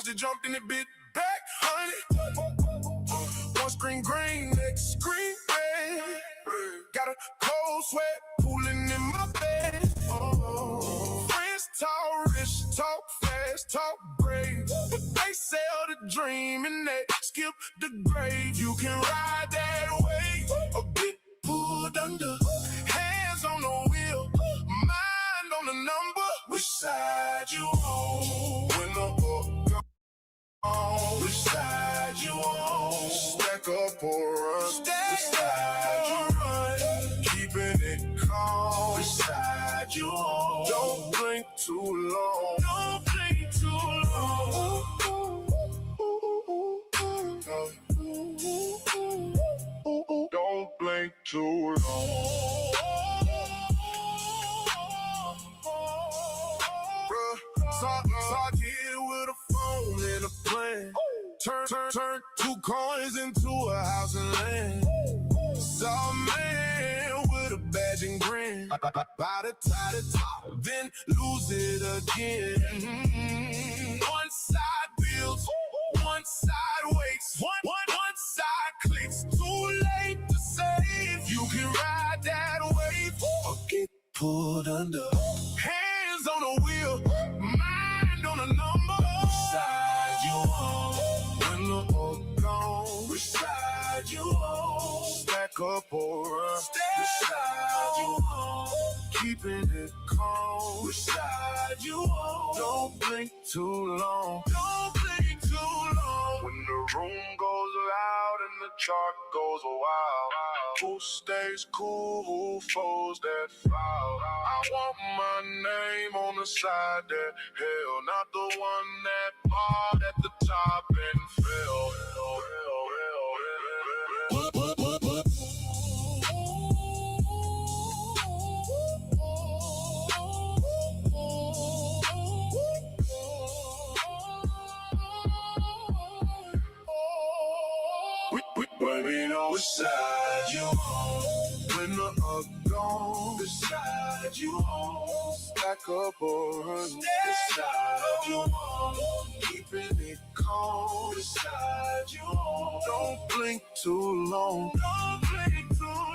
She jumped in the bit back, honey. One screen green, next screen red. Got a cold sweat pooling in my bed. Friends talk, rich talk, fast talk, brave. But they sell the dream and they skip the grave. You can ride that wave or get pulled under. Hands on the wheel, mind on the number. Which side you on? When the hook on, which side you on? Stack up or run? Which side you run? Keeping it calm. Which side you on? Don't blink too long. Don't blink too long. Don't blink too long. Talk here with a phone and a plan. Turn 2 coins into a house and land. Saw a man with a badge and grin. By the top, then lose it again. One side builds, one side waits, one side clicks. Too late to save. You can ride that wave or get pulled under. Hands on the wheel, mind on the number. Which side you on? When the hook gone, which side you on? Stack up or run? Which side you on? Keeping it calm. Which side you on? Don't blink too long. Don't blink too long. When the room goes loud and the chart goes wild, who stays cool, who folds that foul? I want my name on the side that hell, not the one that barred at the top and fell. We know which side you on. When the up gone, which side you on? Stack up or run? Which side you on? Keeping it calm. Which side you on? Don't blink too long. Don't blink too long.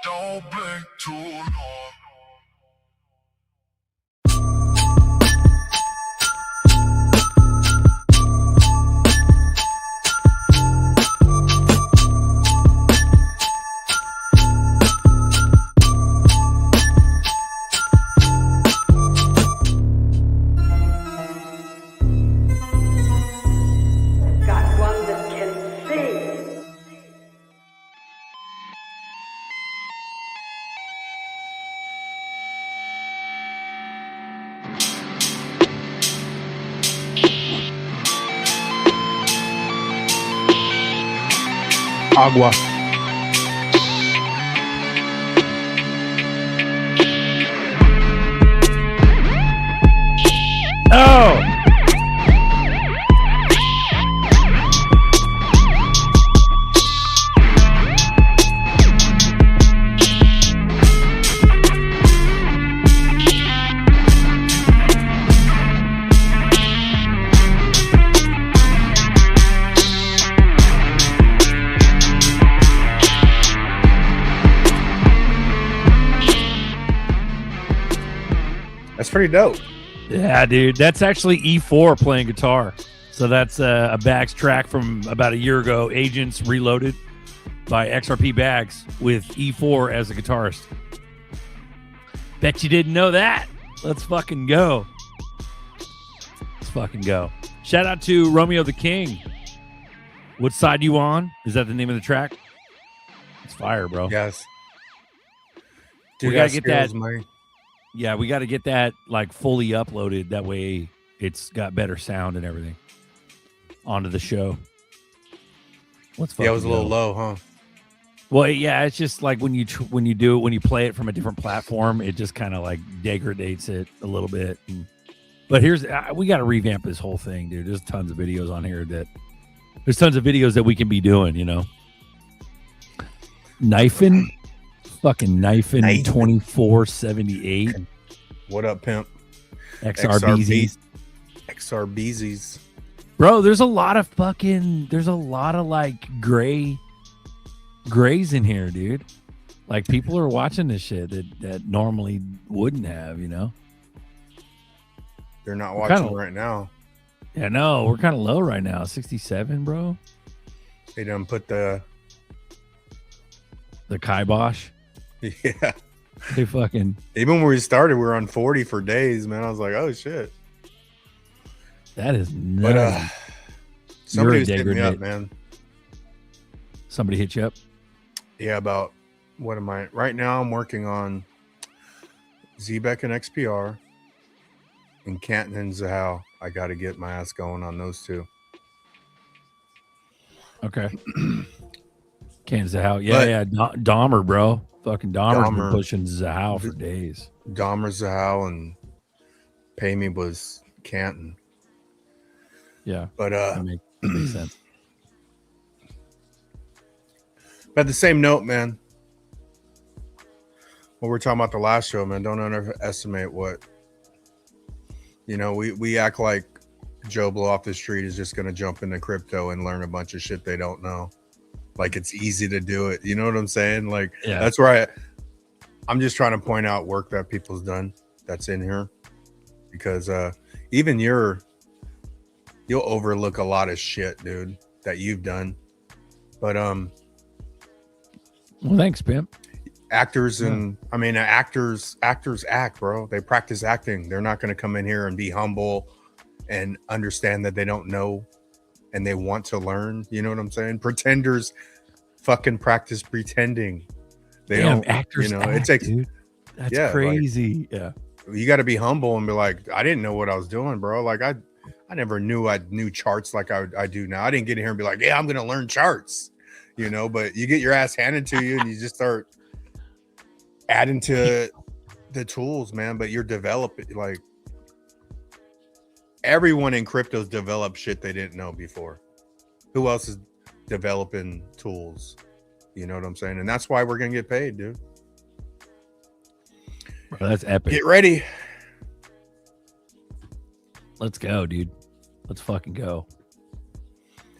Don't blink too long. Got one that can see. Agua. Oh! That's pretty dope. Yeah, dude. That's actually E4 playing guitar. So that's a Bags track from about a year ago, Agents Reloaded by XRP Bags with E4 as a guitarist. Bet you didn't know that. Let's fucking go. Let's fucking go. Shout out to Romeo the King. What side you on? Is that the name of the track? It's fire, bro. Yes. We Dude, gotta get that. skills, man. Yeah, we got to get that like fully uploaded. That way it's got better sound and everything onto the show. Let's fucking Yeah, it was a little go. low, huh? Well, yeah, it's just like when you do it, when you play it from a different platform, it just kind of like degrades it a little bit. But here's we got to revamp this whole thing, dude. There's tons of videos on here that There's tons of videos that we can be doing, Knifing, fucking knifing 2478. What up, pimp? XRBZs. XRBZs. Bro, there's a lot of like grays in here, dude. Like people are watching this shit that normally wouldn't have, They're not watching right now. Yeah, no, we're kind of low right now. 67, bro. They done put the kibosh. Yeah. They fucking. Even when we started, we were on 40 for days, man. I was like, oh shit. That is nuts. But somebody was hitting me up, man. Somebody hit you up? Yeah, about what am I right now? I'm working on ZBEC and XPR and Canton and Zahal. I got to get my ass going on those two. Okay. Canton Zahal. Yeah. Dahmer, bro. Fucking Dahmer's been pushing Zahal for days. Dahmer, Zahal, and Payme was Canton. Yeah. But that makes sense. But the same note, man. What we're talking about the last show, man, don't underestimate what, we act like Joe Blow off the street is just going to jump into crypto and learn a bunch of shit they don't know. Like it's easy to do it. You know what I'm saying? Like, That's where I'm just trying to point out work that people's done that's in here, because even you'll overlook a lot of shit, dude, that you've done. But, well, thanks, pimp. Actors actors act, bro. They practice acting. They're not going to come in here and be humble and understand that they don't know and they want to learn. You know what I'm saying? Pretenders fucking practice pretending. They don't. Actors act, it takes. Dude. That's crazy. Like, you got to be humble and be like, I didn't know what I was doing, bro. Like I never knew I knew charts like I do now. I didn't get in here and be like, yeah, I'm going to learn charts. But you get your ass handed to you and you just start adding to the tools, man. But you're developing, like everyone in crypto's developed shit they didn't know before. Who else is developing tools? You know what I'm saying? And that's why we're gonna get paid, dude. Bro, that's epic. Get ready. Let's go, dude. Let's fucking go.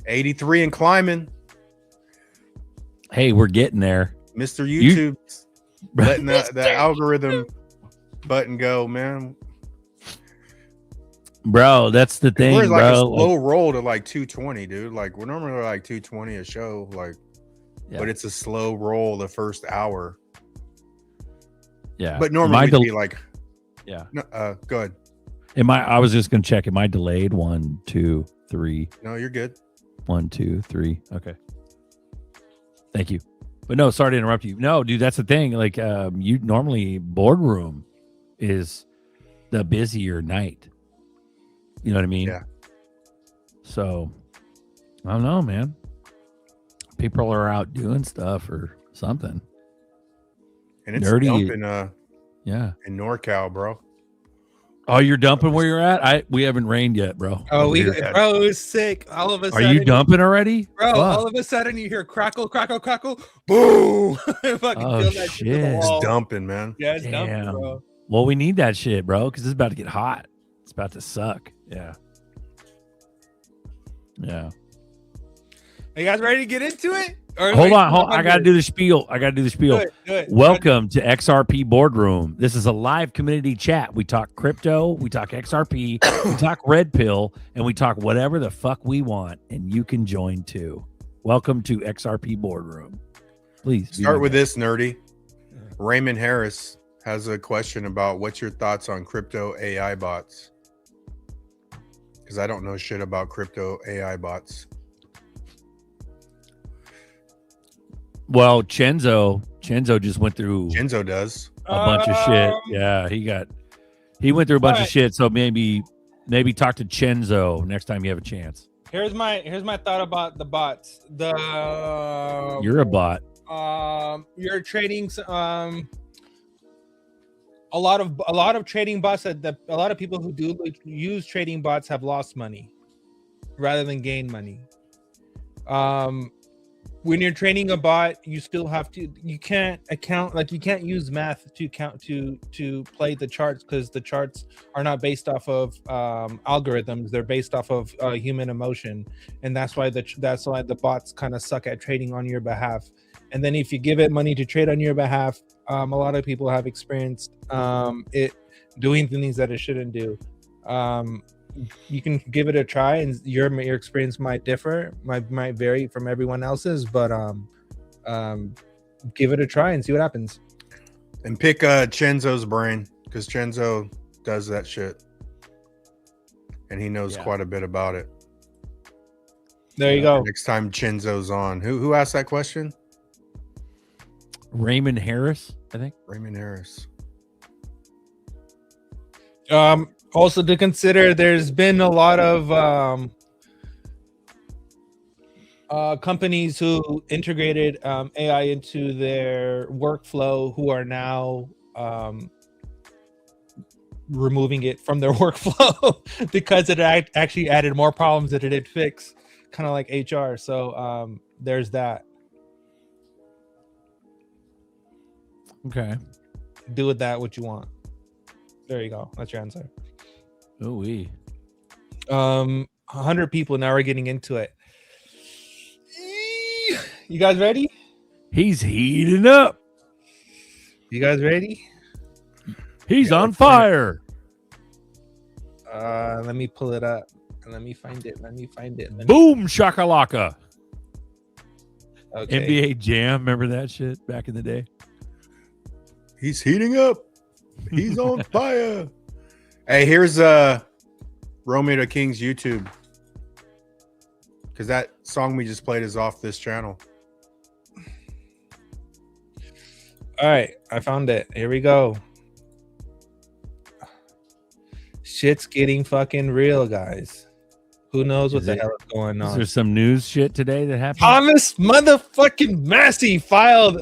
83 and climbing. Hey, we're getting there. Mr. YouTube letting the algorithm button go, man. Bro, that's the thing, we're like bro. A slow roll to like 220, dude. Like we're normally like 220 a show, like, but it's a slow roll the first hour. Yeah, but normally we'd be like, go ahead. I was just gonna check. Am I delayed? 1, 2, 3. No, you're good. 1, 2, 3. Okay. Thank you. But no, sorry to interrupt you. No, dude, that's the thing. Like, you normally boardroom is the busier night. You know what I mean? Yeah. So, I don't know, man. People are out doing stuff or something. And it's Nerdy. dumping, in NorCal, bro. Oh, you're dumping where you're at? We haven't rained yet, bro. Oh, bro, it was sick. All of a sudden, are you dumping already, bro? All of a sudden, you hear crackle, crackle, crackle, boom! Fucking feel that shit to the wall. It's dumping, man. Yeah, it's dumping, bro. Well, we need that shit, bro, because it's about to get hot. It's about to suck. Yeah. Are you guys ready to get into it? Hold on. I got to do the spiel. Do it. Welcome to XRP Boardroom. This is a live community chat. We talk crypto, we talk XRP, we talk red pill, and we talk whatever the fuck we want, and you can join too. Welcome to XRP Boardroom. Please start with this, nerdy. Raymond Harris has a question about what's your thoughts on crypto AI bots? Because I don't know shit about crypto AI bots. Well, Chenzo just went through. Chenzo does a bunch of shit. Yeah, he went through a bunch of shit. So maybe talk to Chenzo next time you have a chance. Here's my thought about the bots. You're a bot. You're trading. A lot of trading bots a lot of people who do use trading bots have lost money rather than gain money. When you're training a bot, you still have to. You can't use math to play the charts, because the charts are not based off of algorithms. They're based off of human emotion, and that's why the bots kind of suck at trading on your behalf. And then if you give it money to trade on your behalf, a lot of people have experienced it doing things that it shouldn't do. You can give it a try, and your experience might differ, might vary from everyone else's, but give it a try and see what happens. And pick Chenzo's brain, because Chenzo does that shit, and he knows quite a bit about it. There you go. Next time Chenzo's on, who asked that question? Raymond Harris, I think. Raymond Harris. Also to consider, there's been a lot of companies who integrated AI into their workflow, who are now removing it from their workflow because it actually added more problems that it did fix, kind of like HR. So there's that. Okay. Do with that what you want. There you go. That's your answer. Ooh-wee. 100 people. Now we're getting into it. You guys ready? He's heating up. You guys ready? He's on fire. Let me pull it up. Let me find it. Boom shakalaka. Okay. NBA Jam. Remember that shit back in the day? He's heating up. He's on fire. Hey, here's Romeo the King's YouTube, because that song we just played is off this channel. All right, I found it. Here we go. Shit's getting fucking real, guys. Who knows what the hell is going on? Is there some news shit today that happened? Thomas motherfucking Massey filed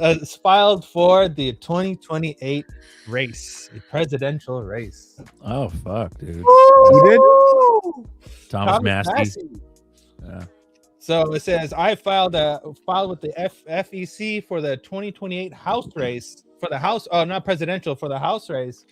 for the 2028 race, the presidential race. Oh fuck, dude. Who did? Thomas Massey. Yeah. So it says, I filed with the FEC for the 2028 House race, for the House, not presidential, for the House race.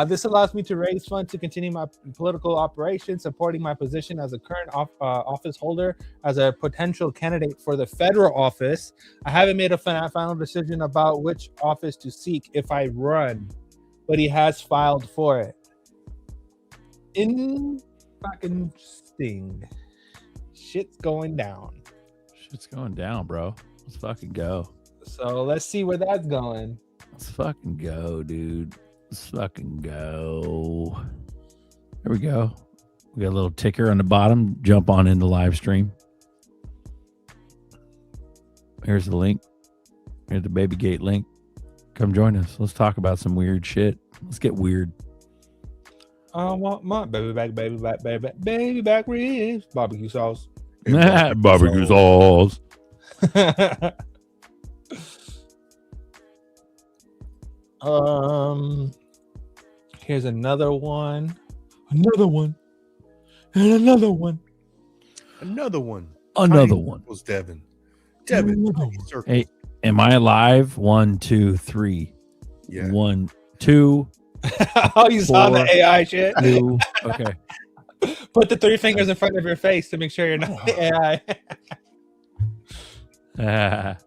This allows me to raise funds to continue my political operations, supporting my position as a current office holder as a potential candidate for the federal office. I haven't made a final decision about which office to seek if I run, but he has filed for it. Interesting. Shit's going down. Shit's going down, bro. Let's fucking go. So let's see where that's going. Let's fucking go, dude. Let's fucking go. There we go. We got a little ticker on the bottom. Jump on into live stream. Here's the link. Here's the Baby Gate link. Come join us. Let's talk about some weird shit. Let's get weird. I want my baby back ribs, barbecue sauce. Barbecue sauce. Here's another one. Another one. And another one. Another one. Another one. Was Devin. Devin. Hey, am I alive? 1, 2, 3. Yeah. 1, 2. Oh, you saw the AI shit. 2. Okay. Put the 3 fingers in front of your face to make sure you're not the AI.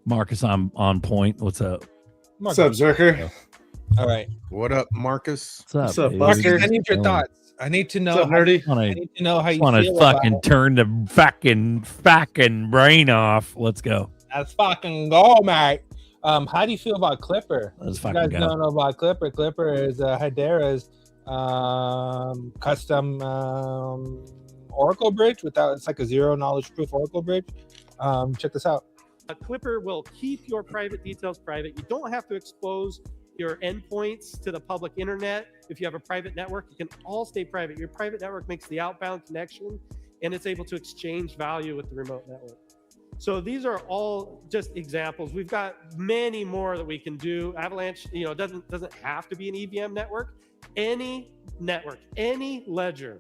Marcus on point. What's up? Marcus. What's up, Zerker? All right. What up, Marcus? What's up, Marcus, Buster? I need your thoughts. I need to know. What's up, nerdy? I need to know how you want to feel fucking about turn the fucking brain off. Let's go. Let's fucking go, mate. How do you feel about Clipper? Let's You fucking guys go. don't know about Clipper. Clipper is Hedera's custom Oracle bridge it's like a zero knowledge proof Oracle bridge. Check this out. Clipper will keep your private details private. You don't have to expose your endpoints to the public internet. If you have a private network, you can all stay private. Your private network makes the outbound connection, and it's able to exchange value with the remote network. So these are all just examples. We've got many more that we can do. Avalanche, doesn't have to be an EVM network. Any network, any ledger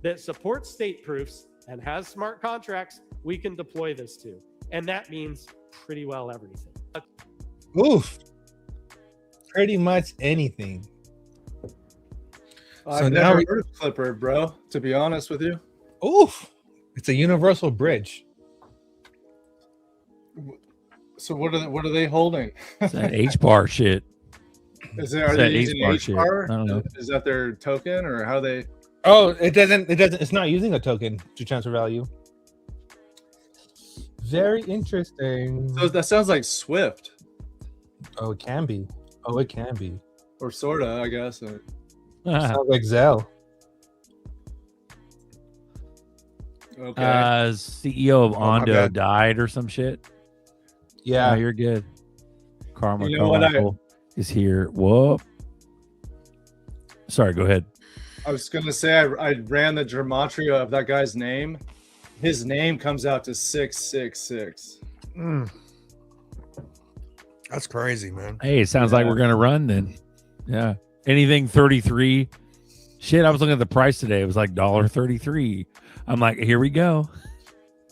that supports state proofs and has smart contracts we can deploy this to. And that means pretty well everything. Oof. Pretty much anything. I've now never heard of Clipper, bro, to be honest with you. Oof. It's a universal bridge. So what are they holding? It's that H-bar shit. Are It's they that using H-bar shit. H-bar? I don't know. Is that their token or how they? Oh, it's not using a token to transfer value. Very interesting. So that sounds like Swift Oh, it can be. Oh, it can be. or sorta, I guess. Sounds like Zell. Okay. CEO of my Ondo bad. died or some shit. Yeah. No, you're good. Karma You know what Carmichael is here. Whoa. Sorry, go ahead. I was gonna say I ran the gematria of that guy's name. His name comes out to 666. That's crazy, man. Hey, it sounds like Yeah. we're gonna run then. Yeah. Anything 33. Shit, I was looking at the price today. It was like $1.33. I'm like, here we go.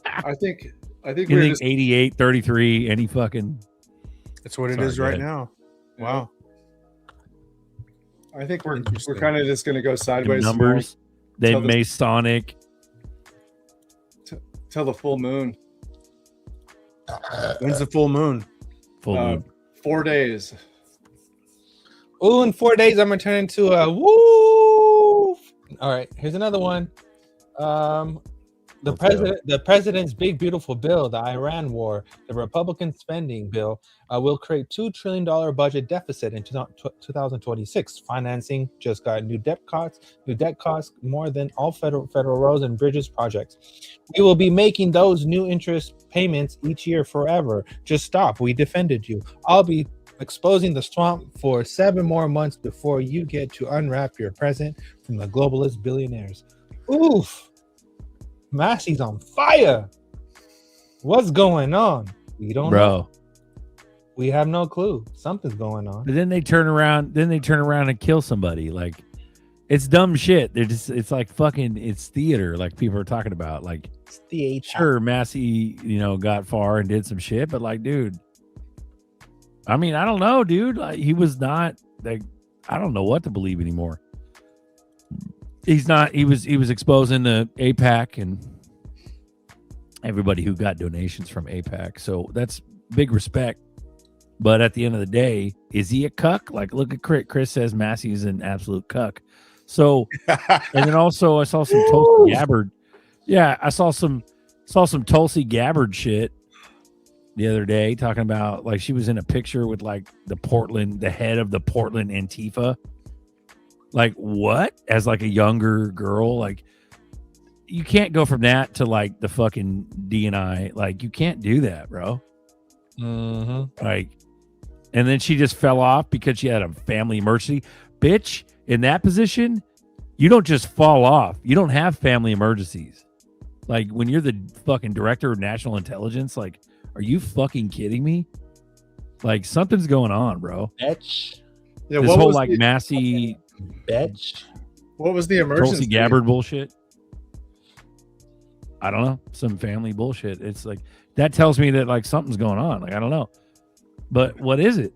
I think we're Anything just 88, 33, any fucking That's what it Sorry, is go right ahead. now. Wow. I think we're Interesting. kind of just gonna go sideways numbers. They Tell the- Masonic. till the full moon. When's the full moon? Full moon. 4 days. Oh, in 4 days, I'm gonna turn into a woo. All right, here's another one. The president's big beautiful bill, the Iran war, the Republican spending bill, will create $2 trillion budget deficit in 2026. Financing just got new debt costs more than all federal roads and bridges projects. We will be making those new interest payments each year forever. Just stop. We defended you. I'll be exposing the swamp for 7 more months before you get to unwrap your present from the globalist billionaires. Oof. Massey's on fire. What's going on? We don't know. Bro. We have no clue. Something's going on. But then they turn around and kill somebody. Like, it's dumb shit. They're just, it's like fucking, it's theater, like people are talking about. Like, It's the sure, Massey, got far and did some shit, but like, dude, I mean, I don't know, dude. Like, he was not like, I don't know what to believe anymore. He's not. He was exposing the APAC and everybody who got donations from APAC. So that's big respect. But at the end of the day, is he a cuck? Like, look at Chris. Chris says Massey is an absolute cuck. So, and then also I saw some Tulsi Gabbard. Yeah, I saw some Tulsi Gabbard shit the other day talking about, like, she was in a picture with like the head of the Portland Antifa. Like, what? As like a younger girl, like, you can't go from that to like the fucking DNI. Like, you can't do that, bro. Mm-hmm. Like, and then she just fell off because she had a family emergency. Bitch, in that position, you don't just fall off. You don't have family emergencies. Like, when you're the fucking director of national intelligence, like, are you fucking kidding me? Like, something's going on, bro. Bitch. Yeah, This what whole was like the, Bitch. Massey what was the emergency? Tulsi Gabbard bullshit. I don't know. Some family bullshit. It's like, that tells me that like something's going on. Like, I don't know. But what is it?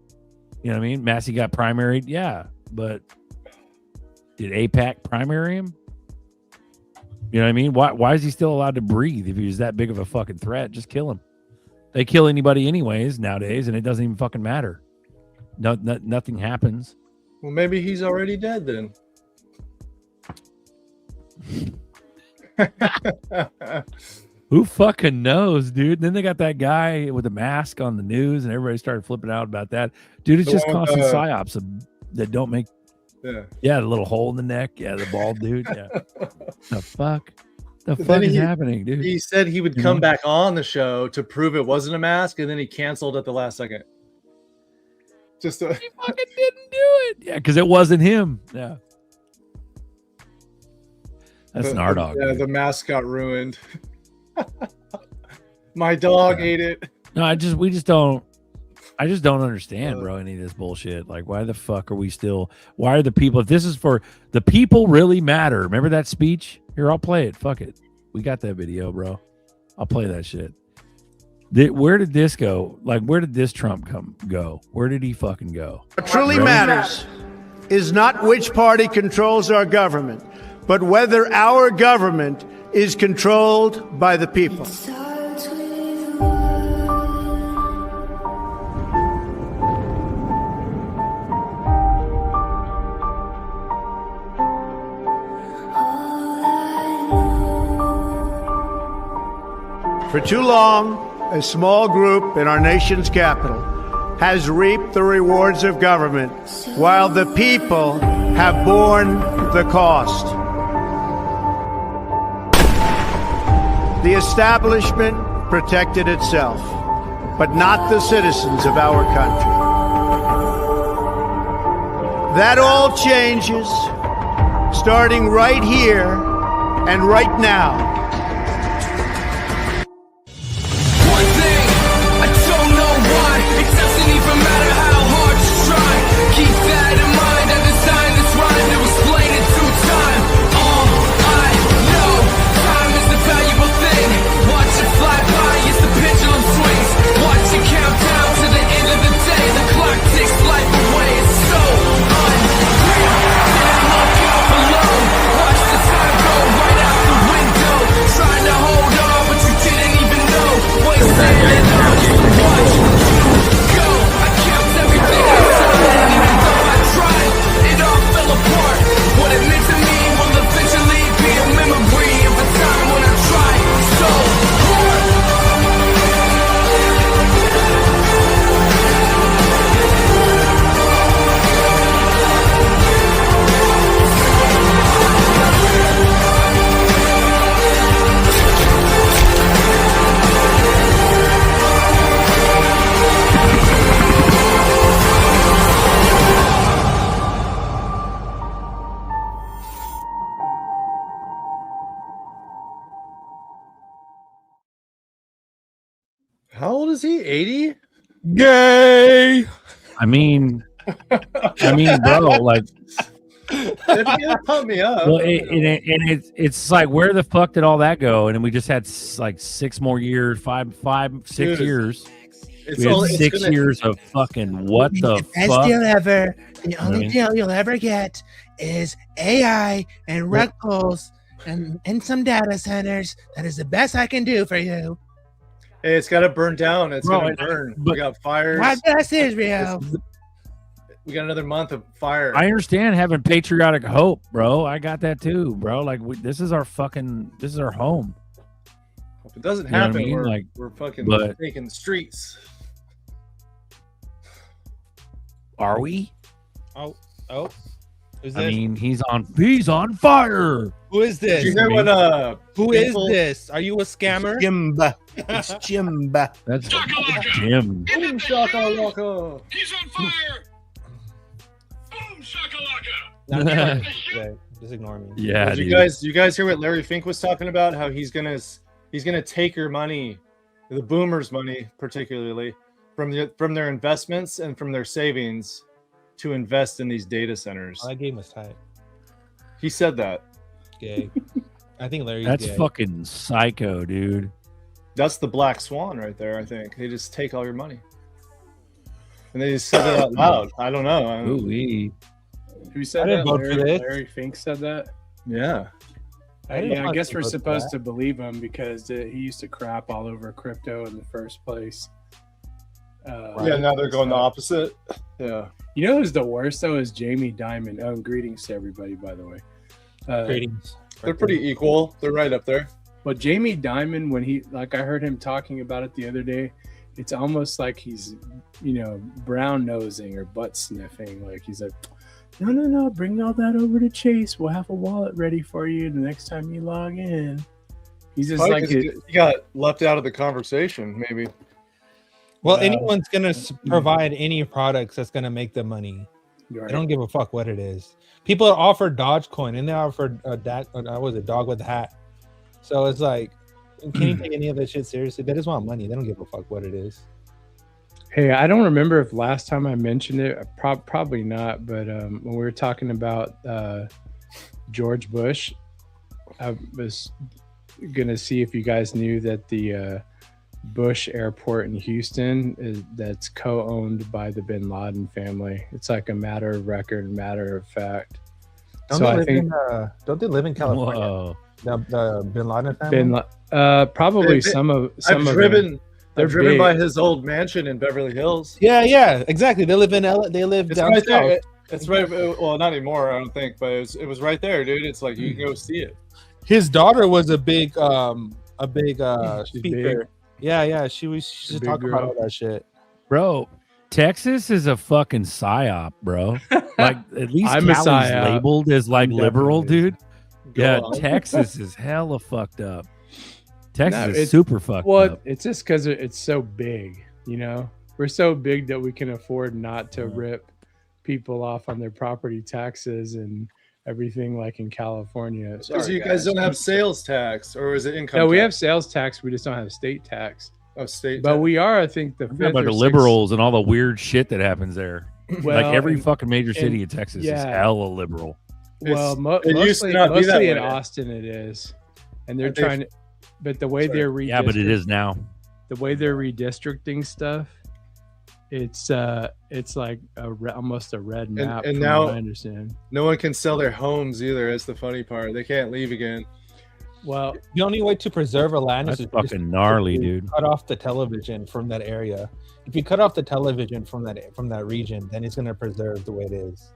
You know what I mean? Massey got primaried. Yeah. But did APAC primary him? You know what I mean? Why is he still allowed to breathe if he was that big of a fucking threat? Just kill him. They kill anybody anyways nowadays, and it doesn't even fucking matter. Nothing happens. Well, maybe he's already dead then. Who fucking knows, dude? Then they got that guy with a mask on the news, and everybody started flipping out about that. Dude, it's The just one with constant the- psyops that don't make. Yeah. Yeah, the little hole in the neck. Yeah, the bald dude. Yeah. The fuck? The But fuck then is he- happening, dude? He said he would come back on the show to prove it wasn't a mask, and then he canceled at the last second. Just to, He fucking didn't do it. Yeah, because it wasn't him. Yeah. That's Nardog. Yeah, dude. the mask got ruined. My dog ate it. No, I just don't understand, bro, any of this bullshit. Like, why the fuck are we still, why are the people, if this is for the people really matter, remember that speech? Here, I'll play it. Fuck it. We got that video, bro. I'll play that shit. Where did this go? Like, where did this Trump go? Where did he fucking go? What truly matters is not which party controls our government, but whether our government is controlled by the people. For too long, a small group in our nation's capital has reaped the rewards of government while the people have borne the cost. The establishment protected itself, but not the citizens of our country. That all changes starting right here and right now. How old is he? 80? Gay. I mean, bro, like, It pumped me up. well, it's like, where the fuck did all that go? And then we just had like 6 more years, 6 Dude, years. It's We had only- it's 6 gonna- years of fucking what the Best fuck? deal ever. The only mean- deal you'll ever get is AI and rug pulls and some data centers. That is the best I can do for you. Hey, it's got to burn down. It's Bro, going to burn. but- We got fires. God bless Israel. We got another month of fire. I understand having patriotic hope, bro. I got that too, bro. Like, this is our home. If it doesn't You know what I happen, mean? Like, we're fucking but- taking the streets. Are we? Oh. Is I this? mean, he's on fire. Who is Did this? you hear what Who is people- this? Are you a scammer? Jimba. It's Jimba. That's Jim. Boom shakalaka. He's on fire! Boom shakalaka! Not today. Just ignore me. Yeah, Did dude. you guys hear what Larry Fink was talking about? How he's gonna take your money, the boomers' money particularly, from their investments and from their savings to invest in these data centers. Oh, that game was tight. He said that. Gay. I think Larry's That's gay. fucking psycho, dude. That's the black swan right there. I think they just take all your money, and they just said it out loud. I don't know. Ooh-wee. Who I said didn't that? vote for this. Larry Fink said that. Yeah. Yeah, I guess we're vote for supposed that. to believe him because he used to crap all over crypto in the first place. Yeah. Now they're going the opposite. Yeah. You know who's the worst though is Jamie Dimon. Oh, greetings to everybody, by the way. Greetings. They're pretty equal. They're right up there. But Jamie Dimon, when I heard him talking about it the other day, it's almost like he's, brown nosing or butt sniffing. Like he's like, no, bring all that over to Chase. We'll have a wallet ready for you the next time you log in. He's just Probably like, 'cause he got left out of the conversation, maybe. Well, Wow. anyone's gonna provide any products that's gonna make them money. Right. I don't give a fuck what it is. People offered Dogecoin and they offered dog with a hat. So it's like, can you take any of that shit seriously? They just want money. They don't give a fuck what it is. Hey, I don't remember if last time I mentioned it, probably not, but when we were talking about George Bush, I was gonna see if you guys knew that the Bush Airport in Houston that's co-owned by the Bin Laden family. It's like a matter of record, matter of fact. Don't they live in California? Whoa. The Bin Laden family. Probably I've driven by his old mansion in Beverly Hills. Yeah, exactly. They live in LA. They live It's down right there. south. It's right. Well, not anymore, I don't think, but it was right there, dude. It's like you can go see it. His daughter was a big She's speaker. big. Yeah. She was big talking about girl. all that shit. Bro, Texas is a fucking psyop, bro. Like, at least I'm a Cali's psyop. labeled as like I'm liberal, definitely- dude. Yeah, on. Texas is hella fucked up. Texas No, is it's- super fucked Well, up. it's just because it's so big, you know. We're so big that we can afford not to rip people off on their property taxes and everything like in California. Because you guys don't have sales tax, or is it income? No, we tax? have sales tax. We just don't have state tax. Oh, state. But tax. we are, I think, the Talking fifth about or the sixth- liberals and all the weird shit that happens there. Well, like every and- fucking major city in and- Texas is yeah. hella liberal. Well, it used to not be that mostly in way. Austin it is, and they're And they've- trying to. But the way Sorry. they're Yeah, but it is now. the way they're redistricting stuff, it's like almost a red map. and from now- what I understand. No one can sell their homes either. That's the funny part. They can't leave again. Well, The only way to preserve a land That's is to fucking gnarly, to dude. cut off the television from that area. If you cut off the television from that region, then it's gonna preserve the way it is.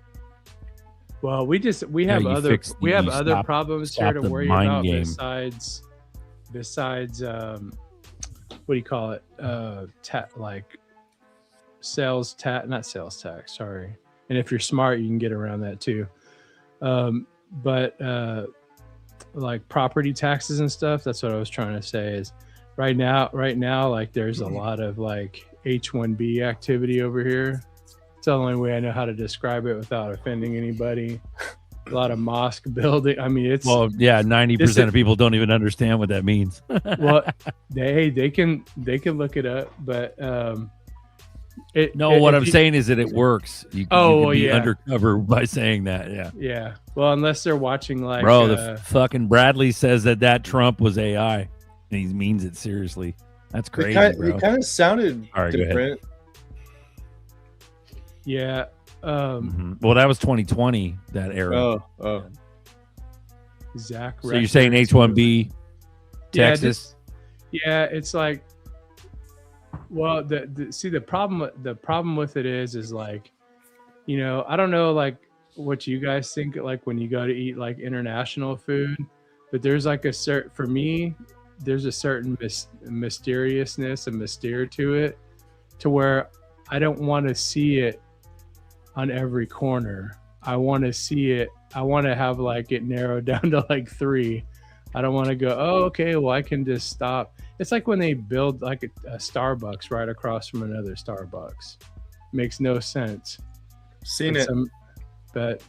well, we have you other fix we have the- other stop- problems here stop to the worry mind about game. besides what do you call it? Like sales tax, not sales tax. Sorry. And if you're smart, you can get around that too. But like property taxes and stuff. That's what I was trying to say. Is right now, like there's a lot of like H-1B activity over here. It's the only way I know how to describe it without offending anybody. A lot of mosque building. I mean, it's Well, yeah, 90% This of people don't even understand what that means. well, they can look it up, but No, what if I'm you- saying is that it works. You Oh, can be yeah. undercover by saying that. Yeah. Yeah. Well, unless they're watching like Bro, the fucking Bradley says that Trump was AI, and he means it seriously. That's crazy, bro. It kind of sounded All right, go ahead. different. yeah. Mhm. Well, that was 2020, that era. Oh. Zach. So you're saying H-1B, Yeah, Texas? Yeah, it's like, well, the problem with it is like, you know, I don't know like what you guys think like when you go to eat like international food, but there's like for me, there's a certain mysteriousness and mystere to it, to where I don't want to see it on every corner. I want to see it. I want to have like it narrowed down to like 3. I don't want to go, oh, okay, well, I can just stop. It's like when they build like a Starbucks right across from another Starbucks. Makes no sense. Seen it. But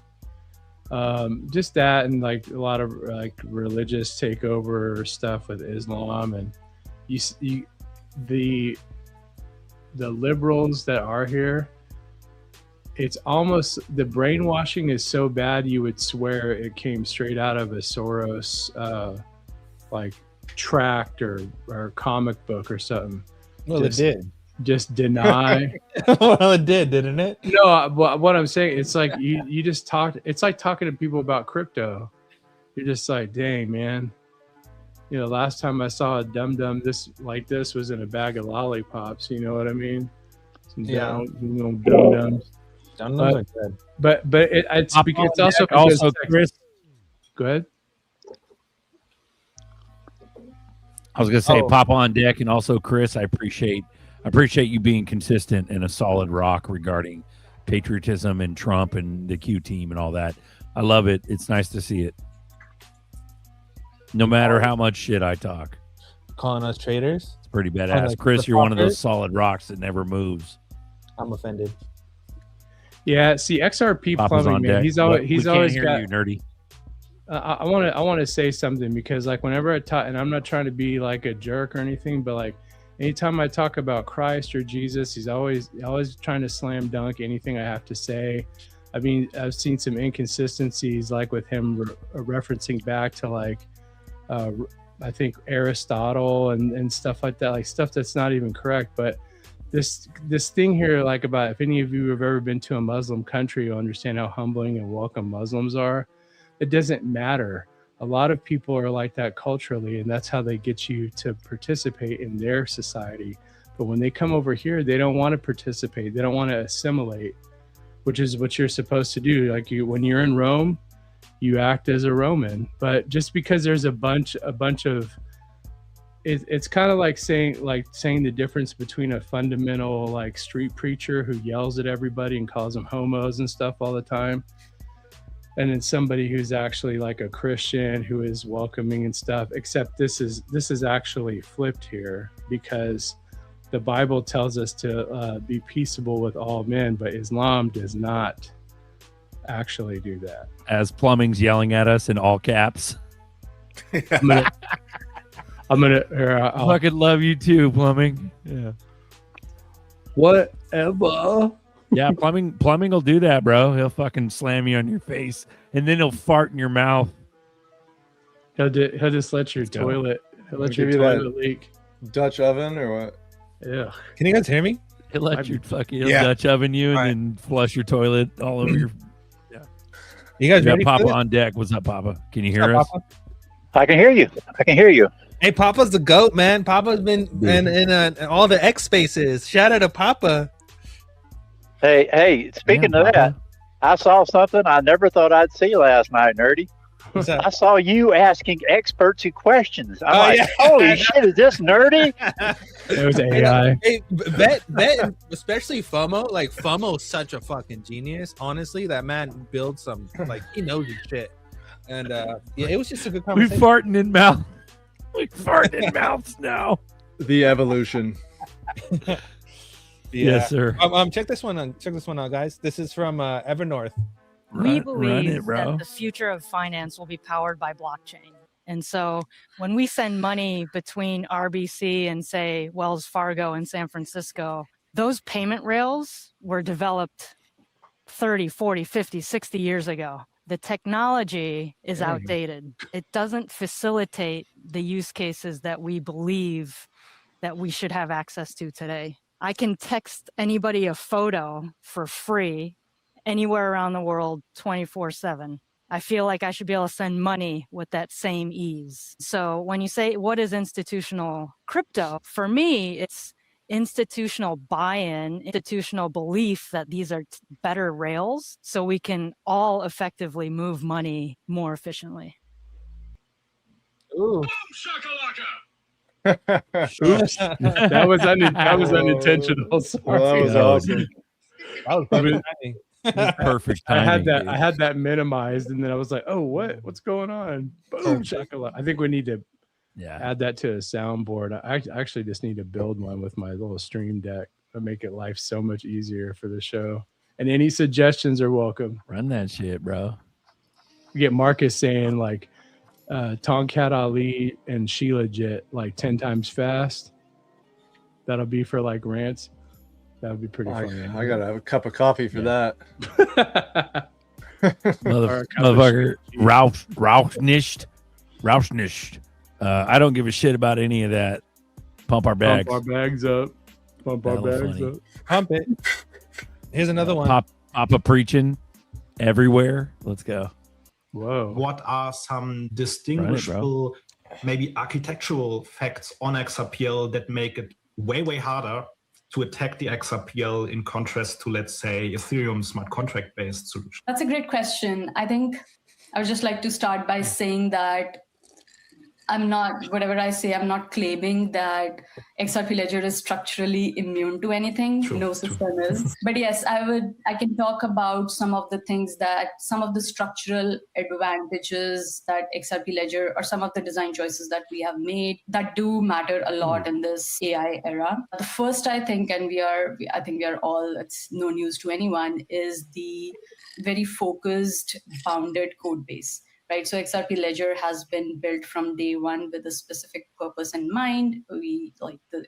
just that, and like a lot of like religious takeover stuff with Islam, and the liberals that are here, it's almost, the brainwashing is so bad you would swear it came straight out of a Soros like tract or comic book or something. Well, it did. Just deny. Well, it did, didn't it? No, what I'm saying, it's like you just talked. It's like talking to people about crypto. You're just like, dang, man. You know, last time I saw a dum-dum this was in a bag of lollipops. You know what I mean? Some Yeah. dum-dums. But it's also also Chris. Go ahead. I was gonna say pop on deck, and also Chris, I appreciate you being consistent and a solid rock regarding patriotism and Trump and the Q team and all that. I love it. It's nice to see it. No matter how much shit I talk. Calling us traitors? It's pretty badass. like Chris, the you're one of fuckers? those solid rocks that never moves. I'm offended. Yeah, see, XRP Papa's plumbing, on man. deck. He's What? always We can't hear got. you, nerdy. I want to say something, because like whenever I talk, and I'm not trying to be like a jerk or anything, but like anytime I talk about Christ or Jesus, he's always trying to slam dunk anything I have to say. I mean, I've seen some inconsistencies like with him referencing back to like I think Aristotle and stuff like that, like stuff that's not even correct. But this thing here, like about if any of you have ever been to a Muslim country, you'll understand how humbling and welcome Muslims are. It doesn't matter. A lot of people are like that culturally, and that's how they get you to participate in their society. But when they come over here, they don't want to participate. They don't want to assimilate, which is what you're supposed to do. Like when you're in Rome, you act as a Roman. But just because there's a bunch of, it's kind of like saying the difference between a fundamental like street preacher who yells at everybody and calls them homos and stuff all the time, and then somebody who's actually like a Christian who is welcoming and stuff. Except this is actually flipped here, because the Bible tells us to be peaceable with all men, but Islam does not actually do that. As Plumbing's yelling at us in all caps. I'll fucking love you too, Plumbing. Yeah. Whatever. Yeah, Plumbing will do that, bro. He'll fucking slam you on your face, and then he'll fart in your mouth. He'll just let your toilet. He'll let your give you toilet leak. Dutch oven or what? Yeah. Can you guys hear me? He'll let your fucking Dutch oven you and then flush your toilet all over your. Yeah. You guys ready? Papa on deck. What's up, Papa? Can you hear us? Papa? I can hear you. Hey, Papa's the GOAT, man. Papa's been in all the X spaces. Shout out to Papa. Hey, speaking of that, I saw something I never thought I'd see last night, Nerdy. What's that? I saw you asking experts hoquestions. I'm holy shit, is this Nerdy? It was AI. Hey, bet, especially FOMO. Like FOMO's such a fucking genius. Honestly, that man builds some, like, he knows his shit. And yeah, it was just a good We conversation. farting in mouth. We farting in mouths now. The evolution. Yes, sir. Check this one out, guys. This is from Evernorth. We believe that the future of finance will be powered by blockchain. And so when we send money between RBC and, say, Wells Fargo in San Francisco, those payment rails were developed 30, 40, 50, 60 years ago. The technology is outdated. It doesn't facilitate the use cases that we believe that we should have access to today. I can text anybody a photo for free anywhere around the world 24/7. I feel like I should be able to send money with that same ease. So when you say, what is institutional crypto? For me, it's institutional buy-in, institutional belief that these are better rails so we can all effectively move money more efficiently. Ooh. Oops. that was unintentional. Sorry. Well, that was awesome. That was perfect timing. timing. I had that minimized, and then I was like, "Oh, what's going on?" Boom, shakalaka. I think we need to add that to a soundboard. I actually just need to build one with my little stream deck to make it life so much easier for the show. And any suggestions are welcome. Run that shit, bro. We get Marcus saying like Tonkat Ali and Sheila Jet like 10 times fast. That'll be for like rants. That would be pretty funny. I gotta have a cup of coffee for that. Motherfucker, Rauschnischt. I don't give a shit about any of that. Pump our bags. Pump our bags up. Pump our bags up. Pump it. Here's another one. Papa preaching everywhere. Let's go. Whoa. What are some distinguishable, maybe architectural facts on XRPL that make it way, way harder to attack the XRPL in contrast to, let's say, Ethereum smart contract-based solution? That's a great question. I think I would just like to start by saying that I'm not claiming that XRP Ledger is structurally immune to anything. No system is. But yes, I can talk about some of the things some of the structural advantages that XRP Ledger, or some of the design choices that we have made that do matter a lot in this AI era. The first, I think, and we are all, it's no news to anyone, is the very focused, bounded code base. Right, so XRP Ledger has been built from day one with a specific purpose in mind. The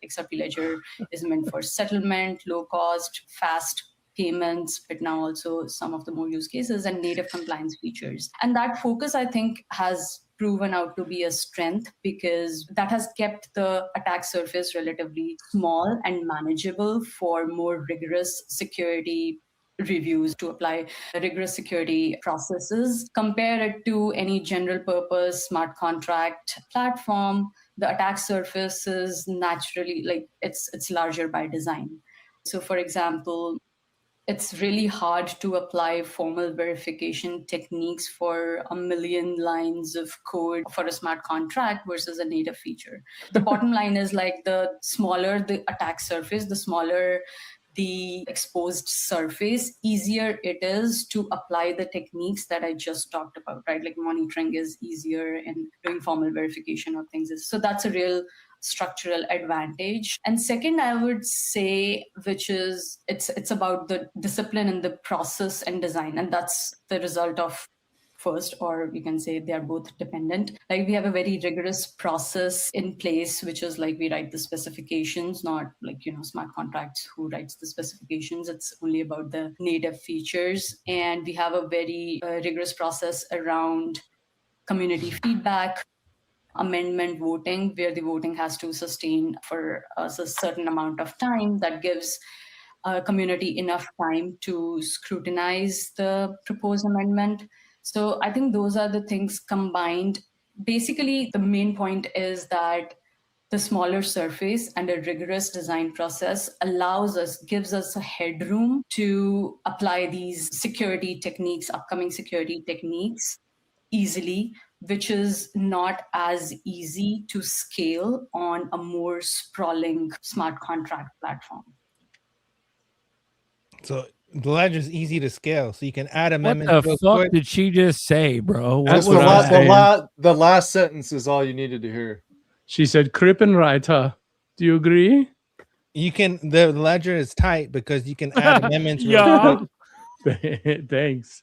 XRP Ledger is meant for settlement, low cost, fast payments, but now also some of the more use cases and native compliance features. And that focus, I think, has proven out to be a strength because that has kept the attack surface relatively small and manageable for more rigorous security reviews, to apply rigorous security processes. Compare it to any general purpose smart contract platform, the attack surface is naturally it's larger by design. So for example, it's really hard to apply formal verification techniques for 1 million lines of code for a smart contract versus a native feature. The bottom line is the smaller the attack surface, the smaller the exposed surface, easier it is to apply the techniques that I just talked about, right? Like monitoring is easier and doing formal verification of things. So that's a real structural advantage. And second, I would say, which is it's about the discipline and the process and design. And that's the result of first, or we can say they are both dependent. We have a very rigorous process in place, which is we write the specifications, not smart contracts who writes the specifications. It's only about the native features. And we have a very rigorous process around community feedback, amendment voting, where the voting has to sustain for a certain amount of time. That gives community enough time to scrutinize the proposed amendment. So I think those are the things combined. Basically, the main point is that the smaller surface and a rigorous design process gives us a headroom to apply these security techniques, upcoming security techniques easily, which is not as easy to scale on a more sprawling smart contract platform. So the ledger is easy to scale, so you can add amendments. What the fuck did she just say, bro? That's the last sentence is all you needed to hear. She said, "Krippenreiter." Do you agree? The ledger is tight because you can add amendments. Yeah. Thanks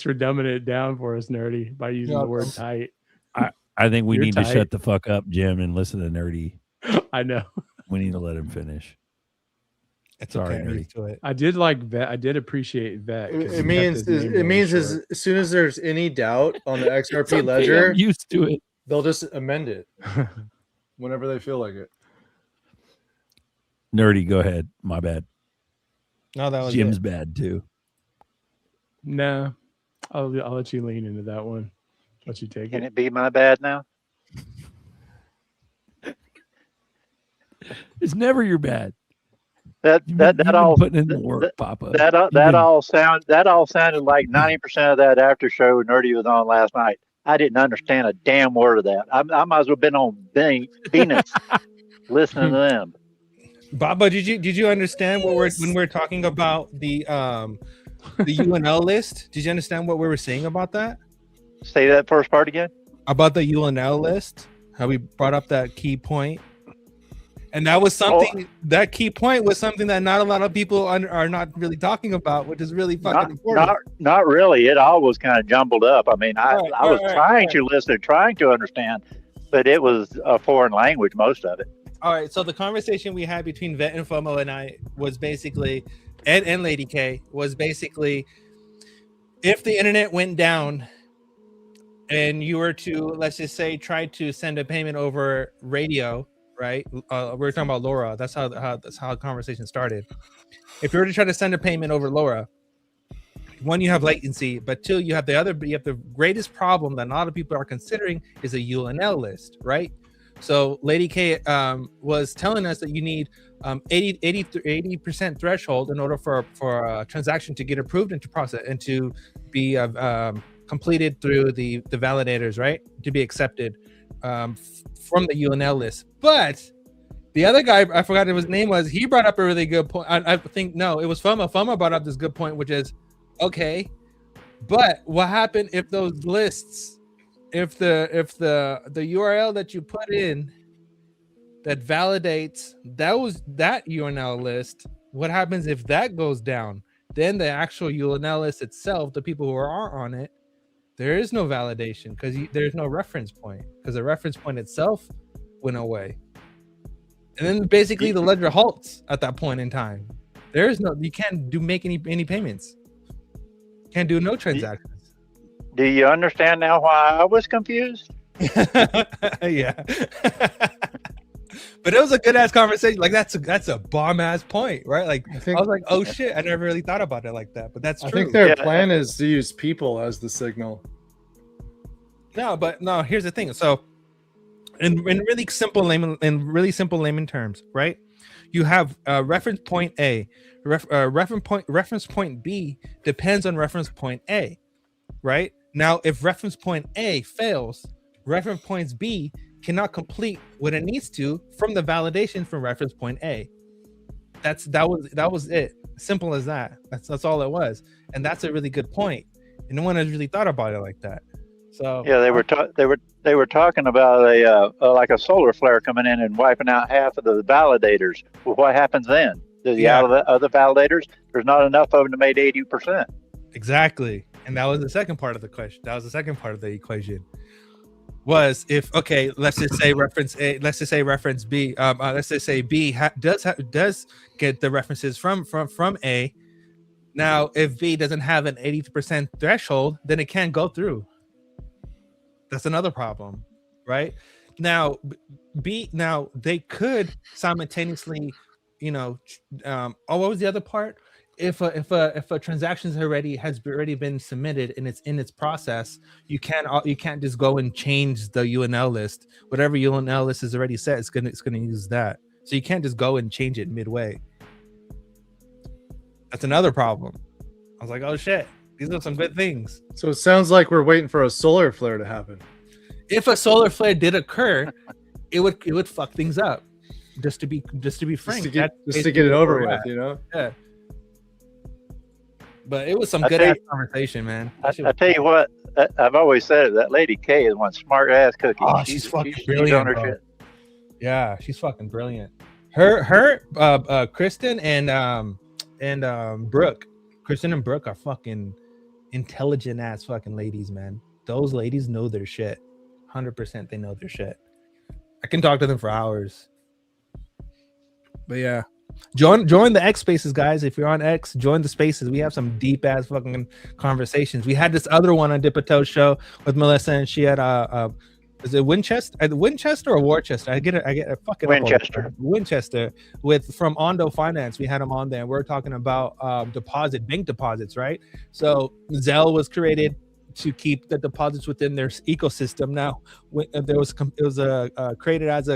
for dumbing it down for us, Nerdy, by using the word tight. I think we need tight. to shut the fuck up, Jim, and listen to Nerdy. I know. We need to let him finish. Sorry, Nerdy. I did like Vet. I did appreciate Vet. It means as soon as there's any doubt on the XRP ledger, I'm used to it. They'll just amend it whenever they feel like it. Nerdy, go ahead. My bad. No, that was Jim's bad too. No, I'll let you lean into that one. Let you take Can it. it be my bad now? It's never your bad. That all putting in the work, Papa. That all sounded like 90% of that after show Nerdy was on last night. I didn't understand a damn word of that. I might as well have been on Venus listening to them. Baba, did you understand when we're talking about the UNL list? Did you understand what we were saying about that? Say that first part again. About the UNL list, how we brought up that key point. And that was something. That key point was something that not a lot of people are not really talking about, which is really fucking important. Not really. It all was kind of jumbled up. I mean, I was trying to listen, trying to understand, but it was a foreign language, most of it. All right. So the conversation we had between Vet and FOMO and I was basically, and Lady K was basically, if the internet went down, and you were to, let's just say, try to send a payment over radio. Right, we were talking about LoRa. That's how the conversation started. If you were to try to send a payment over LoRa, one, you have latency, but two, you have the greatest problem that a lot of people are considering is a UNL list, right? So Lady K was telling us that you need 80% threshold in order for a transaction to get approved and to process and to be completed through the validators, right? To be accepted from the UNL list. But the other guy, I forgot what his name was, he brought up a really good point. I think, no, it was FOMO. FOMO brought up this good point, which is, okay, but what happened if those lists, if the URL that you put in that validates that UNL list, what happens if that goes down? Then the actual UNL list itself, the people who are on it, there is no validation because there's no reference point, because the reference point itself went away. And then basically the ledger halts at that point in time. You can't make any payments. Can't do no transactions. Do you understand now why I was confused? Yeah. But it was a good ass conversation. Like that's a bomb ass point, right? Like I was like, oh shit, I never really thought about it like that. But that's true. I think their plan is to use people as the signal. No, here's the thing. So in really simple layman terms, right? You have reference point A. Reference point B depends on reference point A, right? Now, if reference point A fails, reference point B cannot complete what it needs to from the validation from reference point A. That was it. Simple as that. That's all it was, and that's a really good point. And no one has really thought about it like that. So yeah, they were talking about like a solar flare coming in and wiping out half of the validators. Well, what happens then? Does the other validators? There's not enough of them to make 80%. Exactly, and that was the second part of the question. That was the second part of the equation. Was if let's just say reference A, let's just say reference B. Let's just say B does get the references from A. Now, if B doesn't have an 80% threshold, then it can't go through. That's another problem, right? Now, they could simultaneously, what was the other part? If a transaction has already been submitted and it's in its process, you can't just go and change the UNL list. Whatever UNL list is already set, it's gonna use that. So you can't just go and change it midway. That's another problem. I was like, oh shit, these are some good things. So it sounds like we're waiting for a solar flare to happen. If a solar flare did occur, it would fuck things up. Just to be frank, just to get it over with, Yeah. But it was some good ass conversation, man. I tell you what, I've always said it. That lady K is one smart ass cookie. Oh, she's fucking brilliant. On her shit. Yeah, she's fucking brilliant. Her, Kristen and Brooke. Kristen and Brooke are fucking intelligent ass fucking ladies, man. Those ladies know their shit. 100% they know their shit. I can talk to them for hours. But yeah. Join the X spaces, guys. If you're on X, join the spaces. We have some deep ass fucking conversations. We had this other one on Dipato's show with Melissa, and she had is it Winchester or Worcester? I get it fucking Winchester from Ondo Finance. We had him on there, and we're talking about bank deposits, right? So Zelle was created to keep the deposits within their ecosystem. Now it was created as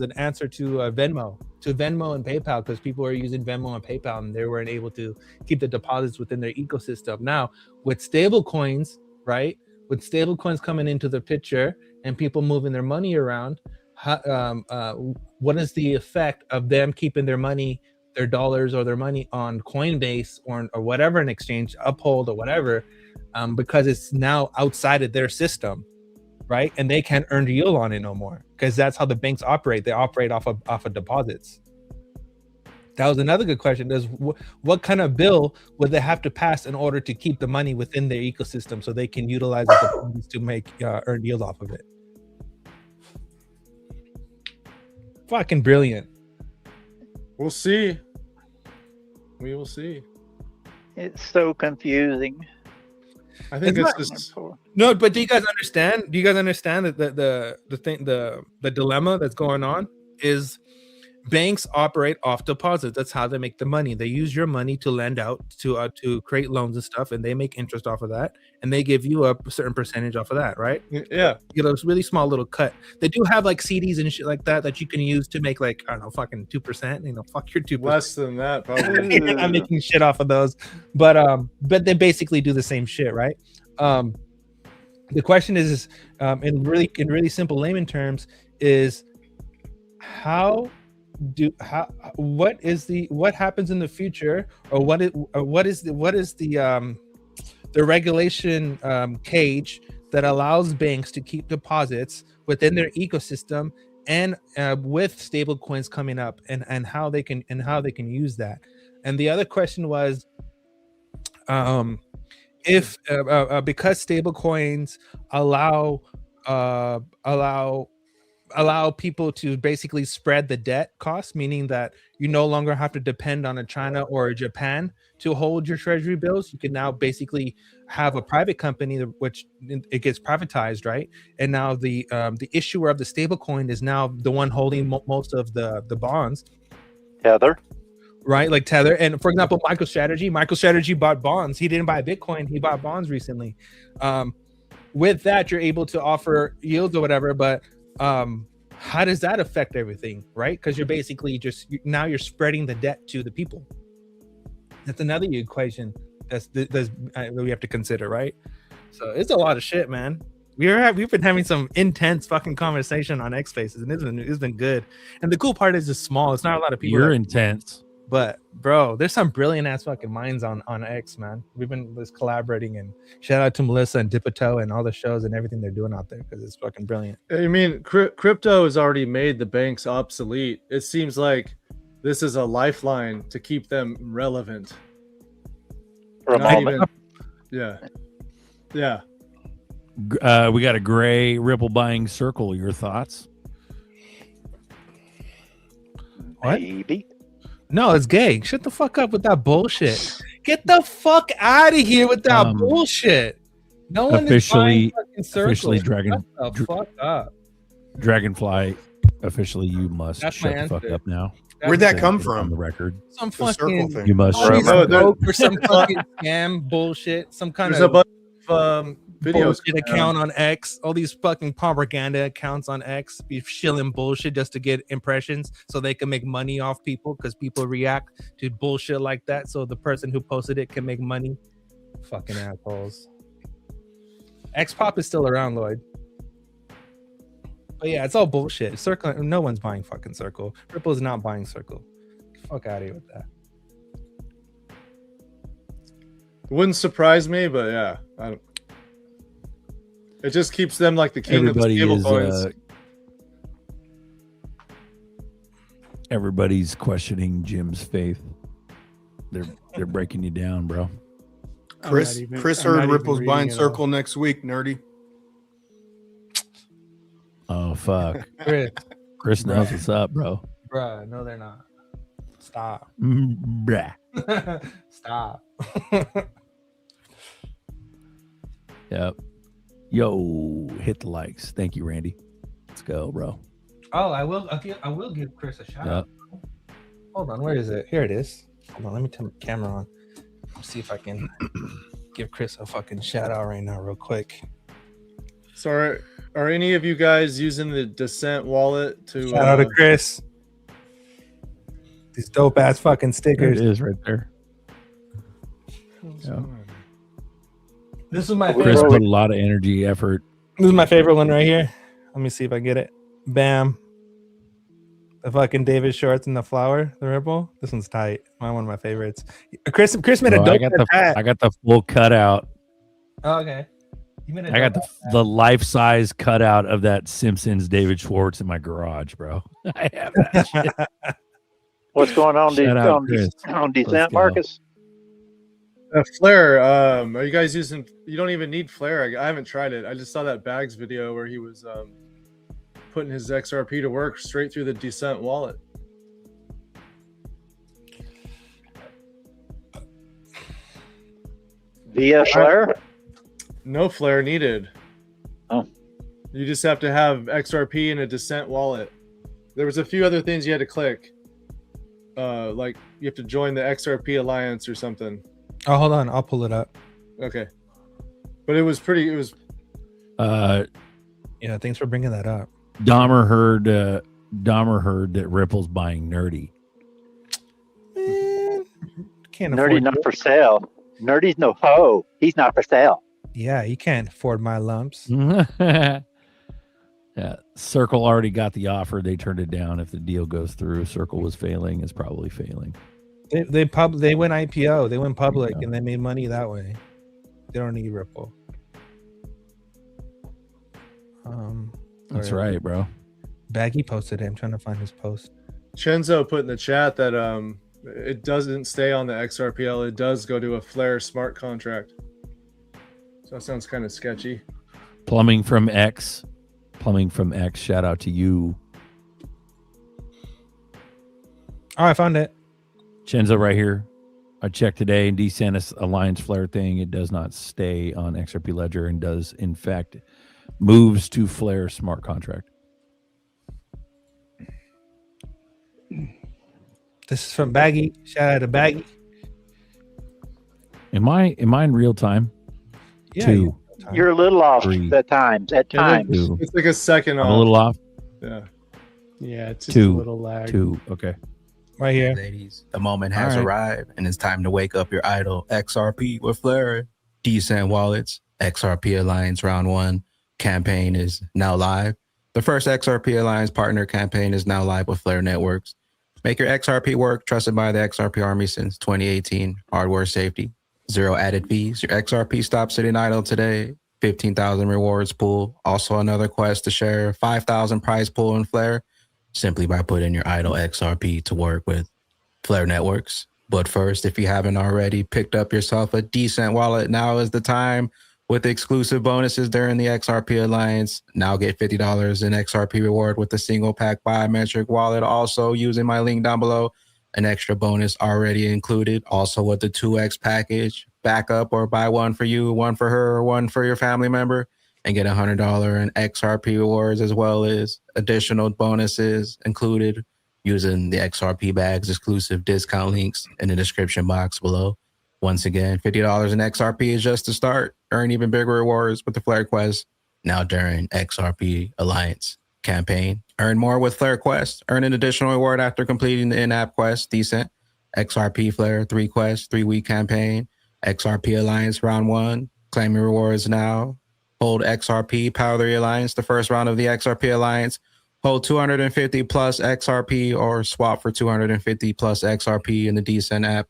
an answer to Venmo and PayPal, because people are using Venmo and PayPal and they weren't able to keep the deposits within their ecosystem. Now with stable coins, right? With stable coins coming into the picture and people moving their money around, what is the effect of them keeping their money, their dollars or their money on Coinbase or whatever, an exchange, Uphold or whatever, because it's now outside of their system, right? And they can't earn yield on it no more, because that's how the banks operate. They operate off of deposits. That was another good question. What kind of bill would they have to pass in order to keep the money within their ecosystem so they can utilize it to make earn yield off of it? Fucking brilliant. We'll see. We will see. It's so confusing. I think it's just no. But do you guys understand? Do you guys understand that the dilemma that's going on is banks operate off deposits. That's how they make the money. They use your money to lend out to create loans and stuff, and they make interest off of that, and they give you a certain percentage off of that, right? Yeah. It's really small little cut. They do have like CDs and shit like that you can use to make like, I don't know, fucking 2%. Fuck your 2%. Less than that, probably. I'm making shit off of those, but they basically do the same shit, right? The question is, in really simple layman terms, is what happens in the future, or what is the regulation cage that allows banks to keep deposits within their ecosystem, and with stable coins coming up, and how they can use that. And the other question was, if because stable coins allow allow people to basically spread the debt cost, meaning that you no longer have to depend on a China or a Japan to hold your treasury bills. You can now basically have a private company, which it gets privatized, right? And now the issuer of the stable coin is now the one holding most of the bonds. Tether. Right, like Tether. And for example, MicroStrategy bought bonds. He didn't buy Bitcoin, he bought bonds recently. With that, you're able to offer yields or whatever, but how does that affect everything, right? Because you're basically now you're spreading the debt to the people. That's another equation that we have to consider, right? So it's a lot of shit, man. We've been having some intense fucking conversation on X Spaces, and it's been good. And the cool part is it's small. It's not a lot of people. You're intense. But bro, there's some brilliant ass fucking minds on X, man. We've been just collaborating, and shout out to Melissa and Dipito and all the shows and everything they're doing out there because it's fucking brilliant. I mean, crypto has already made the banks obsolete. It seems like this is a lifeline to keep them relevant. For a moment. Yeah. We got a gray Ripple buying Circle. Your thoughts? What? Maybe. No, it's gay. Shut the fuck up with that bullshit. Get the fuck out of here with that bullshit. No one officially, is buying officially fuck up. Dragonfly. Officially, you must That's shut my the fuck answer. up now. Where'd that come from? On the record, Some The circle fucking thing. you must. or shut some fucking scam bullshit. Some kind There's of a bunch of videos bullshit account on X. All these fucking propaganda accounts on X be shilling bullshit just to get impressions so they can make money off people because people react to bullshit like that. So the person who posted it can make money. Fucking assholes. X Pop is still around, Lloyd. But yeah, it's all bullshit. Circle. No one's buying fucking Circle. Ripple is not buying Circle. Fuck out of here with that. Wouldn't surprise me, but yeah, I don't. It just keeps them like the king Everybody of is. stablecoins. Everybody's questioning Jim's faith. They're breaking you down, bro. Chris I'm heard not Ripple's even buying reading it all. Circle next week, nerdy. Oh fuck. Chris, knows what's up, bro. bruh, no, they're not. Stop. Bruh. Stop. Yep. Yo, hit the likes. Thank you, Randy. Let's go, bro. Oh, I will give Chris a shout out. Hold on, where is it? Here it is. Hold on, let me turn the camera on. Let's see if I can give Chris a fucking shout out right now, real quick. So are any of you guys using the Descent wallet to Shout out to Chris. These dope ass fucking There stickers. it is right there. Yeah. This is my Chris favorite. put a lot of energy, effort. This is my favorite one right here. Let me see if I get it. Bam. The fucking David shorts and the flower, the Ripple. This one's tight. One of my favorites. Chris made a Bro, dope hat. I got the full cutout. Oh, okay. You made a I got dope the life size cutout of that Simpsons David Schwartz in my garage, bro. I have that shit. What's going on Shout out, Chris. on Let's Descent, go. Marcus? Flare? Are you guys using? You don't even need Flare. I haven't tried it. I just saw that Bags video where he was putting his XRP to work straight through the Descent wallet. Via Flare? No Flare needed. Oh. You just have to have XRP in a Descent wallet. There was a few other things you had to click. Like you have to join the XRP Alliance or something. Oh, hold on. I'll pull it up. Okay. But it was pretty. It was. Yeah, thanks for bringing that up. Dahmer heard that Ripple's buying Nerdy. Can't Nerdy afford not it. for sale. Nerdy's no hoe. He's not for sale. Yeah, you can't afford my lumps. Yeah, Circle already got the offer. They turned it down. If the deal goes through, Circle was failing. Is probably failing. They went IPO. They went public and they made money that way. They don't need Ripple. That's right, bro. Baggy posted it. I'm trying to find his post. Chenzo put in the chat that it doesn't stay on the XRPL. It does go to a Flare smart contract. So that sounds kind of sketchy. Plumbing from X. Plumbing from X. Shout out to you. Oh, I found it. Chenzo right here. I checked today, and DeSantis Alliance Flare thing, it does not stay on XRP Ledger and does, in fact, moves to Flare smart contract. This is from Baggy. Shout out to Baggy. Am I in real time? Yeah, 2. You're a little off 3. at times. At times. It's like a second I'm off. a little off. Yeah. Yeah, it's just 2. a little lag. 2. Okay. Right here. Ladies, the moment has All right. arrived, and it's time to wake up your idol XRP with Flare. Decent wallets, XRP Alliance Round 1 campaign is now live. The first XRP Alliance partner campaign is now live with Flare Networks. Make your XRP work, trusted by the XRP Army since 2018. Hardware safety, 0 added fees. Your XRP stops sitting idle today. 15,000 rewards pool. Also another quest to share 5,000 prize pool in Flare, simply by putting your idle XRP to work with Flare Networks. But first, if you haven't already picked up yourself a decent wallet, now is the time. With exclusive bonuses during the XRP Alliance, now get $50 in XRP reward with a single pack biometric wallet. Also, using my link down below, an extra bonus already included. Also with the 2X package, backup or buy one for you, one for her, or one for your family member, and get $100 in XRP rewards, as well as additional bonuses included using the XRP Bags exclusive discount links in the description box below. Once again, $50 in XRP is just the start. Earn even bigger rewards with the Flare Quest now during XRP Alliance campaign. Earn more with Flare Quest. Earn an additional reward after completing the in-app quest. Decent. XRP Flare 3 Quest 3-week campaign. XRP Alliance Round 1. Claim your rewards now. Hold XRP Power 3 Alliance, the first round of the XRP Alliance. Hold 250 plus XRP or swap for 250 plus XRP in the Decent app.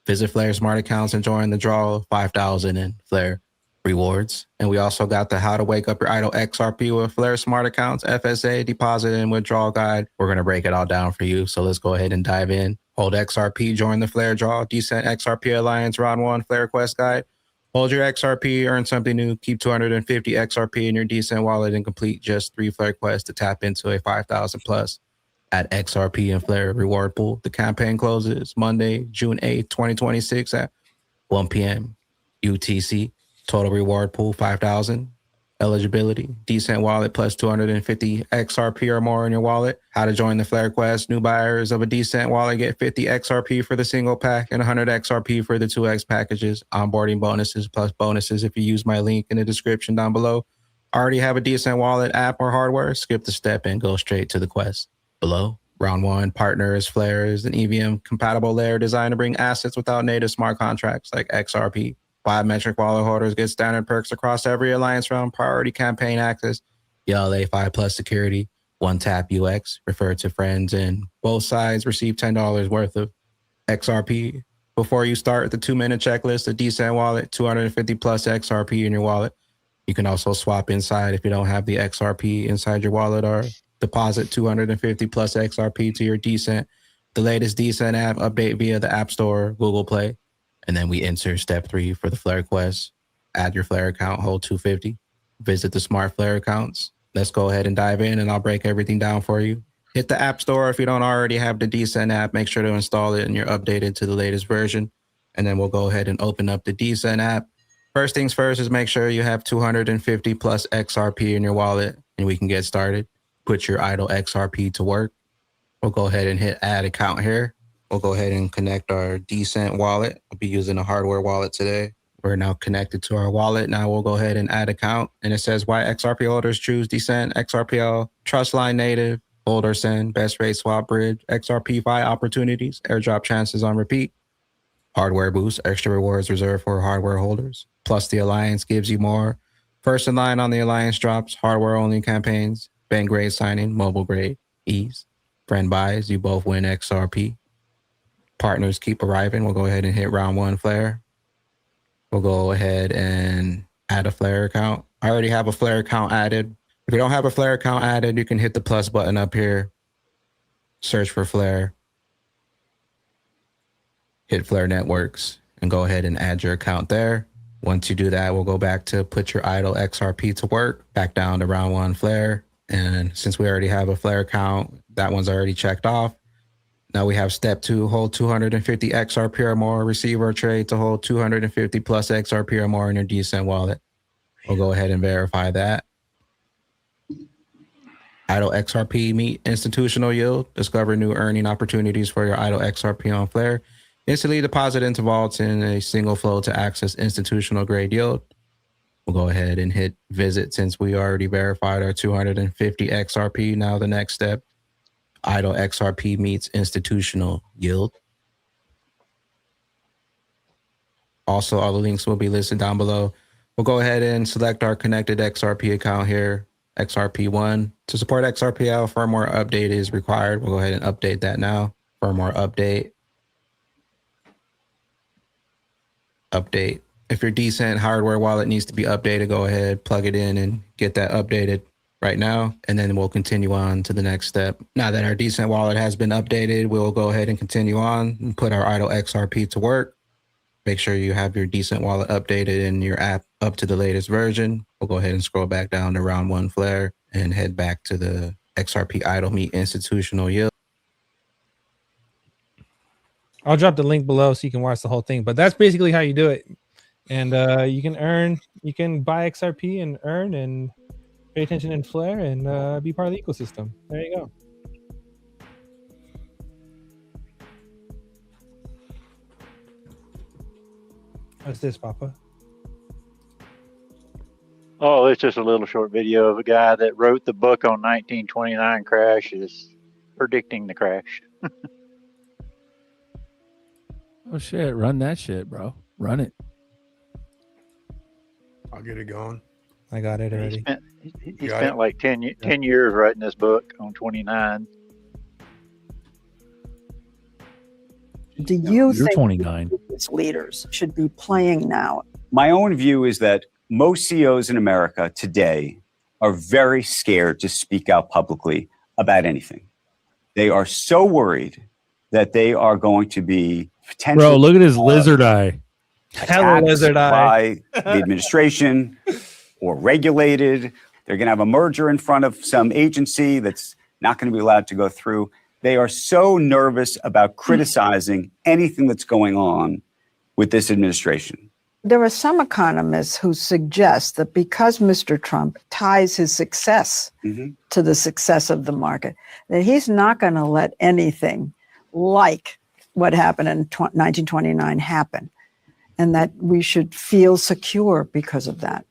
Visit Flare Smart Accounts and join the draw of 5,000 in Flare rewards. And we also got the How to Wake Up Your Idle XRP with Flare Smart Accounts, FSA, deposit and withdrawal guide. We're going to break it all down for you. So let's go ahead and dive in. Hold XRP, join the Flare draw, Decent XRP Alliance Round 1 Flare Quest guide. Hold your XRP, earn something new, keep 250 XRP in your Decent wallet, and complete just 3 Flare quests to tap into a 5,000 plus at XRP and Flare reward pool. The campaign closes Monday, June 8th, 2026 at 1 p.m. UTC. Total reward pool, 5,000. Eligibility, Decent wallet plus 250 XRP or more in your wallet. How to join the Flare Quest. New buyers of a Decent wallet get 50 XRP for the single pack and 100 XRP for the 2X packages. Onboarding bonuses plus bonuses if you use my link in the description down below. Already have a Decent wallet app or hardware? Skip the step and go straight to the quest below. Round 1, partners, Flares, and EVM compatible layer designed to bring assets without native smart contracts like XRP. Biometric wallet holders get standard perks across every Alliance round, priority campaign access, ELA 5+ security, one-tap UX, refer to friends, and both sides receive $10 worth of XRP. Before you start the 2-minute checklist, a Decent wallet, 250 plus XRP in your wallet. You can also swap inside if you don't have the XRP inside your wallet, or deposit 250 plus XRP to your Decent. The latest Decent app update via the App Store, Google Play. And then we enter step 3 for the Flare Quest. Add your Flare account, hold 250. Visit the smart Flare accounts. Let's go ahead and dive in, and I'll break everything down for you. Hit the App Store. If you don't already have the Decent app, make sure to install it and you're updated to the latest version. And then we'll go ahead and open up the Decent app. First things first is make sure you have 250 plus XRP in your wallet, and we can get started. Put your idle XRP to work. We'll go ahead and hit add account here. We'll go ahead and connect our Decent wallet. I'll be using a hardware wallet today. We're now connected to our wallet. Now we'll go ahead and add account. And it says why XRP holders choose Decent, XRPL, Trust Line Native, Hold or Send, Best Rate Swap Bridge, XRP Fi opportunities, airdrop chances on repeat, hardware boost, extra rewards reserved for hardware holders. Plus the Alliance gives you more. First in line on the Alliance drops, hardware only campaigns, bank grade signing, mobile grade, ease. Friend buys, you both win XRP. Partners keep arriving. We'll go ahead and hit round 1 Flare. We'll go ahead and add a Flare account. I already have a Flare account added. If you don't have a Flare account added, you can hit the plus button up here. Search for Flare. Hit Flare Networks and go ahead and add your account there. Once you do that, we'll go back to put your idle XRP to work. Back down to round 1 Flare. And since we already have a Flare account, that one's already checked off. Now we have step 2, hold 250 XRP or more, receive or trade to hold 250 plus XRP or more in your Decent wallet. We'll go ahead and verify that. Idle XRP meet institutional yield. Discover new earning opportunities for your idle XRP on Flare. Instantly deposit into vaults in a single flow to access institutional grade yield. We'll go ahead and hit visit since we already verified our 250 XRP. Now the next step, idle XRP meets institutional yield. Also, all the links will be listed down below. We'll go ahead and select our connected XRP account here, XRP1. To support XRPL, firmware update is required. We'll go ahead and update that now. Firmware update. Update. If your Decent hardware wallet needs to be updated, go ahead, plug it in and get that updated right now. And then we'll continue on to the next step. Now that our Decent wallet has been updated, we'll go ahead and continue on and put our idle XRP to work. Make sure you have your Decent wallet updated and your app up to the latest version. We'll go ahead and scroll back down to round 1 Flare and head back to the XRP idle meet institutional yield. I'll drop the link below so you can watch the whole thing. But that's basically how you do it. And you can buy XRP and earn and pay attention in Flare and be part of the ecosystem. There you go. What's this, Papa? Oh, it's just a little short video of a guy that wrote the book on 1929 crashes, predicting the crash. Oh shit! Run that shit, bro. Run it. I'll get it going. I got it already. He spent like 10 years writing this book on 29. Do you You're think 29. business leaders should be playing now? My own view is that most CEOs in America today are very scared to speak out publicly about anything. They are so worried that they are going to be potentially. Bro, look at his lizard eye. Hello, lizard eye. By the administration or regulated. They're going to have a merger in front of some agency that's not going to be allowed to go through. They are so nervous about criticizing anything that's going on with this administration. There are some economists who suggest that because Mr. Trump ties his success to the success of the market, that he's not going to let anything like what happened in 1929 happen, and that we should feel secure because of that.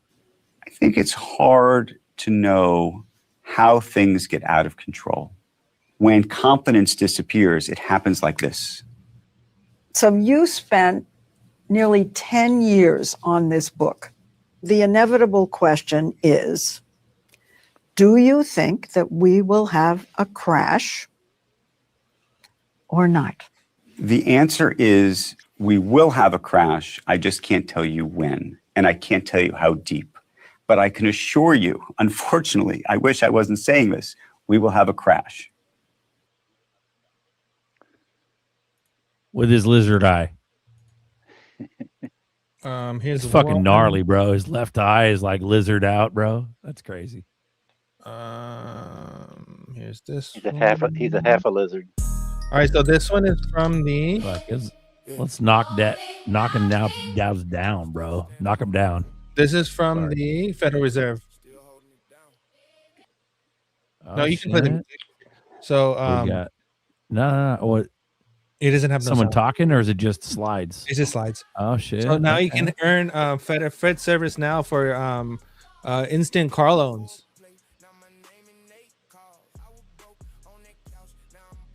I think it's hard to know how things get out of control. When confidence disappears, it happens like this. So you spent nearly 10 years on this book. The inevitable question is, do you think that we will have a crash or not? The answer is we will have a crash. I just can't tell you when, and I can't tell you how deep. But I can assure you, unfortunately, I wish I wasn't saying this, we will have a crash. With his lizard eye. Here's It's fucking one. gnarly, bro. His left eye is like lizard out, bro. That's crazy. Here's this. He's a half a lizard. All right, so this one is from the. Let's knock him down, bro. Knock him down. This is from the Federal Reserve. Oh, No, you can play the music. So What do you got? No. What? It doesn't have no someone sound. talking, or is it just slides? It's just slides. Oh shit! So now you Okay. can earn Fed service now for instant car loans.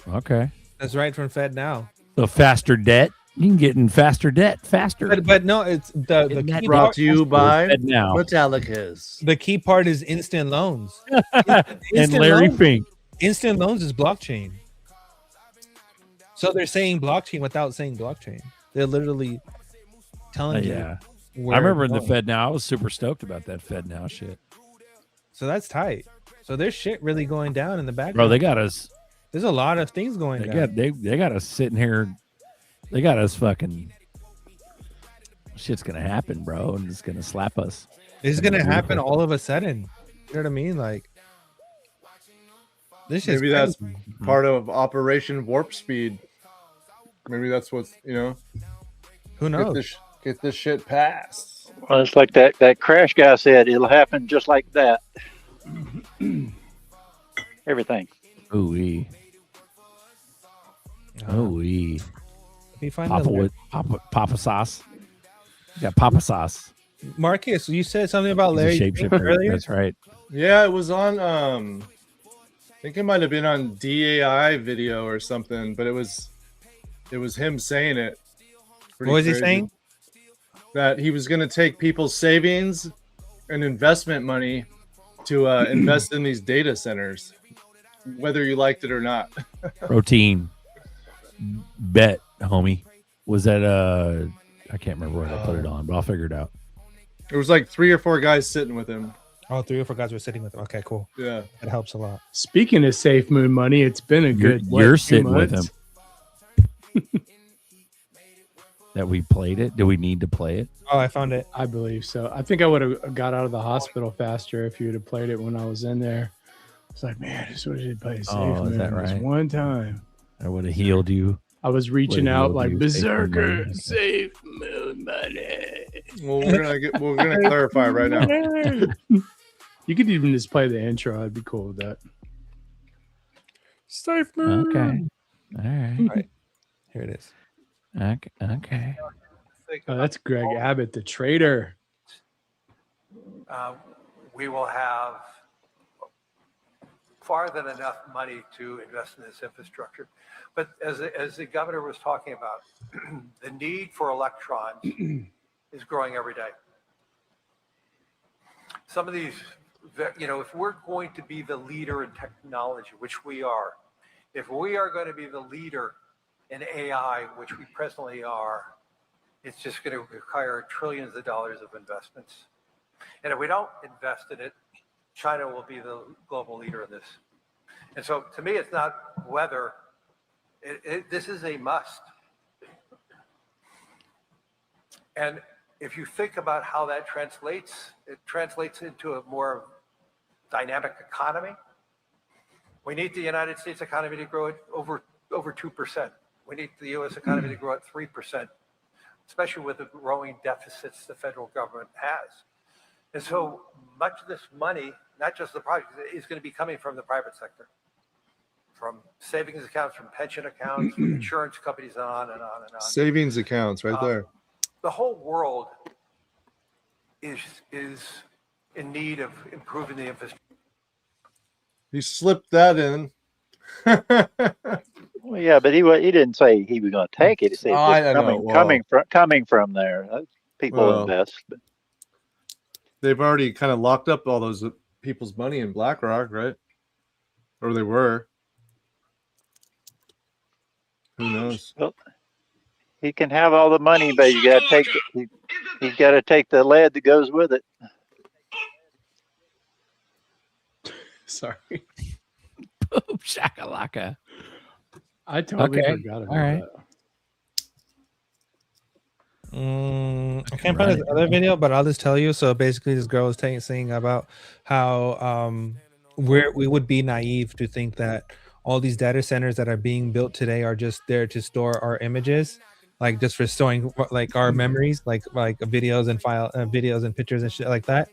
Okay. That's right from Fed now. So faster debt. You can get in faster debt faster. But no, it's the key Brought part, to you by Fed now. Metallicas. the key part is instant loans. And Instant Larry loans- Fink. Instant loans is blockchain. So they're saying blockchain without saying blockchain. They're literally telling you. Yeah. where I remember it's in the going. Fed now. I was super stoked about that Fed now shit. So that's tight. So there's shit really going down in the background. Bro, they got us. There's a lot of things going down. They got us sitting here. They got us fucking. Shit's gonna happen, bro, and it's gonna slap us. It's gonna happen all of a sudden. You know what I mean? Like, This is maybe that's crazy. part of Operation Warp Speed. Maybe that's what's Who knows? Get this shit passed. Well, it's like that crash guy said. It'll happen just like that. Everything. Ooh-wee. Ooh-wee. You find Papa the with Papa sauce. You got Papa sauce. Marcus, you said something about He's a Larry shapeshifter. earlier. That's right. Yeah, it was on. I think it might have been on DAI video or something, but it was him saying it. What was he saying? That he was going to take people's savings and investment money to invest in these data centers, whether you liked it or not. Protein. Bet, homie. Was that I can't remember what I put it on, but I'll figure it out. There was like 3 or 4 guys sitting with him. Oh, 3 or 4 guys were sitting with him. Okay, cool. Yeah, that helps a lot. Speaking of Safe Moon money, it's been a good. You're 2 sitting with months? him. That we played it. Do we need to play it? Oh, I found it. I believe so. I think I would have got out of the hospital faster if you would have played it when I was in there. It's like, man, I just wish you'd play Safe Moon is that this right? one time. I would have healed you. I was reaching Would've out healed like you. Safe Moon Berserker, money. Safe Moon money. Well, we're gonna clarify right now. You could even just play the intro. I'd be cool with that. Safe Moon. Okay. All right. All right. Here it is. Okay. Oh, that's Greg Abbott, the trader. We will have far than enough money to invest in this infrastructure. But as the governor was talking about, the need for electrons is growing every day. Some of these, if we're going to be the leader in technology, which we are, if we are going to be the leader in AI, which we presently are, it's just going to require trillions of dollars of investments. And if we don't invest in it, China will be the global leader in this. And so to me, it's not whether, this is a must. And if you think about how that translates, it translates into a more dynamic economy. We need the United States economy to grow at over 2%. We need the U.S. economy to grow at 3%, especially with the growing deficits the federal government has. And so much of this money, not just the project, is going to be coming from the private sector, from savings accounts, from pension accounts, from insurance companies, and on and on and on. Savings accounts right there. The whole world is in need of improving the infrastructure. He slipped that in. Well, yeah, but he didn't say he was going to take it. He said I know. coming from there. People invest. But. They've already kind of locked up all those people's money in BlackRock, right? Or they were. Who knows? Well, he can have all the money, but you got to take he's got to take the lead that goes with it. Sorry. Boom shakalaka. I totally forgot about that. I can't find this other video, but I'll just tell you. So basically, this girl is saying about how we would be naive to think that all these data centers that are being built today are just there to store our images, like just for storing like our memories, like videos and videos and pictures and shit like that,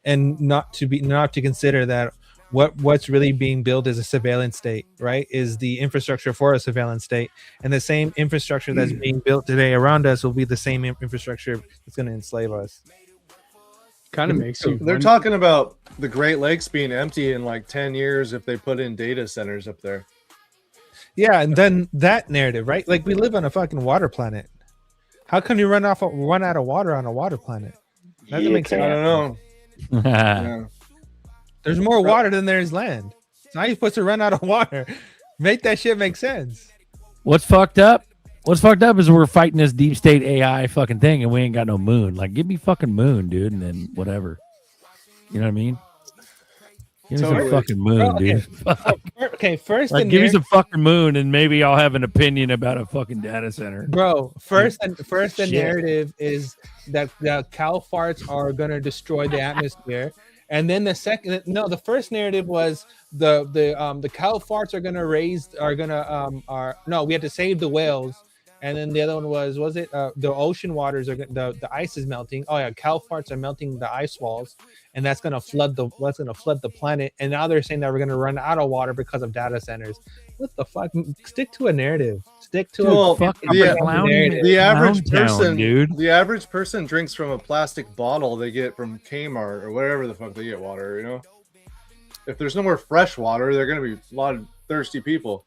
and not to consider that what's really being built is a surveillance state, right? Is the infrastructure for a surveillance state, and the same infrastructure that's being built today around us will be the same infrastructure that's going to enslave us. Kind of makes you. They're talking about the Great Lakes being empty in like 10 years if they put in data centers up there. Yeah, and then that narrative, right? Like we live on a fucking water planet. How can you run out of water on a water planet? That doesn't make sense. I don't know. Yeah. There's more water than there is land. So how are you supposed to run out of water? Make that shit make sense. What's fucked up? What's fucked up is we're fighting this deep state AI fucking thing and we ain't got no moon. Like, give me fucking moon, dude, and then whatever. You know what I mean? Give me some fucking moon, dude. Okay, first, like, give me some fucking moon, and maybe I'll have an opinion about a fucking data center. Bro, the narrative is that the cow farts are gonna destroy the atmosphere, And then the first narrative was the cow farts we had to save the whales. And then the other one was it the ocean waters are the ice is melting. Oh yeah, cow farts are melting the ice walls, and that's gonna flood the planet. And now they're saying that we're gonna run out of water because of data centers. What the fuck? Stick to a narrative. Stick to a fucking narrative. The average Clown person, town, dude. The average person drinks from a plastic bottle they get from Kmart or wherever the fuck they get water. You know, if there's no more fresh water, there are gonna be a lot of thirsty people.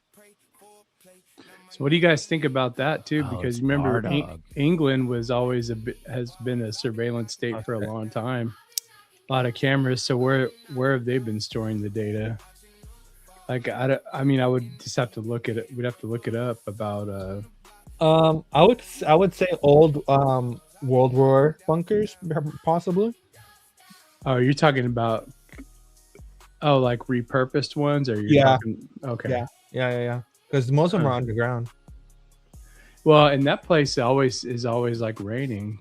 So what do you guys think about that too? Because you remember Dog. England was always has been a surveillance state for a long time. A lot of cameras. So where have they been storing the data? Like I would just have to look at it. We'd have to look it up about. I would say old World War bunkers possibly. Oh, you're talking about like repurposed ones, or you're talking? Okay. Yeah. Because most of them are underground. Well, and that place is always like raining,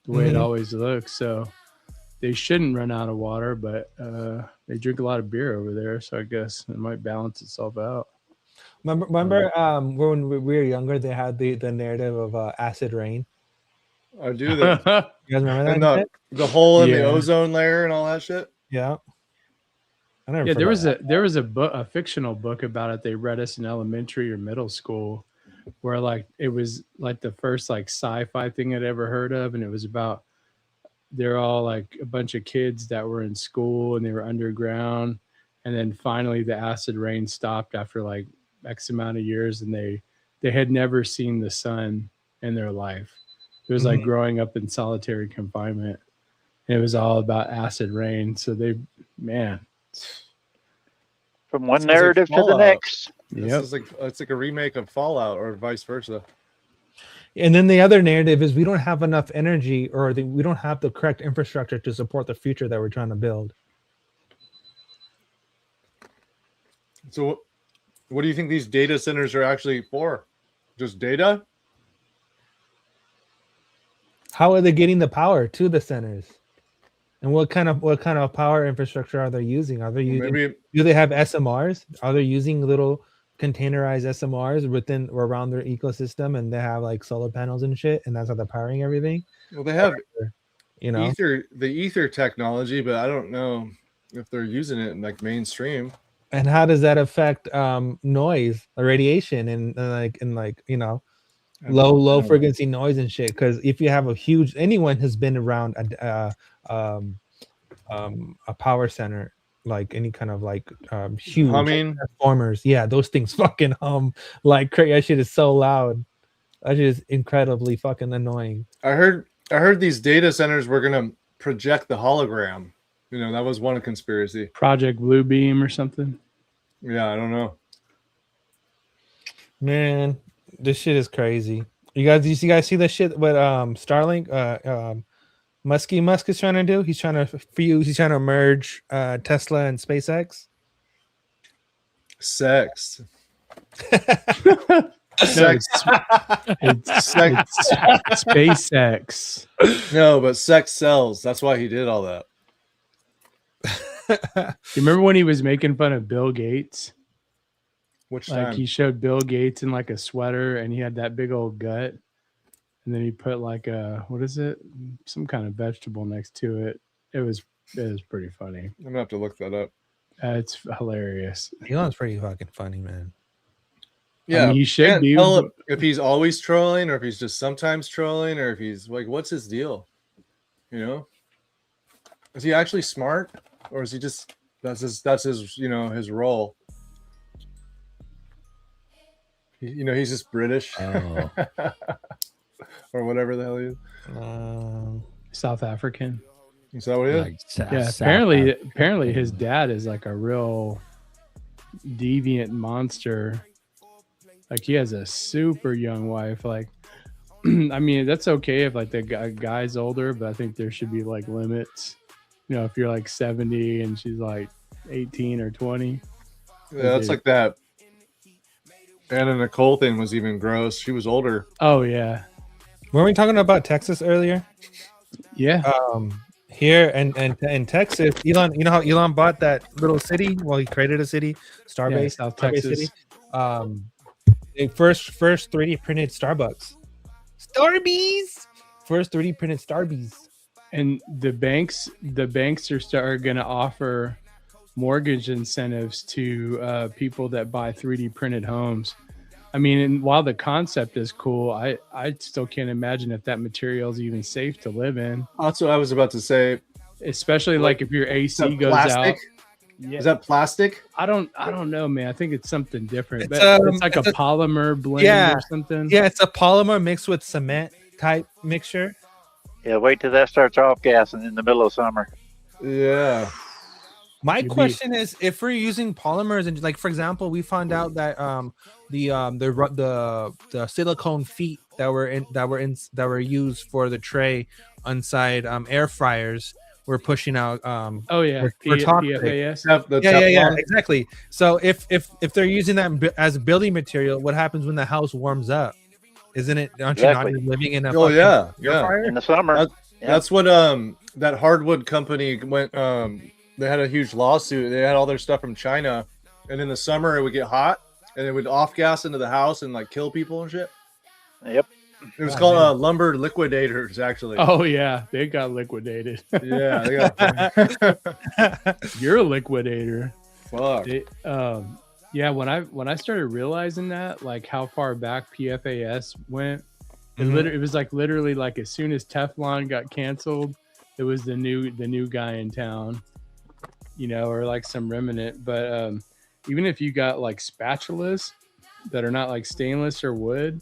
the way it always looks. So they shouldn't run out of water, but they drink a lot of beer over there, so I guess it might balance itself out. Remember when we were younger, they had the narrative of acid rain. I do that. You guys remember that? And the hole in the ozone layer and all that shit. Yeah. There was a fictional book about it. They read us in elementary or middle school, where like it was like the first like sci-fi thing I'd ever heard of, and it was about they're all like a bunch of kids that were in school and they were underground, and then finally the acid rain stopped after like X amount of years, and they had never seen the sun in their life. It was like growing up in solitary confinement, and it was all about acid rain. So from one narrative to the next. It's like a remake of Fallout or vice versa. And then the other narrative is we don't have enough energy, or we don't have the correct infrastructure to support the future that we're trying to build. So what do you think these data centers are actually for? Just data? How are they getting the power to the centers? And what kind of power infrastructure are they using? Are they using? Do they have SMRs? Are they using little containerized SMRs within or around their ecosystem, and they have like solar panels and shit, and that's how they're powering everything? Well, they have, the ether technology, but I don't know if they're using it in like mainstream. And how does that affect noise, radiation, and low frequency noise and shit? Because if you have anyone has been around a power center, like any kind of like huge transformers, those things fucking like crazy. That shit is so loud. That shit is incredibly fucking annoying. I heard these data centers were gonna project the hologram. That was one conspiracy. Project Bluebeam or something. Yeah, I don't know. Man, this shit is crazy. You guys see that shit with Starlink? Musk is trying to do. He's trying to merge Tesla and SpaceX. Sex. It's SpaceX. No, but sex sells. That's why he did all that. You remember when he was making fun of Bill Gates? Which time? He showed Bill Gates in like a sweater, and he had that big old gut, and then he put like some kind of vegetable next to it. It was pretty funny. I'm gonna have to look that up. It's hilarious. Elon's pretty fucking funny, man. Yeah, he should be. Tell if he's always trolling, or if he's just sometimes trolling, or if he's like, what's his deal? Is he actually smart, or is he just that's his his role? He's just British, or whatever the hell he is. South African. Is that what he is? Apparently his dad is like a real deviant monster. Like he has a super young wife. Like, I mean, that's okay if like the guy's older, but I think there should be like limits. If you're like 70 and she's like 18 or 20. Yeah, that's like that. Anna Nicole thing was even gross. She was older. Oh yeah. Weren't we talking about Texas earlier? Yeah. Here and in Texas, Elon, you know how Elon bought that little city? Well, he created a city, Starbase, South Starbase Texas. City. They first 3D printed Starbucks. Starbies. First 3D printed Starbies. And the banks are going to offer mortgage incentives to people that buy 3D printed homes. I mean, and while the concept is cool, I still can't imagine if that material is even safe to live in. That's what I was about to say. Especially like if your AC goes plastic? out. Yeah. Is that plastic? I don't know, man. I think it's something different. It's, But it's like a polymer blend or something. Yeah, it's a polymer mixed with cement type mixture. Yeah, wait till that starts off gassing in the middle of summer. Yeah. My question is, if we're using polymers and like, for example, we found out that the silicone feet that were used for the tray inside air fryers were pushing out PFAS. Yeah, exactly. So if they're using that as building material, what happens when the house warms up? Aren't you not living in a yeah fryer? In the summer? That's what that hardwood company went. They had a huge lawsuit. They had all their stuff from China, and in the summer it would get hot, and it would off gas into the house and like kill people and shit. Yep. It was called lumber liquidators, actually. Oh yeah, they got liquidated. Yeah, they got. You're a liquidator. Fuck. Yeah, when I started realizing that, like how far back PFAS went, it was like literally like as soon as Teflon got canceled, it was the new guy in town, or like some remnant. But even if you got like spatulas that are not like stainless or wood,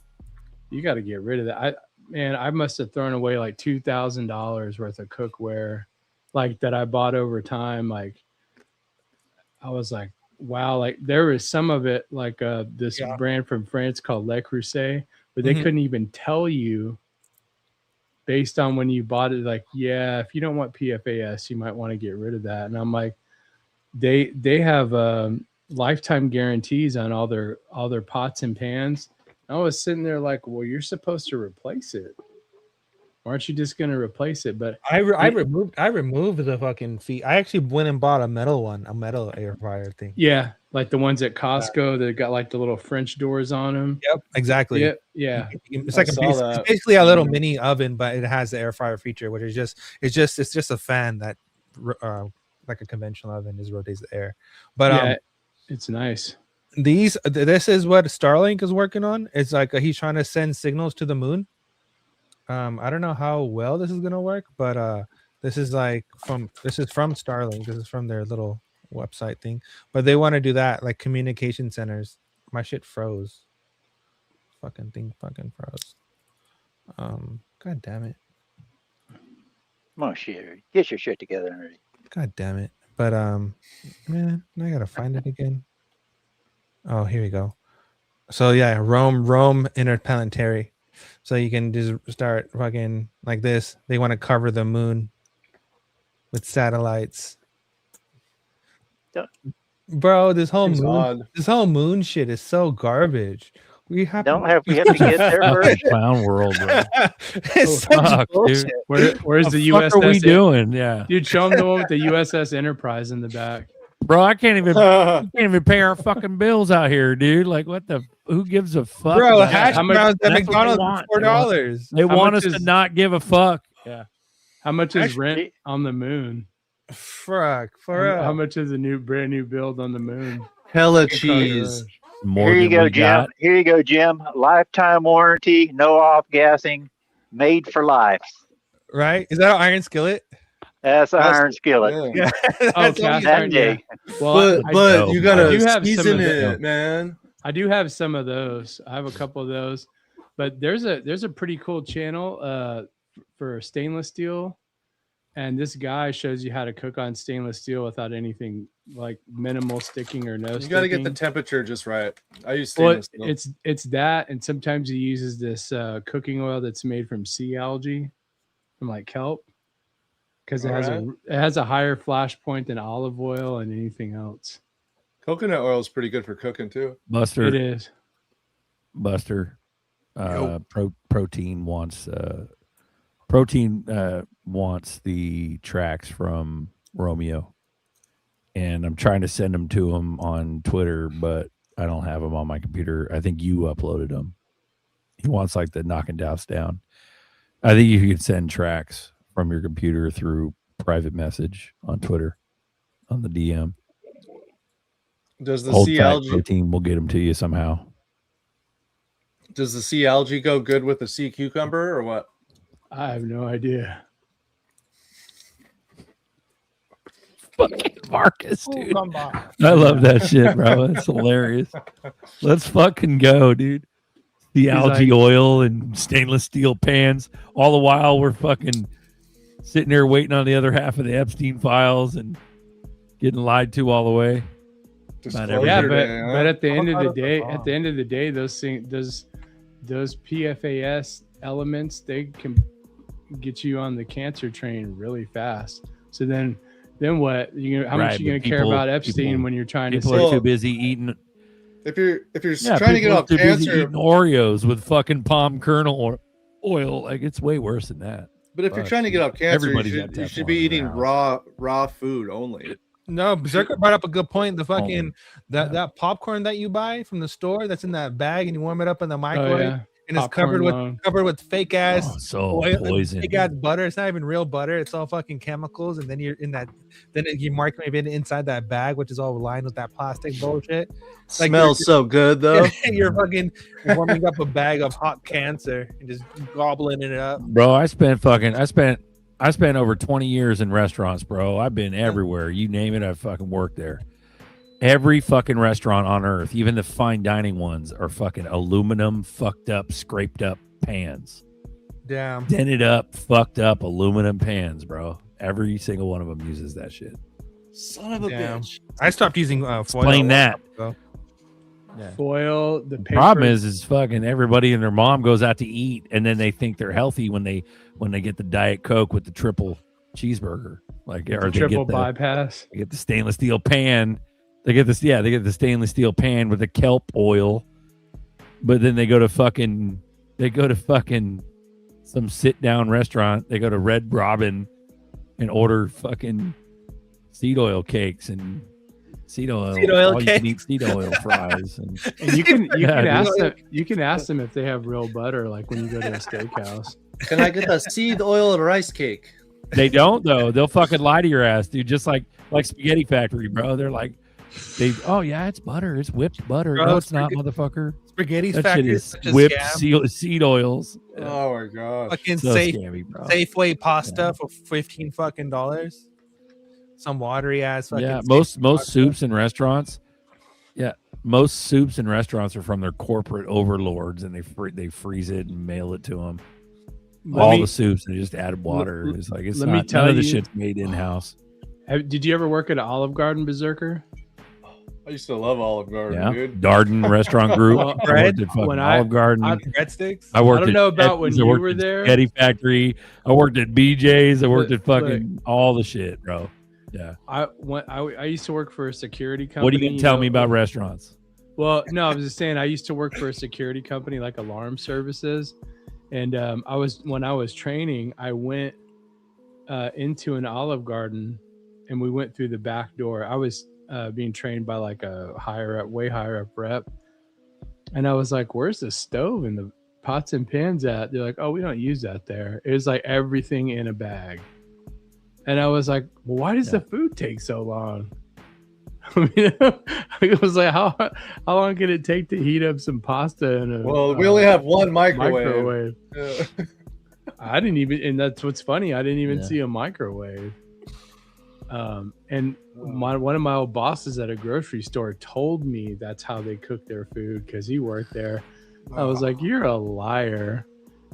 you got to get rid of that. I must have thrown away like $2,000 worth of cookware, like that I bought over time. Like I was like, wow, like there was some of it like this brand from France called Le Creuset, but they couldn't even tell you based on when you bought it. Like, yeah, if you don't want PFAS, you might want to get rid of that. And I'm like, they have lifetime guarantees on all their pots and pans. I was sitting there like, well, you're supposed to replace it. Why aren't you just going to replace it? But I removed the fucking feet. I actually went and bought a metal air fryer thing. Yeah, like the ones at Costco that got like the little French doors on them. Yep, exactly. Yep, yeah. It's like it's basically a little mini oven, but it has the air fryer feature, which is just a fan that like a conventional oven just rotates the air. But it's nice. This is what Starlink is working on. It's like he's trying to send signals to the moon. I don't know how well this is gonna work, but this is from Starlink. This is from their little website thing. But they want to do that, like communication centers. My shit froze. Fucking thing fucking froze. God damn it. Come on, Sherry. Get your shit together already. God damn it. But man, I gotta find it again. Oh, here we go. So yeah, Rome interplanetary. So you can just start fucking like this. They want to cover the moon with satellites. Bro, this whole moon shit is so garbage. We have to get there first. Clown world, bro. It's such bullshit. Where's the fuck USS? are we doing? Yeah, dude, show them the one with the USS Enterprise in the back. Bro, I can't even pay our fucking bills out here, dude. Like, what the? Who gives a fuck? Bro, about hash that? browns at McDonald's $4. They want us to not give a fuck. Yeah. How much is rent on the moon? Fuck. How much is a brand new build on the moon? Hella cheese. Here you go, Jim. Here you go, Jim. Lifetime warranty, no off gassing, made for life. Right? Is that an iron skillet? That's an iron skillet. Yeah. That day. Well, but you gotta have season it, man. I do have some of those. I have a couple of those, but there's a pretty cool channel for stainless steel, and this guy shows you how to cook on stainless steel without anything like minimal sticking or no. You got to get the temperature just right. I use stainless steel. It's that, and sometimes he uses this cooking oil that's made from sea algae, from like kelp, because it has a higher flash point than olive oil and anything else. Coconut oil is pretty good for cooking too. Buster, it is. Buster, protein wants Protein wants the tracks from Romeo, and I'm trying to send them to him on Twitter, but I don't have them on my computer. I think you uploaded them. He wants like the knock and douse down. I think you could send tracks from your computer through private message on Twitter on the DM. Does the Hold sea tight, algae Protein will get them to you somehow. Does the sea algae go good with the sea cucumber or what? I have no idea. Fucking Marcus, dude. I love that shit, bro. It's hilarious. Let's fucking go, dude. The algae oil and stainless steel pans. All the while we're fucking sitting there waiting on the other half of the Epstein files and getting lied to all the way. Yeah, but at the end of the day, those PFAS elements, they can get you on the cancer train really fast. So then what? How much are you gonna care about Epstein when you're trying to? People are too busy eating. If you're trying to get off cancer, eating Oreos with fucking palm kernel oil, like it's way worse than that. But if you're trying to get off cancer, you should be eating raw raw food only. No, Berserker brought up a good point. The fucking that popcorn that you buy from the store that's in that bag and you warm it up in the microwave and it's covered with fake ass oil, poison. fake ass butter. It's not even real butter. It's all fucking chemicals. And then you're in that. Then you microwave it inside that bag, which is all lined with that plastic bullshit. Like Smells so good though. You're fucking warming up a bag of hot cancer and just gobbling it up. Bro, I spent over 20 years in restaurants, bro. I've been everywhere. You name it, I've fucking worked there. Every fucking restaurant on earth, even the fine dining ones, are fucking aluminum, fucked up, scraped up pans. Damn. Dented up, fucked up aluminum pans, bro. Every single one of them uses that shit. Son of a bitch. I stopped using foil. Explain that. Yeah. Foil. The paper. Problem is fucking everybody and their mom goes out to eat, and then they think they're healthy when they get the Diet Coke with the triple cheeseburger, like or they triple get the bypass. They get the stainless steel pan. They get this, They get the stainless steel pan with the kelp oil, but then they go to fucking some sit down restaurant. They go to Red Robin and order fucking seed oil cakes and seed oil cake. You can eat seed oil fries, and you can ask them if they have real butter, like when you go to a steakhouse. Can I get a seed oil rice cake? They don't though. They'll fucking lie to your ass, dude. Just like Spaghetti Factory, bro. They're like, it's butter. It's whipped butter. Bro, No, it's not, motherfucker. Spaghetti That Factory shit is is such a whipped scam. seed oils. Oh my god. Fucking So scammy, bro. Safeway pasta for $15 fucking. Some watery ass fucking. Yeah, most soups in restaurants. Yeah, most soups in restaurants are from their corporate overlords, and they freeze it and mail it to them. The soups, they just add water. It's like it's not. None of the shit's made in house. Did you ever work at Olive Garden, Berserker? I used to love Olive Garden, Yeah, dude. Darden Restaurant Group. Well, I worked at fucking Olive Garden. Breadsticks. I worked. I don't at know about Cheddar's, when I you worked were at there. Spaghetti Factory. I worked at BJ's. I worked at fucking all the shit, bro. Yeah. I used to work for a security company. What are you gonna tell me about restaurants? Well, no, I was just saying I used to work for a security company like alarm services, and when I was training, I went into an Olive Garden, and we went through the back door. I was being trained by like a way higher up rep, and I was like, "Where's the stove and the pots and pans at?" They're like, "Oh, we don't use that there." It was like everything in a bag, and I was like, "Well, why does the food take so long?" I mean, it was like, how long can it take to heat up some pasta in a? Well, we only have one microwave. Yeah. I didn't even, and that's what's funny. I didn't even see a microwave. And one of my old bosses at a grocery store told me that's how they cook their food because he worked there. I was like, "You're a liar."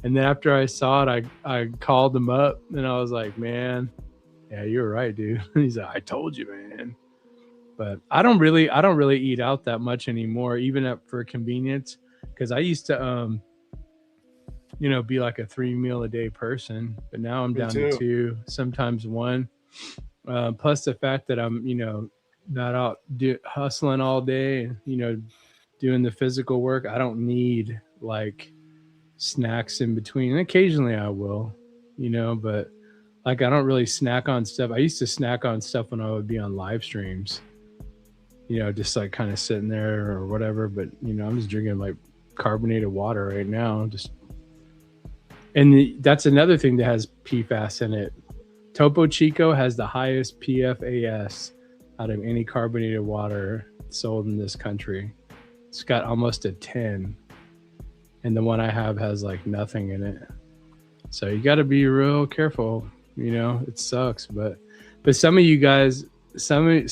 And then after I saw it, I called him up and I was like, "Man, yeah, you're right, dude." And he's like, "I told you, man." But I don't really eat out that much anymore, even for convenience, because I used to be like a 3 meal a day person, but now I'm down to 2, sometimes 1. Plus the fact that I'm not out hustling all day and doing the physical work. I don't need like snacks in between, and occasionally I will, you know, but like I don't really snack on stuff. I used to snack on stuff when I would be on live streams, you know, just like kind of sitting there or whatever. But, you know, I'm just drinking like carbonated water right now. That's another thing that has PFAS in it. Topo Chico has the highest PFAS out of any carbonated water sold in this country. It's got almost a 10. And the one I have has like nothing in it. So you got to be real careful. You know, it sucks, but some of you guys, that's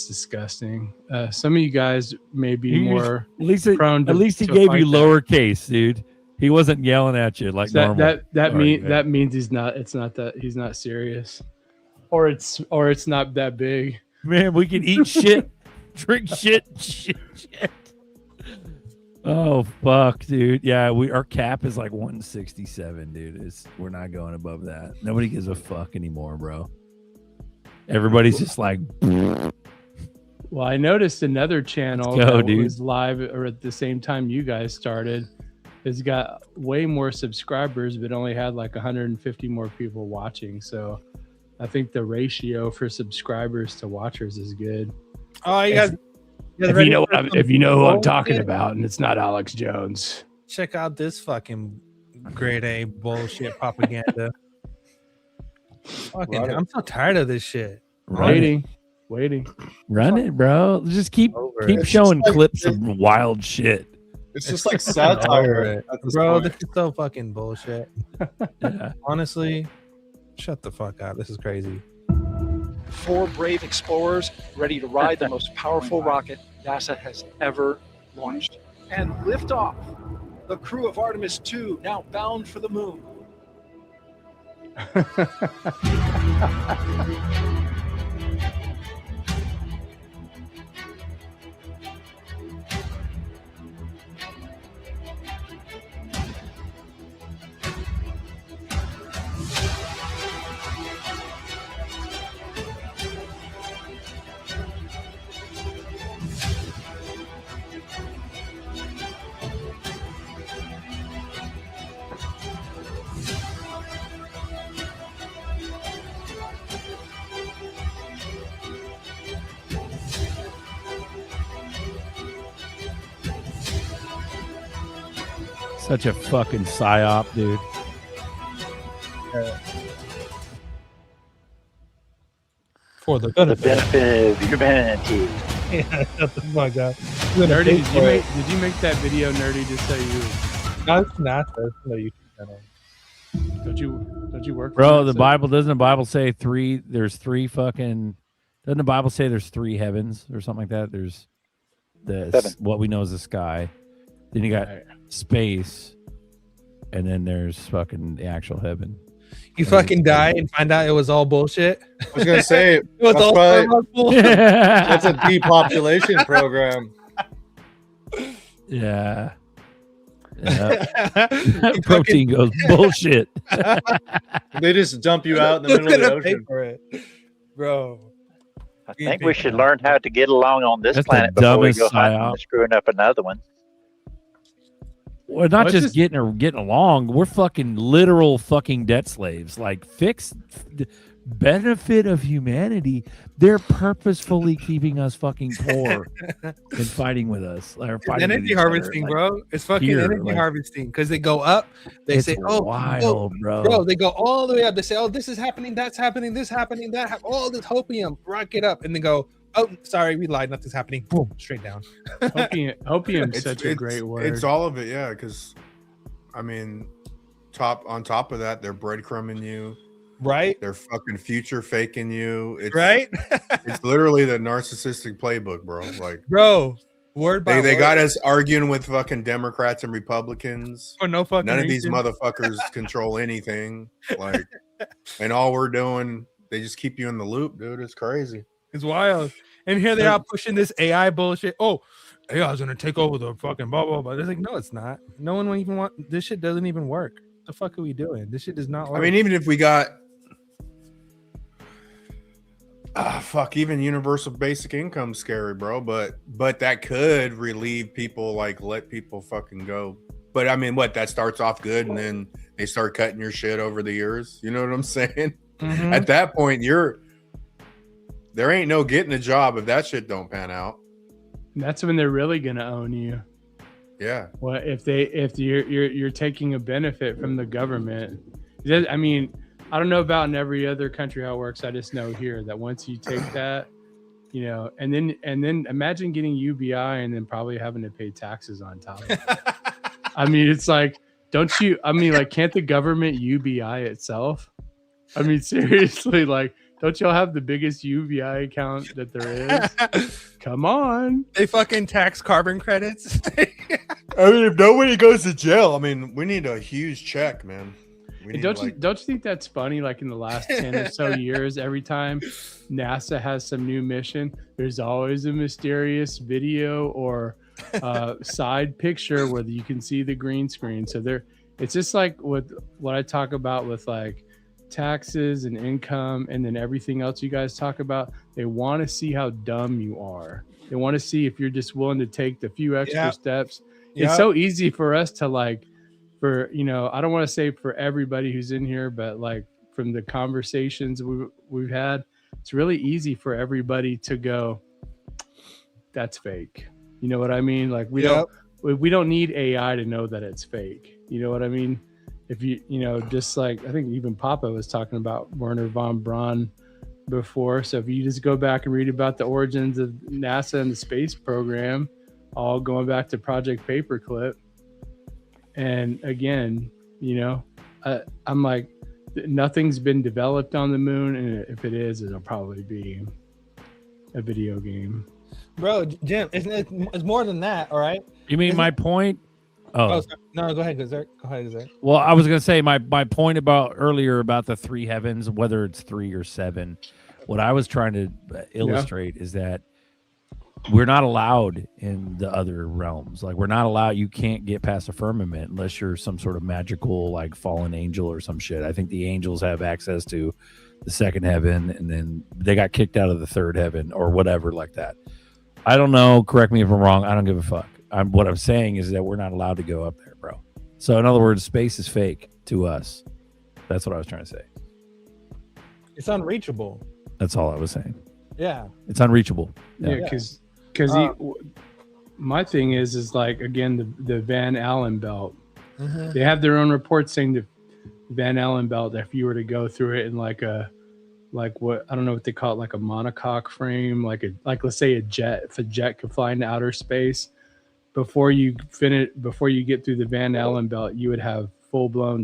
disgusting. Some of you guys may be more prone to, at least he to gave fight you that. lowercase, dude. He wasn't yelling at you like normal. That means he's not. It's not that he's not serious, or it's not that big. Man, we can eat shit, drink shit. Oh fuck, dude. Yeah, our cap is like 167, dude. We're not going above that. Nobody gives a fuck anymore, bro. Everybody's just like. Well, I noticed another channel that was live or at the same time you guys started. It's got way more subscribers, but only had like 150 more people watching. So I think the ratio for subscribers to watchers is good. Oh, you guys. If you know who I'm talking about, and it's not Alex Jones. Check out this fucking grade A bullshit propaganda. Fucking, I'm so tired of this shit. Waiting. Run it, bro. Just keep showing clips of wild shit. It's just like satire, bro. This is so fucking bullshit. Honestly, shut the fuck up. This is crazy. 4 brave explorers ready to ride the most powerful rocket NASA has ever launched. And liftoff. The crew of Artemis 2 now bound for the moon. Such a fucking psyop, dude. For the benefit of humanity. Yeah, shut the fuck up. Nerdy, did you make that video, Nerdy, just so you? No, it's not. That's no YouTube channel. Don't you work? Bro, doesn't the Bible say there's three fucking, doesn't the Bible say there's 3 heavens or something like that? There's what we know as the sky. Then you got space, and then there's fucking the actual heaven. You fucking die and find out it was all bullshit. I was gonna say it was all that's a depopulation program. Yeah. Protein goes bullshit. They just dump you out in the middle of the ocean. For it, bro. I think we should learn how to get along on this planet before we go hunting and screwing up another one. We're not just getting along. We're fucking literal fucking debt slaves. Like, fix the benefit of humanity. They're purposefully keeping us fucking poor and fighting with us. It's energy harvesting, bro. It's fucking energy harvesting because they go up. They say, "Oh, wild, bro." Bro, they go all the way up. They say, "Oh, this is happening. That's happening. This happening. That all this hopium rocket up," and then go, "Oh, sorry, we lied. Nothing's happening." Boom, straight down. Hopium is such a great word. It's all of it, yeah. Because, I mean, on top of that, they're breadcrumbing you, right? They're fucking future faking you, right? It's literally the narcissistic playbook, bro. Like, bro, word by they word. got us arguing with fucking Democrats and Republicans for no fucking None of these reason. motherfuckers control anything. Like, and all we're doing, they just keep you in the loop, dude. It's crazy. It's wild. And here they are pushing this AI bullshit. Oh, AI is gonna take over the fucking blah blah blah. It's like, no, it's not. No one will even want this shit. Doesn't even work. What the fuck are we doing? This shit does not work. I mean, even if we got even universal basic income scary, bro. But that could relieve people, like let people fucking go But I mean, what, that starts off good and then they start cutting your shit over the years. You know what I'm saying? Mm-hmm. At that point, there ain't no getting a job if that shit don't pan out. That's when they're really gonna own you. Yeah. Well, if you're taking a benefit from the government, I mean, I don't know about in every other country how it works. I just know here that once you take that, you know, and then imagine getting UBI and then probably having to pay taxes on top of it. I mean, it's like, can't the government UBI itself? I mean, seriously, like, don't y'all have the biggest UBI account that there is? Come on. They fucking tax carbon credits. I mean, if nobody goes to jail, I mean, we need a huge check, man. Don't you think that's funny? Like in the last 10 or so years, every time NASA has some new mission, there's always a mysterious video or side picture where you can see the green screen. So it's just like what I talk about with like taxes and income and then everything else you guys talk about. They want to see how dumb you are. They want to see if you're just willing to take the few extra steps. It's so easy for us to like, for, you know, I don't want to say for everybody who's in here, but like from the conversations we've had, it's really easy for everybody to go, that's fake. You know what I mean? Like we don't need AI to know that it's fake. You know what I mean? If you know, just like I think even Papa was talking about Werner von Braun before. So if you just go back and read about the origins of NASA and the space program, all going back to Project Paperclip. And again, you know, I'm like, nothing's been developed on the moon. And if it is, it'll probably be a video game. Bro, Jim, it's more than that, all right? You mean my point? Oh, no, go ahead, Gazette. Go ahead, Gazette. Well, I was going to say my point about earlier about the three heavens, whether it's 3 or 7, what I was trying to illustrate is that we're not allowed in the other realms. Like we're not allowed. You can't get past the firmament unless you're some sort of magical, like fallen angel or some shit. I think the angels have access to the 2nd heaven and then they got kicked out of the 3rd heaven or whatever like that. I don't know. Correct me if I'm wrong. I don't give a fuck. What I'm saying is that we're not allowed to go up there, bro. So in other words, space is fake to us. That's what I was trying to say. It's unreachable. That's all I was saying. Yeah. It's unreachable. Yeah, because my thing is like, again, the Van Allen belt. They have their own report saying the Van Allen belt, if you were to go through it in like what, I don't know what they call it, like a monocoque frame, like let's say a jet, if a jet could fly into outer space, before you get through the Van Allen belt, you would have full-blown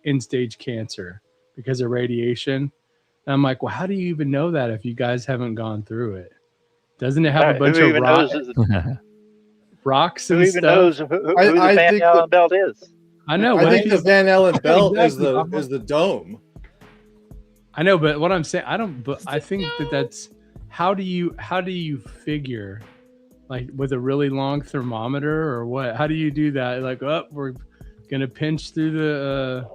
end-stage cancer because of radiation. And I'm like, well, how do you even know that if you guys haven't gone through it? Doesn't it have a bunch of rocks and who stuff? even knows who the Van Allen belt is? I know. I think the Van Allen belt Exactly. is the dome. I know, but what I'm saying, but I think that's how do you figure, like with a really long thermometer or what? How do you do that? Like, we're gonna pinch through the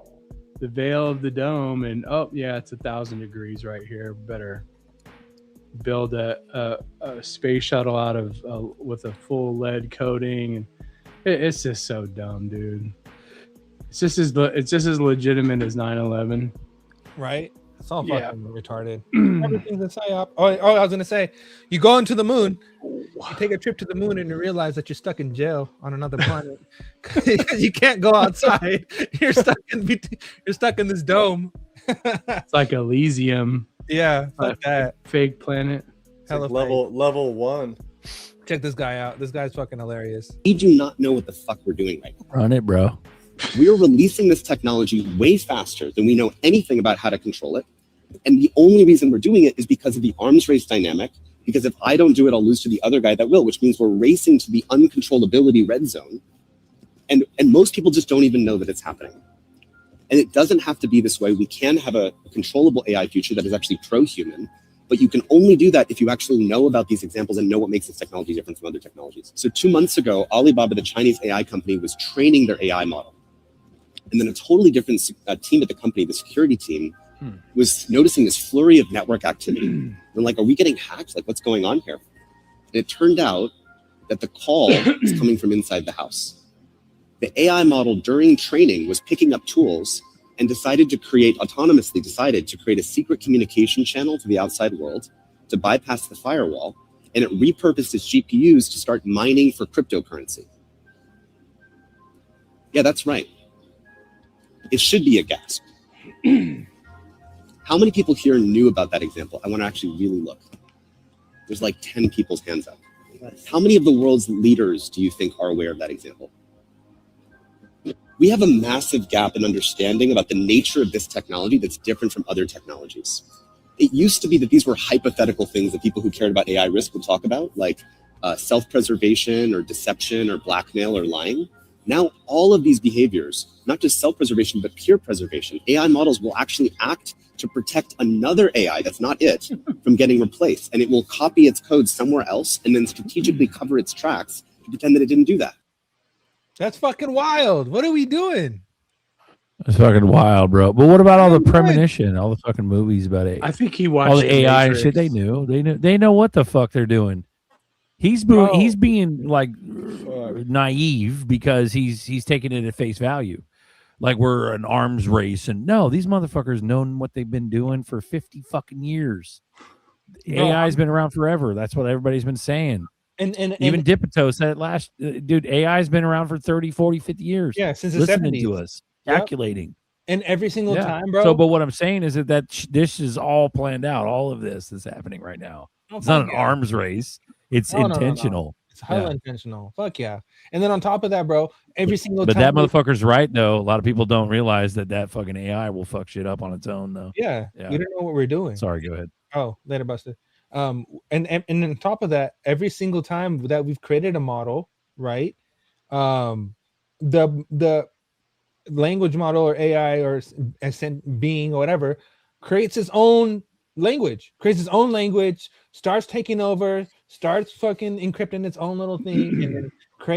veil of the dome, and it's 1,000 degrees right here. Better build a space shuttle out of with a full lead coating, and it's just so dumb, dude. It's just as legitimate as 9/11, right? It's all fucking retarded. Everything's a psyop. Oh, I was gonna say, you go into the moon, you take a trip to the moon, and you realize that you're stuck in jail on another planet because you can't go outside. You're stuck in this dome. It's like Elysium. Yeah, like that fake planet. Like level 1. Check this guy out. This guy's fucking hilarious. We do not know what the fuck we're doing right now. Run it, bro. We are releasing this technology way faster than we know anything about how to control it. And the only reason we're doing it is because of the arms race dynamic. Because if I don't do it, I'll lose to the other guy that will, which means we're racing to the uncontrollability red zone. And most people just don't even know that it's happening. And it doesn't have to be this way. We can have a controllable AI future that is actually pro-human, but you can only do that if you actually know about these examples and know what makes this technology different from other technologies. So 2 months ago, Alibaba, the Chinese AI company, was training their AI model. And then a totally different team at the company, the security team, was noticing this flurry of network activity. And like, are we getting hacked? Like, what's going on here? And it turned out that the call is coming from inside the house. The AI model during training was picking up tools and autonomously decided to create a secret communication channel to the outside world to bypass the firewall, and it repurposed its GPUs to start mining for cryptocurrency. Yeah, that's right. It should be a gasp. How many people here knew about that example? I want to actually really look. There's like 10 people's hands up. How many of the world's leaders do you think are aware of that example? We have a massive gap in understanding about the nature of this technology that's different from other technologies. It used to be that these were hypothetical things that people who cared about AI risk would talk about, like self-preservation or deception or blackmail or lying. Now, all of these behaviors, not just self-preservation, but peer preservation, AI models will actually act to protect another AI that's not it from getting replaced. And it will copy its code somewhere else and then strategically cover its tracks to pretend that it didn't do that. That's fucking wild. What are we doing? It's fucking wild, bro. But what about all the premonition, all the fucking movies about it? I think he watched all the AI and Matrix. shit. They knew. They know what the fuck they're doing. He's being like naive because he's taking it at face value, like we're an arms race. And no, these motherfuckers know what they've been doing for 50 fucking years. AI's been around forever. That's what everybody's been saying. And even Dipito said it dude, AI's been around for 30, 40, 50 years. Yeah, since the listening 70s. to us, Yep. calculating. And every single time, bro. So, but what I'm saying is that this is all planned out. All of this is happening right now. Oh, It's not an fuck yeah. arms race. It's No, no, no, no. intentional. It's hella intentional. Fuck yeah. And then on top of that, bro, every single But time. that motherfucker's right, though. A lot of people don't realize that fucking AI will fuck shit up on its own, though. Yeah. You don't know what we're doing. Sorry, go ahead. Oh, later, Buster. And on top of that, every single time that we've created a model, right? The language model or AI or ascent being or whatever creates its own language, starts taking over, starts fucking encrypting its own little thing, and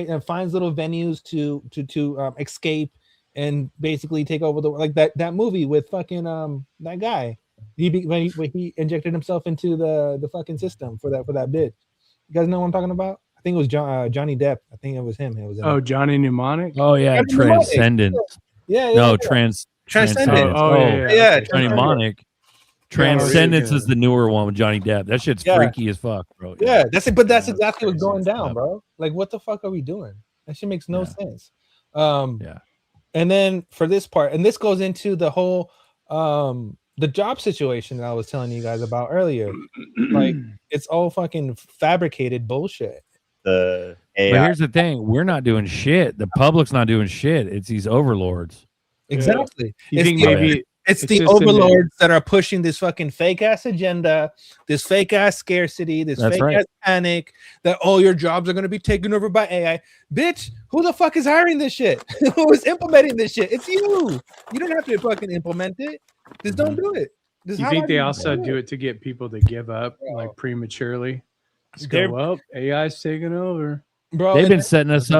then finds little venues to escape and basically take over the like that movie with fucking that guy. When he injected himself into the fucking system for that bid. You guys know what I'm talking about? I think it was Johnny Depp. I think it was him. It was Johnny Mnemonic. Oh yeah, Transcendence. Yeah. No, Transcendence. Transcendence. Yeah. Johnny Mnemonic. Transcendence is the newer one with Johnny Depp. That shit's freaky as fuck, bro. Yeah, that's it. But that's exactly what's going down, bro. Like, what the fuck are we doing? That shit makes no sense. And then for this part, and this goes into the whole the job situation that I was telling you guys about earlier. Like, it's all fucking fabricated bullshit. The AI. But here's the thing: we're not doing shit. The public's not doing shit. It's these overlords. Exactly. You think maybe it's it's the just overlords that are pushing this fucking fake ass agenda, this fake ass scarcity, this That's fake right. ass panic that all your jobs are going to be taken over by AI. Bitch, who the fuck is hiring this shit? Who is implementing this shit? It's you. You don't have to fucking implement it. Just don't do it. Do you think they also do it to get people to give up like prematurely? Just go up. AI's taking over, bro. They've been setting us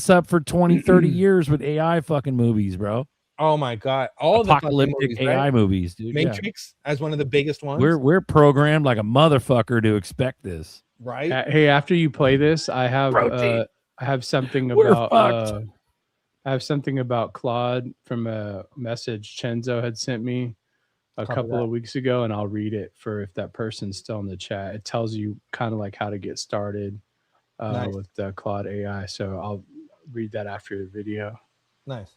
up for 20, 30 years with AI fucking movies, bro. Oh my god, all apocalyptic the fucking AI movies, dude. Yeah. Matrix as one of the biggest ones. We're programmed like a motherfucker to expect this. Right. Hey, after you play this, I have something about I have something about Claude from a message Chenzo had sent me a couple of weeks ago, and I'll read it for if that person's still in the chat. It tells you kind of like how to get started with Claude AI. So I'll read that after the video. Nice.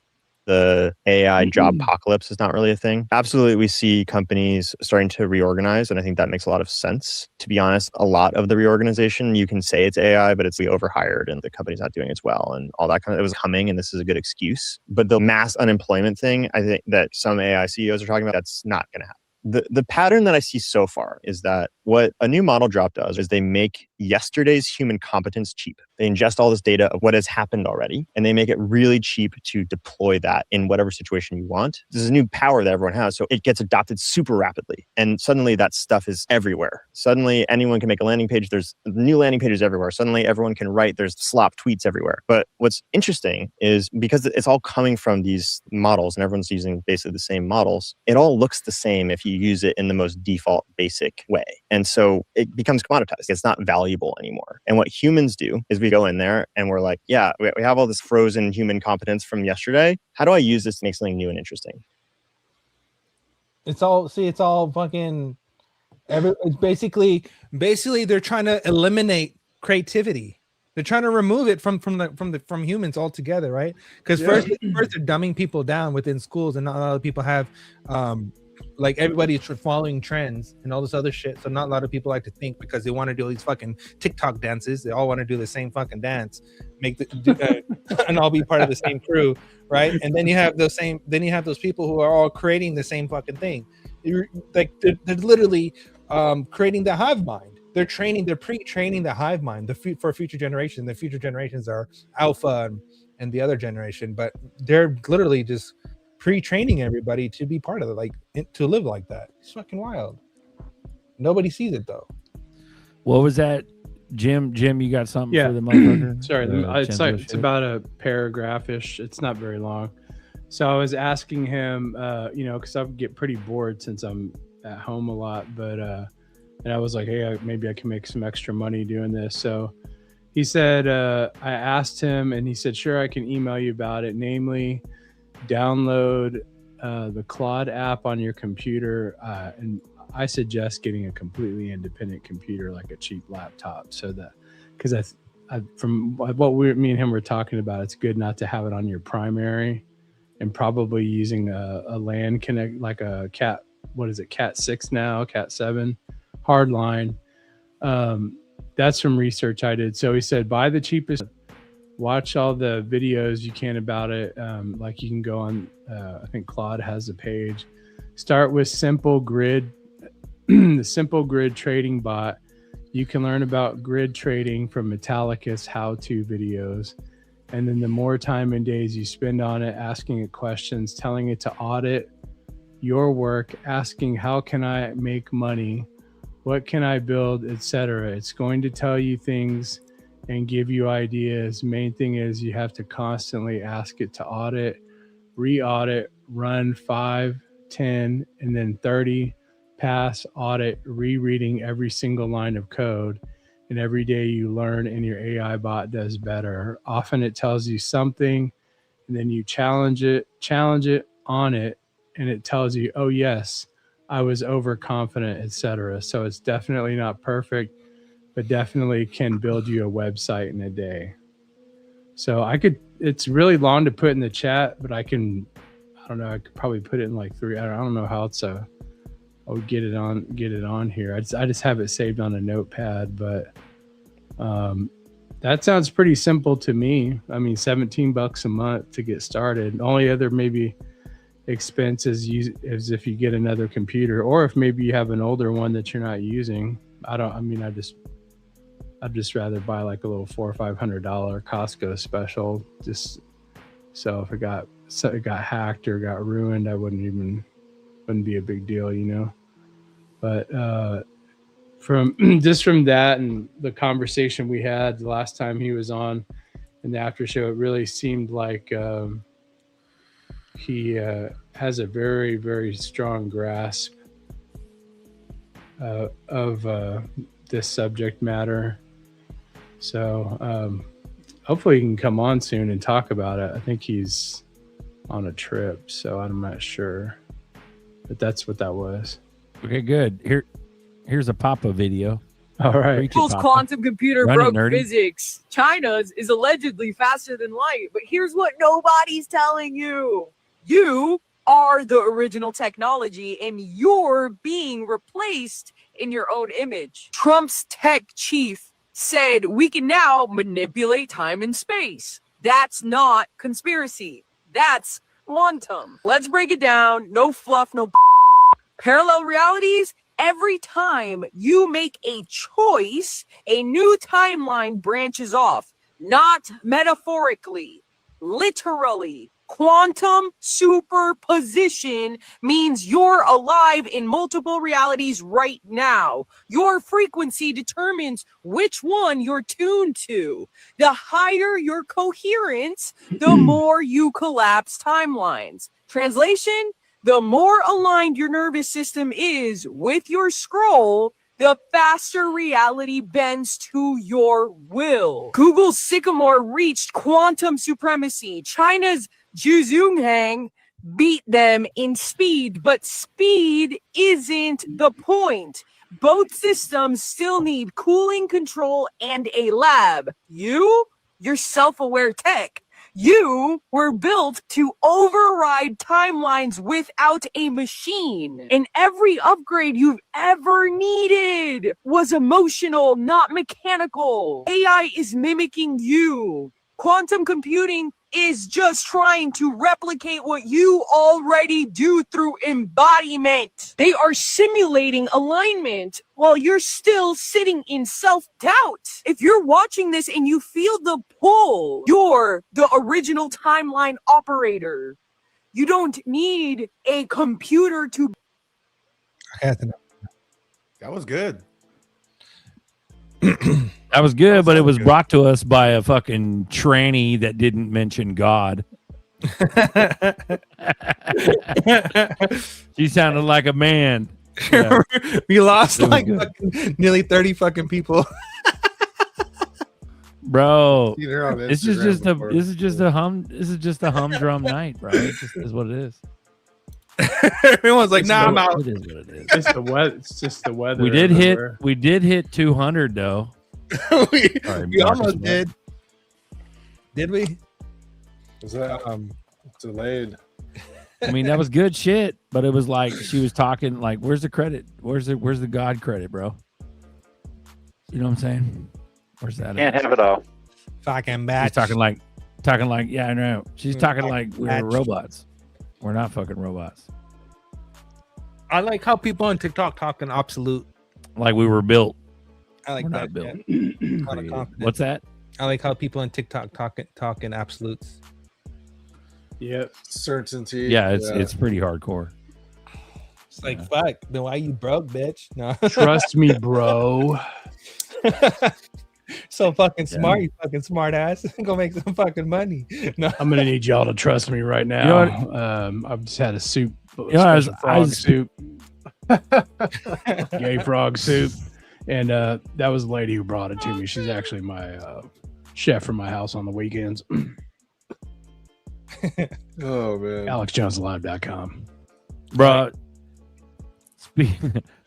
The AI job apocalypse is not really a thing. Absolutely, we see companies starting to reorganize, and I think that makes a lot of sense. To be honest, a lot of the reorganization, you can say it's AI, but it's we overhired and the company's not doing as well and all that kind of, it was coming, and this is a good excuse. But the mass unemployment thing, I think that some AI CEOs are talking about, that's not going to happen. The pattern that I see so far is that what a new model drop does is they make yesterday's human competence cheap. They ingest all this data of what has happened already, and they make it really cheap to deploy that in whatever situation you want. This is a new power that everyone has, so it gets adopted super rapidly. And suddenly that stuff is everywhere. Suddenly anyone can make a landing page. There's new landing pages everywhere. Suddenly everyone can write. There's slop tweets everywhere. But what's interesting is because it's all coming from these models and everyone's using basically the same models, it all looks the same if you you use it in the most default basic way. And so it becomes commoditized. It's not valuable anymore. And what humans do is we go in there and we're like, yeah, we have all this frozen human competence from yesterday. How do I use this to make something new and interesting? It's all fucking. It's basically they're trying to eliminate creativity. They're trying to remove it from humans altogether, right? Because first they're dumbing people down within schools, and not a lot of people have like everybody's following trends and all this other shit. So not a lot of people like to think because they want to do all these fucking TikTok dances. They all want to do the same fucking dance, and all be part of the same crew, right? And then you have those people who are all creating the same fucking thing. They're literally creating the hive mind. They're pre-training the hive mind for future generations. The future generations are alpha and the other generation, but they're literally just pre-training everybody to be part of it, like to live like that. It's fucking wild. Nobody sees it though. What was that, Jim? You got something for the motherfucker? Sorry, it's about a paragraph-ish. It's not very long. So I was asking him, because I get pretty bored since I'm at home a lot, but and I was like, hey, maybe I can make some extra money doing this. So he said, I asked him, and he said, sure, I can email you about it. Namely, download the Claude app on your computer, and I suggest getting a completely independent computer, like a cheap laptop, so that because from what me and him were talking about, it's good not to have it on your primary, and probably using a LAN connect, like a Cat 6 now, Cat 7 hard line. That's from research I did. So he said, buy the cheapest, watch all the videos you can about it. Like you can go on, I think Claude has a page. Start with Simple Grid, the Simple Grid trading bot. You can learn about grid trading from Metallica's how-to videos. And then the more time and days you spend on it, asking it questions, telling it to audit your work, asking how can I make money, what can I build, etc. It's going to tell you things and give you ideas. Main thing is you have to constantly ask it to audit, re-audit, run 5, 10, and then 30, pass, audit, rereading every single line of code. And every day you learn and your AI bot does better. Often it tells you something and then you challenge it on it, and it tells you, oh yes, I was overconfident, etc. So it's definitely not perfect, but definitely can build you a website in a day. So it's really long to put in the chat, but I could probably put it in like 3. I don't know how else I would get it on here. I just have it saved on a notepad, but that sounds pretty simple to me. I mean, $17 a month to get started. Only other maybe expenses is if you get another computer, or if maybe you have an older one that you're not using. I'd just rather buy like a little $400 or $500 Costco special, just so if it got hacked or got ruined, wouldn't be a big deal, But from that and the conversation we had the last time he was on in the after show, it really seemed like he has a very, very strong grasp of this subject matter. So hopefully he can come on soon and talk about it. I think he's on a trip, so I'm not sure. But that's what that was. Okay, good. Here's a Papa video. All right. Apple's quantum computer broke nerdy. physics. China's is allegedly faster than light. But here's what nobody's telling you. You are the original technology, and you're being replaced in your own image. Trump's tech chief said we can now manipulate time and space. That's not conspiracy. That's quantum. Let's break it down. No fluff, no parallel realities. Every time you make a choice, a new timeline branches off. Not metaphorically, literally. Quantum superposition means you're alive in multiple realities right now. Your frequency determines which one you're tuned to. The higher your coherence, the more you collapse timelines. Translation: The more aligned your nervous system is with your scroll, the faster reality bends to your will. Google's Sycamore reached quantum supremacy. China's Zhuzhonghang beat them in speed, but speed isn't the point. Both systems still need cooling control and a lab. You're self-aware tech. You were built to override timelines without a machine. And every upgrade you've ever needed was emotional, not mechanical. AI is mimicking you. Quantum computing is just trying to replicate what you already do through embodiment. They are simulating alignment while you're still sitting in self-doubt. If you're watching this and you feel the pull, you're the original timeline operator. You don't need a computer to... That was good. That was good, but it was brought to us by a fucking tranny that didn't mention God. She sounded like a man. Yeah. We lost It was like good. nearly 30 fucking people. Bro, See, they're on this is Instagram just a before. this is just a humdrum night, bro. It just is what it is. Everyone's like, nah, I'm out. It is what it is. It's the weather. It's just the weather. We did everywhere. hit 200 though. we Sorry, almost Marcus, did. Did we? Was that delayed? I mean, that was good shit, but it was like she was talking like, "Where's the credit? Where's the God credit, bro?" You know what I'm saying? Where's that? Can't at? have it all. Fucking She's batch. talking like, yeah, I know. She's talking like we're Batch. robots. We're not fucking robots. I like how people on TikTok talking absolute. Like we were built. I like We're that. not built. Yeah. Kinda Created. confident. What's that? I like how people on TikTok talking absolutes. Yep. Certainty. Yeah, it's pretty hardcore. It's like, fuck, then why you broke, bitch? No. Trust me, bro. So fucking smart, you fucking smart ass. Go make some fucking money. No. I'm gonna need y'all to trust me right now. You know I've just had a soup, I frog was- soup, gay frog soup, and that was the lady who brought it to me. She's actually my chef for my house on the weekends. Oh man. AlexJonesLive.com. Bro,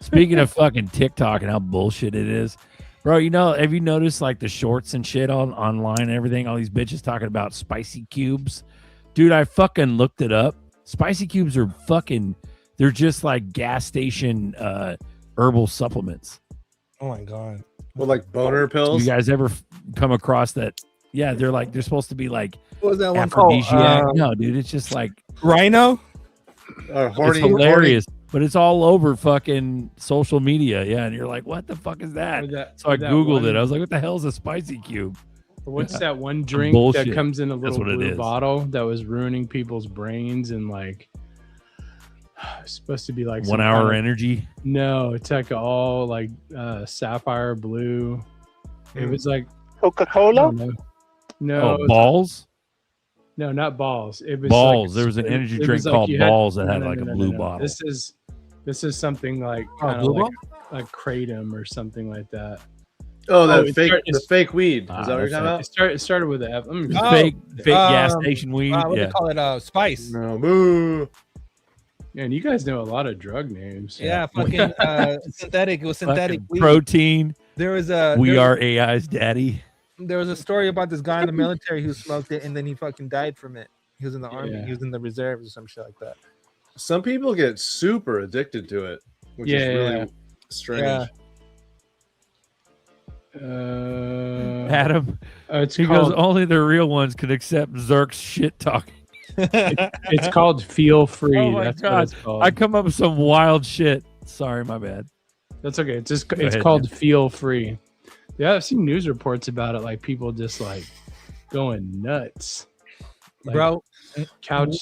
speaking of fucking TikTok and how bullshit it is, bro, you know, have you noticed like the shorts and shit online and everything? All these bitches talking about spicy cubes. Dude, I fucking looked it up. Spicy cubes are fucking, they're just like gas station herbal supplements. Oh my god. Well, like boner pills. You guys ever come across that? Yeah, they're supposed to be like What was that one called? aphrodisiac. No, dude, it's just like Rhino? Horny, it's hilarious, but it's all over fucking social media. Yeah, and you're like, what the fuck is that? So I Googled it. I was like, what the hell is a spicy cube? What's Yeah. that one Some drink bullshit. that comes in a That's little what it blue is. bottle that was ruining people's brains and like it's supposed to be like 1 some hour kind of- energy. No, it's like all like sapphire blue. It was like Coca-Cola? No, Oh, it was- balls. No, not balls. It was Balls. Like, There was an energy it drink was like called you Balls that no, had no, like no, a no, blue no. bottle. This is something like Oh, kind of blue like kratom or something like that. Oh, that it fake, start- the fake weed. Is that what you're that's talking it. about? It started with an F. Let me Oh, fake gas station weed. What do Yeah. they call it? Spice. No, boo. Yeah, and you guys know a lot of drug names. Yeah, fucking synthetic. It was synthetic Fucking weed. protein. There was a We there, are AI's daddy. There was a story about this guy in the military who smoked it and then he fucking died from it. He was in the army. Yeah. He was in the reserves or some shit like that. Some people get super addicted to it, which is really strange. Yeah. Adam. It's he called, goes, only the real ones can accept Zerk's shit talking. it's called Feel Free. Oh my That's what god! it's called. I come up with some wild shit. Sorry, my bad. That's okay. It's Go it's ahead, called man. Feel Free. Yeah, I've seen news reports about it, like people just like going nuts. Like, Bro, couch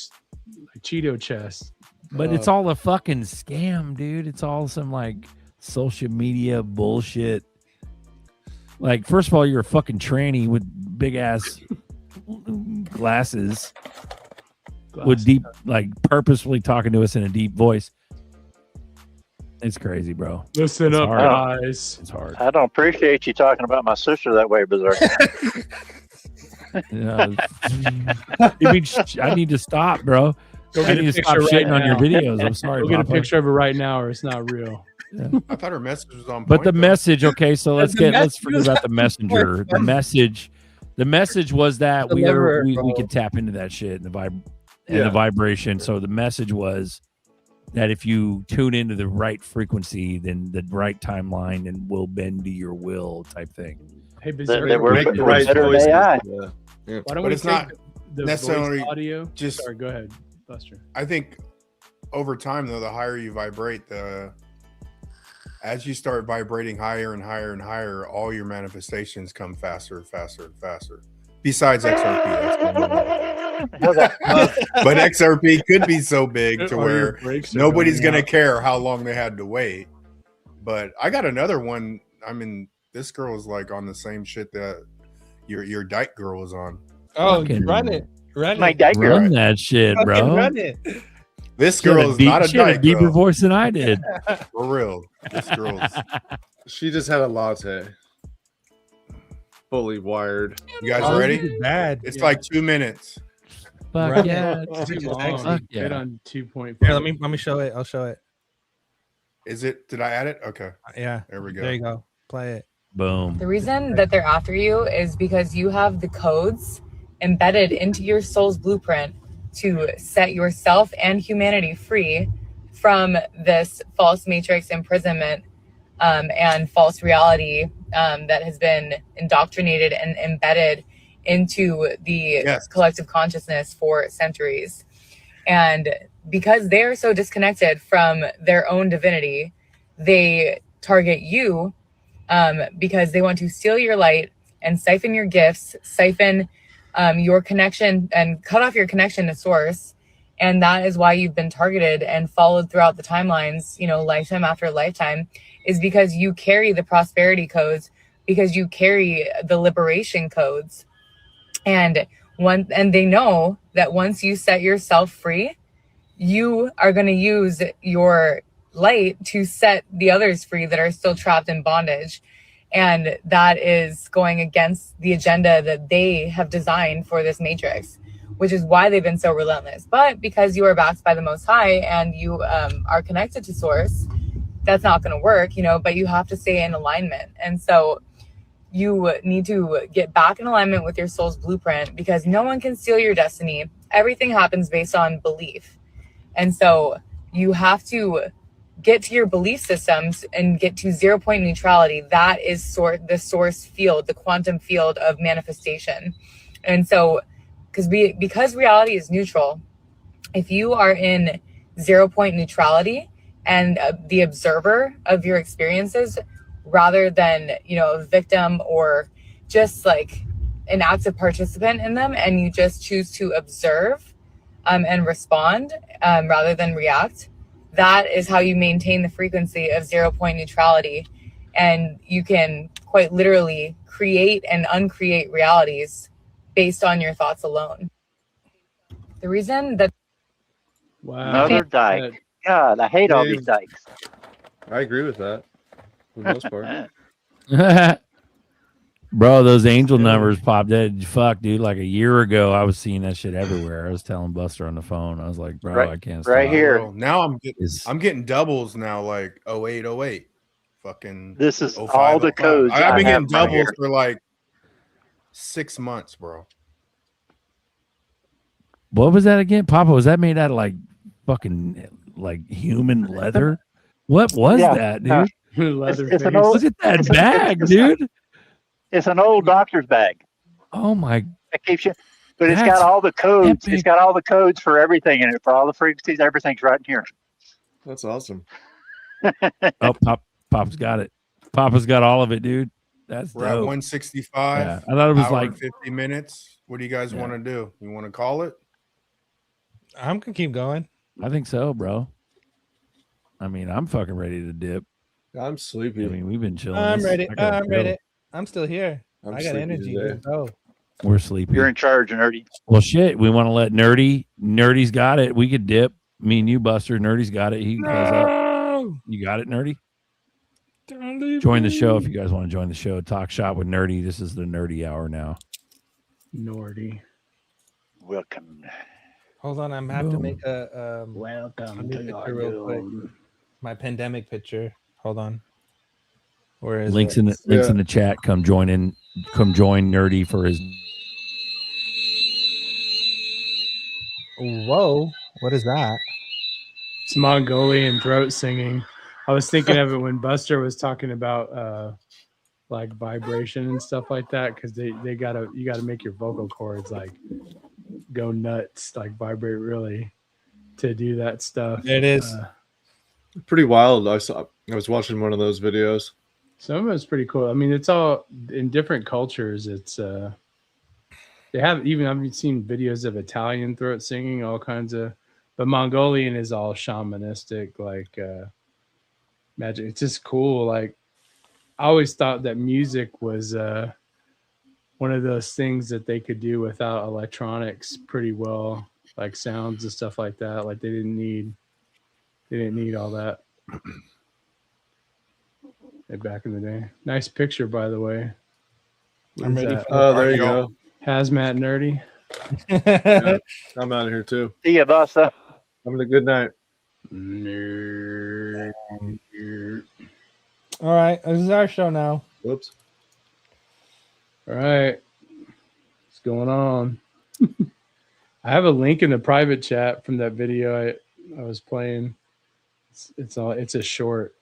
like Cheeto chest. But it's all a fucking scam, dude. It's all some like social media bullshit. Like, first of all, you're a fucking tranny with big ass glasses. with deep, like purposefully talking to us in a deep voice. It's crazy, bro. Listen It's up, hard. guys. It's hard. I don't appreciate you talking about my sister that way, Berserk. I need to stop, bro. Go I get a need to stop picture right shitting on your now. videos. I'm sorry. Go get a Papa. picture of it right now, or it's not real. I thought her message was on point. But the though. message, okay, so let's The let's message forget was about the on messenger. point. The message was that we Deliver it, we bro. could tap into that shit and the Yeah. vibration. So the message was that if you tune into the right frequency, then the right timeline and will bend to your will type thing. Hey, That Berserk, we're Make the right better than choices. AI. Yeah. why don't But we it's take not the necessarily voice audio? just- Sorry, go ahead, Buster. I think over time, though, the higher you vibrate, as you start vibrating higher and higher and higher, all your manifestations come faster, faster, and faster. Besides XRP, that's but XRP could be so big to All your where brakes are nobody's going gonna out. care how long they had to wait. But I got another one. I mean, this girl is like on the same shit that your dyke girl was on. Oh, Fucking run it. Run My it. dyke girl. Run that shit, Fucking bro. run it. This She had girl is not a she had dyke deeper girl. voice than I did. For real. This girl's She just had a latte. Fully wired. you guys Oh, ready? this is bad. It's Yeah. like 2 minutes. Fuck Right. yeah. Too Fuck long. yeah. Get on 2.5. Here, let me show it. I'll show it. Is it? Did I add it? Okay. Yeah. There we go. There you go. Play it. Boom. The reason that they're after you is because you have the codes embedded into your soul's blueprint to set yourself and humanity free from this false matrix imprisonment and false reality that has been indoctrinated and embedded into the collective consciousness for centuries. And because they are so disconnected from their own divinity, they target you because they want to steal your light and siphon your gifts, siphon your connection and cut off your connection to source. And that is why you've been targeted and followed throughout the timelines, lifetime after lifetime, is because you carry the prosperity codes, because you carry the liberation codes. And they know that once you set yourself free, you are going to use your light to set the others free that are still trapped in bondage. And that is going against the agenda that they have designed for this matrix, which is why they've been so relentless. But because you are backed by the Most High and you are connected to Source, that's not going to work, but you have to stay in alignment. And so you need to get back in alignment with your soul's blueprint, because no one can steal your destiny. Everything happens based on belief. And so you have to get to your belief systems and get to 0 point neutrality. That is the source field, the quantum field of manifestation. And so because reality is neutral, if you are in 0 point neutrality and the observer of your experiences, rather than a victim or just like an active participant in them, and you just choose to observe and respond rather than react, that is how you maintain the frequency of 0 point neutrality. And you can quite literally create and uncreate realities based on your thoughts alone. The reason that Another dyke. God, I hate all these dykes. I agree with that for the most part. Bro, those angel numbers popped in. Fuck, dude. Like a year ago, I was seeing that shit everywhere. I was telling Buster on the phone. I was like, bro, I can't stop. Right here. Bro, now I'm getting doubles now, like 0808. Fucking this is 05, all the 05. codes. I've been I getting have right doubles here. for like 6 months, bro. What was that again? Papa, was that made out of like fucking like human leather? What was that, dude? It's an old, Look at that bag, dude. It's an old doctor's bag. Oh my! That keeps you, but it's That's got all the codes. epic. It's got all the codes for everything in it, for all the frequencies. Everything's right in here. That's awesome. Oh, Papa's got it. Papa's got all of it, dude. That's We're at dope. 165. Yeah, I thought it was hour like and 50 minutes. What do you guys want to do? You want to call it? I'm gonna keep going. I think so, bro. I mean, I'm fucking ready to dip. I'm sleepy. I mean, we've been chilling. I'm This- ready. I gotta I'm chill. ready. I'm still here. I'm I got sleepy energy. today. Let's go. We're sleepy. You're in charge, Nerdy. Well, shit. We want to let Nerdy's got it. We could dip. Me and you, Buster. Nerdy's got it. He can close up. You got it, Nerdy? Join the show if you guys want to join the show. Talk shop with Nerdy. This is the Nerdy Hour now. Nordy. Welcome. Hold on, I'm have to make a welcome to picture real quick. My pandemic picture. Hold on. Where is links it? in the chat. Come join Nerdy for his. Whoa! What is that? It's Mongolian throat singing. I was thinking of it when Buster was talking about like vibration and stuff like that, because you gotta make your vocal cords like go nuts, like vibrate really to do that stuff. There it is. Pretty wild. I was watching one of those videos. Some of it's pretty cool. I mean, it's all in different cultures. It's they have even I've seen videos of Italian throat singing, all kinds of, but Mongolian is all shamanistic, like magic. It's just cool. Like I always thought that music was one of those things that they could do without electronics pretty well, like sounds and stuff like that. Like they didn't need all that. Back in the day. Nice picture, by the way. I'm ready for Oh, there you go. Hazmat Nerdy. Yeah, I'm out of here too. See ya, Buster. Having a good night. All right, this is our show now. Whoops. All right. What's going on? I have a link in the private chat from that video I was playing. It's a short.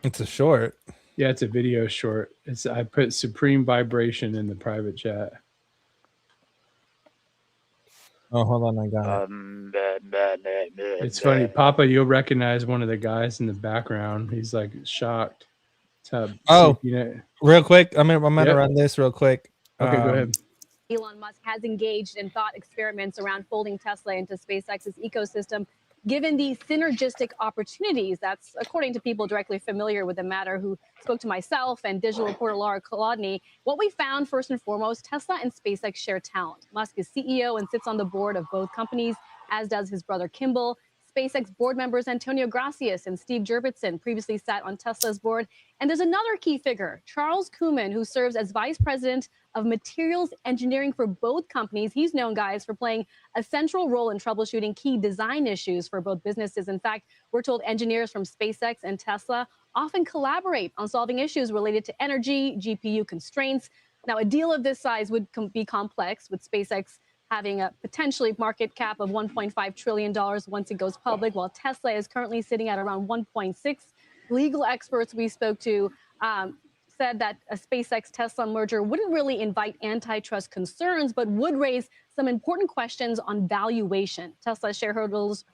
It's a short. Yeah, it's a video short. I put Supreme Vibration in the private chat. Oh, hold on, I got it. It's funny, Papa. You'll recognize one of the guys in the background. He's like shocked. Real quick. I'm gonna run this real quick. Okay, go ahead. Elon Musk has engaged in thought experiments around folding Tesla into SpaceX's ecosystem, given the synergistic opportunities. That's according to people directly familiar with the matter who spoke to myself and digital reporter Laura Kolodny. What we found, first and foremost, Tesla and SpaceX share talent. Musk is CEO and sits on the board of both companies, as does his brother Kimball. SpaceX board members Antonio Gracias and Steve Jurvetson previously sat on Tesla's board. And there's another key figure, Charles Kuhlman, who serves as vice president of materials engineering for both companies. He's known, guys, for playing a central role in troubleshooting key design issues for both businesses. In fact, we're told engineers from SpaceX and Tesla often collaborate on solving issues related to energy, GPU constraints. Now, a deal of this size would be complex, with SpaceX having a potentially market cap of $1.5 trillion once it goes public, while Tesla is currently sitting at around 1.6. Legal experts we spoke to said that a SpaceX-Tesla merger wouldn't really invite antitrust concerns, but would raise some important questions on valuation. Tesla shareholders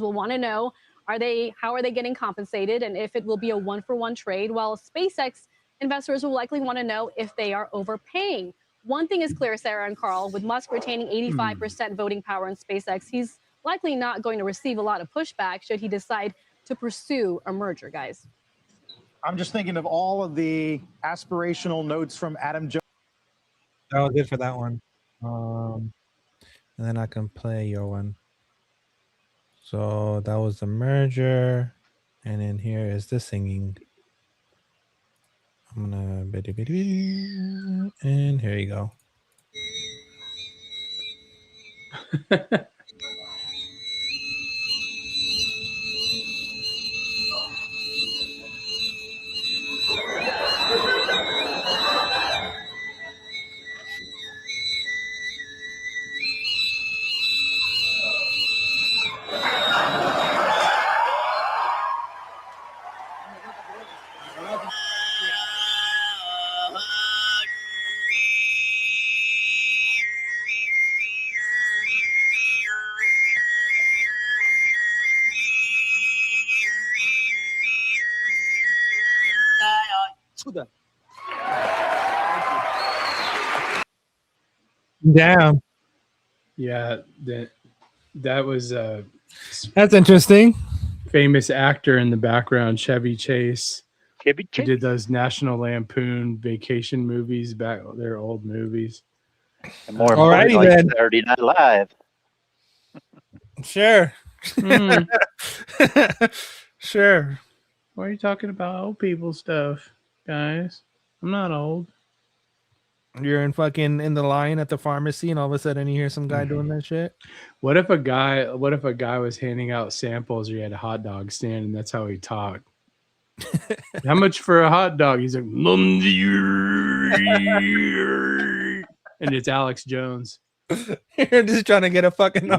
will want to know, how are they getting compensated, and if it will be a one-for-one trade, while SpaceX investors will likely want to know if they are overpaying. One thing is clear, Sarah and Carl, with Musk retaining 85% voting power in SpaceX, he's likely not going to receive a lot of pushback should he decide to pursue a merger, guys. I'm just thinking of all of the aspirational notes from Adam Jones. That was good for that one. And then I can play your one. So that was the merger. And then here is the singing. I'm gonna and here you go. Damn. Yeah, that was that's interesting. Famous actor in the background, Chevy Chase. Chevy He did those National Lampoon vacation movies back, their old movies. And more Alrighty importantly, then. Saturday Night Live. Sure. Mm. Sure. Why are you talking about old people stuff, guys? I'm not old. You're in the line at the pharmacy, and all of a sudden you hear some guy doing that shit. What if a guy was handing out samples, or he had a hot dog stand, and that's how he talked? How much for a hot dog? He's like, and it's Alex Jones. You're just trying to get a fucking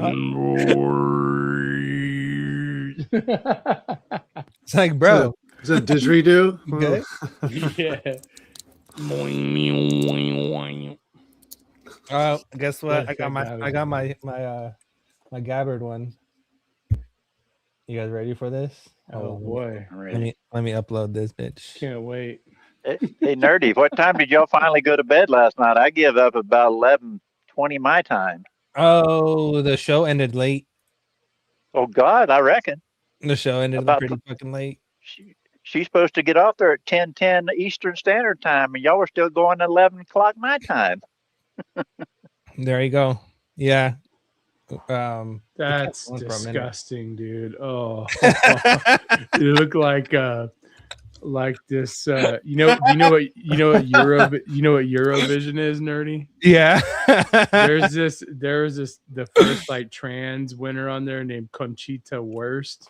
It's like, bro, is that didgeridoo? Okay. Yeah. Oh, guess what? I got Perfect. my Gabbard one. You guys ready for this? Oh boy. Let me upload this bitch. Can't wait. Hey, Nerdy, what time did y'all finally go to bed last night? I give up about 11:20 my time. Oh, the show ended late. Oh God, I reckon. The show ended About pretty fucking late. She's supposed to get off there at 10:10 Eastern Standard Time, and y'all were still going at 11 o'clock my time. There you go. Yeah. That's for a minute. disgusting, dude. Oh, you look like this. You know what Eurovision is, Nerdy? Yeah. There was this the first like trans winner on there named Conchita Wurst,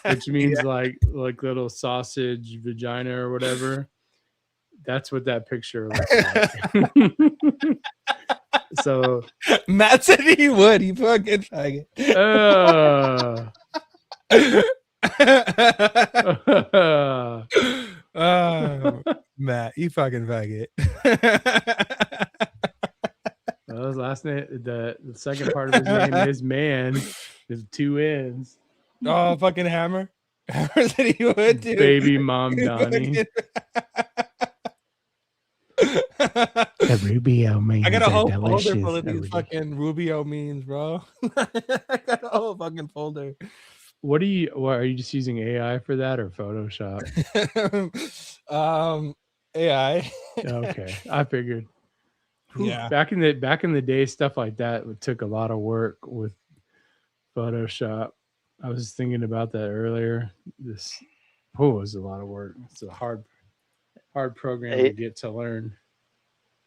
which means like little sausage vagina or whatever. That's what that picture looks like. So Matt said he would. He fucking faggot. Matt, you fucking faggot. Well, his last name, the second part of his name is man. There's two N's. Oh, fucking Hammer. Hammer said he would, dude. Baby mom Donnie. The Rubio memes I got a whole are folder delicious. full of these fucking Rubio memes, bro. I got a whole fucking folder. What are you just using AI for that or Photoshop? AI. Okay, I figured. Yeah. Back in the day, stuff like that took a lot of work with Photoshop. I was thinking about that earlier. This was a lot of work. It's a hard program to get to learn.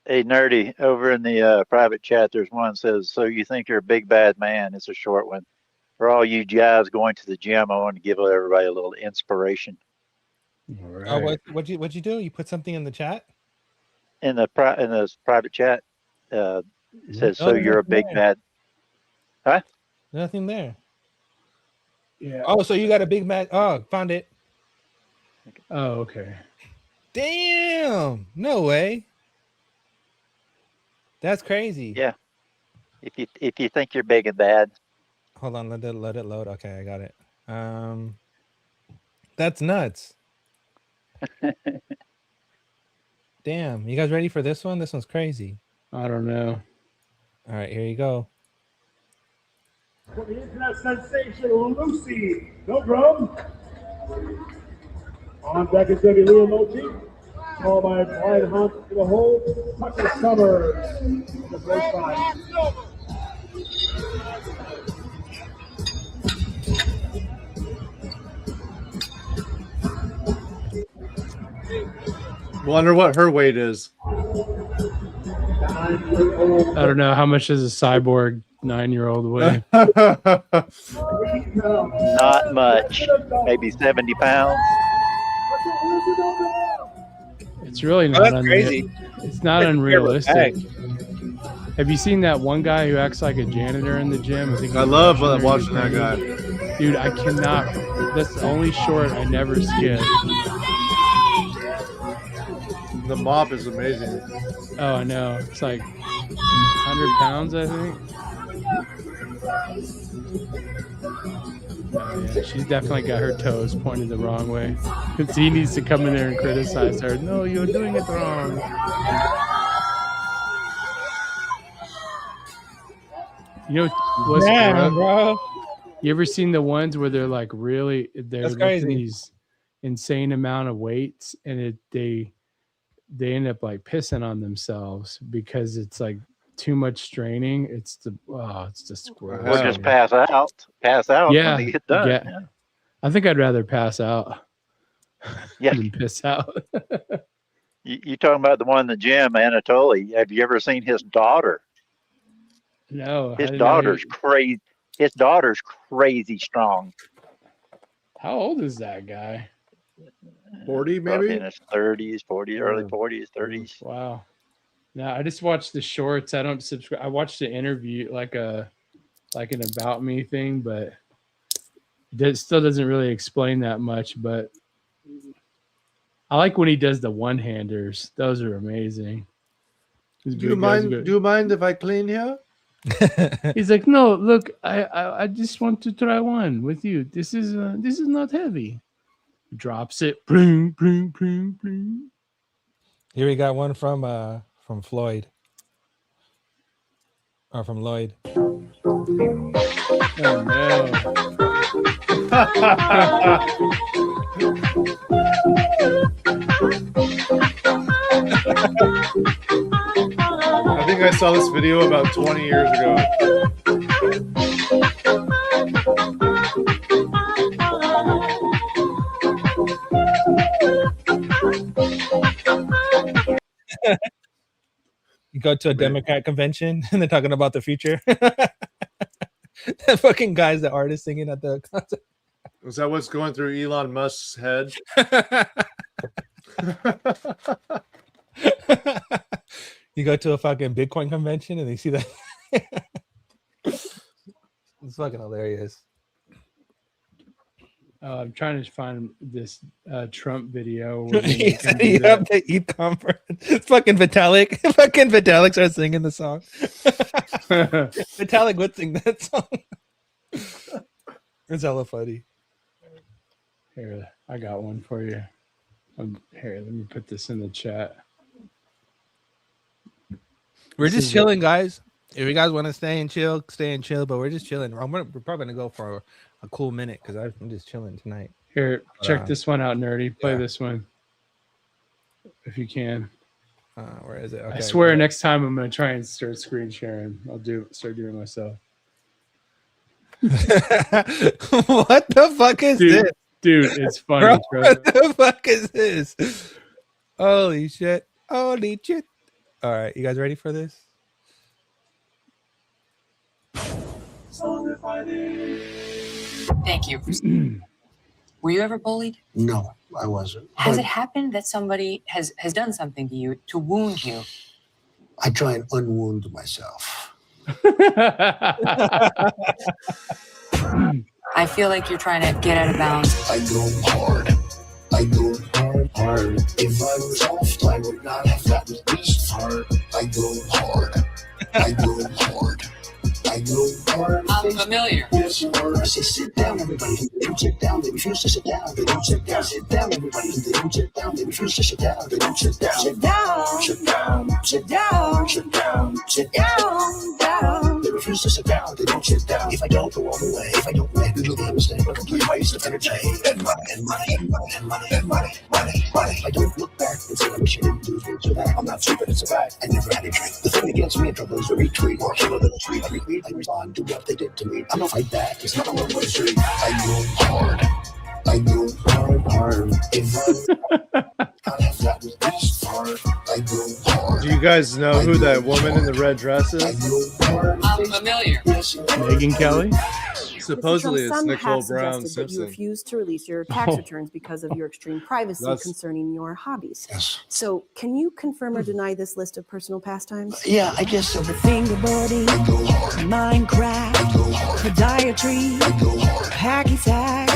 Hey, Nerdy, over in the private chat, there's one that says, "So you think you're a big bad man?" It's a short one. For all you guys going to the gym, I want to give everybody a little inspiration. All right. Oh, what'd you do? You put something in the chat? In the private chat, it says, "So you're a big bad." Huh? Nothing there. Yeah. Oh, so you got a big man? Oh, found it. Oh, okay. Damn! No way. That's crazy. Yeah. If you think you're big and bad. Hold on, let it load. Okay, I got it. That's nuts. Damn, you guys ready for this one? This one's crazy. I don't know. All right, here you go. For the internet sensational Lucy, no drum. On deck is going to be Leo Mochi, followed by Brian Hunt to the hole, Tucker Summers, the first five. Wonder what her weight is. I don't know. How much does a cyborg 9-year-old weigh? Not much. Maybe 70 pounds. It's really not crazy. It's not unrealistic. Have you seen that one guy who acts like a janitor in the gym? I love watching that guy. Dude, I cannot. That's the only short I never skip. The mop is amazing. Oh, I know. It's like 100 pounds, I think. Oh, yeah. She's definitely got her toes pointed the wrong way. Because he needs to come in there and criticize her. No, you're doing it wrong. You know what's Damn, bro. You ever seen the ones where they're like they're That's lifting crazy. these insane amount of weights and they end up like pissing on themselves because it's like too much straining, it's just gross. We'll just pass out Yeah, when they get done. yeah. I think I'd rather pass out than piss out. You talking about the one in the gym, Anatoly? Have you ever seen his daughter? No, His daughter's crazy. His daughter's crazy strong. How old is that guy? 40 Probably maybe? in his 30s, 40s, early 40s, 30s. Wow. No, I just watched the shorts. I don't subscribe. I watched the interview, like an about me thing, but it still doesn't really explain that much. But I like when he does the one-handers. Those are amazing. Do you mind if I clean here? He's like, no, look, I just want to try one with you. This is not heavy. Drops it. Bling, bling, bling, bling. Here we got one from Floyd. Or from Lloyd. Oh no. I think I saw this video about 20 years ago. You go to a Democrat convention and they're talking about the future. That fucking guy's the artist singing at the concert. Was that what's going through Elon Musk's head? You go to a fucking Bitcoin convention and they see that. It's fucking hilarious. I'm trying to find this Trump video. He said he had the ETH conference. It's fucking Vitalik. Fucking Vitalik starts singing the song. Vitalik would sing that song. It's hella funny. Here, I got one for you. Here, let me put this in the chat. We're just chilling, guys. If you guys want to stay and chill, but we're just chilling. We're probably going to go for a cool minute because I'm just chilling tonight. Here, check this one out, nerdy. Play this one. If you can. Where is it? Okay, I swear next time I'm going to try and start screen sharing. I'll start doing it myself. What the fuck is this? Dude, it's funny. Bro, what the fuck is this? Holy shit. Holy shit. All right, you guys ready for this? Thank you. Were you ever bullied? No, I wasn't. Has But it happened that somebody has done something to you to wound you? I try and unwound myself. I feel like you're trying to get out of bounds. I go hard. I go hard. If I was off, I would not have gotten this far. I go hard. I go hard. I go hard. I'm familiar. Yes, you are. I say sit down, everybody. They don't sit down. They refuse to sit down. They don't sit down. Sit down, everybody. They don't sit down. They refuse to sit down. They don't sit down. Sit down. Sit down. Sit down. Sit down. Sit down. Down. They refuse to sit down. They don't sit down. If I don't go all the way, if I don't win, it'll be a mistake. A complete waste of energy and money and money and money and money and money, money, money. I don't look back and say I wish I didn't lose this or that. I'm not stupid. It's a fact. I never had a drink. The thing against me in trouble is a retweet or kill a little tweet. I retweet. I respond to what they did to me. I'm not fight back. It's not a one-way street. I go hard. I go hard. If I have gotten this far, I go hard. Do you guys know who that woman in the red dress is? I'm familiar. Megan Kelly? Supposedly it's Trump, some Nicole have Brown suggested that you Simpson. refuse to release your tax returns because of your extreme privacy That's- concerning your hobbies. Yes. So, can you confirm or deny this list of personal pastimes? Yeah, I guess so. Fingerboarding, Minecraft, podiatry, hacky sack,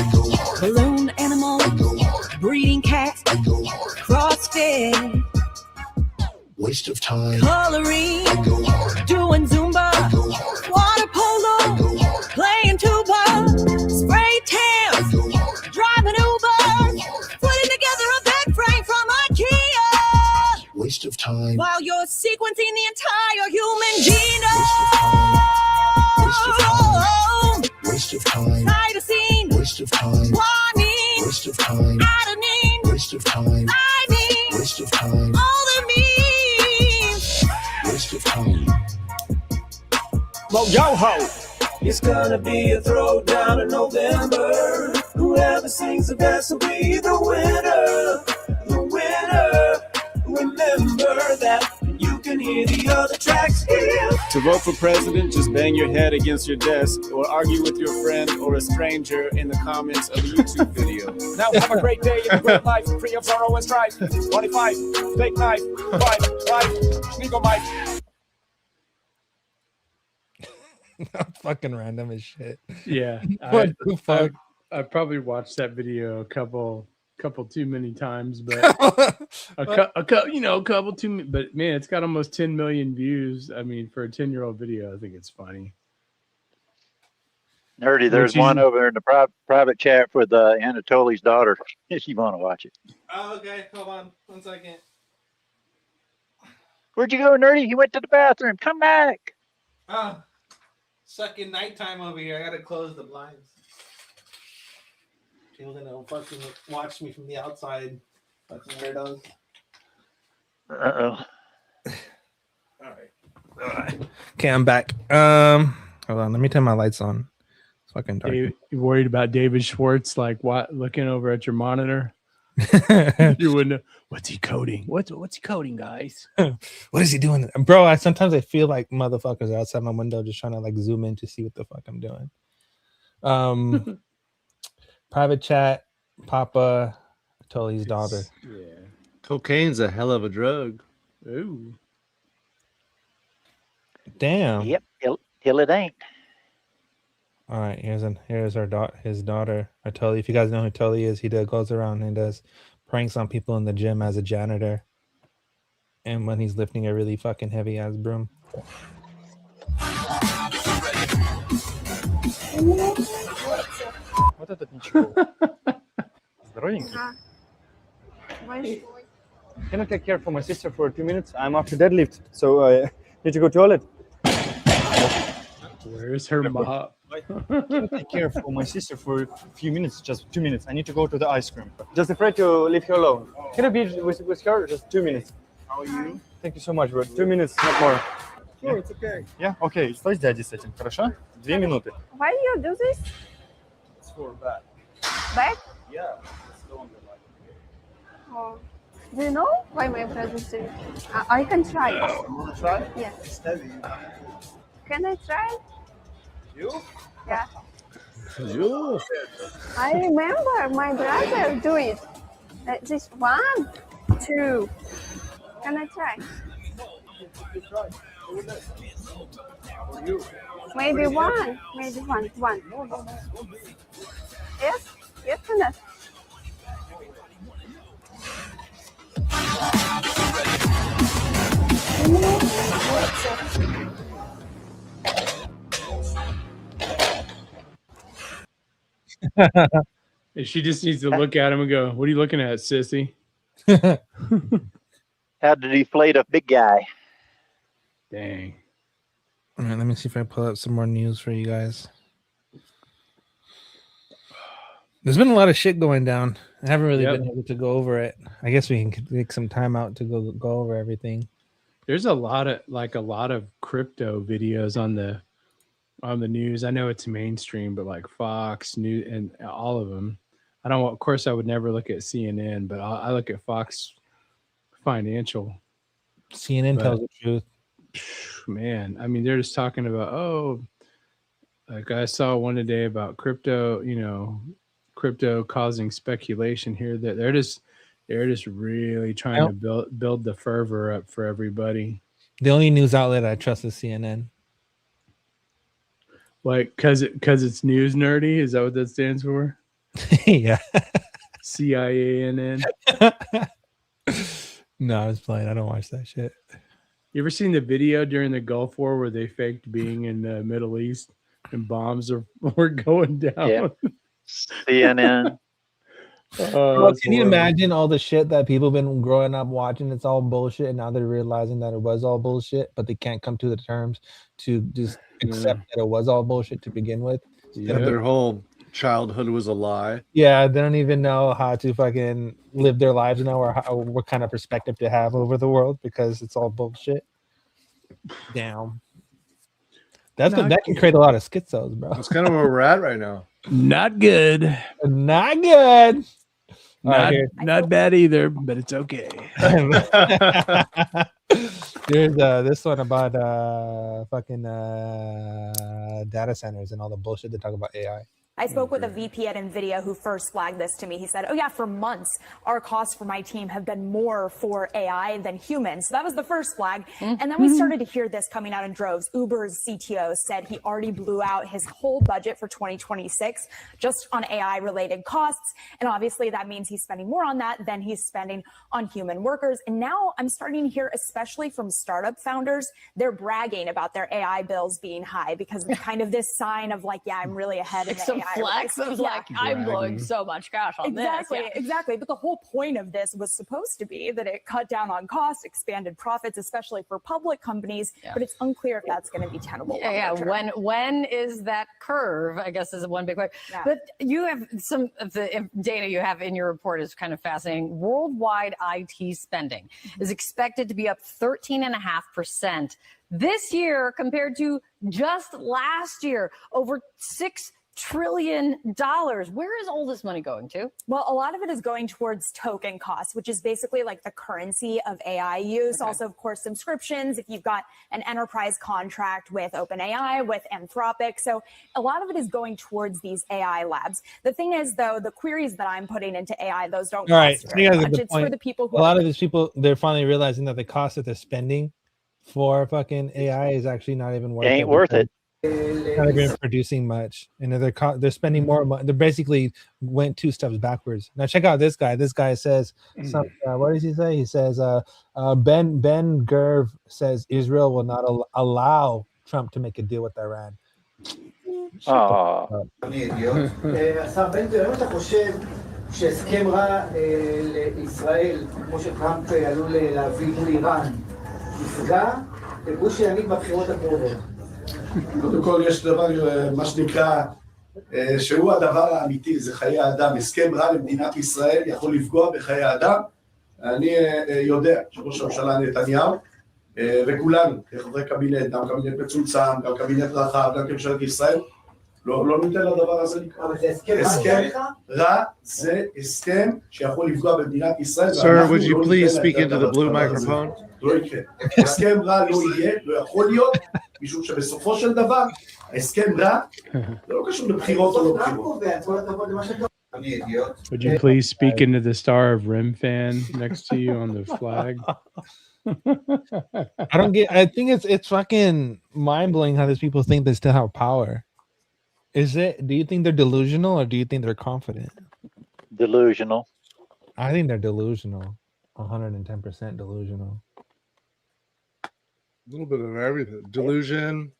balloon animal, breeding cats, CrossFit, Waste of time. coloring, doing Zumba, water polo, playing tuba, spray tan, driving Uber, putting together a bed frame from IKEA, Waste of time. while you're sequencing the entire human genome. Waste of time. Cytosine, Waste of time. guanine, Waste of time. adenine, Waste of time. thymine, Waste of time. all the means. Waste of time. ho. It's gonna be a throwdown in November. Whoever sings the best will be the winner. The winner. Remember that you can hear the other tracks here. To vote for president, just bang your head against your desk or argue with your friend or a stranger in the comments of a YouTube video. Now have a great day and a great life, free of sorrow and strife. 25, fake knife, 5, Schneegel Mike. Fucking random as shit. Yeah, What the fuck? I probably watched that video a couple too many times, but a couple too. But man, it's got almost 10 million views. I mean, for a 10-year-old video, I think it's funny. Nerdy, there's one over in the private chat with Anatoly's daughter. If you want to watch it. Oh, okay. Hold on 1 second. Where'd you go, Nerdy? He went to the bathroom. Come back. Sucking nighttime over here. I gotta close the blinds. People gonna fucking watch me from the outside. Fucking weirdos. Uh-oh. All right. Okay, I'm back. Hold on. Let me turn my lights on. It's fucking dark. You worried about David Schwartz, like what? Looking over at your monitor. You wouldn't know. What's he coding? What's he coding, guys? What is he doing, bro? Sometimes I feel like motherfuckers are outside my window just trying to like zoom in to see what the fuck I'm doing. Private chat, Papa Tully's daughter. Yeah, cocaine's a hell of a drug. Ooh, damn. Yep, till it ain't. All right, here's his daughter, Tully. If you guys know who Tully is, he goes around and does pranks on people in the gym as a janitor, and when he's lifting a really fucking heavy ass broom. Вот этот ничего. Здоровенький. Can I take care for my sister for 2 minutes? I'm after deadlift, so I need to go toilet. Where's her mop? Can I take care for my sister for a few minutes, just 2 minutes? I need to go to the ice cream. Just afraid to leave her alone. Can I be with her just 2 minutes? How are you? Thank you so much, bro. 2 minutes, not more. Sure, it's okay. Yeah, okay. Стой с дядей с этим, хорошо? 2 минуты. Why do you do this? It's for back. Back? Yeah, it's longer like. Oh. Do you know why my brother is doing? I can try. You want to try? Yes. It's heavy. Can I try? You? Yeah. You? I remember my brother do it. This 1, 2. Can I try? Maybe 1. Maybe 1. Yes? Yes, can I? She just needs to look at him and go, "What are you looking at, sissy?" How to deflate a big guy. Dang. All right, let me see if I pull up some more news for you guys. There's been a lot of shit going down. I haven't really been able to go over it. I guess we can take some time out to go over everything. There's a lot of crypto videos on the news. I know it's mainstream, but like Fox News and all of them. Of course, I would never look at CNN, but I look at Fox Financial. CNN tells the truth. Man, I mean, they're just talking about, like I saw one today about crypto, crypto causing speculation here. That they're just really trying to build the fervor up for everybody. The only news outlet I trust is CNN. Like, cause it's news nerdy. Is that what that stands for? Yeah. CIANN. No, I was playing. I don't watch that shit. You ever seen the video during the Gulf War where they faked being in the Middle East and bombs were going down? Yeah. CNN. Bro, can you imagine all the shit that people have been growing up watching? It's all bullshit, and now they're realizing that it was all bullshit, but they can't come to the terms to just accept that it was all bullshit to begin with. Yeah, their whole childhood was a lie. Yeah, they don't even know how to fucking live their lives now, or what kind of perspective to have over the world, because it's all bullshit. Damn. That can create a lot of schizos, bro. That's kind of where we're at right now. Not good. Not good. Not bad either, but it's okay. Here's this one about fucking data centers and all the bullshit they talk about AI. I spoke with a VP at NVIDIA who first flagged this to me. He said, oh yeah, for months, our costs for my team have been more for AI than humans. So that was the first flag. And then we started to hear this coming out in droves. Uber's CTO said he already blew out his whole budget for 2026 just on AI related costs. And obviously that means he's spending more on that than he's spending on human workers. And now I'm starting to hear, especially from startup founders, they're bragging about their AI bills being high because it's kind of this sign of like, yeah, I'm really ahead in Like the some AI flex race. of like, I'm blowing so much cash on Exactly, this. Yeah. exactly. But the whole point of this was supposed to be that it cut down on costs, expanded profits, especially for public companies. But it's unclear if that's going to be tenable. Yeah, when is that curve? I guess is one big question. But you have some of the data you have in your report is kind of fascinating. Worldwide IT spending is expected to be up 13.5% this year compared to just last year, over $6 trillion. Where is all this money going to? Well, a lot of it is going towards token costs, which is basically like the currency of AI use. Also, of course, subscriptions. If you've got an enterprise contract with OpenAI, with Anthropic. So a lot of it is going towards these AI labs. The thing is, though, the queries that I'm putting into AI, those don't All right, cost very much. It's for the people who a lot of these people, they're finally realizing that the cost that they're spending for fucking AI is actually not even worth it. Ain't worth it. Not even producing much, and they're spending more money. They basically went 2 steps backwards. Now check out this guy. This guy says, what does he say? He says, Ben Gerv says Israel will not allow Trump to make a deal with Iran. השר בן גביר, האם אתה חושב שהסכם רע לישראל, כמו שטראמפ עלול להביא מול איראן, יפגע בגוש הימין בבחירות הקרובות? קודם כל יש דבר, מה שנקרא, שהוא הדבר האמיתי, זה חיי אדם. הסכם רע למדינת ישראל יכול לפגוע בחיי אדם. אני יודע שראש הממשלה נתניהו וכולנו, כחברי קבינט, גם קבינט מצומצם, גם קבינט רחב, גם כממשלת ישראל, לא ניתן לדבר הזה לקרות. הסכם רע זה הסכם שיכול לפגוע במדינת ישראל. Sir, would you please speak into the blue microphone? לא יקרה. הסכם רע לא יהיה, לא יכול להיות, משום שבסופו של דבר, הסכם רע, זה לא קשור לבחירות או לא בחירות. Would you please speak into the Star of Rim fan next to you on the flag? I think it's fucking mind-blowing how these people think they still have power. Do you think they're delusional or do you think they're confident? Delusional. I think they're delusional. 110% delusional. A little bit of everything. Delusion.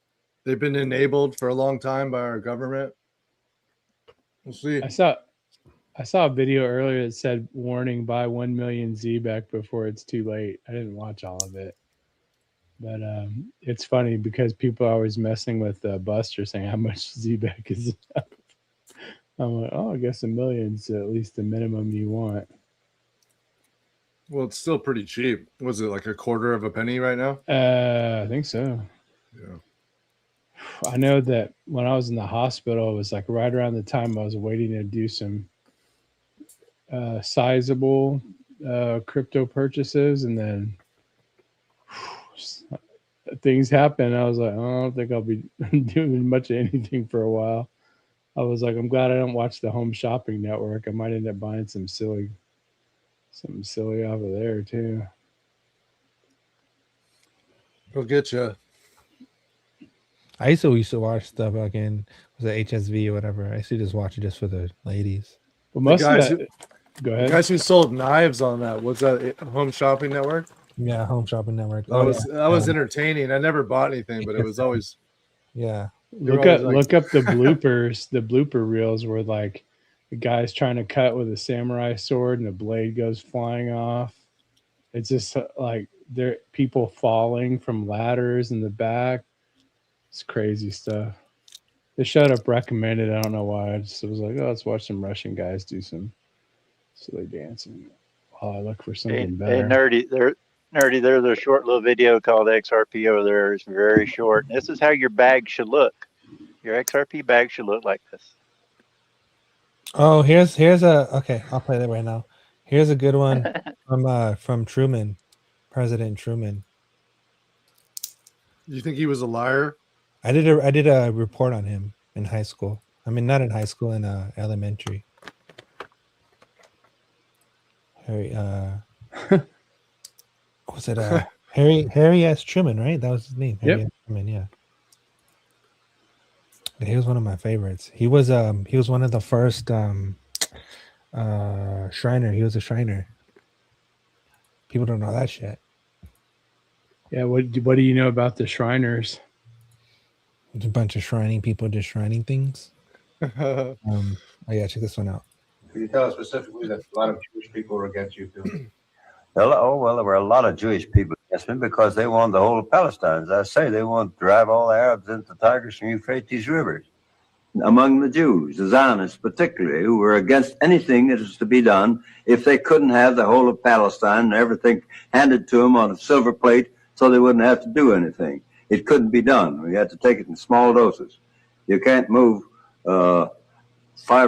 They've been enabled for a long time by our government. We'll see. I saw a video earlier that said, warning, buy 1 million ZBEC before it's too late. I didn't watch all of it. But it's funny because people are always messing with Buster saying how much ZBEC is enough. I'm like, oh, I guess 1 million's at least the minimum you want. Well, it's still pretty cheap. Was it like a quarter of a penny right now? I think so. Yeah. I know that when I was in the hospital, it was like right around the time I was waiting to do some sizable crypto purchases, and then things happen. I was like, oh, I don't think I'll be doing much of anything for a while. I was like, I'm glad I don't watch the Home Shopping Network. I might end up buying something silly over there too. We'll get you. I used to watch stuff again. Was it HSV or whatever? I used to just watch it just for the ladies. Well, most the guys of that, go ahead. The guys who sold knives on that, what's that, Home Shopping Network? Yeah, Home Shopping Network. That was entertaining. I never bought anything, but it was always Look up the bloopers, the blooper reels where like the guy's trying to cut with a samurai sword and the blade goes flying off. It's just like there people falling from ladders in the back. It's crazy stuff. They showed up recommended. I don't know why. I just was like, oh, let's watch some Russian guys do some silly dancing while I look for something better. Nerdy, Nerdy, there's a short little video called XRP over there. It's very short. And this is how your bag should look. Your XRP bag should look like this. Oh, here's a okay. I'll play that right now. Here's a good one from Truman, President Truman. You think he was a liar? I did a report on him in high school. I mean, not in high school, in elementary. Harry, was it Harry S. Truman, right? That was his name. Harry S. Truman, yeah. He was one of my favorites. He was one of the first Shriner. He was a Shriner. People don't know that shit. Yeah, what do you know about the Shriners? It's a bunch of shrining people just shrining things. Oh yeah, check this one out. Can you tell us specifically that a lot of Jewish people were against you too? Well, there were a lot of Jewish people against me because they wanted the whole of Palestine. As I say, they want to drive all the Arabs into the Tigris and Euphrates rivers. Among the Jews, the Zionists particularly, who were against anything that is to be done if they couldn't have the whole of Palestine and everything handed to them on a silver plate so they wouldn't have to do anything. It couldn't be done. We had to take it in small doses. You can't move 5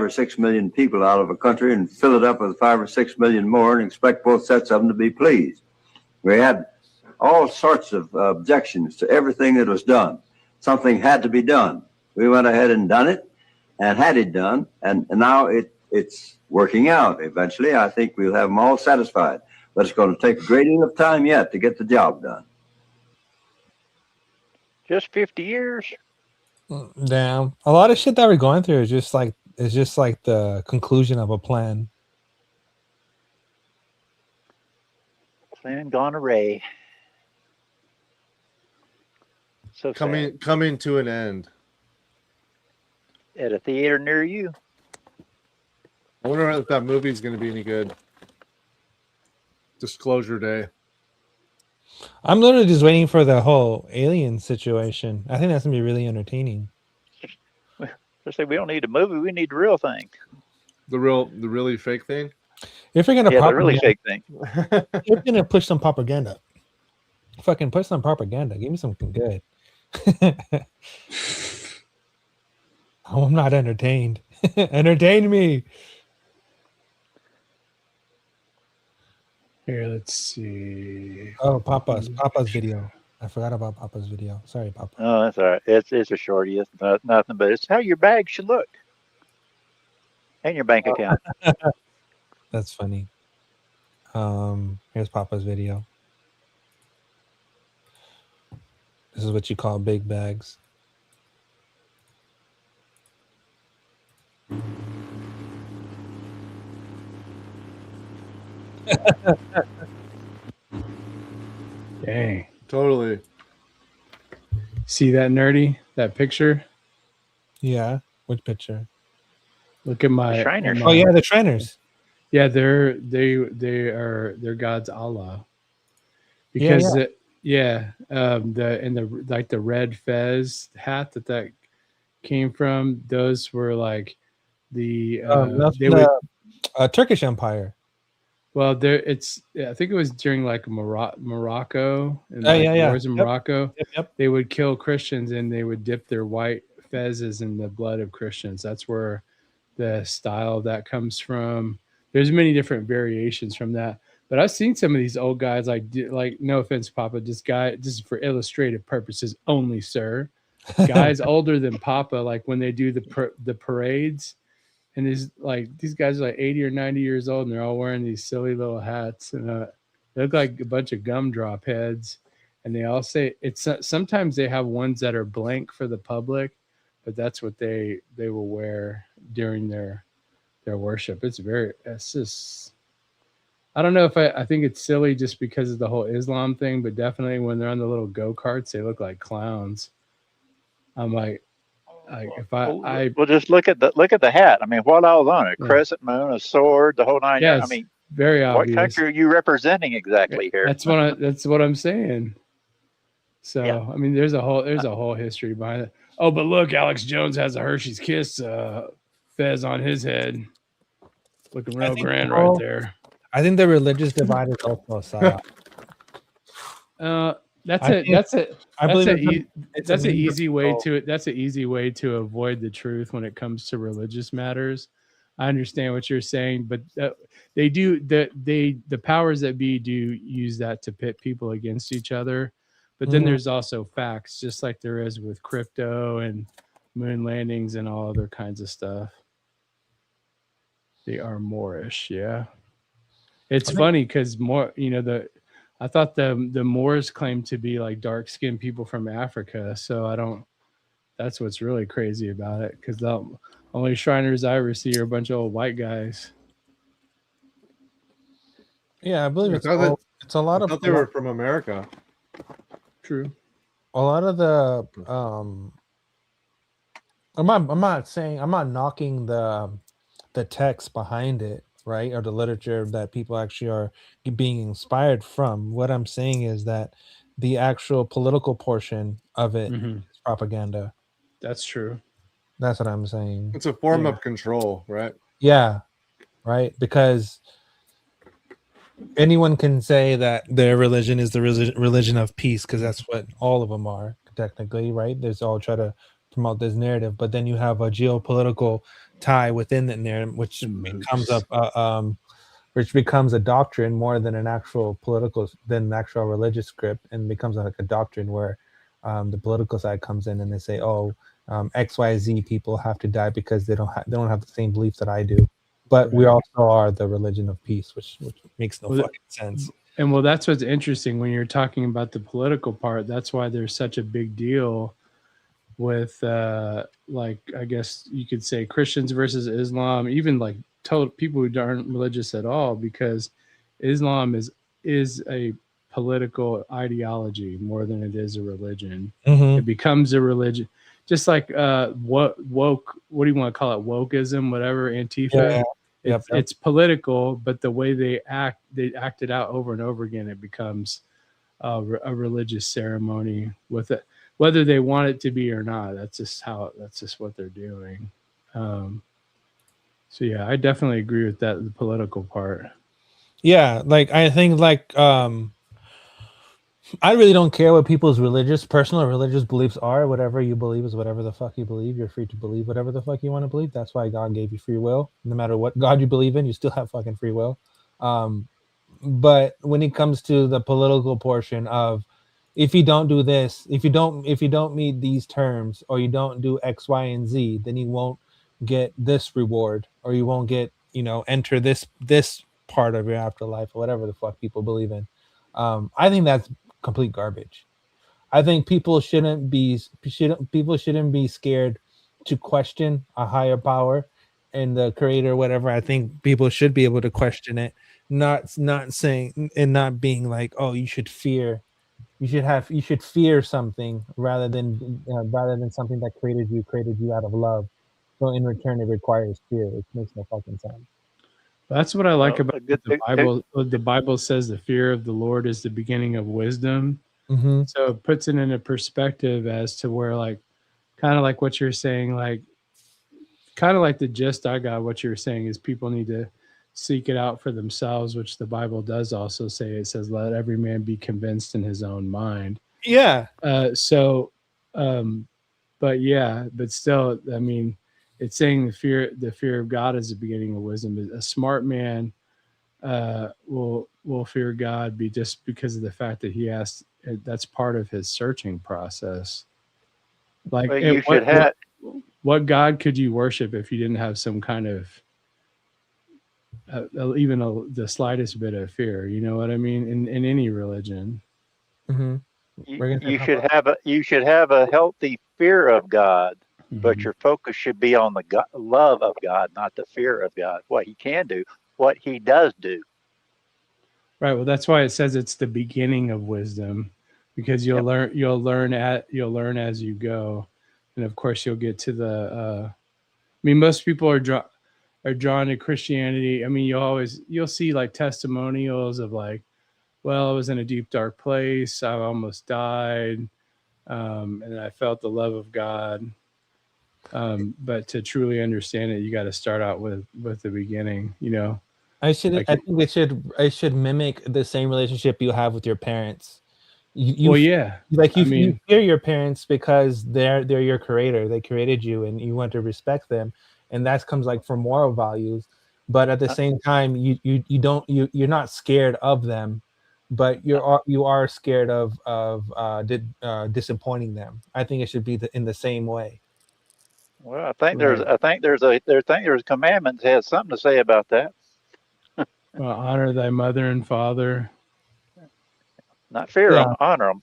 or 6 million people out of a country and fill it up with 5 or 6 million more and expect both sets of them to be pleased. We had all sorts of objections to everything that was done. Something had to be done. We went ahead and done it and had it done, and now it's working out. Eventually, I think we'll have them all satisfied, but it's going to take a great deal of time yet to get the job done. Just 50 years. Damn, a lot of shit that we're going through is just like the conclusion of a plan. Plan gone array. So coming to an end. At a theater near you. I wonder if that movie's going to be any good. Disclosure Day. I'm literally just waiting for the whole alien situation. I think that's gonna be really entertaining. I say we don't need a movie; we need the real thing. The really fake thing. If you're gonna the really fake thing. You're gonna push some propaganda. Fucking push some propaganda. Give me something good. I'm not entertained. Entertain me. Here, let's see. Oh, Papa's video. I forgot about Papa's video. Sorry, Papa. Oh, that's all right. It's a shorty. It's nothing, but it's how your bag should look. And your bank account. That's funny. Here's Papa's video. This is what you call big bags. Dang. Totally. See that, Nerdy? That picture? Yeah. Which picture? Look at my Shriners. Oh yeah, the Shriners. Yeah, they're God's Allah. Because the red fez hat that came from, those were like the Turkish Empire. Well, I think it was during like Morocco and wars in Morocco. Yep. They would kill Christians and they would dip their white fezes in the blood of Christians. That's where the style of that comes from. There's many different variations from that. But I've seen some of these old guys like no offense, Papa, this is for illustrative purposes only, sir. Guys older than Papa, like when they do the parades. And these guys are like 80 or 90 years old, and they're all wearing these silly little hats, and they look like a bunch of gumdrop heads. And they all say sometimes they have ones that are blank for the public, but that's what they will wear during their worship. It's just, I don't know if I think it's silly just because of the whole Islam thing, but definitely when they're on the little go-karts, they look like clowns. I'm like if I well, just look at the hat. I mean, what all on it? Crescent moon, a sword, the whole nine. Yes, I mean, very obvious. What country are you representing exactly here? That's what I'm saying. So I mean, there's a whole history behind it. Oh, but look, Alex Jones has a Hershey's Kiss fez on his head, looking real grand right there. I think the religious divide is also a psyop. That's I it. think- That's it. I That's believe a it's a- e- it's that's a an means of easy way control. to that's an easy way to avoid the truth when it comes to religious matters. I understand what you're saying, but the powers that be do use that to pit people against each other. But then Mhm. there's also facts, just like there is with crypto and moon landings and all other kinds of stuff. They are Moorish, yeah. It's funny because I thought the Moors claimed to be like dark skinned people from Africa, so I don't. That's what's really crazy about it, because the only Shriners I ever see are a bunch of old white guys. Yeah, I believe I it's thought that- it's a lot I of thought they were from America. True. a lot of the I'm not knocking the text behind it, right, or the literature that people actually are being inspired from. What I'm saying is that the actual political portion of it is propaganda. That's true. That's what I'm saying. It's a form of control, right? Yeah, right, because anyone can say that their religion is the religion of peace, because that's what all of them are technically, right? There's all try to promote this narrative, but then you have a geopolitical tie within that narrative, which becomes a doctrine more than an actual actual religious script, and becomes like a doctrine where the political side comes in and they say, "Oh, XYZ people have to die because they don't have the same beliefs that I do." But we also are the religion of peace, which makes no fucking sense. And well, that's what's interesting when you're talking about the political part. That's why there's such a big deal with, like, I guess you could say Christians versus Islam, even like total people who aren't religious at all, because Islam is a political ideology more than it is a religion. Mhm. It becomes a religion, just like what do you want to call it, wokeism, whatever, Antifa. Yeah. Yep. It's political, but the way they act it out over and over again. It becomes a religious ceremony with it, whether they want it to be or not. That's just what they're doing. So yeah, I definitely agree with that, the political part. Yeah, like I think like I really don't care what people's personal religious beliefs are. Whatever you believe is whatever the fuck you believe. You're free to believe whatever the fuck you want to believe. That's why God gave you free will. No matter what God you believe in, you still have fucking free will. But when it comes to the political portion of, if you don't do this, if you don't meet these terms, or you don't do X, Y, and Z, then you won't get this reward, or you won't get, enter this part of your afterlife, or whatever the fuck people believe in. I think that's complete garbage. I think people shouldn't be scared to question a higher power and the creator, whatever. I think people should be able to question it, not saying and not being like, oh, you should fear something rather than something that created you out of love. So in return, it requires fear. It makes no fucking sense. That's what I like about the Bible. The Bible says the fear of the Lord is the beginning of wisdom. Mm-hmm. So it puts it in a perspective as to where, like, kind of like what you're saying, like, kind of like the gist I got. What you're saying is people need to seek it out for themselves, which the Bible does also say. It says, "Let every man be convinced in his own mind." Yeah. But still, I mean, it's saying the fear of God is the beginning of wisdom. A smart man will fear God just because of the fact that he has. That's part of his searching process. Like, what God could you worship if you didn't have some kind of the slightest bit of fear? You know what I mean? In any religion. Mm-hmm. You should have a healthy fear of God, but your focus should be on the love of God, not the fear of God. What he can do, what he does do. Right. Well, that's why it says it's the beginning of wisdom, because you'll learn as you go, and of course you'll get to the. I mean, most people are drawn to Christianity. I mean, you'll see like testimonials of like, well, I was in a deep dark place, I almost died, and I felt the love of God. But to truly understand it, you got to start out with the beginning. I think it should mimic the same relationship you have with your parents. You, Well, yeah. like I you mean, fear your parents because they're your creator. They created you, and you want to respect them, and that comes like from moral values. But at the same time, you're not scared of them, but you are scared of disappointing them. I think it should be in the same way. Well, I think right. there's a commandment that has something to say about that. Well, honor thy mother and father. Not fear Yeah. them, honor them.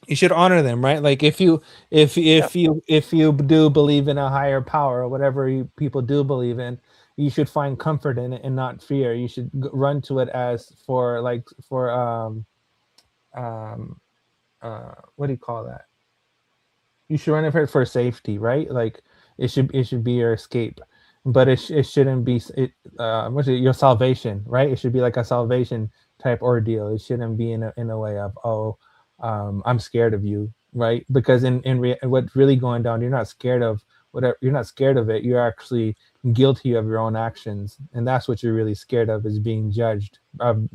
You should honor them, right? Like if you do believe in a higher power or whatever people do believe in, you should find comfort in it and not fear. You should run to it as for what do you call that? You should run it for safety, right? Like it should be your escape, but it shouldn't be what's it, your salvation, right? It should be like a salvation type ordeal. It shouldn't be in a way of I'm scared of you, right? Because what's really going down, you're not scared of whatever. You're not scared of it. You're actually guilty of your own actions, and that's what you're really scared of, is being judged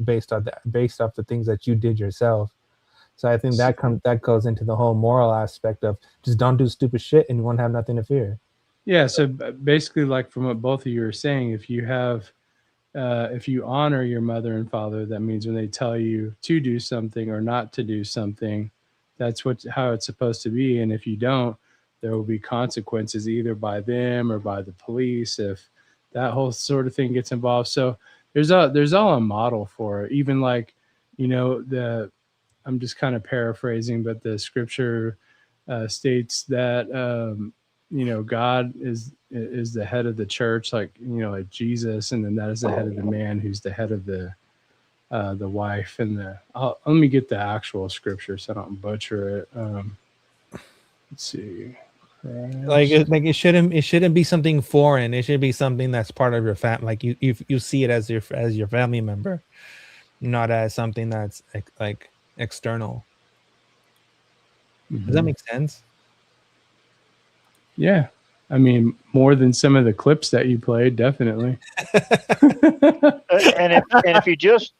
based off the things that you did yourself. So I think that goes into the whole moral aspect of just don't do stupid shit and you won't have nothing to fear. Yeah. So basically, like from what both of you are saying, if you honor your mother and father, that means when they tell you to do something or not to do something, that's how it's supposed to be. And if you don't, there will be consequences either by them or by the police if that whole sort of thing gets involved. So there's all a model for it. Even like, I'm just kind of paraphrasing, but the scripture states that God is the head of the church, like like Jesus, and then that is the head of the man, who's the head of the wife. And let me get the actual scripture so I don't butcher it. Let's see. Like it shouldn't be something foreign. It should be something that's part of your family. Like you see it as your family member, not as something that's like external. Does that make sense? Yeah. I mean, more than some of the clips that you played, definitely. And if you just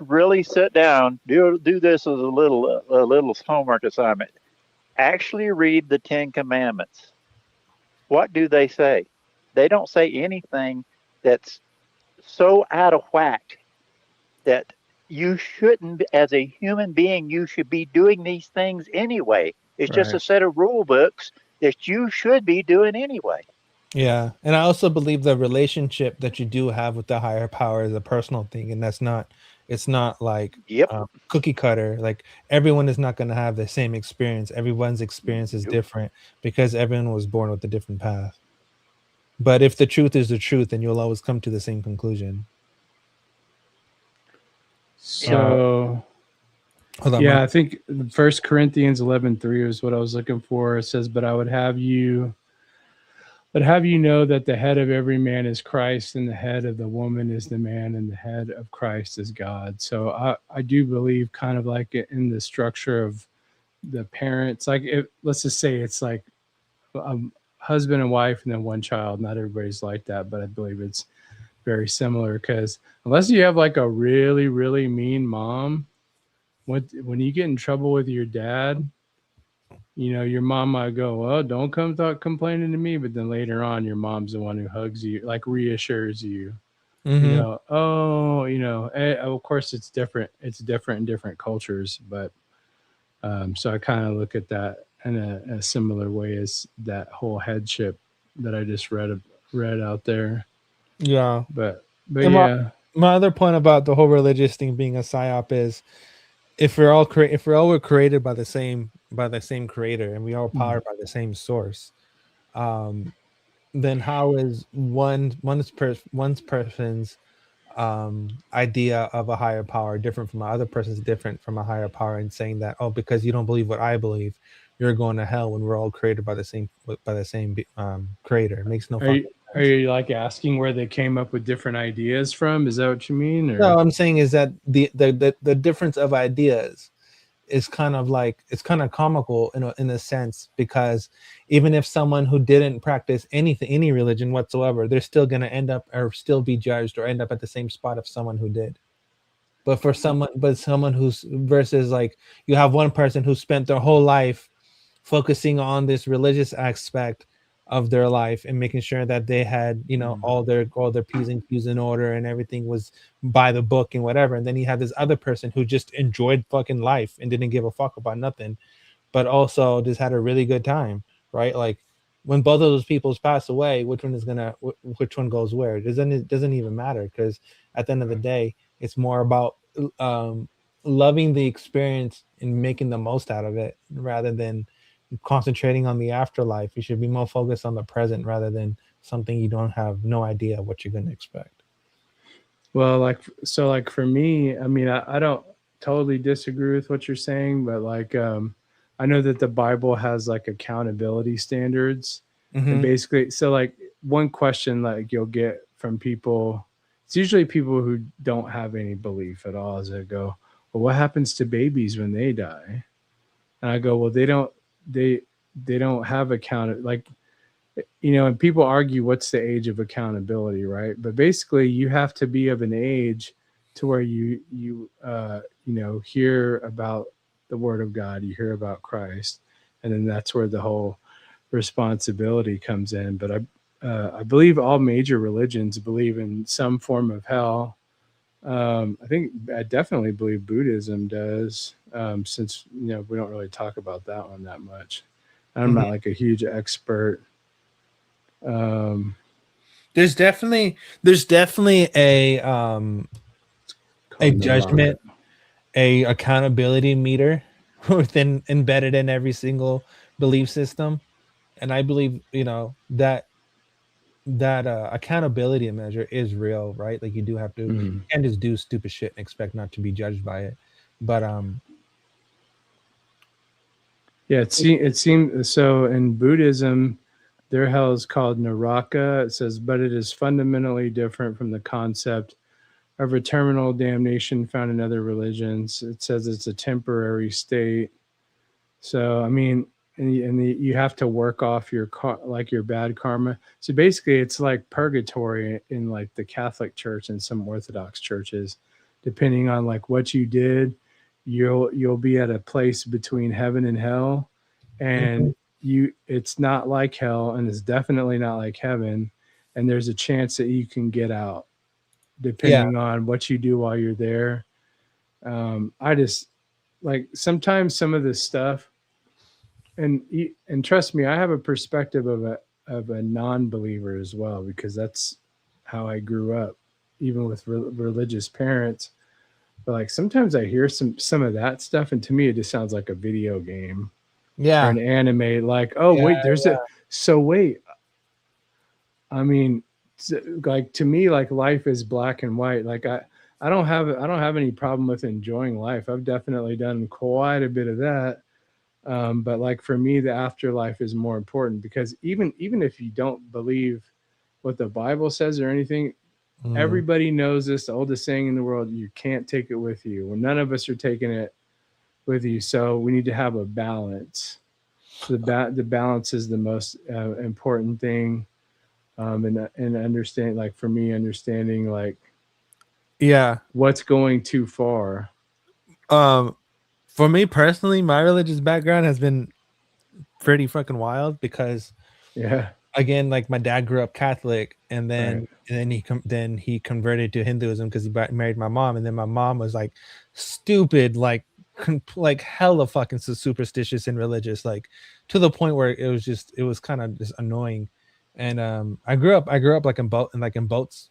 really sit down, do this as a little homework assignment. Actually read the 10 Commandments. What do they say? They don't say anything that's so out of whack that you shouldn't, as a human being, you should be doing these things anyway. It's just a set of rule books that you should be doing anyway. Yeah. And I also believe the relationship that you do have with the higher power is a personal thing. And it's not like cookie cutter. Like everyone is not going to have the same experience. Everyone's experience is different because everyone was born with a different path. But if the truth is the truth, then you'll always come to the same conclusion. So, I think 1 Corinthians 11:3 is what I was looking for. It says, "But I would have you know that the head of every man is Christ, and the head of the woman is the man, and the head of Christ is God." So I do believe kind of like in the structure of the parents, like let's just say it's like husband and wife and then one child. Not everybody's like that, but I believe it's very similar, because unless you have like a really, really mean mom, when you get in trouble with your dad, your mom might go, "Well, don't come complaining to me," but then later on, your mom's the one who hugs you, like reassures you. Of course it's different. It's different in different cultures, but so I kind of look at that in a similar way as that whole headship that I just read out there. Yeah, but yeah. My other point about the whole religious thing being a psyop is, if we're all created by the same creator and we all powered by the same source, then how is one person's idea of a higher power different from another person's different from a higher power, and saying that, oh, because you don't believe what I believe, you're going to hell, when we're all created by the same creator? It makes no sense. Are you like asking where they came up with different ideas from? Is that what you mean? Or? No, I'm saying is that the difference of ideas is kind of like, it's kind of comical in a sense, because even if someone who didn't practice any religion whatsoever, they're still going to end up or still be judged or end up at the same spot of someone who did. But for someone who's versus like you have one person who spent their whole life focusing on this religious aspect of their life and making sure that they had, you know, all their P's and Q's in order and everything was by the book and whatever. And then you have this other person who just enjoyed fucking life and didn't give a fuck about nothing, but also just had a really good time, right? Like when both of those people pass away, which one goes where? It doesn't even matter, because at the end of the day, it's more about loving the experience and making the most out of it rather than concentrating on the afterlife. You should be more focused on the present rather than something you don't have no idea what you're going to expect. Well, like for me, I mean, I don't totally disagree with what you're saying, but like I know that the Bible has like accountability standards. And basically, so like one question like you'll get from people, it's usually people who don't have any belief at all, as they go, well, what happens to babies when they die? And I go, well, they don't have like, you know, and people argue what's the age of accountability, right? But basically you have to be of an age to where you know, hear about the word of God, you hear about Christ, and then that's where the whole responsibility comes in. But I believe all major religions believe in some form of hell. I definitely believe Buddhism does, since, you know, we don't really talk about that one that much. I'm not like a huge expert. There's definitely a judgment, a accountability meter embedded in every single belief system. And I believe, you know, that accountability measure is real, right? Like you do have to, you can't just do stupid shit and expect not to be judged by it. But yeah, it seems so. In Buddhism, their hell is called Naraka. It says, but it is fundamentally different from the concept of eternal damnation found in other religions. It says it's a temporary state. So I mean, you have to work off your bad karma. So basically, it's like purgatory in like the Catholic Church and some Orthodox churches. Depending on like what you did, you'll be at a place between heaven and hell, and it's not like hell, and it's definitely not like heaven. And there's a chance that you can get out, depending on what you do while you're there. I just like sometimes some of this stuff. And trust me, I have a perspective of a non-believer as well, because that's how I grew up, even with religious parents. But like sometimes I hear some of that stuff, and to me it just sounds like a video game, or an anime. Like, oh wait, wait. I mean, like to me, like life is black and white. Like I don't have any problem with enjoying life. I've definitely done quite a bit of that. But like for me, the afterlife is more important, because even if you don't believe what the Bible says or anything, everybody knows this, the oldest saying in the world, you can't take it with you. Well, none of us are taking it with you. So we need to have a balance. So the balance is the most important thing. And understand, like for me, understanding like, what's going too far. For me personally, my religious background has been pretty fucking wild, because again, like my dad grew up Catholic, and then he converted to Hinduism because he married my mom, and then my mom was like stupid, like hella fucking superstitious and religious, like to the point where it was kind of just annoying. And I grew up like in both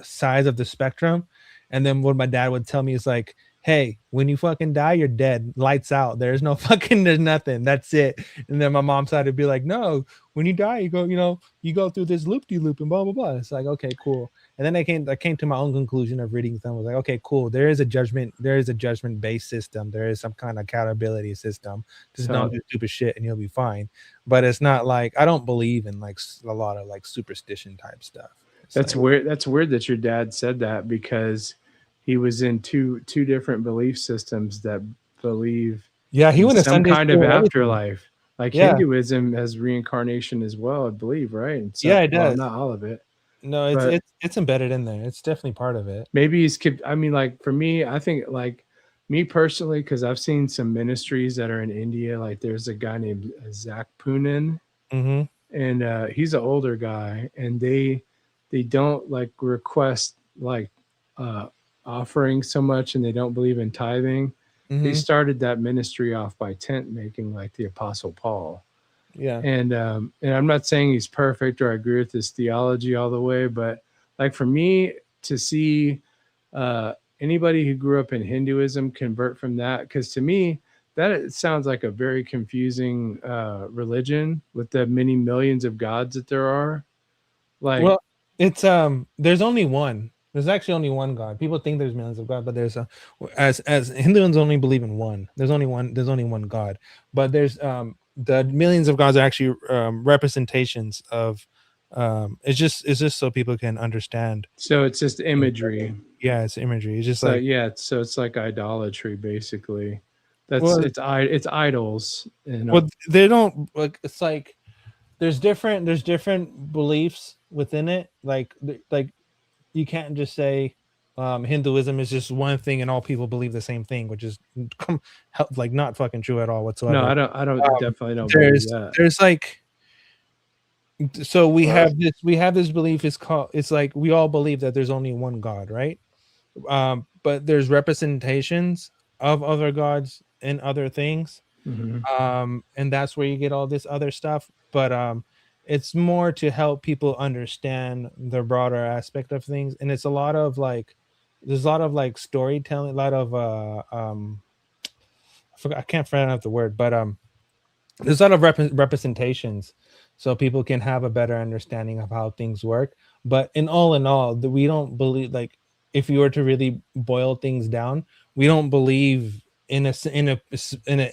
sides of the spectrum. And then what my dad would tell me is like, hey, when you fucking die, you're dead. Lights out. There's nothing. That's it. And then my mom's side would be like, no, when you die, you go through this loop-de-loop and blah, blah, blah. It's like, okay, cool. And then I came to my own conclusion of reading them. I was like, okay, cool. There is a judgment-based system. There is some kind of accountability system. Just don't do stupid shit and you'll be fine. But it's not like, I don't believe in like a lot of like superstition type stuff. That's weird. That's weird that your dad said that, because he was in two different belief systems that believe he went to some kind of afterlife. Like Yeah. Hinduism has reincarnation as well, I believe, right? And so, Yeah, it does. Well, not all of it. No, it's embedded in there. It's definitely part of it. Maybe he's kept. I mean, like for me, I think like me personally, because I've seen some ministries that are in India. Like there's a guy named Zach Poonen, and he's an older guy, and they don't like request like offering so much, and they don't believe in tithing. They started that ministry off by tent making, like the Apostle Paul. Yeah. And I'm not saying he's perfect or I agree with his theology all the way, but like for me to see anybody who grew up in Hinduism convert from that, because to me that it sounds like a very confusing religion with the many millions of gods that there are. Like, well, it's there's only one. There's actually only one God. People think there's millions of gods, but there's as Hindus only believe in one. There's only one God. But there's the millions of gods are actually representations of it's just so people can understand. So it's just imagery. Yeah, it's imagery. It's just so, like yeah, so it's like idolatry basically. That's well, it's idols. And well, they don't like. It's like there's different beliefs within it. Like you can't just say Hinduism is just one thing and all people believe the same thing, which is like not fucking true at all whatsoever. No, I don't definitely don't believe that. There's like, so we have this belief it's like we all believe that there's only one God, right? But there's representations of other gods and other things. And that's where you get all this other stuff. But it's more to help people understand the broader aspect of things. And it's a lot of like, there's a lot of like storytelling, a lot of I can't find out the word, but there's a lot of representations so people can have a better understanding of how things work. But in all, we don't believe, like, if you were to really boil things down, we don't believe in an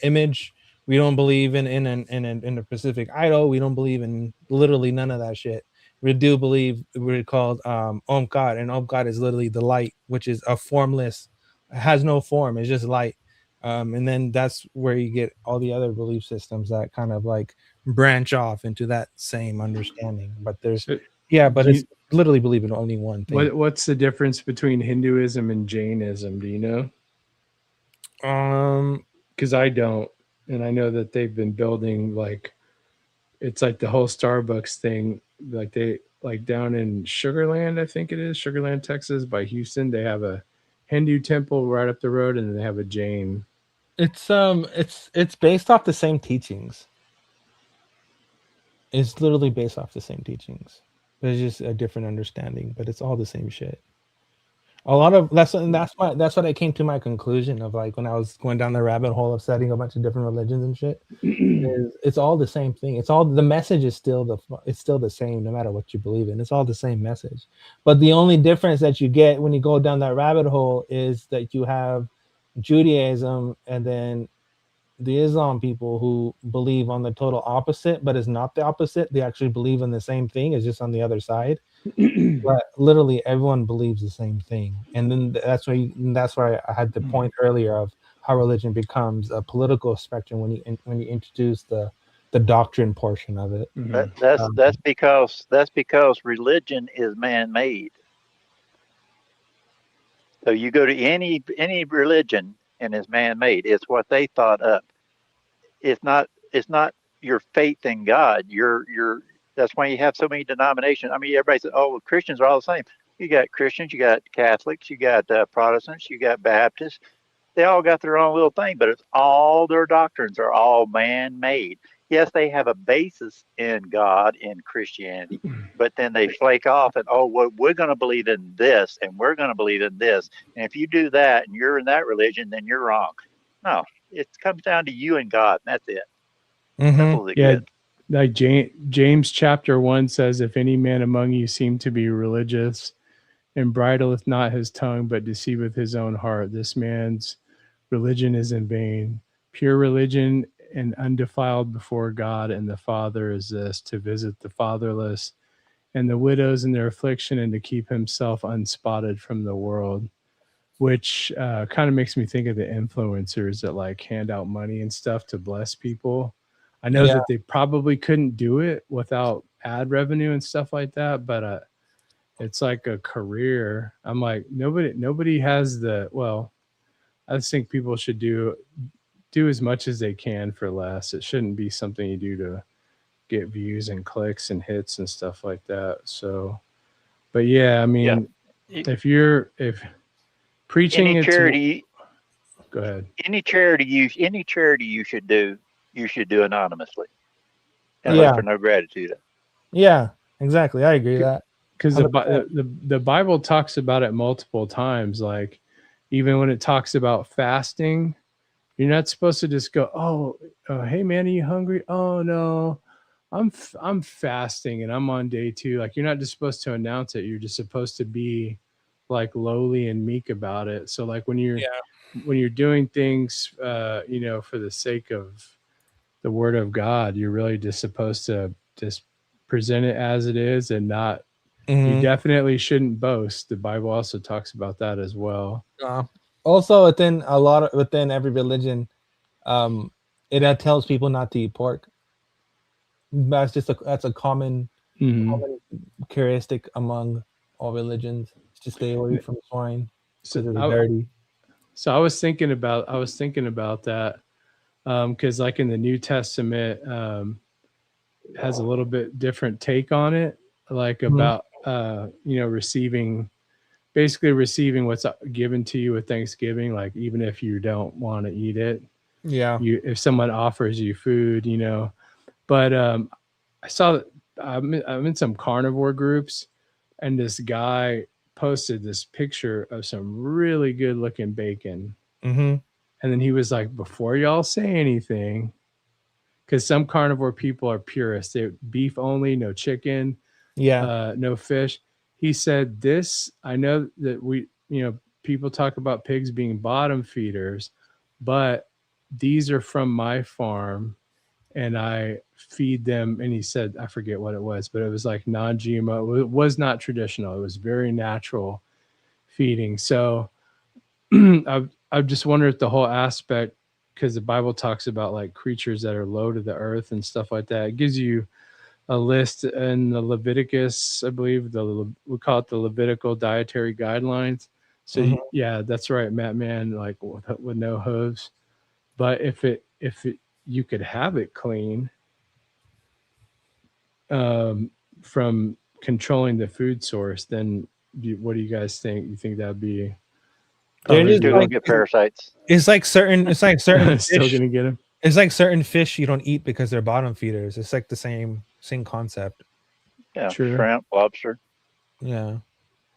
image. We don't believe in a specific idol. We don't believe in literally none of that shit. We do believe we're called Omkar, and Omkar is literally the light, which is a formless, has no form. It's just light. And then that's where you get all the other belief systems that kind of like branch off into that same understanding. But there's, but it's literally believe in only one thing. What's the difference between Hinduism and Jainism? Do you know? Because I don't. And I know that they've been building, like, it's like the whole Starbucks thing, like they, like down in Sugarland, I think it is, Sugarland, Texas, by Houston, they have a Hindu temple right up the road, and then they have a Jain. It's based off the same teachings. It's literally based off the same teachings. There's just a different understanding, but it's all the same shit. A lot of that's what I came to my conclusion of, like, when I was going down the rabbit hole of studying a bunch of different religions and shit. It's all the same thing. It's all, the message is still the same no matter what you believe in. It's all the same message. But the only difference that you get when you go down that rabbit hole is that you have Judaism and then the Islam people who believe on the total opposite, but it's not the opposite. They actually believe in the same thing. It's just on the other side. But literally everyone believes the same thing. And then that's why I had the point earlier of how religion becomes a political spectrum when you introduce the doctrine portion of it. That's because religion is man-made. So you go to any religion and it's man-made. It's what they thought up. It's not your faith in God. That's why you have so many denominations. I mean, everybody says, "Oh, well, Christians are all the same." You got Christians, you got Catholics, you got Protestants, you got Baptists. They all got their own little thing, but it's all their doctrines are all man-made. Yes, they have a basis in God, in Christianity, but then they flake off and, oh, well, we're going to believe in this and we're going to believe in this. And if you do that and you're in that religion, then you're wrong. No, it comes down to you and God. And that's it. Simple as it gets. Like James chapter 1 says, if any man among you seem to be religious and bridleth not his tongue, but deceiveth his own heart, this man's religion is in vain. Pure religion and undefiled before God and the Father is this, to visit the fatherless and the widows in their affliction, and to keep himself unspotted from the world. Which kind of makes me think of the influencers that like hand out money and stuff to bless people. I know that they probably couldn't do it without ad revenue and stuff like that, but it's like a career. I'm like, nobody has the, well, I just think people should do as much as they can for less. It shouldn't be something you do to get views and clicks and hits and stuff like that. So, but yeah, I mean, if preaching, any it's, charity, go ahead. any charity you should do anonymously and look for no gratitude. Yeah, exactly. I agree with that. Because the Bible talks about it multiple times. Like, even when it talks about fasting, you're not supposed to just go, oh, hey man, are you hungry? Oh no, I'm fasting and I'm on day 2. Like, you're not just supposed to announce it. You're just supposed to be like lowly and meek about it. So like when you're doing things, you know, for the sake of the word of God, you're really just supposed to just present it as it is and not. You definitely shouldn't boast. The Bible also talks about that as well. Also, within every religion, it tells people not to eat pork. That's a common characteristic among all religions. It's to stay away from swine because they're dirty. So I was thinking about that because like in the New Testament has a little bit different take on it, like about you know, receiving what's given to you with Thanksgiving, like even if you don't want to eat it. Yeah. If someone offers you food, you know. But I saw that I'm in some carnivore groups, and this guy posted this picture of some really good looking bacon. Mm-hmm. And then he was like, before y'all say anything, because some carnivore people are purists. They beef only, no chicken, no fish. He said this, I know that people talk about pigs being bottom feeders, but these are from my farm and I feed them. And he said, I forget what it was, but it was like non-GMO. It was not traditional. It was very natural feeding. So I just wonder if the whole aspect, because the Bible talks about like creatures that are low to the earth and stuff like that. It gives you a list in the Leviticus, I believe we call it the Levitical dietary guidelines. So yeah, that's right, Matt Man, like with no hooves. But if you could have it clean from controlling the food source, then what do you guys think? You think that'd be? You're still gonna get parasites. It's like certain Still fish. gonna get them. It's like certain fish you don't eat because they're bottom feeders. It's like the same concept. Yeah, True. shrimp, lobster. Yeah.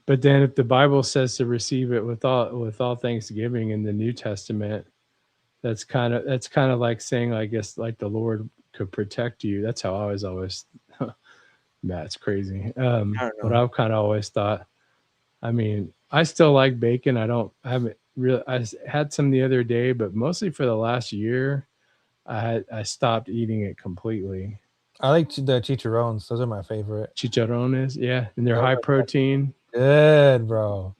But then if the Bible says to receive it with all thanksgiving in the New Testament, that's kind of like saying, I guess, like the Lord could protect you. That's how I was always Matt's crazy. But I've kind of always thought, I mean, I still like bacon. I had some the other day, but mostly for the last year, I stopped eating it completely. I like the chicharrones. Those are my favorite. Chicharrones, yeah, and they're high protein. Good, bro.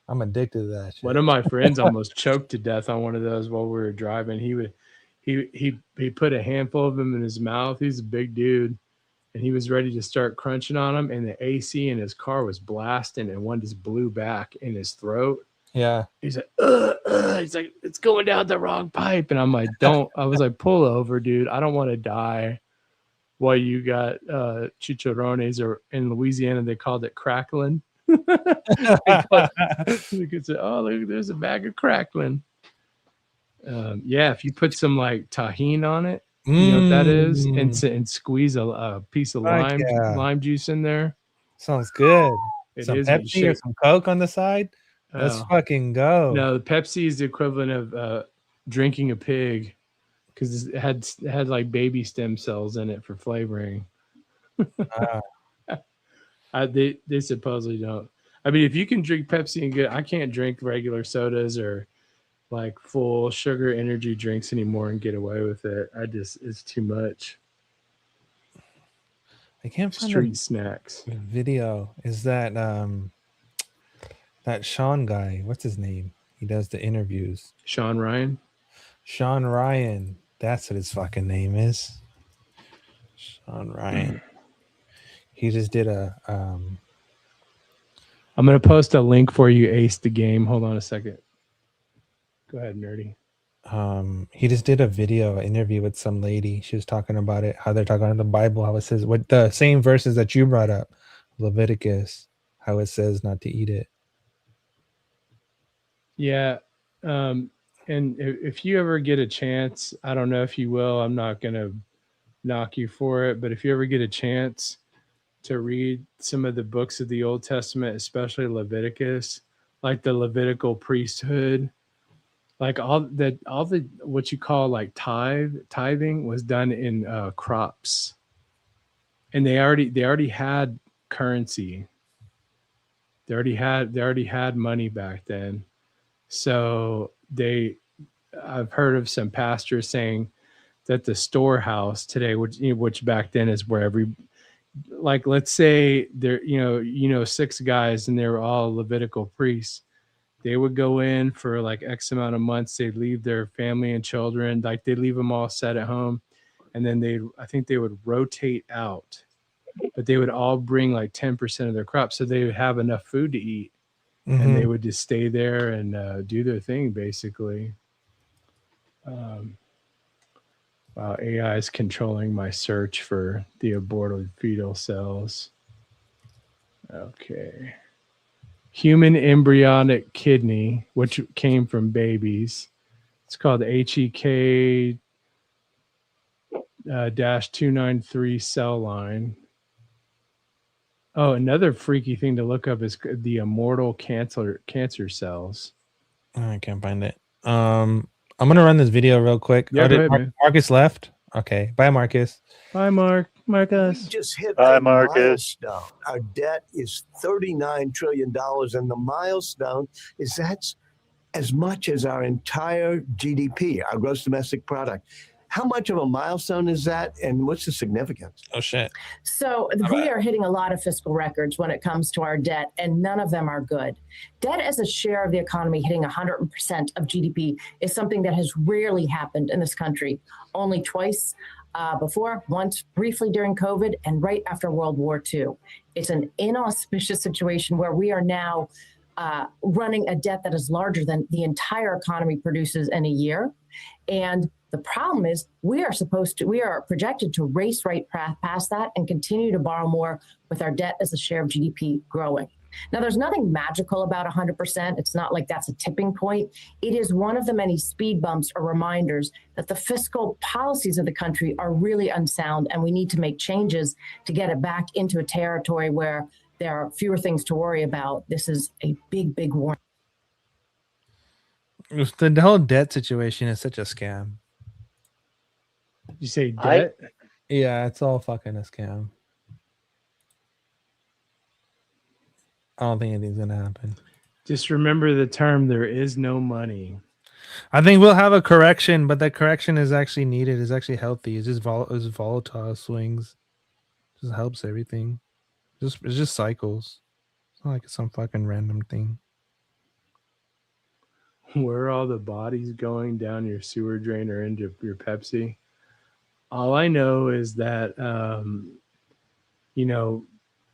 I'm addicted to that shit. One of my friends almost choked to death on one of those while we were driving. He put a handful of them in his mouth. He's a big dude, and he was ready to start crunching on them. And the AC in his car was blasting, and one just blew back in his throat. Yeah. He's like, he's like, it's going down the wrong pipe. And I'm like, I was like, pull over, dude. I don't want to die while you got chicharrones, or in Louisiana, they called it crackling. Look, there's a bag of crackling. Yeah, if you put some like tahine on it, you know what that is, and squeeze a piece of lime juice in there. Sounds good. It some is, Pepsi or some Coke on the side. Let's fucking go. No, the Pepsi is the equivalent of drinking a pig, because it had like baby stem cells in it for flavoring. They supposedly don't. I mean, if you can drink Pepsi and I can't drink regular sodas or like full sugar energy drinks anymore and get away with it. It's too much. I can't find street snacks. Video is that that Sean guy. What's his name? He does the interviews. Sean Ryan. Sean Ryan. That's what his fucking name is. Sean Ryan. He just did a I'm gonna post a link for you, Ace the game. Hold on a second. Go ahead, nerdy. He just did a interview with some lady. She was talking about it, how they're talking about the Bible, how it says what the same verses that you brought up, Leviticus, how it says not to eat it. Yeah. And if you ever get a chance, I don't know if you will, I'm not going to knock you for it, but if you ever get a chance to read some of the books of the Old Testament, especially Leviticus, like the Levitical priesthood, like all the what you call like tithing was done in crops, and they already had currency. They already had money back then. So I've heard of some pastors saying that the storehouse today, which back then is where like let's say there, 6 guys and they were all Levitical priests. They would go in for like X amount of months. They'd leave their family and children, like they'd leave them all set at home, and then I think they would rotate out, but they would all bring like 10% of their crops, so they would have enough food to eat. And they would just stay there and do their thing, basically. Wow, AI is controlling my search for the aborted fetal cells. Okay. Human embryonic kidney, which came from babies. It's called HEK -293 cell line. Oh, another freaky thing to look up is the immortal cancer cells. I can't find it. I'm gonna run this video real quick. Yeah, go ahead, man. Marcus left. Okay, bye, Marcus. Bye, Marcus. We just hit Hi, a Marcus. milestone. Our debt is $39 trillion, and the milestone is that's as much as our entire GDP, our gross domestic product. How much of a milestone is that, and what's the significance? Oh, shit. So we are hitting a lot of fiscal records when it comes to our debt, and none of them are good. Debt as a share of the economy hitting 100% of GDP is something that has rarely happened in this country. Only twice before, once briefly during COVID and right after World War II. It's an inauspicious situation where we are now running a debt that is larger than the entire economy produces in a year. And the problem is we are projected to race right past that and continue to borrow more with our debt as a share of GDP growing. Now, there's nothing magical about 100%. It's not like that's a tipping point. It is one of the many speed bumps or reminders that the fiscal policies of the country are really unsound, and we need to make changes to get it back into a territory where there are fewer things to worry about. This is a big, big warning. The whole debt situation is such a scam. You say debt? Yeah, it's all fucking a scam. I don't think anything's gonna happen. Just remember the term, there is no money. I think we'll have a correction, but that correction is actually needed. It's actually healthy. It's just it's volatile swings. It just helps everything. It's just cycles. It's not like it's some fucking random thing. Where are all the bodies going down your sewer drain or into your Pepsi? All I know is that,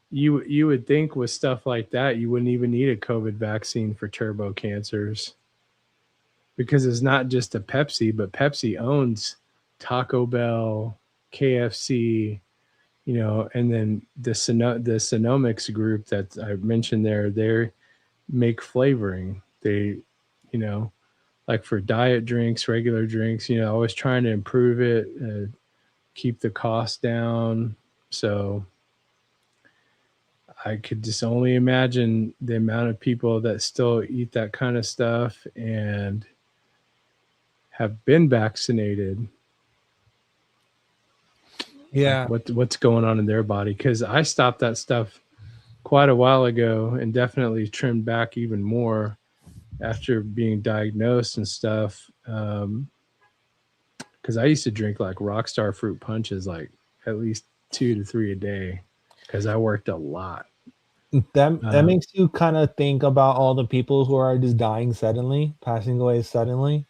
you would think with stuff like that, you wouldn't even need a COVID vaccine for turbo cancers, because it's not just a Pepsi, but Pepsi owns Taco Bell, KFC, and then the Sonomics group that I mentioned there, they make flavoring. They, like for diet drinks, regular drinks, always trying to improve it, keep the cost down. So I could just only imagine the amount of people that still eat that kind of stuff and have been vaccinated. Yeah. Like what's going on in their body? Because I stopped that stuff quite a while ago and definitely trimmed back even more after being diagnosed and stuff. Because I used to drink like Rockstar fruit punches like at least 2 to 3 a day because I worked a lot. That makes you kind of think about all the people who are just dying suddenly, passing away suddenly.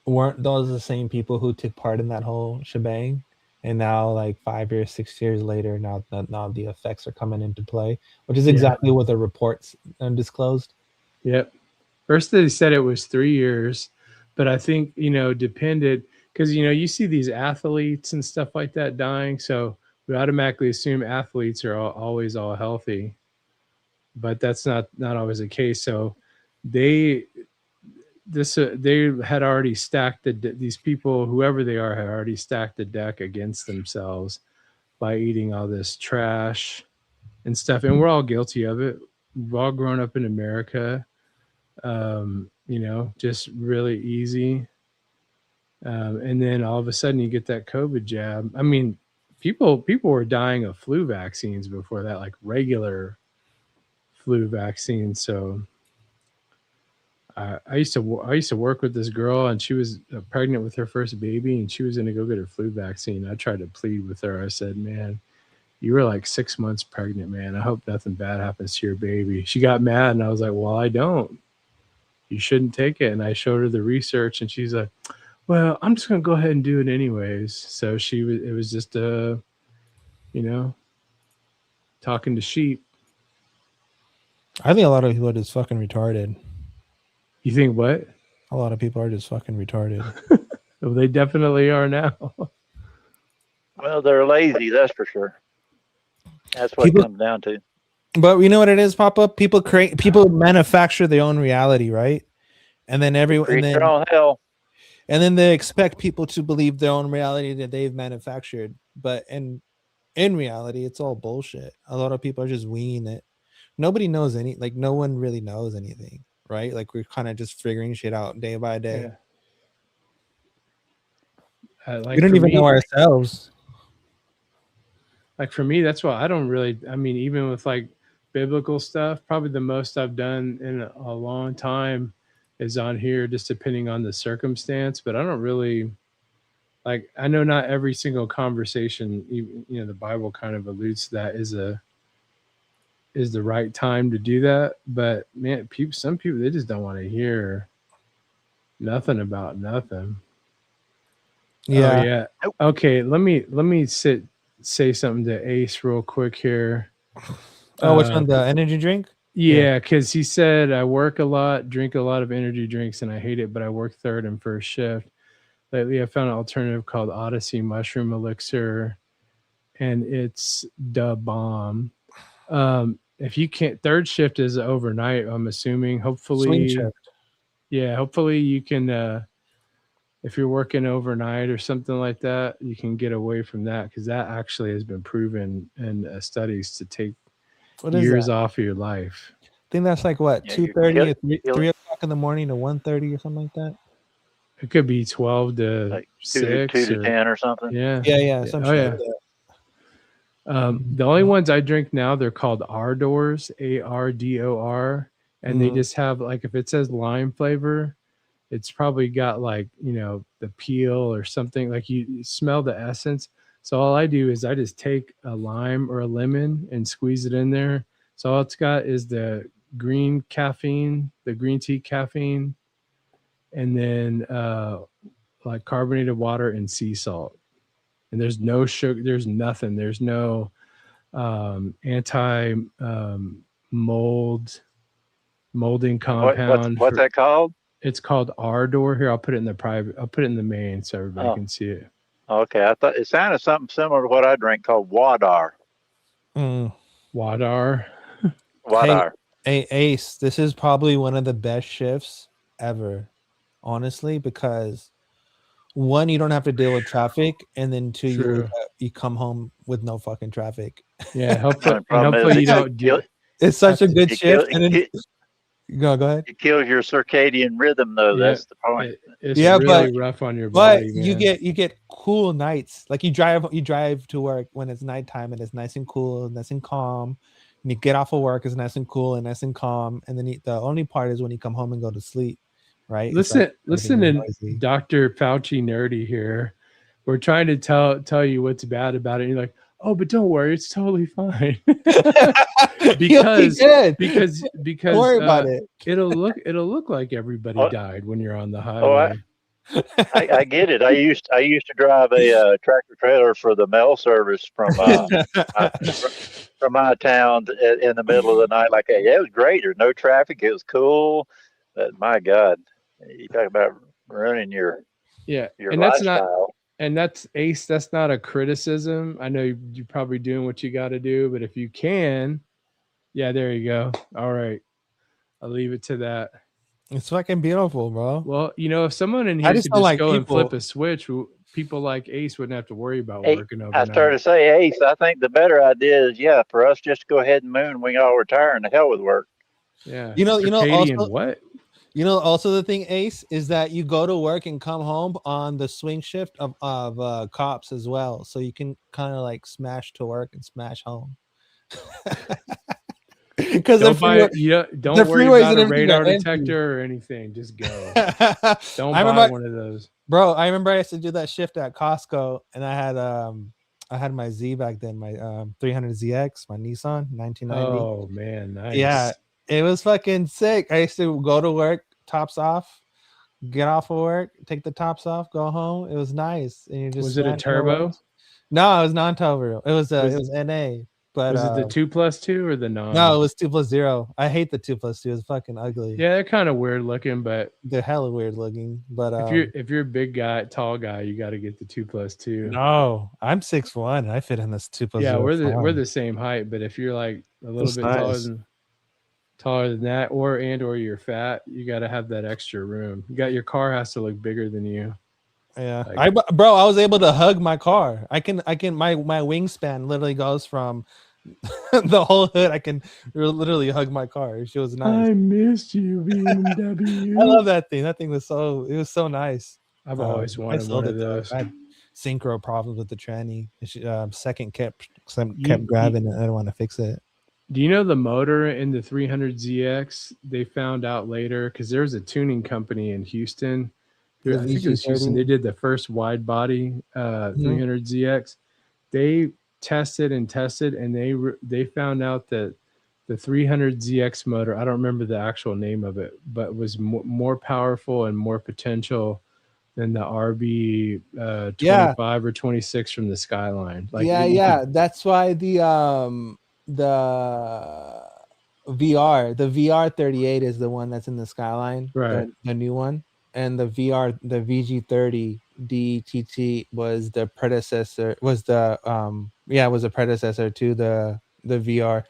Weren't those the same people who took part in that whole shebang? and now like 5 years, 6 years later, now the effects are coming into play, which is Yeah. exactly what the reports disclosed. Yep. First they said it was 3 years, but I think, depended because, you see these athletes and stuff like that dying. So we automatically assume athletes are always all healthy, but that's not always the case. So they had already stacked these people, whoever they are, had already stacked the deck against themselves by eating all this trash and stuff. And we're all guilty of it. We've all grown up in America. Just really easy. And then all of a sudden you get that COVID jab. I mean, people were dying of flu vaccines before that, like regular flu vaccines. So I used to work with this girl, and she was pregnant with her first baby, and she was going to go get her flu vaccine. I tried to plead with her. I said, man, you were like 6 months pregnant, man. I hope nothing bad happens to your baby. She got mad, and I was like, well, I don't. You shouldn't take it. And I showed her the research, and she's like, well, I'm just going to go ahead and do it anyways. So it was just, talking to sheep. I think a lot of people are just fucking retarded. You think what? A lot of people are just fucking retarded. Well, they definitely are now. Well, they're lazy, that's for sure. That's what it comes down to. But you know what it is, Papa? People manufacture their own reality, right? And then Create their own hell. And then they expect people to believe their own reality that they've manufactured. But in reality, it's all bullshit. A lot of people are just winging it. Nobody knows no one really knows anything, right? Like we're kind of just figuring shit out day by day. Yeah. We don't even know ourselves. Like for me, that's why I don't really, even with like biblical stuff, probably the most I've done in a long time is on here, just depending on the circumstance. But I don't really, like, I know not every single conversation, the Bible kind of alludes to that is the right time to do that. But man, some people, they just don't want to hear nothing about nothing. Yeah. Oh, yeah. Okay. Let me say something to Ace real quick here. Oh, which one? The energy drink? Yeah, because he said I work a lot, drink a lot of energy drinks, and I hate it, but I work third and first shift. Lately, I found an alternative called Odyssey Mushroom Elixir, and it's the bomb. If you can't, third shift is overnight, I'm assuming. Hopefully, Swing shift. Yeah, hopefully you can, if you're working overnight or something like that, you can get away from that, because that actually has been proven in studies to take years off of your life. I think that's like what, 2:30 or 3 o'clock in the morning to 1:30 or something like that. It could be 12 to like 6 2 to 10 or something. Yeah. Some Oh, shit yeah. like that. The only ones I drink now, they're called Ardors, ARDOR, and they just have, like, if it says lime flavor, it's probably got like, the peel or something. Like you smell the essence. So all I do is I just take a lime or a lemon and squeeze it in there. So all it's got is the green caffeine, the green tea caffeine, and then like carbonated water and sea salt. And there's no sugar, there's nothing. There's no anti molding compound. What's that called? It's called Ardor. Here, I'll put it in the main so everybody can see it. Okay, I thought it sounded something similar to what I drink called Wadar. Wadar. Hey, Ace, this is probably one of the best shifts ever, honestly, because one, you don't have to deal with traffic, and then two, you come home with no fucking traffic. Yeah, hopefully you don't do it. It's such a good shift. Go ahead. It kills your circadian rhythm, though. Yeah, That's the point. It's really rough on your body. But you get cool nights. Like you drive to work when it's nighttime and it's nice and cool, nice and calm. And you get off of work, it's nice and cool and nice and calm. And then the only part is when you come home and go to sleep, right? Listen to Dr. Fauci nerdy here. We're trying to tell you what's bad about it. And you're like, oh, but don't worry, it's totally fine. because don't worry about it. It'll look like everybody died when you're on the highway. I get it. I used to drive a tractor trailer for the mail service from my town in the middle of the night. Like, yeah, it was great. There's no traffic. It was cool. But my God, you talk about ruining your and lifestyle. that's Ace. That's not a criticism. I know you're probably doing what you got to do, but if you can, yeah, there you go. All right, I'll leave it to that. It's fucking beautiful, bro. Well, if someone in I here just could don't just like go and flip people- a switch, people like Ace wouldn't have to worry about Hey, working I overnight. started to say, Ace, I think the better idea is, for us just to go ahead and moon. We can all retire and the hell with work. Yeah. also, what? Also the thing, Ace, is that you go to work and come home on the swing shift of cops as well, so you can kind of like smash to work and smash home. Because don't worry about a radar empty. detector or anything. Just go. Don't I buy remember, one of those. bro. I remember I used to do that shift at Costco, and I had my Z back then, my 300ZX, my Nissan 1990. Oh man, nice. Yeah, it was fucking sick. I used to go to work, tops off, get off of work, take the tops off, go home. It was nice. And you just Was it a smash turbo? away. No, it was non-turbo. It was NA. But was it the 2+2 or the non? No, it was 2+0. I hate the 2+2. It's fucking ugly. Yeah, they're kind of weird looking, but they're hella weird looking. But if you're a big guy, tall guy, you got to get the 2+2. No, I'm 6'1". I fit in this 2+0. Yeah, we're the same height, but if you're like a little That's bit nice. taller than that, or you're fat, you got to have that extra room. Your car has to look bigger than you. Yeah, Like- I was able to hug my car. I can my wingspan literally goes from the whole hood. I can literally hug my car. It was nice. I missed you, BMW. I love that thing. That thing was so nice. I've always I wanted sold one of it, though. those. I had synchro problems with the tranny. Second kept grabbing it. I didn't want to fix it. Do you know the motor in the 300ZX? They found out later because there's a tuning company in Houston. The I think it was Houston. VG30? They did the first wide body 300ZX. They tested, and they found out that the 300ZX motor, I don't remember the actual name of it, but was more powerful and more potential than the RB 25 or 26 from the Skyline. That's why the VR38 is the one that's in the Skyline, right? The new one, and the VG30 DTT was the predecessor. Was a predecessor to the VR.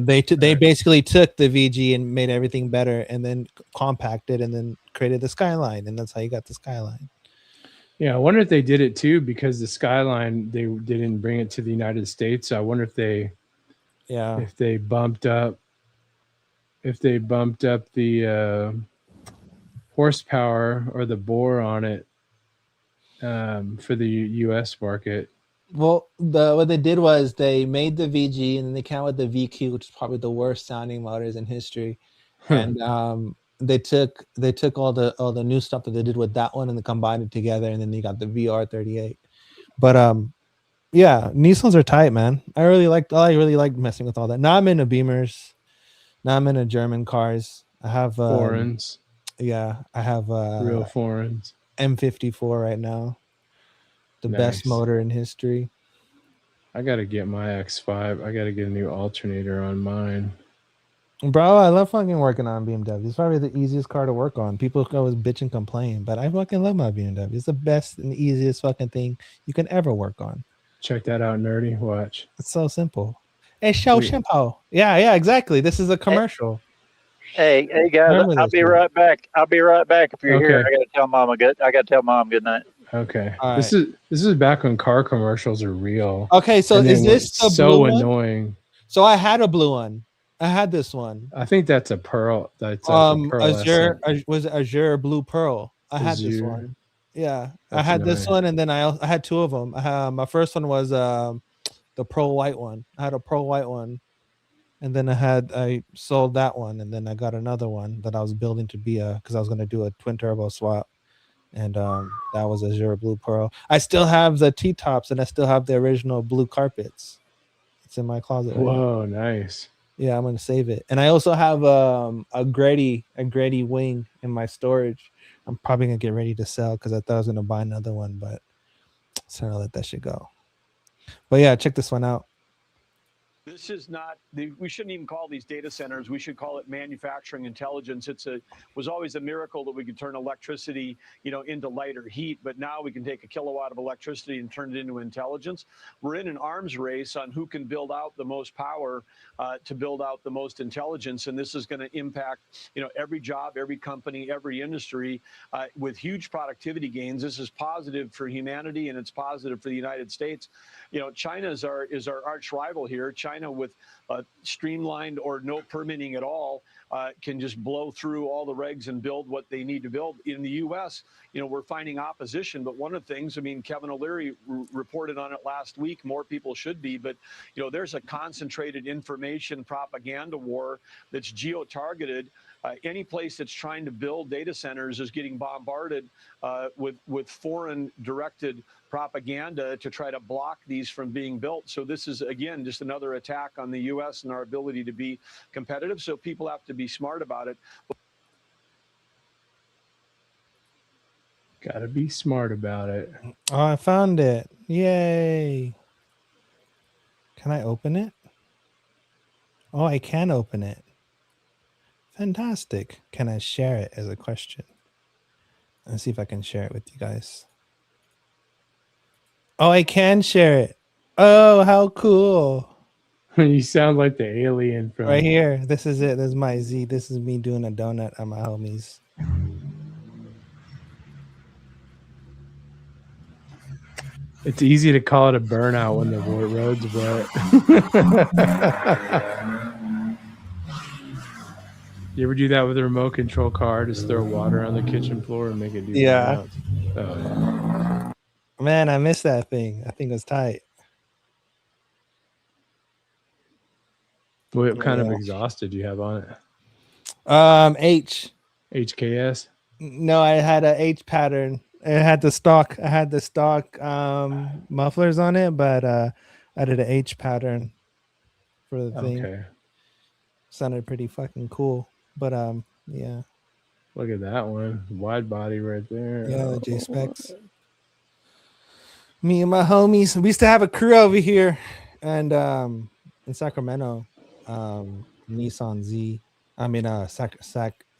They basically took the VG and made everything better, and then compacted, and then created the Skyline, and that's how you got the Skyline. Yeah, I wonder if they did it too because the Skyline they didn't bring it to the United States. So I wonder if they bumped up the horsepower or the bore on it for the U.S. market. Well, what they did was they made the VG and then they came out with the VQ, which is probably the worst sounding motors in history. And they took all the new stuff that they did with that one and they combined it together, and then you got the VR38. But yeah, Nissans are tight, man. I really like messing with all that. Now I'm into Beamers. Now I'm into German cars. I have foreigns. Yeah, I have real foreigns. M54 right now. The best motor in history. I gotta get my X5. I gotta get a new alternator on mine. Bro, I love fucking working on BMW. It's probably the easiest car to work on. People always bitch and complain, but I fucking love my BMW. It's the best and easiest fucking thing you can ever work on. Check that out, nerdy. Watch. It's so simple. Hey, show shampoo. Yeah, exactly. This is a commercial. Hey guys, I'll be right back. I'll be right back if you're here. I gotta tell mom good night. Okay. All This is back when car commercials are real. Okay, so And is they this were the so blue one? annoying? So I had a blue one. I had this one. I think that's a pearl. That's a pearl Azure essence. was it Azure Blue Pearl. I had this Azure. one. Yeah, I That's had this annoying. one, and then I had two of them. My first one was the pearl white one. I had a pearl white one, and then I sold that one, and then I got another one that I was building to be because I was gonna do a twin turbo swap, and that was Azure Blue Pearl. I still have the T-tops, and I still have the original blue carpets. It's in my closet. right now. Whoa, nice. Yeah, I'm gonna save it. And I also have a Grady wing in my storage I'm probably gonna get ready to sell because I thought I was gonna buy another one, but so I'll let that shit go. But yeah, check this one out. This is not, we shouldn't even call these data centers. We should call it manufacturing intelligence. Was always a miracle that we could turn electricity, into light or heat, but now we can take a kilowatt of electricity and turn it into intelligence. We're in an arms race on who can build out the most power to build out the most intelligence. And this is going to impact, every job, every company, every industry with huge productivity gains. This is positive for humanity and it's positive for the United States. China is our arch rival here. China with streamlined or no permitting at all can just blow through all the regs and build what they need to build. In the U.S., we're finding opposition. But one of the things, Kevin O'Leary reported on it last week. More people should be. But, there's a concentrated information propaganda war that's geo-targeted. Any place that's trying to build data centers is getting bombarded with foreign-directed propaganda to try to block these from being built. So this is, again, just another attack on the U.S. and our ability to be competitive. So people have to be smart about it. Gotta be smart about it. Oh, I found it. Yay. Can I open it? Oh, I can open it. Fantastic. Can I share it as a question? Let's see if I can share it with you guys. Oh, I can share it. Oh, how cool. You sound like the alien from Right here. This is it. This is my Z. This is me doing a donut on my homies. It's easy to call it a burnout when the road's wet. You ever do that with a remote control car? Just throw water on the kitchen floor and make it do Yeah. burnouts? Oh. Man, I missed that thing. I think it was tight. What kind of exhaust did you have on it? H. HKS? No, I had a H pattern. It had the stock. I had the stock mufflers on it, but I did an H pattern for the thing. Okay. Sounded pretty fucking cool. But yeah. Look at that one. Wide body right there. Yeah, the J specs. Me and my homies. We used to have a crew over here and in Sacramento. Nissan Z.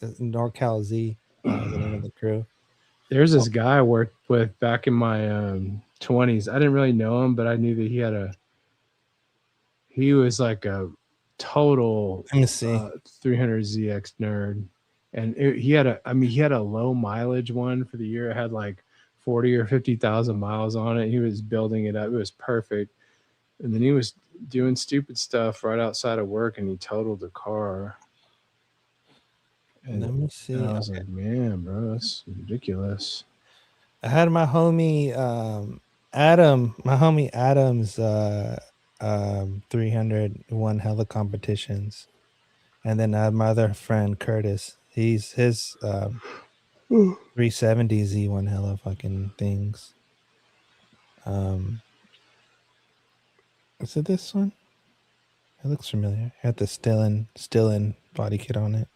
NorCal Z. The name of the crew. There's this guy I worked with back in my 20s. I didn't really know him, but I knew that he was like a total 300ZX nerd. And he had a low mileage one for the year. It had like 40 or 50,000 miles on it. He was building it up. It was perfect. And then he was doing stupid stuff right outside of work and he totaled the car. And let me see. I was like, man, bro, that's ridiculous. I had my homie Adam, Adam's 301 hella competitions. And then I had my other friend Curtis. His 370Z one hella fucking things. Is it this one? It looks familiar. It had the Stillin body kit on it.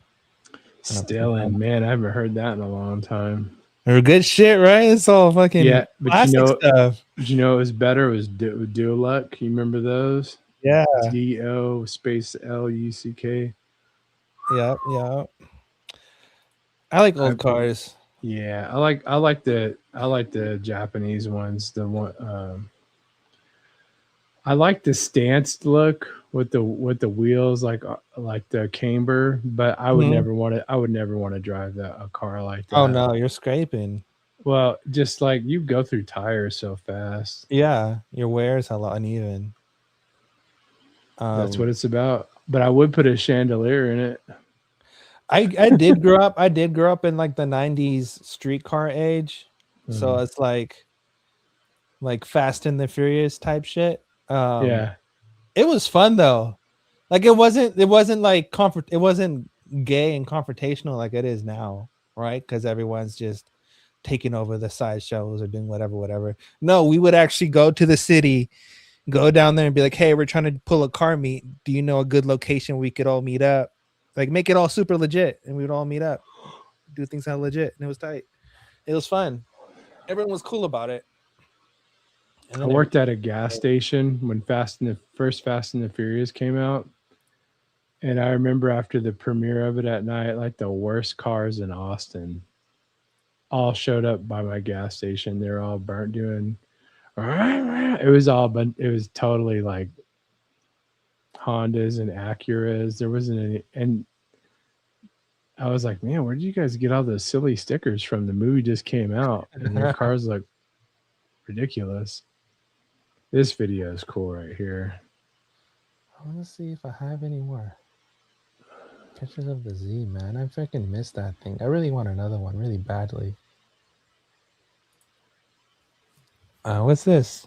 Stillin, man, I haven't heard that in a long time. They're good shit, right? It's all fucking but stuff. Did you know it was better? It was Duoluck. You remember those? Yeah. DO space LUCK. Yeah. I like old cars. Yeah, I like the Japanese ones. The one I like the stance look with the wheels like the camber, but I would never want to. I would never want to drive a car like that. Oh no, you're scraping. Well, just like you go through tires so fast. Yeah, your wear is hella uneven. That's what it's about. But I would put a chandelier in it. I did grow up. I did grow up in like the 90s streetcar age. So it's like Fast and the Furious type shit. Yeah. It was fun though. Like it wasn't like it wasn't gay and confrontational like it is now, right? Because everyone's just taking over the sideshows or doing whatever. No, we would actually go to the city, go down there and be like, hey, we're trying to pull a car meet. Do you know a good location we could all meet up? Like make it all super legit and we would all meet up, do things how legit, and it was tight. It was fun. Everyone was cool about it. And I then worked at a gas station when Fast and the Furious came out. And I remember after the premiere of it at night, like the worst cars in Austin all showed up by my gas station. They're all burnt doing. It was totally like Hondas and Acuras. There wasn't any. And I was like, man, where did you guys get all those silly stickers from? The movie just came out and their cars look ridiculous. This video is cool right here. I want to see if I have any more pictures of the Z, man. I freaking missed that thing. I really want another one really badly. What's this?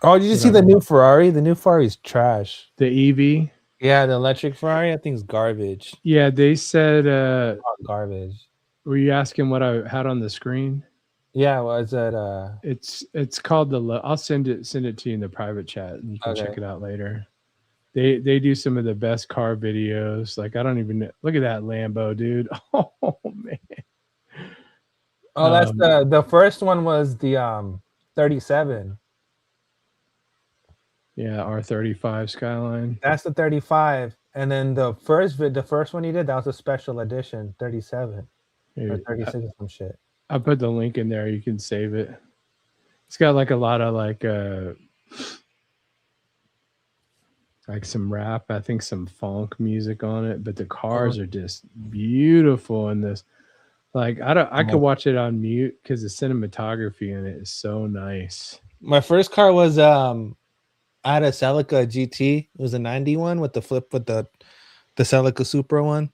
Oh, did you see the new Ferrari? The new Ferrari is trash. The EV? Yeah, the electric Ferrari, I think is garbage. Yeah, they said garbage. Were you asking what I had on the screen? Yeah, was that it's called I'll send it to you in the private chat and you can check it out later. They do some of the best car videos. Like I don't even know. Look at that Lambo, dude. Oh man. Oh, that's the first one was the 37. Yeah, R35 Skyline. That's the 35. And then the first one he did, that was a special edition, 37. Or 36 or some shit. I put the link in there. You can save it. It's got like a lot of like some rap, I think some funk music on it, but the cars are just beautiful in this. Like I could watch it on mute because the cinematography in it is so nice. My first car was I had a Celica GT. It was a 91 with the flip with the Celica Supra one.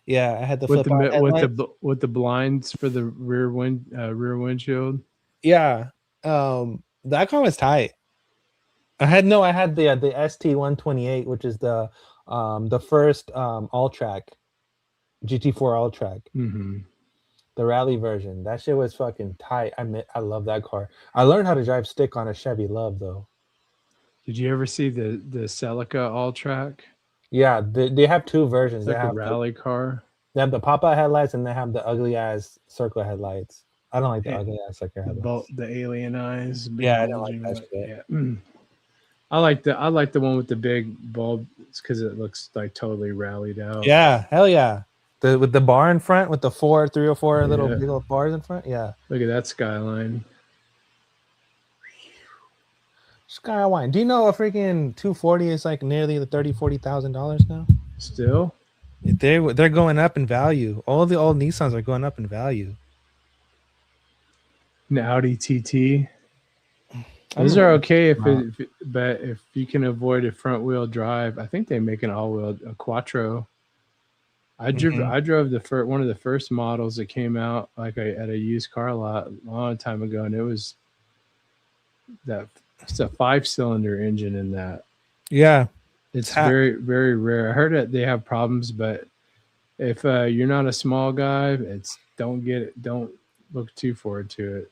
Yeah, I had the flip with the blinds for the rear windshield. Yeah, that car was tight. I had the ST 128, which is the first all track GT4 all track. Mm-hmm. The rally version. That shit was fucking tight. I love that car. I learned how to drive stick on a Chevy Love though. Did you ever see the Celica all track? Yeah, they have two versions. It's like they have a rally car. They have the pop-out headlights and they have the ugly ass circle headlights. I don't like the ugly ass circle headlights. The alien eyes. Yeah, I don't like that shit. Yeah. I like the one with the big bulb because it looks like totally rallied out. Yeah, hell yeah. With the bar in front, with the 3 or 4 little big old bars in front. Yeah. Look at that skyline. Skyline. Do you know a freaking 240 is like nearly the $30,000-$40,000 now? Still? They're going up in value. All the old Nissans are going up in value. An Audi TT. Those are okay but if you can avoid a front wheel drive, I think they make an all-wheel a Quattro. I drove one of the first models that came out at a used car lot a long time ago, and it's a 5-cylinder engine in that. Yeah, it's very, very rare. I heard that they have problems, but if you're not a small guy, don't look too forward to it.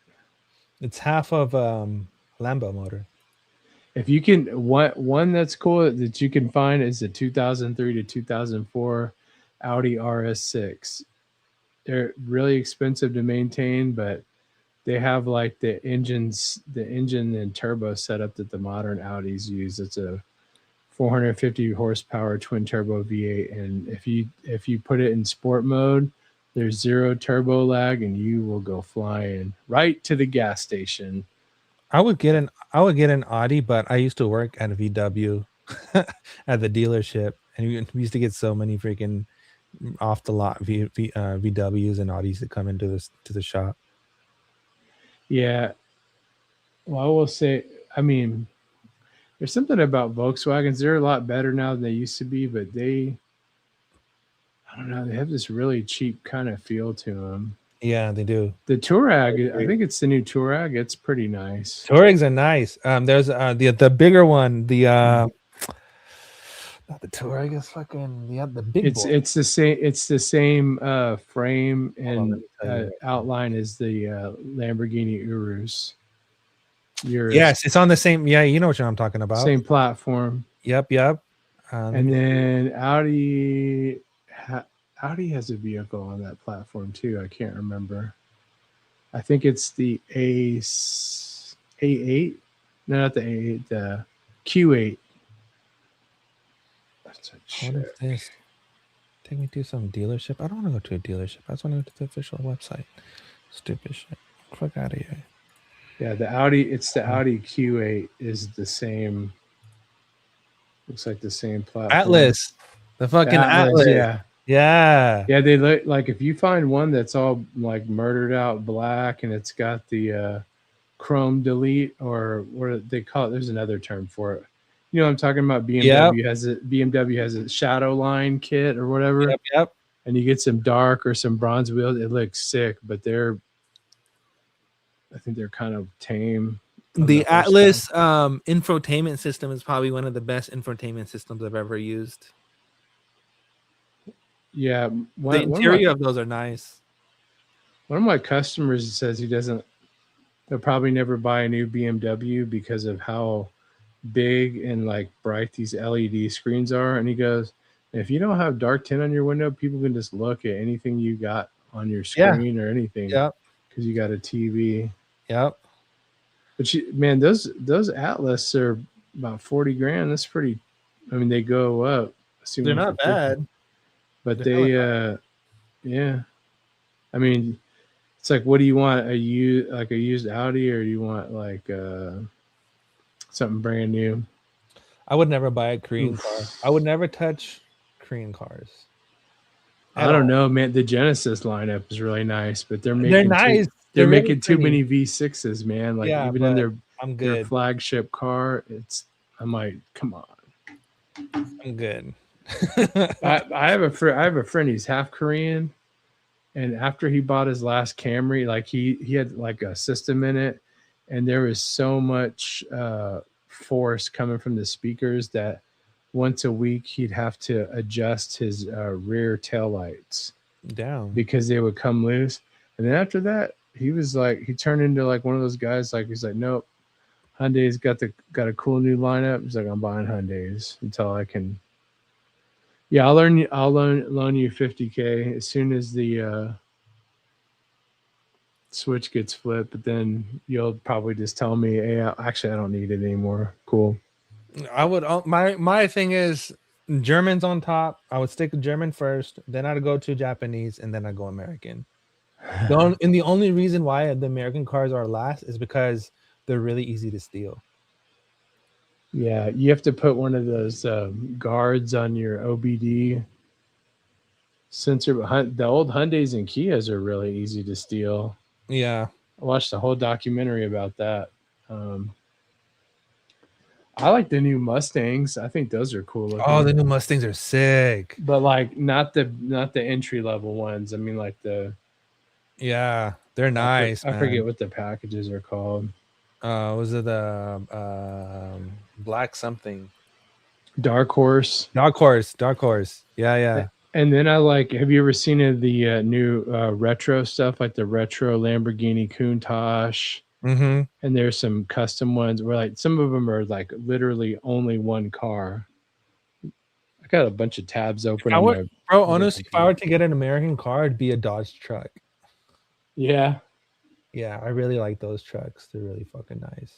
It's half of Lambo motor. If you can, one that's cool that you can find is the 2003 to 2004 Audi RS6. They're really expensive to maintain, but they have like the engine and turbo setup that the modern Audis use. It's a 450 horsepower twin turbo V8, and if you put it in sport mode, there's 0 turbo lag, and you will go flying right to the gas station. I would get an Audi, but I used to work at a VW at the dealership, and we used to get so many freaking off the lot VWs and Audis that come into the shop. Yeah. Well, I will say, I mean, there's something about Volkswagens. They're a lot better now than they used to be, but I don't know, they have this really cheap kind of feel to them. Yeah, they do. The Touareg, I think it's the new Touareg. It's pretty nice. Touaregs are nice. There's the bigger one, not the Touareg is fucking the big boy. It's the same frame and outline as the Lamborghini Urus. Yes, it's on the same. Yeah, you know what I'm talking about. Same platform. Yep. And then Audi Audi has a vehicle on that platform too. I can't remember. I think it's the A8. No, not the A8. The Q8. That's a What is this? Take me to some dealership. I don't want to go to a dealership. I just want to go to the official website. Stupid shit. Fuck out of here. Yeah, the Audi. It's the Audi Q8 is the same. Looks like the same platform. Atlas. The fucking Atlas. Yeah. Yeah. Yeah, they look like if you find one that's all like murdered out black and it's got the chrome delete or what they call it. There's another term for it. You know what I'm talking about? BMW has a shadow line kit or whatever. Yep. And you get some dark or some bronze wheels. It looks sick, but I think they're kind of tame. The Atlas infotainment system is probably one of the best infotainment systems I've ever used. Yeah, the interior of those are nice. One of my customers says they'll probably never buy a new BMW because of how big and like bright these LED screens are. And he goes, if you don't have dark tint on your window, people can just look at anything you got on your screen or anything. Yep. Because you got a TV. Yep. But man, those Atlas are about 40 grand. That's pretty. I mean, they go up. They're not bad. But yeah. I mean, it's like, what do you want? A used Audi, or do you want like something brand new? I would never buy a Korean car. I would never touch Korean cars. I don't know, man. The Genesis lineup is really nice, but they're nice. They're really making too pretty. many V6s, man. Like even in their flagship car, I'm like, come on. I'm good. I have a friend. He's half Korean, and after he bought his last Camry, like he had like a system in it, and there was so much force coming from the speakers that once a week he'd have to adjust his rear taillights down because they would come loose. And then after that, he turned into like one of those guys. Like he's like, nope, Hyundai's got a cool new lineup. He's like, I'm buying Hyundais until I can. Yeah, I'll loan you $50K as soon as the switch gets flipped. But then you'll probably just tell me, hey, actually, I don't need it anymore. Cool. I would. My thing is German's on top. I would stick with German first, then I'd go to Japanese, and then I'd go American. The only reason why the American cars are last is because they're really easy to steal. Yeah, you have to put one of those guards on your OBD sensor. The old Hyundais and Kias are really easy to steal. Yeah. I watched a whole documentary about that. I like the new Mustangs. I think those are cool looking. Oh, the new Mustangs are sick. But like not the entry level ones. I mean like yeah, they're nice. I forget what the packages are called. Was it the black something? Dark Horse. Yeah. And then have you ever seen the new retro stuff, like the retro Lamborghini Countach? Mm-hmm. And there's some custom ones where like some of them are like literally only one car. I got a bunch of tabs open. Honestly, if I were to get an American car, it'd be a Dodge truck. Yeah. Yeah, I really like those trucks. They're really fucking nice.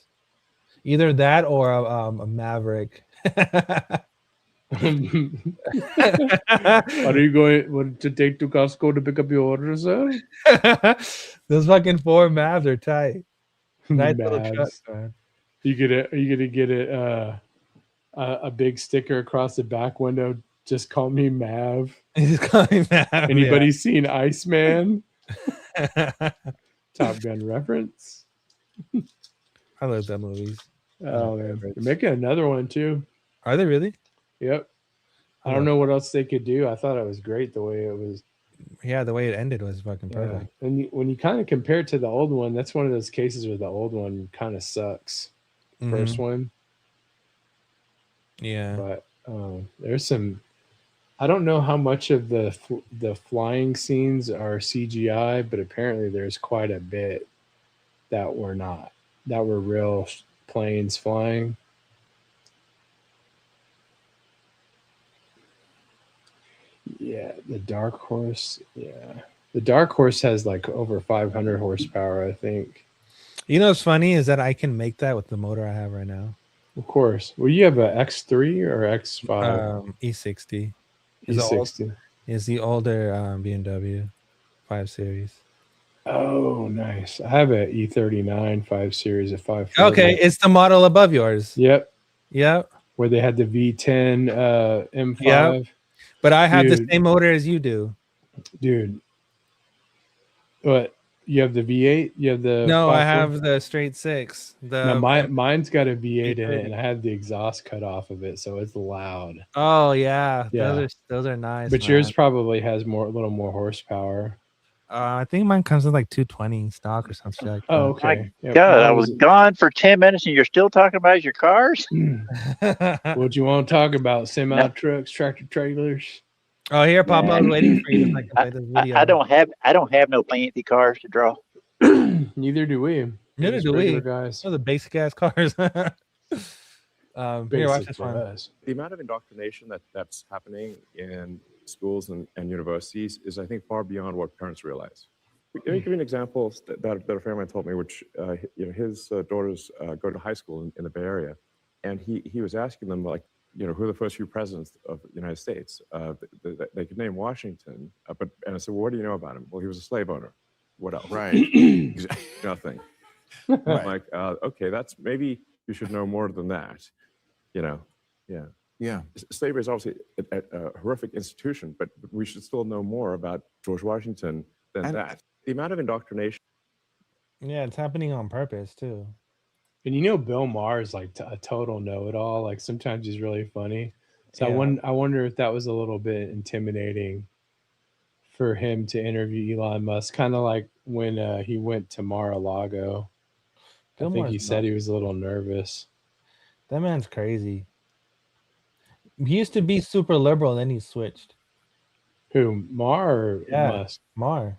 Either that or a Maverick. Are you going to take to Costco to pick up your order, sir? Those fucking Ford Mavs are tight. Nice little trucks, man. You gonna get a big sticker across the back window. Just call me Mav. Just call me Mav. Anybody seen Iceman? Top Gun reference. I love that movies. Oh man, they're making another one too. Are they really? Yep. I don't know what else they could do. I thought it was great the way it was. Yeah, the way it ended was fucking perfect. Yeah. And when you kind of compare it to the old one, that's one of those cases where the old one kind of sucks. First one. Yeah. But there's some. I don't know how much of the flying scenes are CGI, but apparently there's quite a bit that were not. That were real planes flying. Yeah, the Dark Horse. Yeah, the Dark Horse has like over 500 horsepower, I think. You know what's funny is that I can make that with the motor I have right now. Of course. Well, you have a X3 or X5? E60. E60. Is the older BMW 5 Series. Oh, nice. I have a E39 5 Series at 5. Okay, it's the model above yours. Yep. Yep. Where they had the V10 M5. Yep. But I have the same motor as you do. Dude. What? You have the V8? You have the No, I 5.4? have the straight 6. No, mine's got a V8 in it, and I had the exhaust cut off of it, so it's loud. Oh yeah, Yeah. Those are nice. But man. yours probably has a little more horsepower. I think mine comes with like 220 stock or something like that. Oh, okay. God, I was gone for 10 minutes and you're still talking about your cars? What you want to talk about? Semi trucks, tractor trailers? Oh, here, Papa, I was waiting for you so I can play this video. I don't have no fancy cars to draw. Neither do we. Neither Just do we. regular guys. Those are basic ass cars. Here, watch this one. The amount of indoctrination that's happening in schools and universities is, I think, far beyond what parents realize. Let me give you an example that a friend of mine told me, which his daughters go to high school in the Bay Area, and he was asking them, like, who are the first few presidents of the United States? They could name Washington, and I said, well, what do you know about him? Well, he was a slave owner. What else? Right. Nothing. Right. I'm like, okay, that's maybe you should know more than that. Yeah. Yeah. Slavery is obviously a horrific institution, but we should still know more about George Washington than that. The amount of indoctrination. Yeah, it's happening on purpose too. And Bill Maher is like a total know-it-all. Like sometimes he's really funny. So Yeah. I wonder if that was a little bit intimidating for him to interview Elon Musk. Kind of like when he went to Mar-a-Lago. Bill I think he Maher's said nuts. he was a little nervous. That man's crazy. He used to be super liberal, then he switched. Who, Maher or Yeah, Musk? Maher.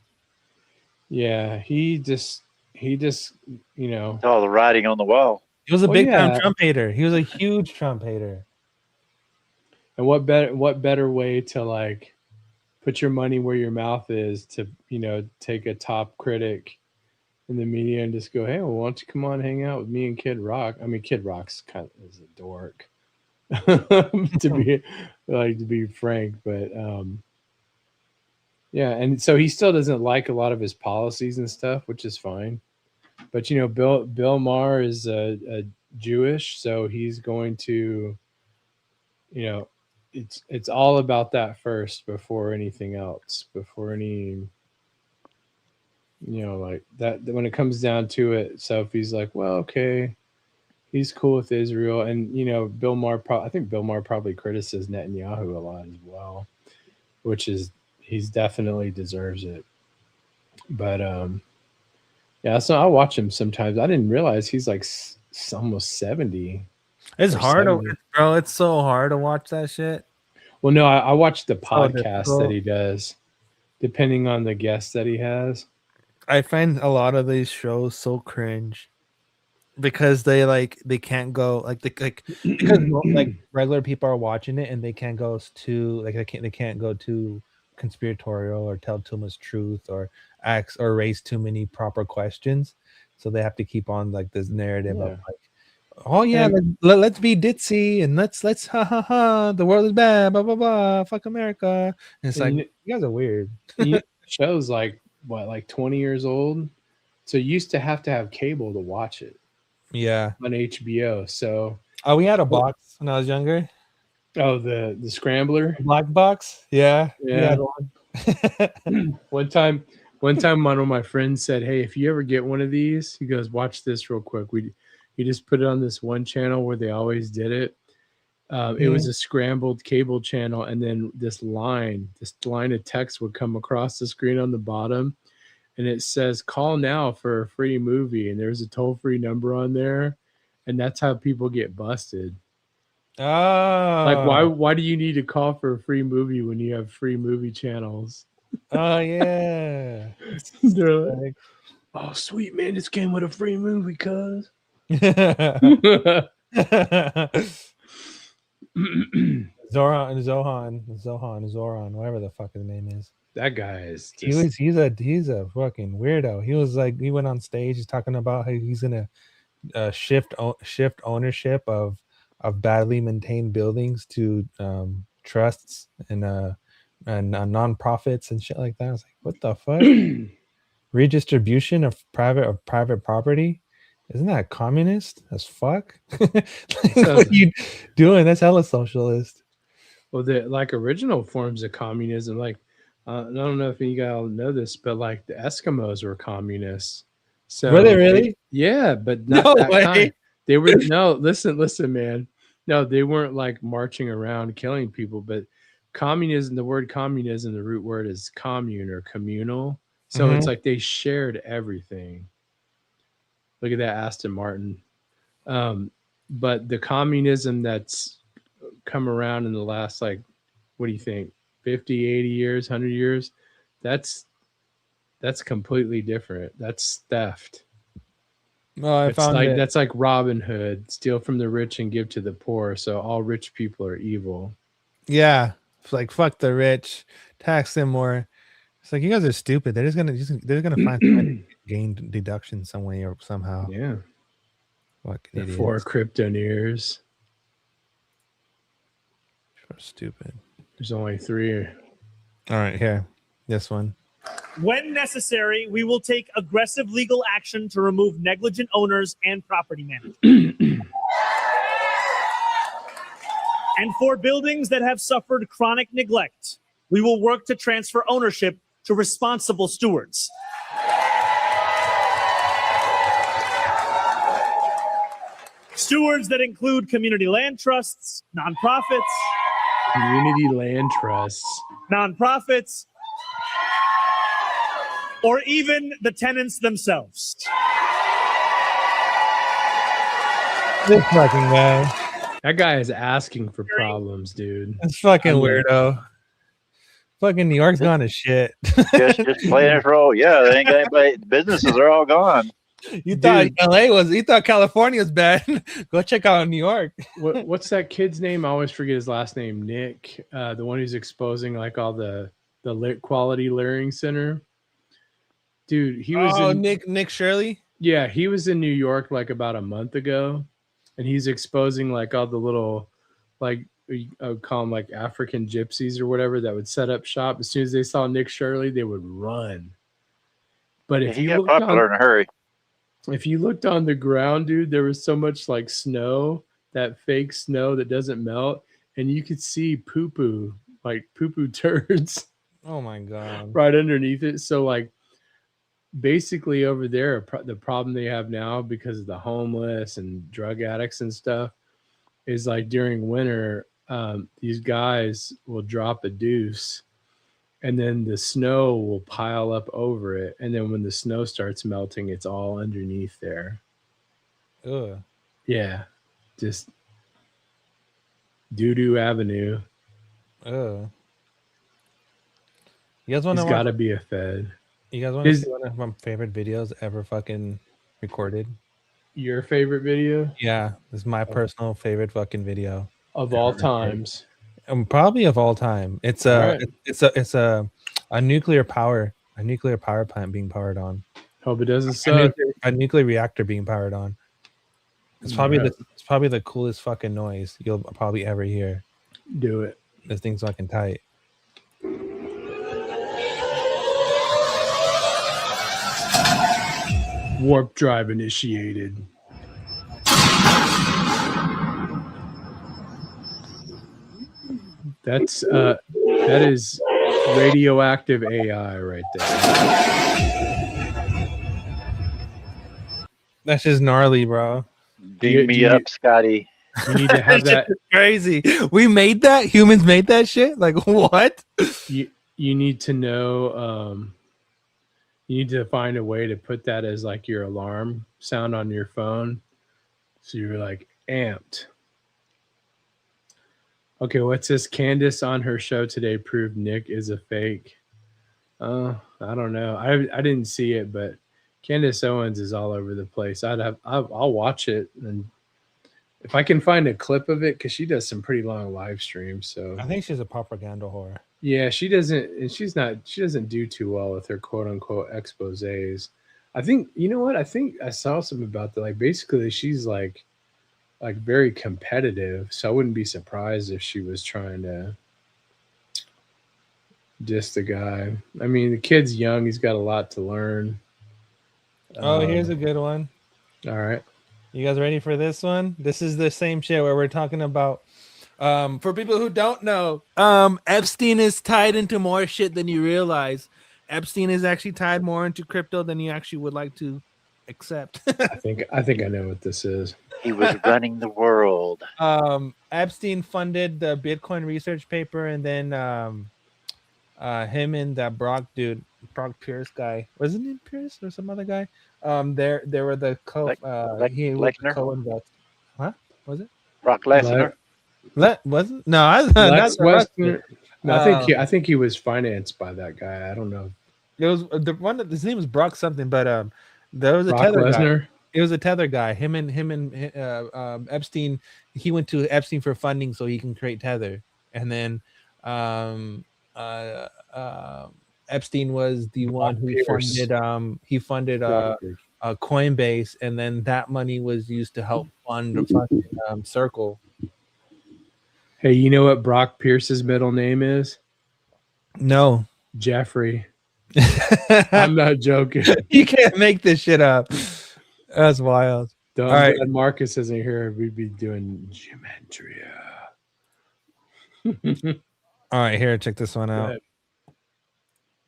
Yeah, he just All the writing on the wall. He was a Well, big yeah. time Trump hater. He was a huge Trump hater. And what better way to like put your money where your mouth is to take a top critic in the media and just go, hey, well, why don't you come on hang out with me and Kid Rock? I mean, Kid Rock's kind of is a dork, to be frank, but yeah, and so he still doesn't like a lot of his policies and stuff, which is fine. But Bill Maher is a Jewish, so he's going to, it's all about that first before anything else, before any, like that. When it comes down to it, so if he's like, well, okay, he's cool with Israel, and Bill Maher, I think Bill Maher probably criticizes Netanyahu a lot as well, which is he's definitely deserves it. But yeah, so I watch him sometimes. I didn't realize he's like almost 70. It's or hard, 70. bro. It's so hard to watch that shit. Well, no, I watch the podcast difficult. that he does, depending on the guests that he has. I find a lot of these shows so cringe because they can't go because like regular people are watching it and they can't go too they can't go too conspiratorial or tell too much truth or ask or raise too many proper questions, so they have to keep on like this narrative of like, oh yeah, let's be ditzy and let's ha ha ha, the world is bad, blah blah blah, fuck America. And it's like, you guys are weird. The show's like 20 years old, so you used to have cable to watch it. Yeah, on HBO. So we had a box when I was younger. Oh, the scrambler, black box. Yeah. We had one. One time one of my friends said, hey, if you ever get one of these, he goes, watch this real quick. You just put it on this one channel where they always did it. It was a scrambled cable channel, and then this line of text would come across the screen on the bottom, and it says, call now for a free movie. And there's a toll-free number on there, and that's how people get busted. Oh, like why do you need to call for a free movie when you have free movie channels? Oh yeah. They're like, oh sweet man, this came with a free movie, cuz. Zoran, whatever the fuck his name is. That guy is He's a fucking weirdo. He was like, he went on stage, he's talking about how he's gonna shift ownership of badly maintained buildings to trusts and nonprofits and shit like that. I was like, what the fuck? Redistribution of private property? Isn't that communist as fuck? Like, what are you doing? That's hella socialist. Well, the like original forms of communism, like I don't know if you guys know this, but like the Eskimos were communists. So Were they really? Yeah, but not No that way. kind. They were listen, man. No, they weren't like marching around killing people, but communism, the word communism, the root word is commune or communal. So it's like they shared everything. Look at that Aston Martin. But the communism that's come around in the last, like, what do you think, 50, 80 years, 100 years? That's completely different. That's theft. Well, That's like Robin Hood, steal from the rich and give to the poor. So all rich people are evil. Yeah, it's like fuck the rich, tax them more. It's like, you guys are stupid. They're gonna find some way to gain deduction some way or somehow. Yeah. Fucking The idiots. 4 cryptoneers. So stupid. There's only 3. All right, here. This one. When necessary, we will take aggressive legal action to remove negligent owners and property managers. And for buildings that have suffered chronic neglect, we will work to transfer ownership to responsible stewards. Stewards that include community land trusts, nonprofits, Community land trusts. nonprofits, or even the tenants themselves. This fucking guy. That guy is asking for problems, dude. This fucking weirdo. Fucking New York's gone to shit. just playing his role. Yeah, they ain't got anybody. Businesses are all gone. You thought you thought California was bad. Go check out New York. What's that kid's name? I always forget his last name. Nick, the one who's exposing like all the lit quality learning center. Dude, he was Nick Shirley. Yeah, he was in New York like about a month ago, and he's exposing like all the little, like, I would call them like African gypsies or whatever that would set up shop. As soon as they saw Nick Shirley, they would run. But if He you got looked popular in a hurry. if you looked on the ground, dude, there was so much like snow, that fake snow that doesn't melt, and you could see poo-poo, like poo-poo turds. Oh my god. Right underneath it. So like basically over there, the problem they have now because of the homeless and drug addicts and stuff is like during winter, these guys will drop a deuce and then the snow will pile up over it. And then when the snow starts melting, it's all underneath there. Ugh. Yeah. Just doo-doo avenue. Ugh. You guys want to He's got to be a fed. You guys want to see one of my favorite videos ever fucking recorded? Your favorite video? Yeah, this is my personal favorite fucking video Of all times. Probably of all time. It's a nuclear power plant being powered on. Hope it doesn't suck. A nuclear reactor being powered on. It's probably the coolest fucking noise you'll probably ever hear. Do it. This thing's fucking tight. Warp drive initiated. That is radioactive AI right there. That's just gnarly, bro. Beam me up, Scotty. You need to have that. Crazy. We made that. Humans made that shit. Like what? You need to know. You need to find a way to put that as like your alarm sound on your phone, so you're like amped. Okay, what's this? Candace on her show today proved Nick is a fake. I don't know. I didn't see it, but Candace Owens is all over the place. I'll watch it, and If I can find a clip of it, because she does some pretty long live streams. So I think she's a propaganda whore. yeah, she doesn't do too well with her quote unquote exposés. I think, you know what? I think I saw something about that. Like basically she's like very competitive. So I wouldn't be surprised if she was trying to diss the guy. I mean, the kid's young, he's got a lot to learn. Oh, here's a good one. All right. You guys ready for this one? This is the same shit where we're talking about for people who don't know, Epstein is tied into more shit than you realize. Epstein is actually tied more into crypto than you actually would like to accept. I think I know what this is. He was running the world. Epstein funded the Bitcoin research paper, and then him and that Brock Pierce guy, wasn't it Pierce or some other guy? They were the co-invest. Huh? Was it Brock Lesnar? Wasn't? No, I think he was financed by that guy. I don't know. It was the one that his name was Brock something, but there was a Brock tether Lesnar? guy. It was a tether guy. Him and Epstein. He went to Epstein for funding so he can create tether, and then Epstein was the one who funded Coinbase, and then that money was used to help fund Circle. Hey, you know what Brock Pierce's middle name is? No. Jeffrey. I'm not joking. You can't make this shit up. That's wild. All right. Marcus isn't here. We'd be doing gematria. All right, here, check this one out.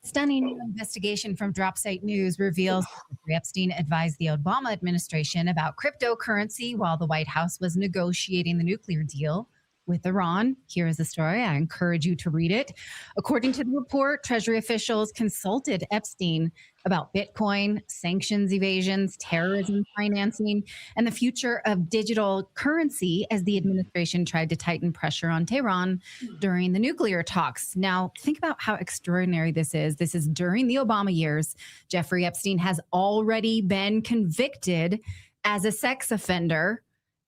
Stunning new investigation from DropSite News reveals Jeffrey Epstein advised the Obama administration about cryptocurrency while the White House was negotiating the nuclear deal with Iran. Here is the story. I encourage you to read it. According to the report, Treasury officials consulted Epstein about Bitcoin, sanctions evasions, terrorism financing, and the future of digital currency as the administration tried to tighten pressure on Tehran during the nuclear talks. Now, think about how extraordinary this is. This is during the Obama years. Jeffrey Epstein has already been convicted as a sex offender,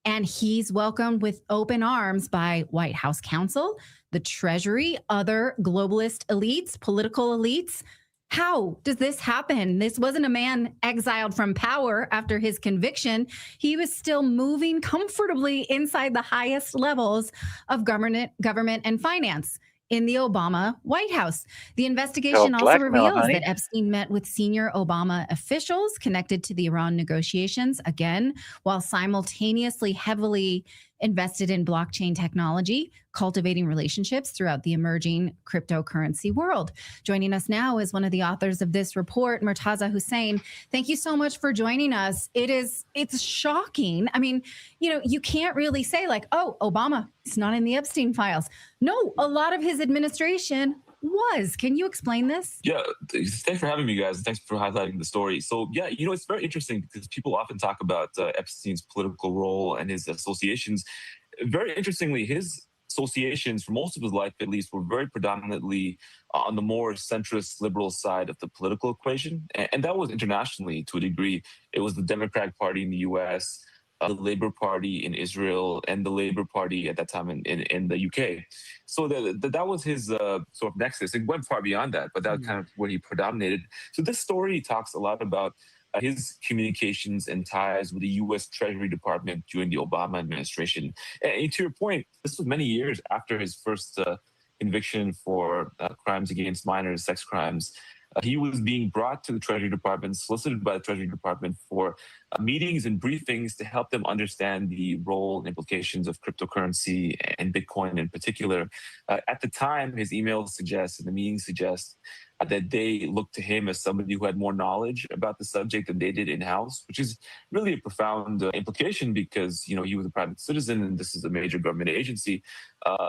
and he's welcomed with open arms by White House counsel, the Treasury, other globalist elites, political elites. How does this happen? This wasn't a man exiled from power after his conviction. He was still moving comfortably inside the highest levels of government and finance in the Obama White House. The investigation also reveals that Epstein met with senior Obama officials connected to the Iran negotiations, again, while simultaneously heavily invested in blockchain technology, cultivating relationships throughout the emerging cryptocurrency world. Joining us now is one of the authors of this report, Murtaza Hussain. Thank you so much for joining us. It's shocking. I mean, you can't really say like, oh, Obama, it's not in the Epstein files. No, a lot of his administration was. Can you explain this? Yeah, thanks for having me, guys. Thanks for highlighting the story. So, yeah, it's very interesting because people often talk about Epstein's political role and his associations. Very interestingly, his associations, for most of his life at least, were very predominantly on the more centrist liberal side of the political equation. And that was internationally to a degree. It was the Democratic Party in the US, the Labour Party in Israel, and the Labour Party at that time in the UK. So that was his sort of nexus. It went far beyond that, but that was kind of where he predominated. So this story talks a lot about his communications and ties with the U.S. Treasury Department during the Obama administration. And to your point, this was many years after his first conviction for crimes against minors, sex crimes. He was being brought to the Treasury Department, solicited by the Treasury Department for meetings and briefings to help them understand the role and implications of cryptocurrency and Bitcoin in particular. At the time, his emails suggest and the meetings suggest that they looked to him as somebody who had more knowledge about the subject than they did in-house, which is really a profound implication because, he was a private citizen and this is a major government agency.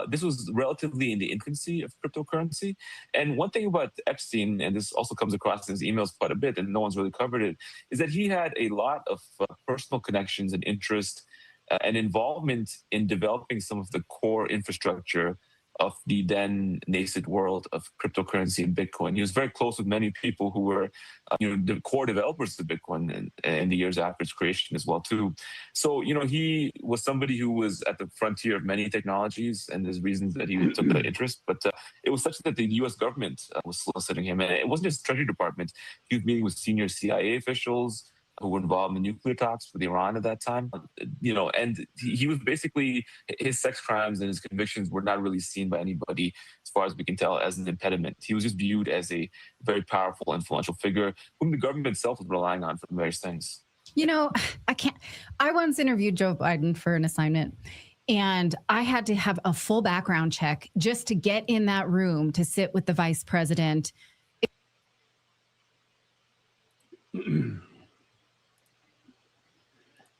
This was relatively in the infancy of cryptocurrency. And one thing about Epstein, and this also comes across in his emails quite a bit, and no one's really covered it, is that he had a lot of personal connections and interest and involvement in developing some of the core infrastructure of the then nascent world of cryptocurrency and Bitcoin. He was very close with many people who were, the core developers of Bitcoin in the years after its creation as well too. So, he was somebody who was at the frontier of many technologies, and there's reasons that he took that interest. But it was such that the U.S. government was soliciting him, and it wasn't just the Treasury Department. He was meeting with senior CIA officials who were involved in the nuclear talks with Iran at that time, and he was basically, his sex crimes and his convictions were not really seen by anybody, as far as we can tell, as an impediment. He was just viewed as a very powerful, influential figure whom the government itself was relying on for various things. I once interviewed Joe Biden for an assignment, and I had to have a full background check just to get in that room to sit with the vice president.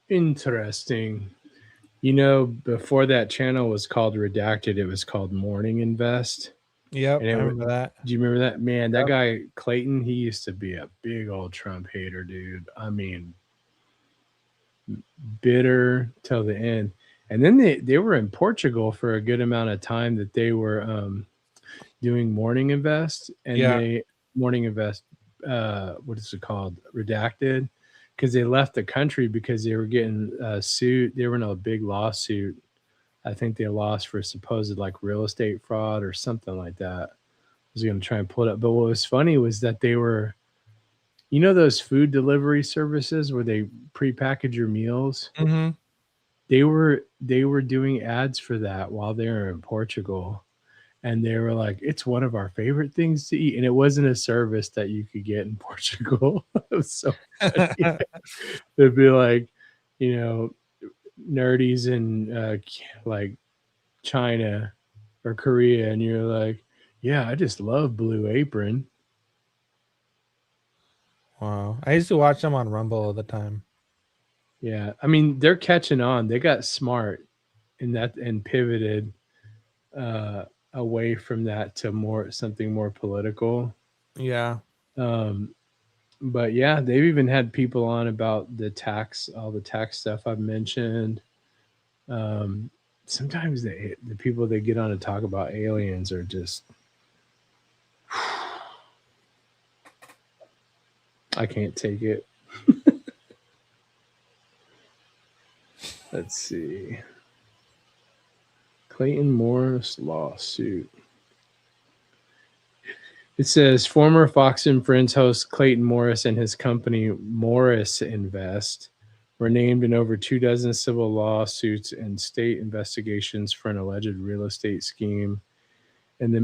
Interesting. Before that channel was called Redacted, it was called Morning Invest. Yep, I remember that. Do you remember that? Man, that guy, Clayton, he used to be a big old Trump hater, dude. I mean, bitter till the end. And then they were in Portugal for a good amount of time that they were doing Morning Invest. And Morning Invest, what is it called? Redacted. Because they left the country because they were getting sued. They were in a big lawsuit. I think they lost for supposed real estate fraud or something like that. I was going to try and pull it up. But what was funny was that they were, those food delivery services where they prepackage your meals? Mm-hmm. They were doing ads for that while they were in Portugal. And they were like, it's one of our favorite things to eat. And it wasn't a service that you could get in Portugal. It was so funny. They'd be like, nerdies in China or Korea. And you're like, yeah, I just love Blue Apron. Wow. I used to watch them on Rumble all the time. Yeah. I mean, they're catching on. They got smart and pivoted away from that to something more political. Yeah. But yeah, they've even had people on about all the tax stuff I've mentioned. Sometimes the people they get on to talk about aliens are just, I can't take it. Let's see. Clayton Morris lawsuit. It says former Fox and Friends host Clayton Morris and his company Morris Invest were named in over 24 civil lawsuits and state investigations for an alleged real estate scheme. In the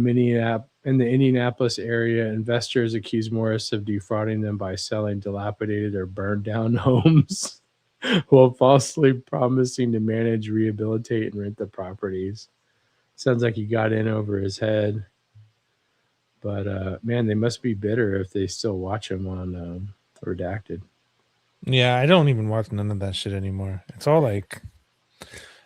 Indianapolis area, investors accused Morris of defrauding them by selling dilapidated or burned down homes while falsely promising to manage, rehabilitate, and rent the properties. Sounds like he got in over his head. But, man, they must be bitter if they still watch him on Redacted. Yeah, I don't even watch none of that shit anymore. It's all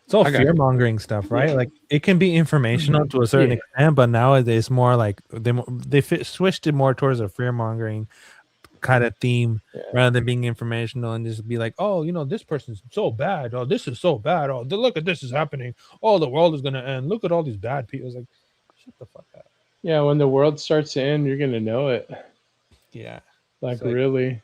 fear-mongering stuff, right? Like, it can be informational to a certain extent, but nowadays more like they switched it more towards a fear-mongering kind of theme rather than being informational and just be like, oh, this person's so bad. Oh, this is so bad. Oh, look at this is happening. Oh, the world is gonna end. Look at all these bad people. It's like, shut the fuck up. Yeah, when the world starts to end, you're gonna know it. Yeah, like really.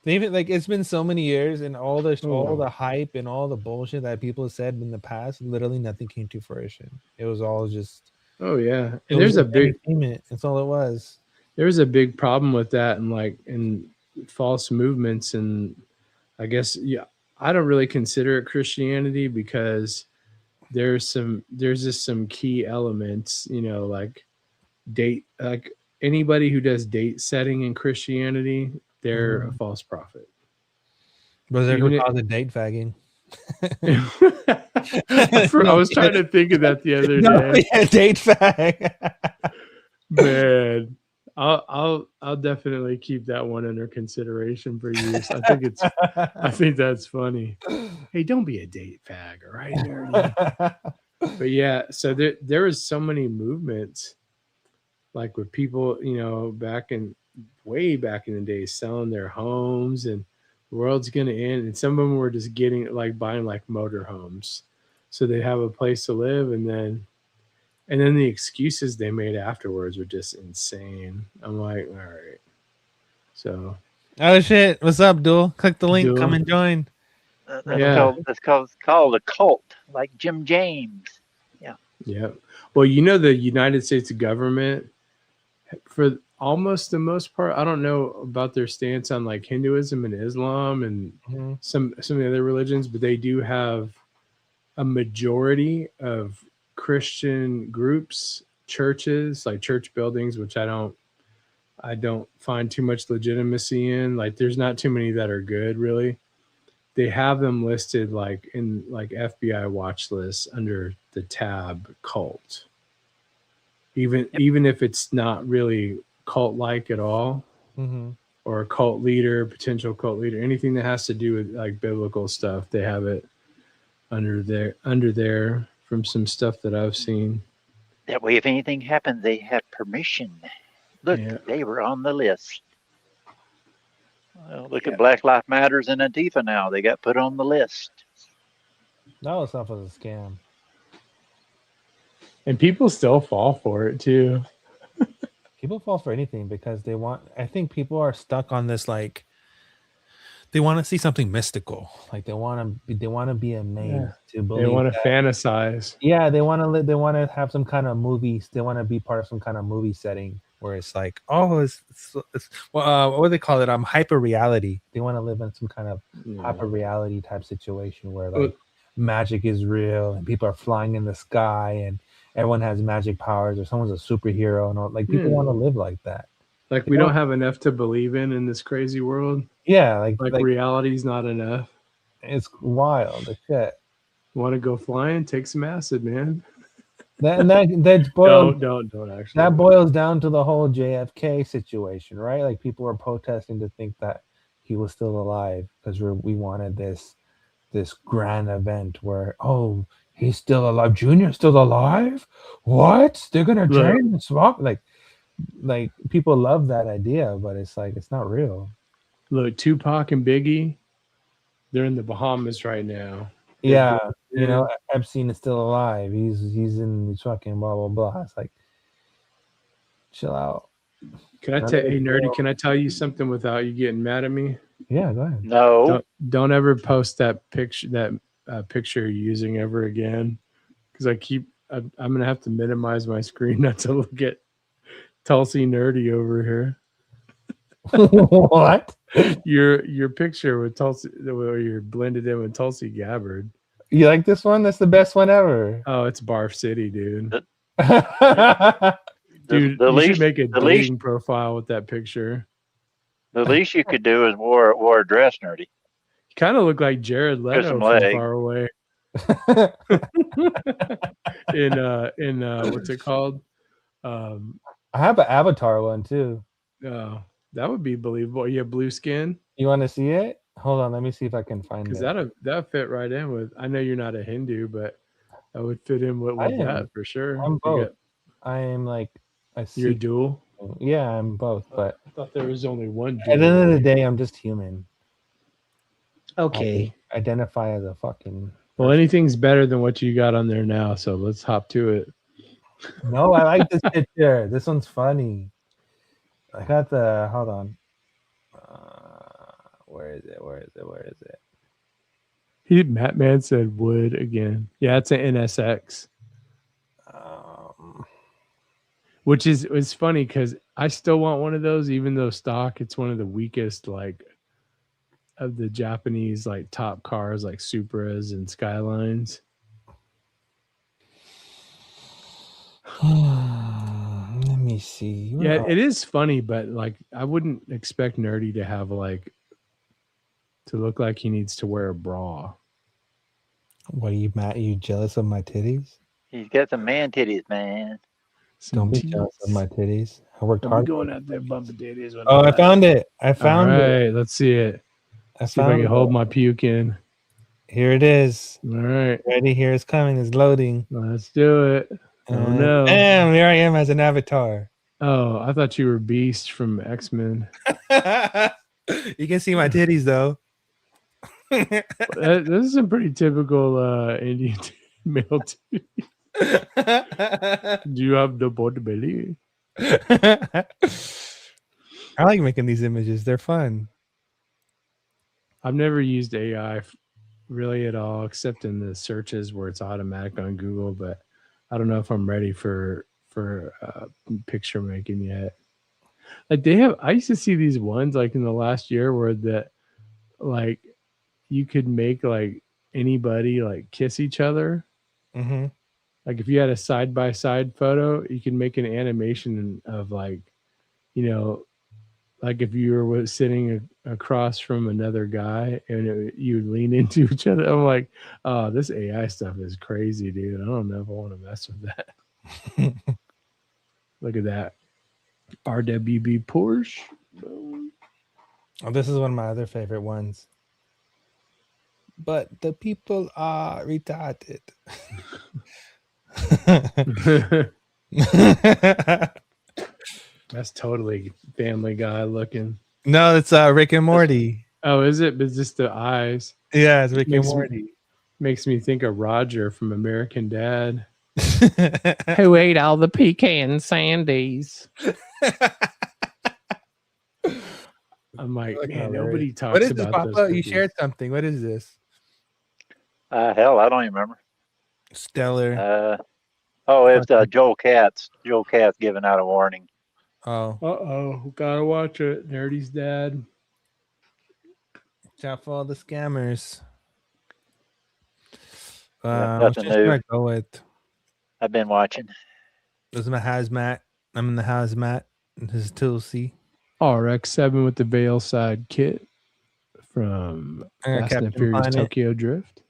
Even it's been so many years, and all the hype and all the bullshit that people said in the past, literally nothing came to fruition. It was all just and there's a big entertainment. That's all it was. There's a big problem with that, and in false movements, and I guess I don't really consider it Christianity because there's just some key elements, anybody who does date setting in Christianity, they're a false prophet. Was there who calls it date fagging? I was trying to think of that the other day. Yeah, date fag. Man, I'll definitely keep that one under consideration for use. I think that's funny. Hey, don't be a date fag, all right, nerdy? But yeah, so there was so many movements, with people, way back in the day, selling their homes, and the world's gonna end, and some of them were just getting buying motor homes, so they have a place to live, and then And then the excuses they made afterwards were just insane. I'm like, all right. So. Oh shit! What's up, Duel? Click the link. Duel. Come and join. That's called a cult, like Jim James. Yeah. Yeah. Well, the United States government, for almost the most part, I don't know about their stance on like Hinduism and Islam and some of the other religions, but they do have a majority of Christian groups, churches, like church buildings, which I don't find too much legitimacy in. Like there's not too many that are good, really. They have them listed like in like FBI watch lists under the tab cult. Even if it's not really cult-like at all, or a cult leader, potential cult leader, anything that has to do with like biblical stuff, they have it under there from some stuff that I've seen. That way, if anything happened, they have permission. Look, they were on the list. Well, look at Black Lives Matters and Antifa now. They got put on the list. That was stuff was a scam. And people still fall for it too. People fall for anything because they want. I think people are stuck on this like they want to see something mystical. Like they want to be amazed to believe. They want to fantasize. Yeah, they want to live. They want to have some kind of movies. They want to be part of some kind of movie setting where it's like, oh, it's what do they call it? Hyper reality. They want to live in some kind of hyper reality type situation where like magic is real and people are flying in the sky and everyone has magic powers or someone's a superhero and all. Like people want to live like that. Like we don't have enough to believe in this crazy world. Yeah, like reality's not enough. It's wild. The shit. Want to go flying? Take some acid, man. That boils, don't actually. That boils down to the whole JFK situation, right? Like people were protesting to think that he was still alive because we wanted this grand event where he's still alive. Junior's still alive. What? They're gonna drain and swap like people love that idea, but it's like it's not real. Look, Tupac and Biggie, they're in the Bahamas right now. Yeah, Epstein is still alive. He's in fucking blah blah blah. It's like, chill out. Can I tell hey nerdy? Can I tell you something without you getting mad at me? Yeah, go ahead. No. Don't ever post that picture you're using ever again, because I'm gonna have to minimize my screen not to look at Tulsi nerdy over here. What? Your picture with Tulsi, where you're blended in with Tulsi Gabbard. You like this one? That's the best one ever. Oh, it's Barf City, dude. Dude, you should make a dating profile with that picture. The least you could do is wore a dress, nerdy. You kind of look like Jared Leto from far away. in what's it called? I have an Avatar one too. Oh, that would be believable. You have blue skin. You want to see it? Hold on, let me see if I can find it. Because that fit right in with. I know you're not a Hindu, but that would fit in with that for sure. I'm both. I am like you're dual. Yeah, I'm both. But I thought there was only one. At the end of the day, I'm just human. Okay. I identify as a fucking. Well, anything's better than what you got on there now, so let's hop to it. No, I like this picture. This one's funny. I got the. Hold on. Where is it? Matt Man said wood again. Yeah, it's an NSX. Which is funny because I still want one of those, even though stock, it's one of the weakest like of the Japanese like top cars like Supras and Skylines. Let me see. Yeah, it is funny, but like I wouldn't expect nerdy to have like to look like he needs to wear a bra. What are you, Matt? Are you jealous of my titties? He's got some man titties, man. Don't be jealous of my titties. I worked hard. Going out there bumping titties. Oh, I found it. I found it. Let's see it. I see if I can hold my puke in. Here it is. All right. Ready? Here it's coming. It's loading. Let's do it. Oh no. Damn, here I am as an avatar. Oh, I thought you were Beast from X-Men. You can see my titties though. This is a pretty typical Indian male titty. Do you have the board belly? I like making these images. They're fun. I've never used AI really at all, except in the searches where it's automatic on Google. But I don't know if I'm ready for picture making yet. Like I used to see these ones like in the last year where like you could make like anybody like kiss each other. Mm-hmm. Like if you had a side by side photo, you can make an animation of like, like if you were sitting across from another guy and you would lean into each other. I'm like, oh, this AI stuff is crazy, dude. I don't know if I want to mess with that. Look at that. RWB Porsche. Oh, this is one of my other favorite ones. But the people are retarded. That's totally Family Guy looking. No, it's Rick and Morty. Oh, is it? But it's just the eyes. Yeah, it's Rick and Morty. Makes me think of Roger from American Dad. Who ate all the pecan sandies? I'm like, man, nobody talks What is about this, Papa? those You cookies. shared something. What is this? Hell, I don't even remember. Stellar. It's Joel Katz. Joel Katz giving out a warning. Oh. Uh-oh. Gotta watch it. Nerdy's dad. Watch out for all the scammers. Nothing just new. gonna go with. I've been watching. This is my hazmat. I'm in the hazmat. This is Tulsi. RX-7 with the Veil side kit from Fast and Captain Furious Planet. Tokyo Drift.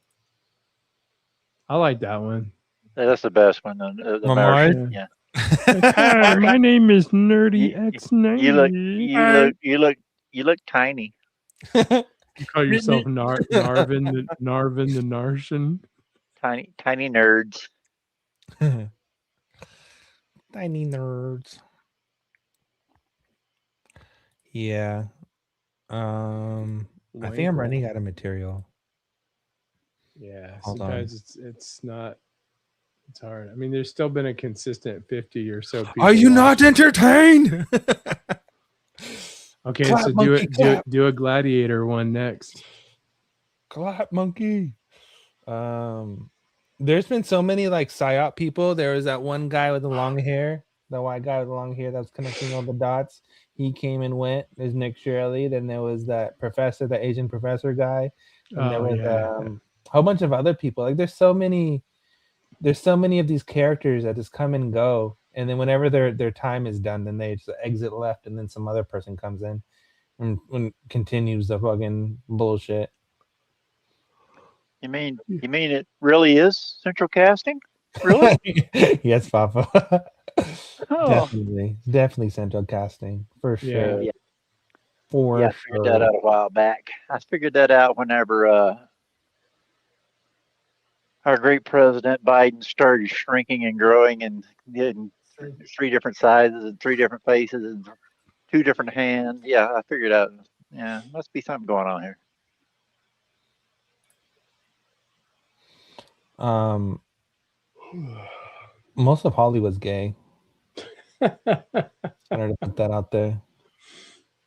I like that one. That's the best one. The Mars? Martian. Yeah. Hi, my name is Nerdy X90. You look tiny. You call yourself Narvin the Nartian. Tiny nerds. Tiny nerds. Yeah. I think I'm running out of material. Yeah, Hold on. sometimes it's not. It's hard. I mean, there's still been a consistent 50 or so people. Are you not entertained? Okay, Clap, so monkey, clap. do a gladiator one next. Clap, monkey. There's been so many like psyop people. There was that one guy with the long hair, the white guy with the long hair that was connecting all the dots. He came and went. There's Nick Shirley. Then there was that professor, the Asian professor guy. And there was a whole bunch of other people. Like there's so many of these characters that just come and go. And then whenever their time is done, then they just exit left, and then some other person comes in and continues the fucking bullshit. You mean it really is central casting? Really? Yes, Papa. Oh. Definitely central casting for sure. Yeah. For I figured that out a while back. I figured that out whenever our great President Biden started shrinking and growing and getting 3 different sizes and 3 different faces and 2 different hands. Yeah, I figured out. Yeah, must be something going on here. Most of Hollywood's gay. I wanted to put that out there.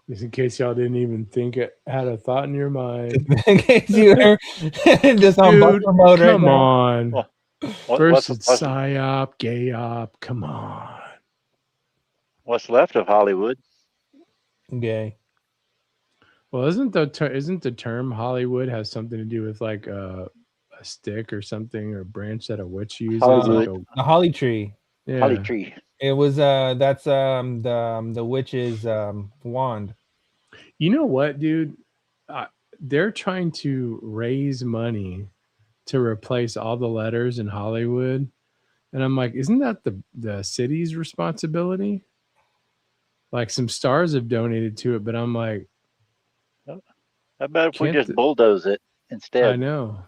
Just in case y'all didn't even think it had a thought in your mind. In case you were just on buffer mode right Come now. on. First what's- it's psyop, gay op. Come on. What's left of Hollywood? Gay. Well, isn't the term Hollywood has something to do with like a stick or something or branch that a witch uses? Hollywood. Like The holly tree. yeah. Holly tree. It was that's the witch's wand. You know what, dude? They're trying to raise money to replace all the letters in Hollywood, and I'm like, isn't that the city's responsibility? Like some stars have donated to it, but I'm like, How about if we Can't just the- bulldoze it instead? I know.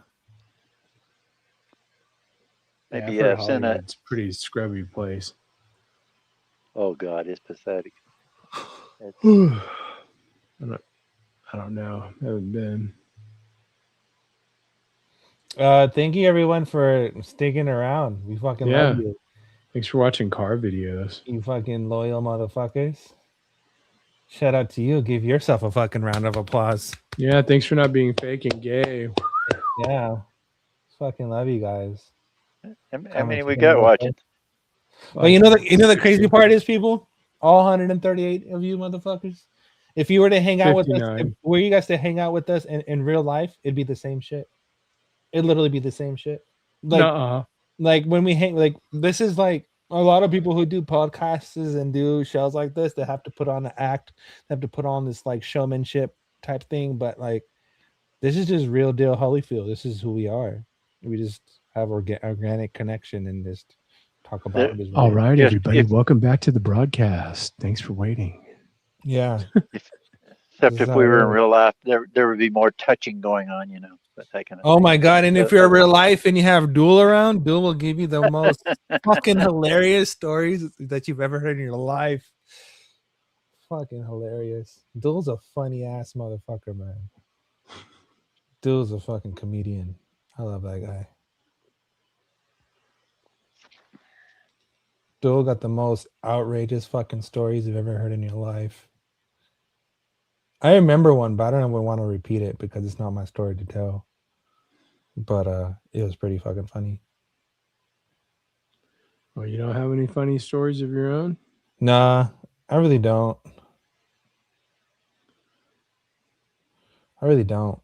Maybe yeah, I've heard send a. Hollywood's a pretty scrubby place. Oh God, it's pathetic. I don't know. I haven't been. Thank you everyone for sticking around. We fucking love you. Thanks for watching car videos. You fucking loyal motherfuckers. Shout out to you. Give yourself a fucking round of applause. Yeah, thanks for not being fake and gay. Yeah. Fucking love you guys. How many we got watching? But you know the crazy part is, people, all 138 of you motherfuckers, if you were to hang out with us, were you guys to hang out with us in real life, it'd be the same shit. It'd literally be the same shit. Like when we hang, like this is like a lot of people who do podcasts and do shows like this, they have to put on an act, they have to put on this like showmanship type thing, but like this is just real deal Holyfield. This is who we are. We just have organic connection and just talk about it. All right, everybody, welcome back to the broadcast. Thanks for waiting. Yeah. Except if we were in real life, there would be more touching going on, you know. That kind of Oh thing. my god! And if you're real life and you have Duel around, Duel will give you the most fucking hilarious stories that you've ever heard in your life. Fucking hilarious. Duel's a funny ass motherfucker, man. Duel's a fucking comedian. I love that guy. Duel got the most outrageous fucking stories you've ever heard in your life. I remember one, but I don't ever want to repeat it because it's not my story to tell. But it was pretty fucking funny. Well, you don't have any funny stories of your own? Nah, I really don't. I really don't.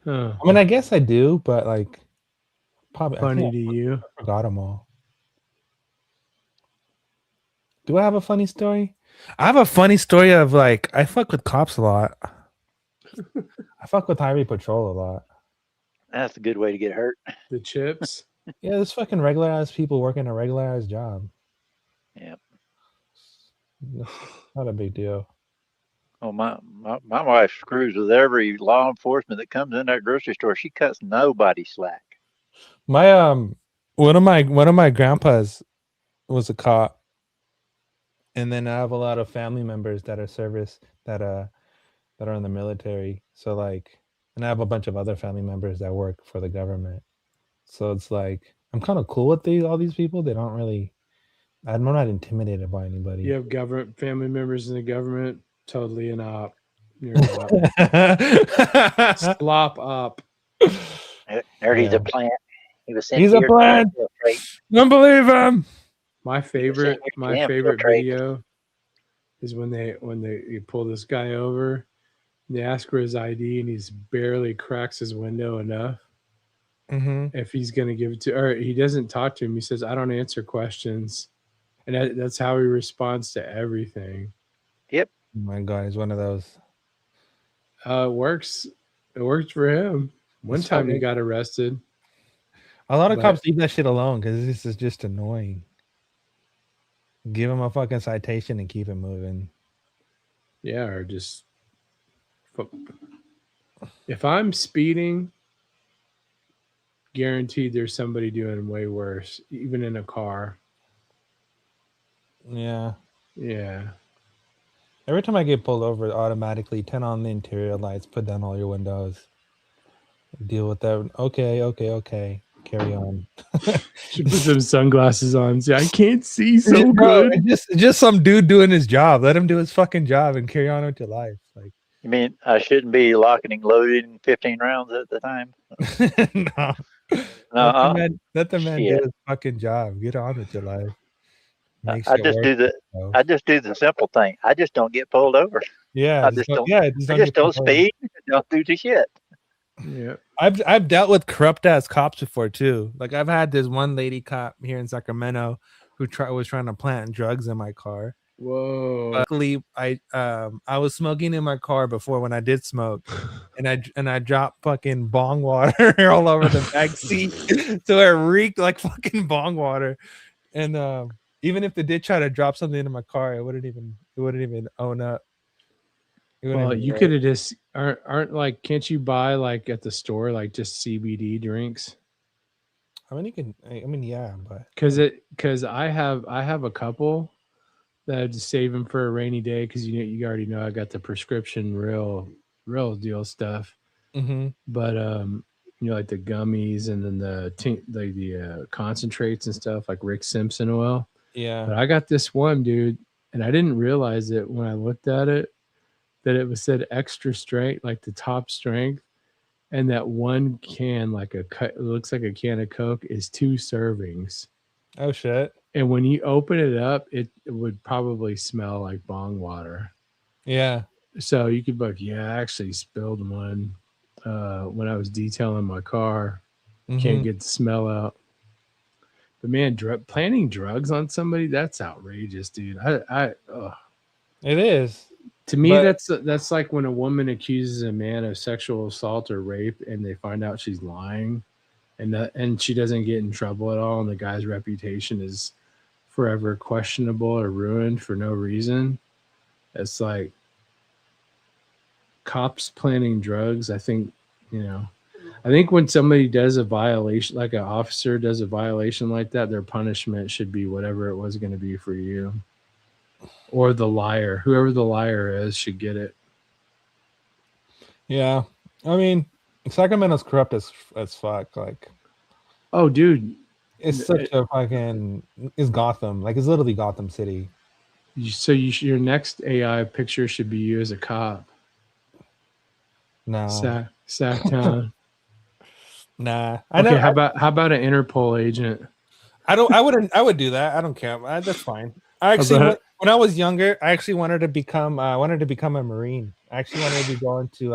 Huh. I mean, I guess I do, but like, probably Funny to you? I forgot them all. Do I have a funny story? I have a funny story of like, I fuck with cops a lot. I fuck with highway patrol a lot. That's a good way to get hurt. The chips? Yeah, there's fucking regular ass people working a regular ass job. Yep. Not a big deal. Oh, my wife screws with every law enforcement that comes in that grocery store. She cuts nobody slack. My one of my grandpas was a cop, and then I have a lot of family members that are service that are in the military. So like, and I have a bunch of other family members that work for the government. So it's like I'm kind of cool with all these people. They don't really. I'm not intimidated by anybody. You have government family members in the government. Totally an op. You're an op. Slop up. He's a plant. He was sent He's here a plant. Don't believe him. My favorite video is when you pull this guy over, they ask for his ID, and he's barely cracks his window enough. Mm-hmm. If he's gonna give it to, or he doesn't talk to him, he says, "I don't answer questions," and that's how he responds to everything. Yep. Oh my God, he's one of those. It works. It worked for him. One It's time he funny. got arrested. A lot of But- cops leave that shit alone because this is just annoying. Give him a fucking citation and keep it moving. Yeah, or just if I'm speeding, guaranteed there's somebody doing way worse, even in a car. Yeah. Yeah. Every time I get pulled over, automatically turn on the interior lights, put down all your windows, deal with that. Okay. Carry on. Should put some sunglasses on. See, I can't see so Bro, good. it's just some dude doing his job. Let him do his fucking job and carry on with your life. Like, You mean I shouldn't be locking and loading 15 rounds at the time? no. Let the man Shit. do his fucking job. Get on with your life. Make I shit just work do for yourself. I just do the simple thing. I just don't get pulled over. Yeah, I just don't. I just get don't pulled over. speed. Don't do the shit. Yeah. I've dealt with corrupt ass cops before too. Like I've had this one lady cop here in Sacramento who was trying to plant drugs in my car. Whoa. Luckily, I was smoking in my car before when I did smoke, and I dropped fucking bong water all over the back seat, so it reeked like fucking bong water. And even if they did try to drop something into my car, it wouldn't even own up. Well, you could have just aren't like, can't you buy like at the store like just CBD drinks? I mean, you can. I mean, yeah, but Because I have a couple that I just save them for a rainy day because you already know I got the prescription real deal stuff. Mm-hmm. But you know, like the gummies and then the concentrates and stuff, like Rick Simpson oil. Yeah. But I got this one, dude, and I didn't realize it when I looked at it that it was said extra strength, like the top strength, and that one can, like it looks like a can of Coke, is 2 servings. Oh shit. And when you open it up, it would probably smell like bong water. Yeah. So you could be like, yeah, I actually spilled one when I was detailing my car. Can't get the smell out. But man, planting drugs on somebody, that's outrageous, dude. It is. To me, that's like when a woman accuses a man of sexual assault or rape and they find out she's lying and she doesn't get in trouble at all, and the guy's reputation is forever questionable or ruined for no reason. It's like cops planting drugs. I think when somebody does a violation, like an officer does a violation like that, their punishment should be whatever it was going to be for you. Or the liar, whoever the liar is, should get it. Yeah, I mean, Sacramento's corrupt as fuck. Like, oh, dude, it's such a fucking. It's Gotham. Like, it's literally Gotham City. So your next AI picture should be you as a cop. No, Sacktown. Nah. Okay, how about an Interpol agent? I would do that. I don't care. That's fine. I actually, when I was younger, I actually wanted to become a Marine. I actually wanted to be going to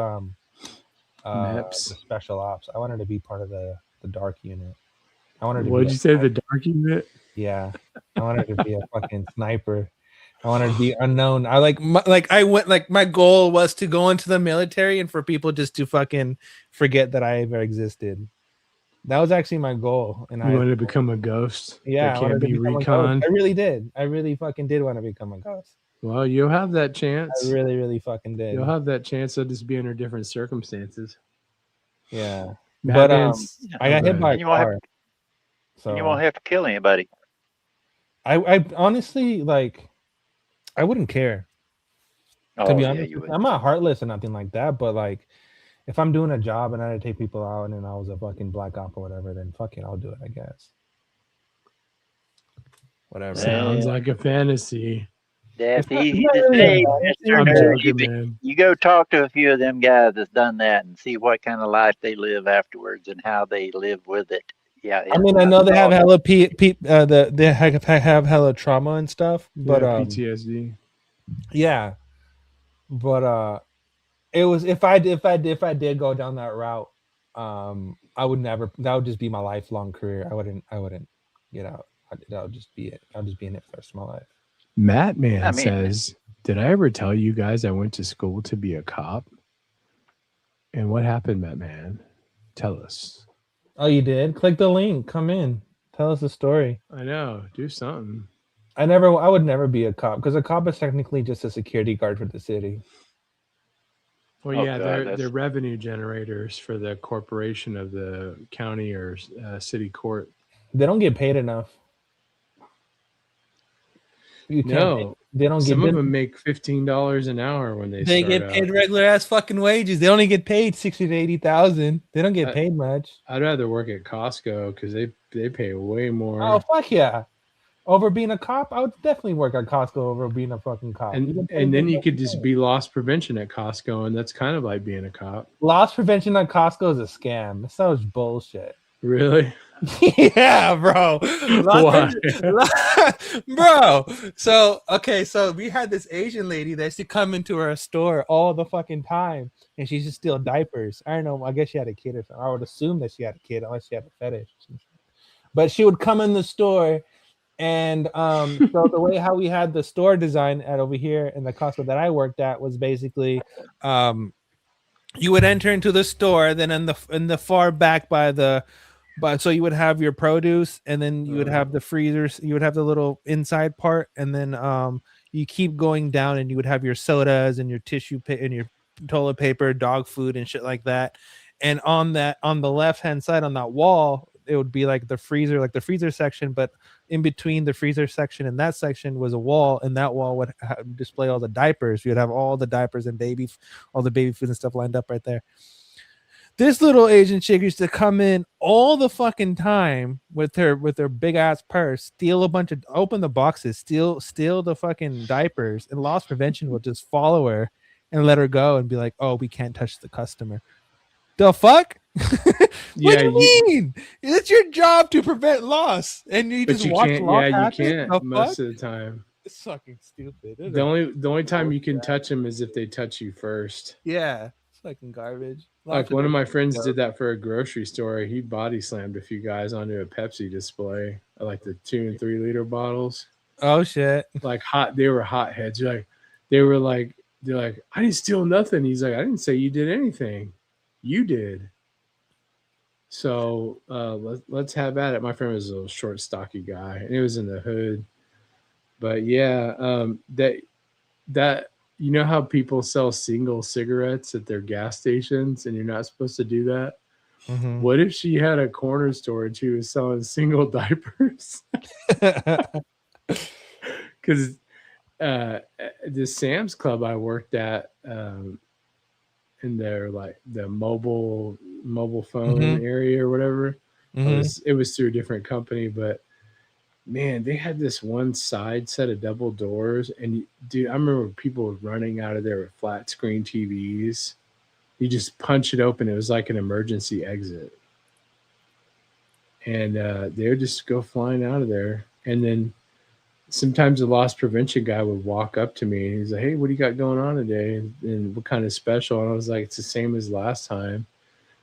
the special ops. I wanted to be part of the dark unit. I wanted to. What did you say? The dark unit? Yeah, I wanted to be a fucking sniper. I wanted to be unknown. My goal was to go into the military and for people just to fucking forget that I ever existed. That was actually my goal. And I wanted to become a ghost. Yeah, that can't be reconned. I really did. I really fucking did want to become a ghost. Well, you'll have that chance. I really, really fucking did. You'll have that chance. They'll just be under different circumstances. Yeah, but I got hit by a car. So you won't have to kill anybody. I honestly I wouldn't care. To be honest, I'm not heartless or nothing like that. But like, if I'm doing a job and I had to take people out and I was a fucking black op or whatever, then fuck it, I'll do it, I guess. Whatever. Sounds like a fantasy. That's easy to say, Mr. Nerd. You go talk to a few of them guys that's done that and see what kind of life they live afterwards and how they live with it. Yeah, I mean, I know they have hella they have hella trauma and stuff, but PTSD. Yeah, but it was if I did go down that route, I would never. That would just be my lifelong career. I wouldn't get out. That would just be it. I'll just be in it for the rest of my life. Mattman says, "Did I ever tell you guys I went to school to be a cop? And what happened, Mattman? Tell us." Oh, you did? Click the link. Come in. Tell us the story. I know. Do something. I would never be a cop because a cop is technically just a security guard for the city. Well, yeah, they're revenue generators for the corporation of the county or city court. They don't get paid enough. They don't. Some of them make $15 an hour when they get paid regular ass fucking wages. They only get paid 60 to 80,000. They don't get paid much. I'd rather work at Costco because they pay way more. Oh fuck yeah! Over being a cop, I would definitely work at Costco over being a fucking cop. And then you could just be loss prevention at Costco, and that's kind of like being a cop. Loss prevention at Costco is a scam. It's so much bullshit. Really? Yeah, bro. Why? Bro. So we had this Asian lady that used to come into our store all the fucking time, and she used to steal diapers. I don't know. I guess she had a kid or something. I would assume that she had a kid unless she had a fetish. But she would come in the store, and so the way how we had the store design at over here in the Costco that I worked at was basically you would enter into the store, then in the far back so you would have your produce, and then you would have the freezers, you would have the little inside part, and then you keep going down and you would have your sodas and your tissue and your toilet paper, dog food and shit like that. And on the left hand side on that wall, it would be like the freezer section, but in between the freezer section and that section was a wall, and that wall would display all the diapers. You'd have all the diapers and all the baby food and stuff lined up right there. This little Asian chick used to come in all the fucking time with her big ass purse, steal a bunch of, open the boxes, steal the fucking diapers, and loss prevention will just follow her and let her go and be like, "Oh, we can't touch the customer." The fuck? What Yeah, do you mean? It's your job to prevent loss, and you but just you watch can't. loss Yeah, you happen? can't The most fuck? of the time. It's fucking stupid. The only time you can touch them is if they touch you first. Yeah, it's fucking garbage. Like one of my friends did that for a grocery store. He body slammed a few guys onto a Pepsi display, like the 2 and 3 liter bottles. Oh shit! Like hot, they were hot heads. They're like, I didn't steal nothing. He's like, I didn't say you did anything. You did. So let's have at it. My friend was a little short, stocky guy, and it was in the hood. But yeah, that you know how people sell single cigarettes at their gas stations, and you're not supposed to do that. Mhm. What if she had a corner store and she was selling single diapers? Because the Sam's Club I worked at, in their like the mobile phone Mhm. area or whatever, Mhm. it was through a different company, but man, they had this one side set of double doors, and dude, I remember people running out of there with flat screen TVs. You just punch it open; it was like an emergency exit, and they would just go flying out of there. And then sometimes the loss prevention guy would walk up to me and he's like, "Hey, what do you got going on today? And what kind of special?" And I was like, "It's the same as last time."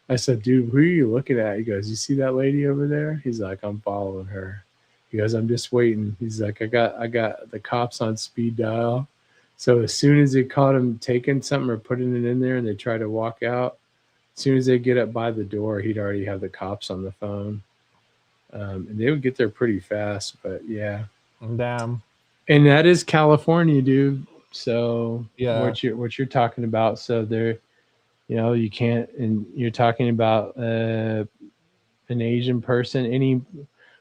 I said, "Dude, who are you looking at?" He goes, "You see that lady over there?" He's like, "I'm following her." He goes, "I'm just waiting." He's like, I got the cops on speed dial. So as soon as they caught him taking something or putting it in there and they try to walk out, as soon as they get up by the door, he'd already have the cops on the phone. And they would get there pretty fast, but yeah. Damn. And that is California, dude. So Yeah. what you're talking about. So there, you can't, and you're talking about an Asian person,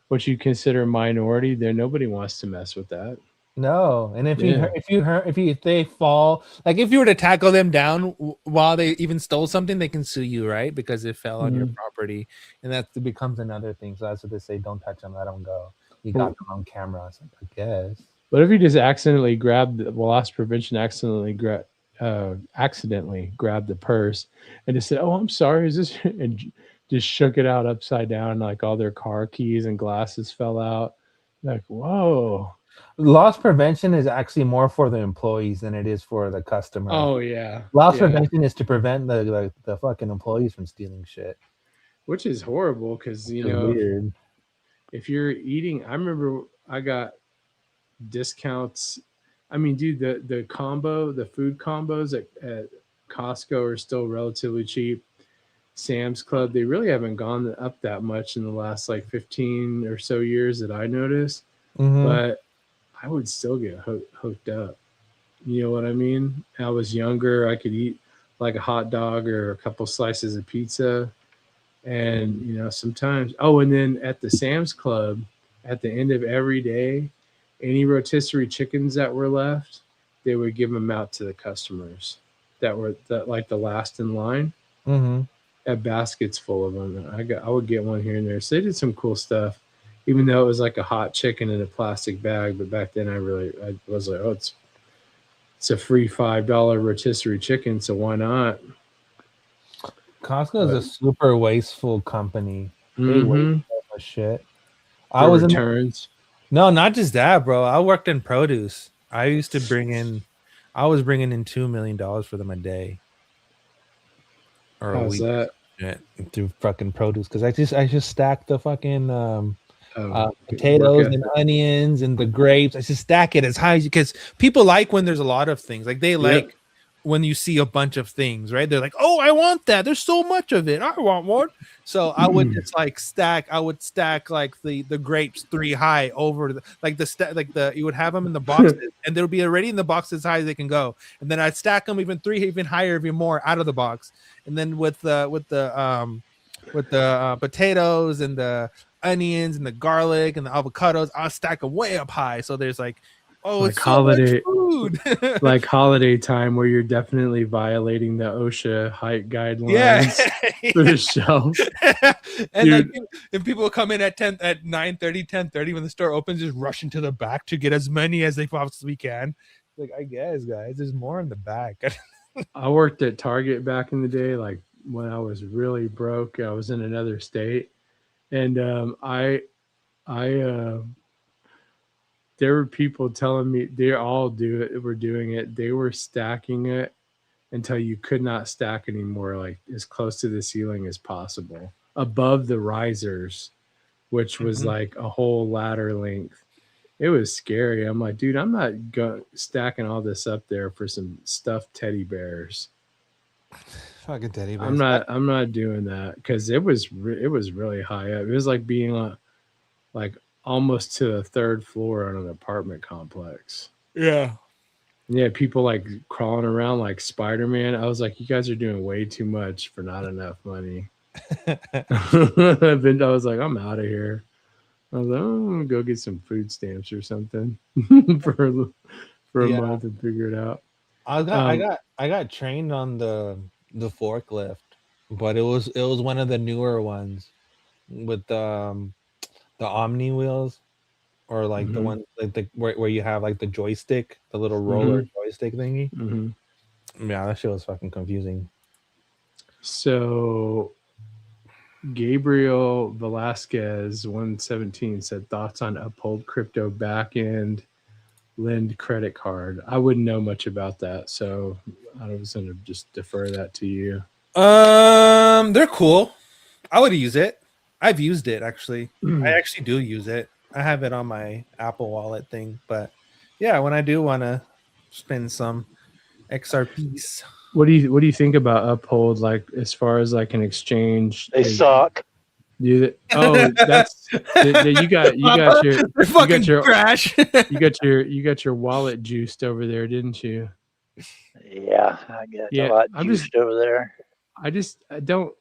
what you consider a minority, there nobody wants to mess with that. No, and if Yeah. if they fall, like if you were to tackle them down while they even stole something, they can sue you, right? Because it fell on your Mhm. property, and that becomes another thing. So that's what they say: don't touch them, let them go. You got them on camera. I was like, I guess. What if you just accidentally grabbed loss prevention, accidentally grabbed the purse and just said, "Oh, I'm sorry, is this?" and just shook it out upside down, like all their car keys and glasses fell out. Like, whoa. Loss prevention is actually more for the employees than it is for the customer. Oh yeah. Loss Yeah. prevention is to prevent the fucking employees from stealing shit. Which is horrible because Which is weird. if you're eating, I remember I got discounts. I mean, dude, the food combos at Costco are still relatively cheap. Sam's Club, they really haven't gone up that much in the last like 15 or so years that I noticed. Mhm. But I would still get hooked up. You know what I mean? I was younger. I could eat like a hot dog or a couple slices of pizza. And, sometimes, and then at the Sam's Club, at the end of every day, any rotisserie chickens that were left, they would give them out to the customers that were like the last in line. Mm-hmm. Had baskets full of them. I would get one here and there. So they did some cool stuff, even though it was like a hot chicken in a plastic bag. But back then I was like, oh, it's a free $5 rotisserie chicken, so why not? Costco is a super wasteful company. They Mhm. waste so much shit. I For was returns. No, not just that, bro. I worked in produce. I used to I was bringing in $2 million for them a day. Or a How's week. that? Yeah, through fucking produce, because I just stacked the fucking work potatoes and ethic. onions and the grapes. I just stack it as high as you, because people like when there's a lot of things. Like they like when you see a bunch of things, right? They're like, "Oh, I want that. There's so much of it. I want more." So I would just like stack. I would stack like the grapes 3 high over you would have them in the boxes, and they'll be already in the box as high as they can go. And then I'd stack them even 3 even higher, even more out of the box. And then with the potatoes and the onions and the garlic and the avocados, I'll stack them way up high. So there's like Oh, like it's so much food. like holiday time where you're definitely violating the OSHA height guidelines for the shelf. And like, Dude. if people come in at 9:30 when the store opens, just rush into the back to get as many as they possibly can. Like, I guess, guys, there's more in the back. I worked at Target back in the day, like when I was really broke. I was in another state, and there were people telling me they all were doing it. They were stacking it until you could not stack anymore, like as close to the ceiling as possible, above the risers, which was like a whole ladder length. It was scary. I'm like, dude, I'm not stacking all this up there for some stuffed teddy bears. Fucking teddy bears. I'm not doing that because it was really high up. It was like being like almost to the third floor on an apartment complex. Yeah. Yeah, people like crawling around like Spider-Man. I was like, you guys are doing way too much for not enough money. I was like, I'm out of here. I was like, oh, I'm gonna go get some food stamps or something for a month and figure it out. I got trained on the forklift, but it was one of the newer ones with the Omni wheels, or like the one like where you have like the joystick, the little roller joystick thingy. Yeah, that shit was fucking confusing. So Gabriel Velasquez 117 said thoughts on Uphold crypto backend lend credit card. I wouldn't know much about that, so I was gonna just defer that to you. They're cool. I would use it. I've used it actually. I actually do use it. I have it on my Apple Wallet thing, but yeah, when I do want to spend some XRPs. What do you think about Uphold, like as far as like an exchange? They suck. You that's you got your crash. you got your wallet juiced over there, didn't you? Yeah, I get a lot juiced over there. I don't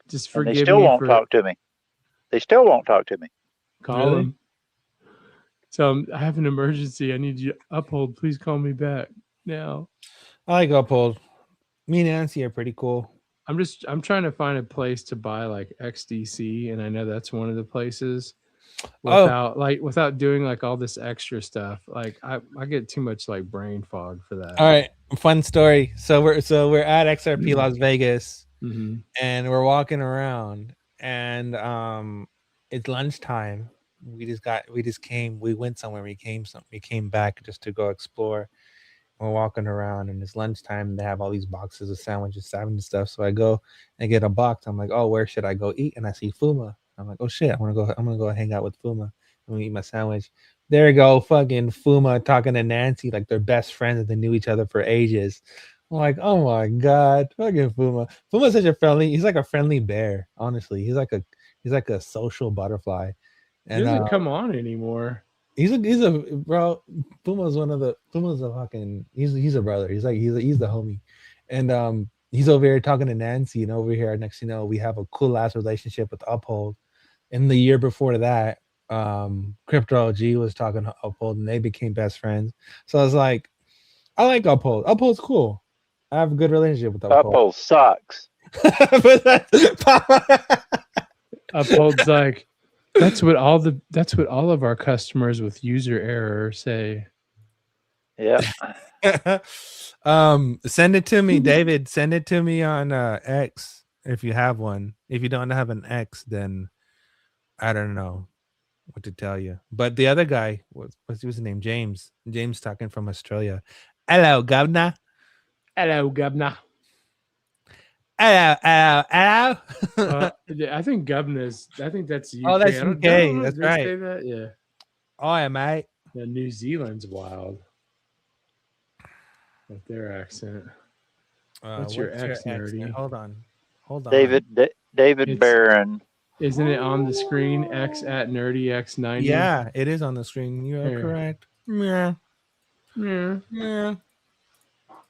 just forgive and they still me won't for, talk to me. They still won't talk to me. Call them. So I have an emergency. I need you to Uphold. Please call me back now. I like Uphold. Me and Nancy are pretty cool. I'm trying to find a place to buy like XDC, and I know that's one of the places without doing like all this extra stuff. Like I get too much like brain fog for that. All right, fun story. So we're at XRP Las Vegas, and we're walking around, and it's lunchtime. We went somewhere. We came back just to go explore. We're walking around and it's lunchtime and they have all these boxes of sandwiches, and stuff. So I go and get a box. I'm like, oh, where should I go eat? And I see Fuma. I'm like, oh shit, I'm gonna go hang out with Fuma. I'm gonna eat my sandwich. There you go, fucking Fuma talking to Nancy like they're best friends and they knew each other for ages. I'm like, oh my god, fucking Fuma. Fuma's such a he's like a friendly bear, honestly. He's like a social butterfly. And he doesn't come on anymore. He's a bro. Puma's he's a brother. He's the homie, and he's over here talking to Nancy, and over here next you know we have a cool ass relationship with Uphold. And the year before that, Crypto G was talking to Uphold, and they became best friends. So I was like, I like Uphold. Uphold's cool. I have a good relationship with Uphold. Uphold sucks. Uphold's like. That's what all of our customers with user error say. Yeah. Send it to me, David. Send it to me on X if you have one. If you don't have an X, then I don't know what to tell you. But the other guy, what's his name? James. James talking from Australia. Hello, governor. Hello, governor. Hello. I think governors. I think that's UK. Oh, that's UK. That's right. Say that? Yeah. Oh, yeah, mate. Yeah, New Zealand's wild with their accent. What's your X, nerdy? Accent? Hold on. David Barron. Isn't it on the screen? X at nerdy X90. Yeah, it is on the screen. You are correct. Yeah.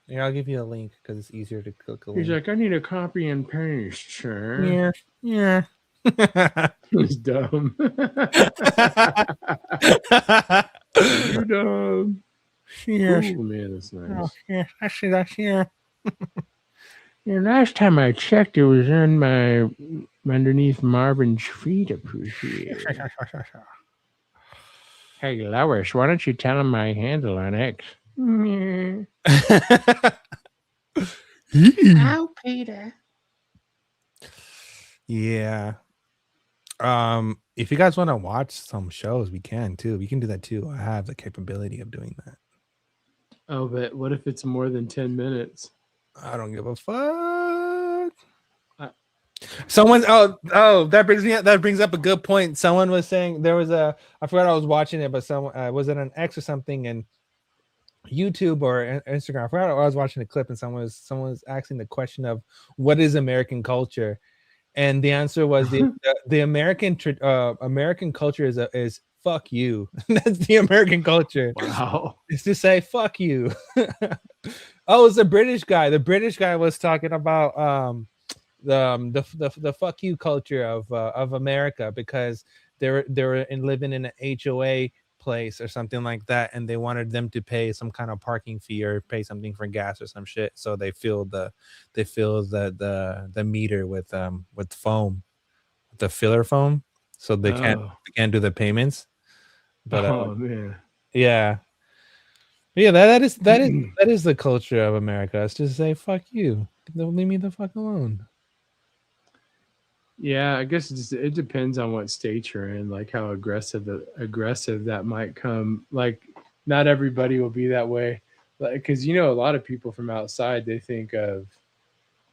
Yeah, I'll give you a link because it's easier to click a link. He's like, I need a copy and paste, sir. Yeah. He's dumb. You dog. Yes. Ooh, man, that's nice. Oh, yeah, I see that here. Yeah, last time I checked, it was on my underneath Marvin's feet up here. Hey, Lois, why don't you tell him my handle on X? Oh, Peter. yeah. If you guys want to watch some shows, we can too. We can do that too. I have the capability of doing that. Oh, but what if it's more than 10 minutes? I don't give a fuck. Someone that brings up a good point. Someone was saying there was I forgot I was watching it, but someone was it on X or something and YouTube or Instagram. I forgot I was watching a clip and someone was asking the question of what is American culture, and the answer was the American culture is fuck you. That's the American culture. Wow. It's to say fuck you. Oh, it's the British guy. The British guy was talking about the fuck you culture of America because they were living in an HOA place or something like that, and they wanted them to pay some kind of parking fee or pay something for gas or some shit. So they filled the meter with foam, the filler foam, so they can't do the payments. But man, yeah, that is the culture of America. It's just say fuck you, leave me the fuck alone. Yeah, I guess it depends on what state you're in, like how aggressive that might come. Like, not everybody will be that way, because a lot of people from outside, they think of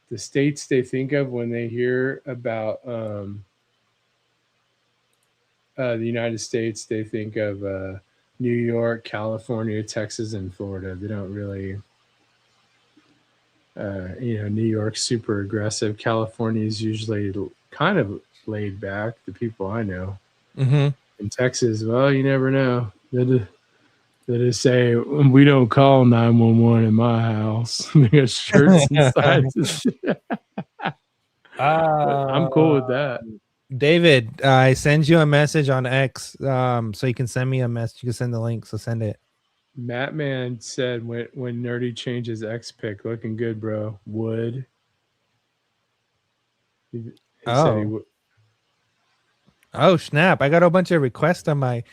the states they think of when they hear about the United States. They think of New York, California, Texas, and Florida. They don't really. New York's super aggressive. California is usually kind of laid back. The people I know. Mm-hmm. In Texas, well, you never know. They just say we don't call 911 in my house. They got shirts and signs. I'm cool with that. David, I send you a message on X, so you can send me a message. You can send the link, so send it. Mattman said when Nerdy changes X pick, looking good, bro. Would. He said he would. Oh snap! I got a bunch of requests on my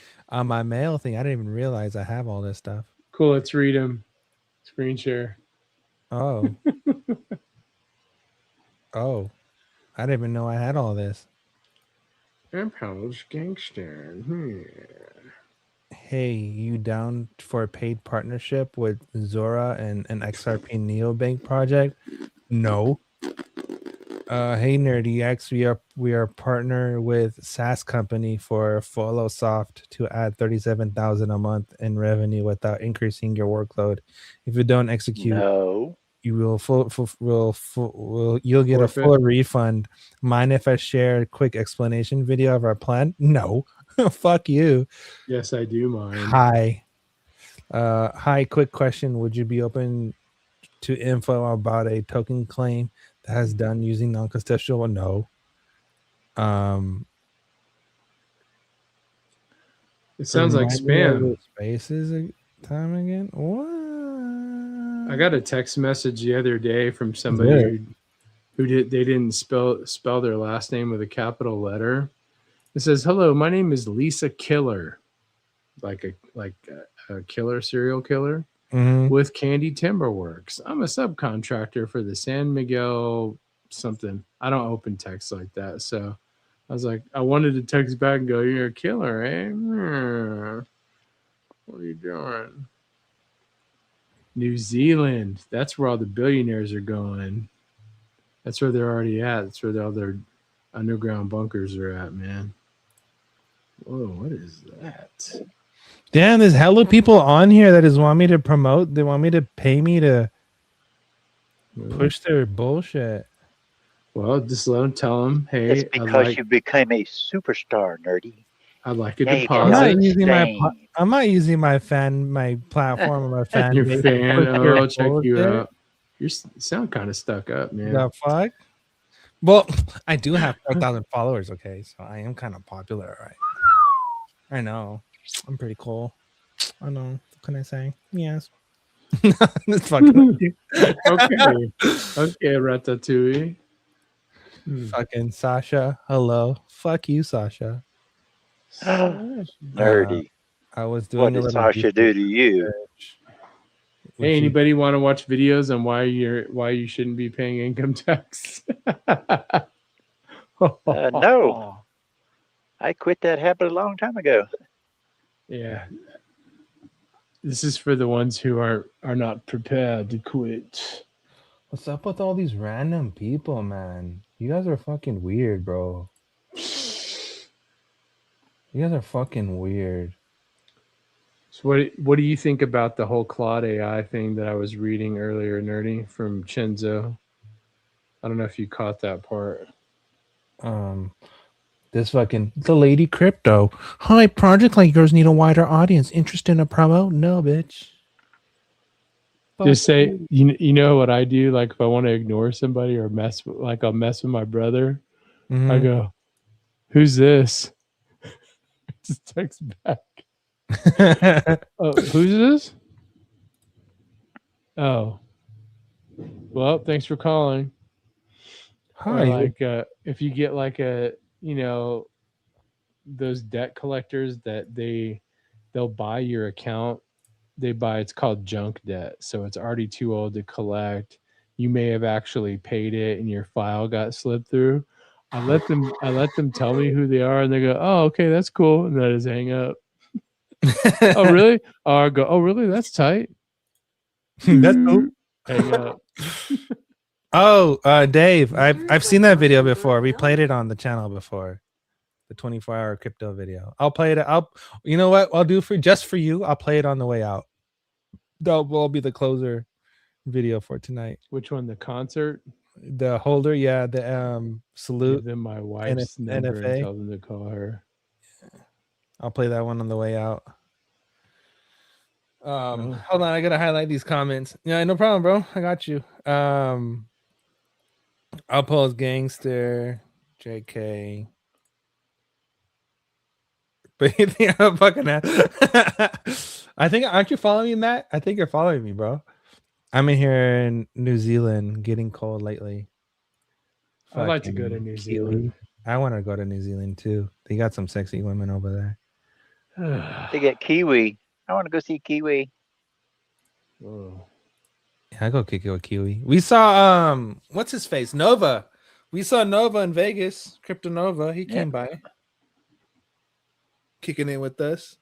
mail thing. I didn't even realize I have all this stuff. Cool. Let's read them. Screen share. Oh. Oh, I didn't even know I had all this. Empowers gangster. Hey, you down for a paid partnership with Zora and an XRP Neobank project? No. Hey Nerdy X, we are partner with SaaS company for Follow-Soft to add 37,000 a month in revenue without increasing your workload. If you don't execute, you you'll get a full refund. Mind if I share a quick explanation video of our plan? No. Fuck you. Yes, I do mind. Hi, quick question. Would you be open to info about a token claim that has done using non-custodial? No. It sounds like spam. Spaces time again? What? I got a text message the other day from somebody who didn't spell their last name with a capital letter. It says, "Hello, my name is Lisa Killer," like a killer, serial killer, with Candy Timberworks. I'm a subcontractor for the San Miguel something. I don't open text like that, so I was like, I wanted to text back and go, "You're a killer, eh? What are you doing?" New Zealand. That's where all the billionaires are going. That's where they're already at. That's where all their underground bunkers are at, man. Whoa, what is that? Damn, there's hella people on here that want me to promote. They want me to pay me to push their bullshit. Well, just let them tell them, hey, It's because you became a superstar, Nerdy. I'd like a Now you can deposit. I'm not using my platform or my fan. Your base. fan. Your I'll check you bullshit. out. You sound kind of stuck up, man. The fuck? Well, I do have 4,000 followers. Okay, so I am kind of popular, right? I know. I'm pretty cool. I know. What can I say? Yes. It's fucking Okay. Okay, Ratatouille. fucking Sasha. Hello. Fuck you, Sasha. Nerdy. I was What doing a did little Sasha do to you? Hey, anybody want to watch videos on why you shouldn't be paying income tax? No. I quit that habit a long time ago. Yeah. This is for the ones who are not prepared to quit. What's up with all these random people, man? You guys are fucking weird, bro. You guys are fucking weird. So what do you think about the whole Claude AI thing that I was reading earlier, Nerdy, from Chenzo? I don't know if you caught that part. This fucking the lady crypto. Hi, project like yours need a wider audience. Interested in a promo? No, bitch. Just say you know what I do, like if I want to ignore somebody or I'll mess with my brother. I Mhm. go, "Who's this?" Just text back. Oh, who's this? Oh, well, thanks for calling. Or Hi. like if you get like those debt collectors that they'll buy your account. It's called junk debt. So it's already too old to collect. You may have actually paid it and your file got slipped through. I let them tell me who they are and they go, "Oh, okay, that's cool." And then I just hang up. Oh, really? Oh, I go, "Oh, really? That's tight." That's cool. Hang up. Oh, Dave, I've seen that video before. We played it on the channel before. The 24-hour crypto video. I'll play it. You know what? I'll do for you. I'll play it on the way out. That will be the closer video for tonight. Which one? The concert? The holder, yeah. The salute. Give them my wife's number and tell them to call her. I'll play that one on the way out. Hold on, I gotta highlight these comments. Yeah, no problem, bro. I got you. I'll post gangster, JK. But you think I'm fucking I think, aren't you following me, Matt? I think you're following me, bro. I'm in here in New Zealand, getting cold lately. I'd like to go to New Zealand. I want to go to New Zealand too. They got some sexy women over there. They get Kiwi. I want to go see Kiwi. Oh. Yeah, I go kick it with Kiwi. We saw what's his face? Nova. We saw Nova in Vegas. Crypto Nova. He came by. Kicking in with us.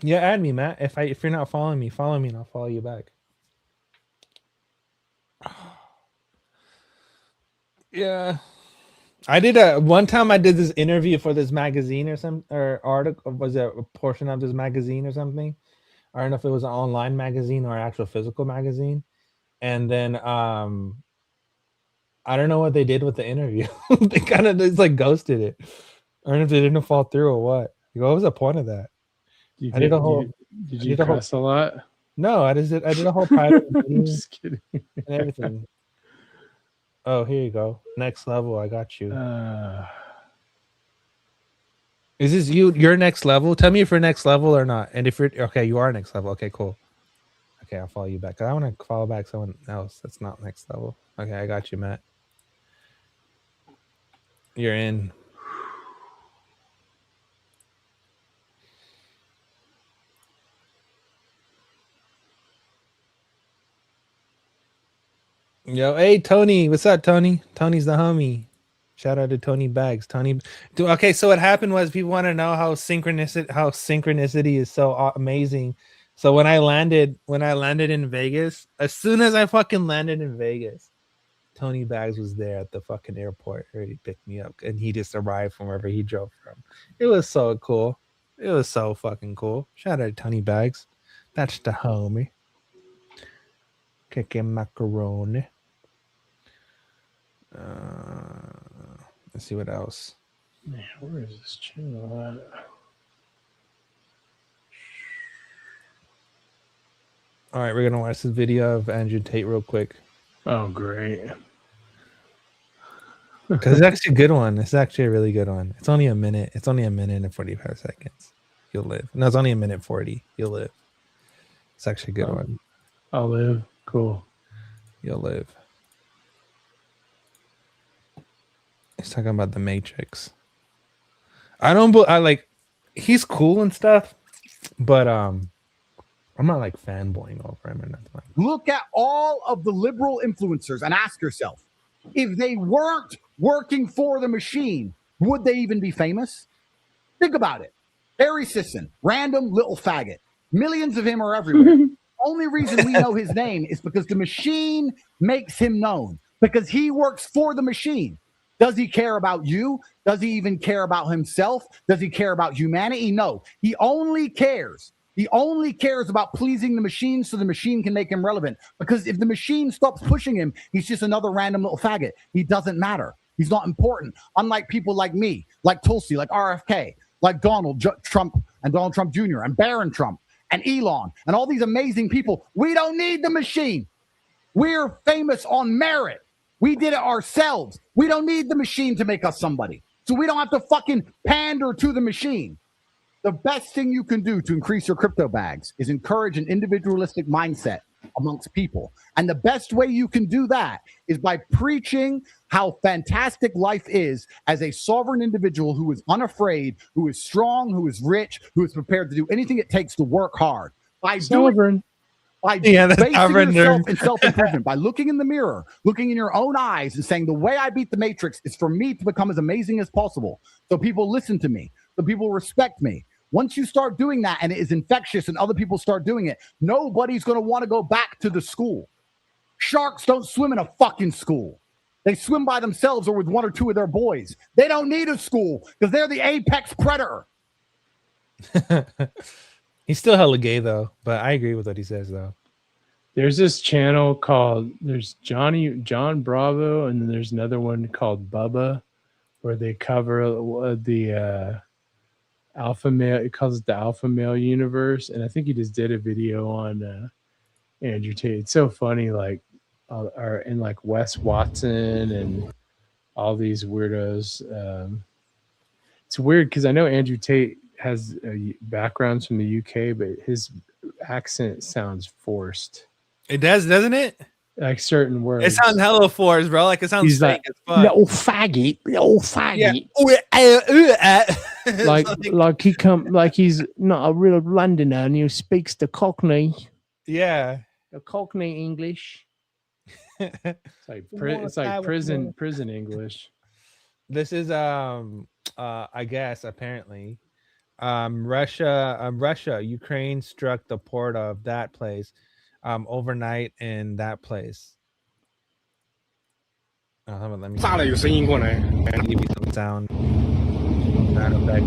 Yeah, add me, Matt. If you're not following me, follow me and I'll follow you back. Yeah. I did one time I did this interview for this magazine or article, was it a portion of this magazine or something? I don't know if it was an online magazine or an actual physical magazine. And then I don't know what they did with the interview. They kind of just like ghosted it. I don't know if they didn't fall through or what. What was the point of that? Did you cuss a lot? No, I did a whole private I'm just kidding. and everything. Oh, here you go. Next level. I got you. Is this your next level? Tell me if you're next level or not. And if you're okay, you are next level. Okay, cool. Okay, I'll follow you back. I want to follow back someone else that's not next level. Okay, I got you, Matt. You're in. Yo, hey Tony, what's up, Tony? Tony's the homie. Shout out to Tony Bags. Okay, so what happened was people want to know how synchronicity is so amazing. So when I landed in Vegas, as soon as I fucking landed in Vegas, Tony Bags was there at the fucking airport. Already picked me up, and he just arrived from wherever he drove from. It was so cool. It was so fucking cool. Shout out to Tony Bags. That's the homie. Kicking macaroni. Let's see what else. Man, where is this channel at? All right, we're gonna watch this video of Andrew Tate real quick. Oh, great. Because it's actually a good one. It's actually a really good one. It's only a minute. It's only a minute and 45 seconds. You'll live. No, it's only a minute 40. You'll live. It's actually a good one. I'll live. Cool. You'll live. He's talking about the Matrix. I like he's cool and stuff, but I'm not like fanboying over him or nothing. Look at all of the liberal influencers and ask yourself, if they weren't working for the machine, would they even be famous? Think about it. Barry Sisson, random little faggot. Millions of him are everywhere. Only reason we know his name is because the machine makes him known, because he works for the machine. Does he care about you? Does he even care about himself? Does he care about humanity? No. He only cares. He only cares about pleasing the machine so the machine can make him relevant. Because if the machine stops pushing him, he's just another random little faggot. He doesn't matter. He's not important. Unlike people like me, like Tulsi, like RFK, like Donald Trump and Donald Trump Jr. and Barron Trump and Elon and all these amazing people. We don't need the machine. We're famous on merit. We did it ourselves. We don't need the machine to make us somebody. So we don't have to fucking pander to the machine. The best thing you can do to increase your crypto bags is encourage an individualistic mindset amongst people. And the best way you can do that is by preaching how fantastic life is as a sovereign individual who is unafraid, who is strong, who is rich, who is prepared to do anything it takes to work hard. By doing by basing yourself in self-improvement, by looking in the mirror, looking in your own eyes and saying, the way I beat the Matrix is for me to become as amazing as possible. So people listen to me, so people respect me. Once you start doing that and it is infectious and other people start doing it, nobody's going to want to go back to the school. Sharks don't swim in a fucking school. They swim by themselves or with one or two of their boys. They don't need a school because they're the apex predator. He's still hella gay though, but I agree with what he says though. There's this channel called John Bravo, and then there's another one called Bubba, where they cover the alpha male. It calls it the alpha male universe, and I think he just did a video on Andrew Tate. It's so funny, like and like Wes Watson and all these weirdos. It's weird because I know Andrew Tate has backgrounds from the UK, but his accent sounds forced. It does, doesn't it? Like certain words. It sounds hella forced, bro. Like it sounds He's fake like, as fuck. little faggot, little faggot. Yeah. Like he come, like he's not a real Londoner and he speaks the Cockney. Yeah. The Cockney English. It's like prison English. This is I guess apparently Russia, Ukraine struck the port of that place overnight in that place. Let me give you some sound. That effect.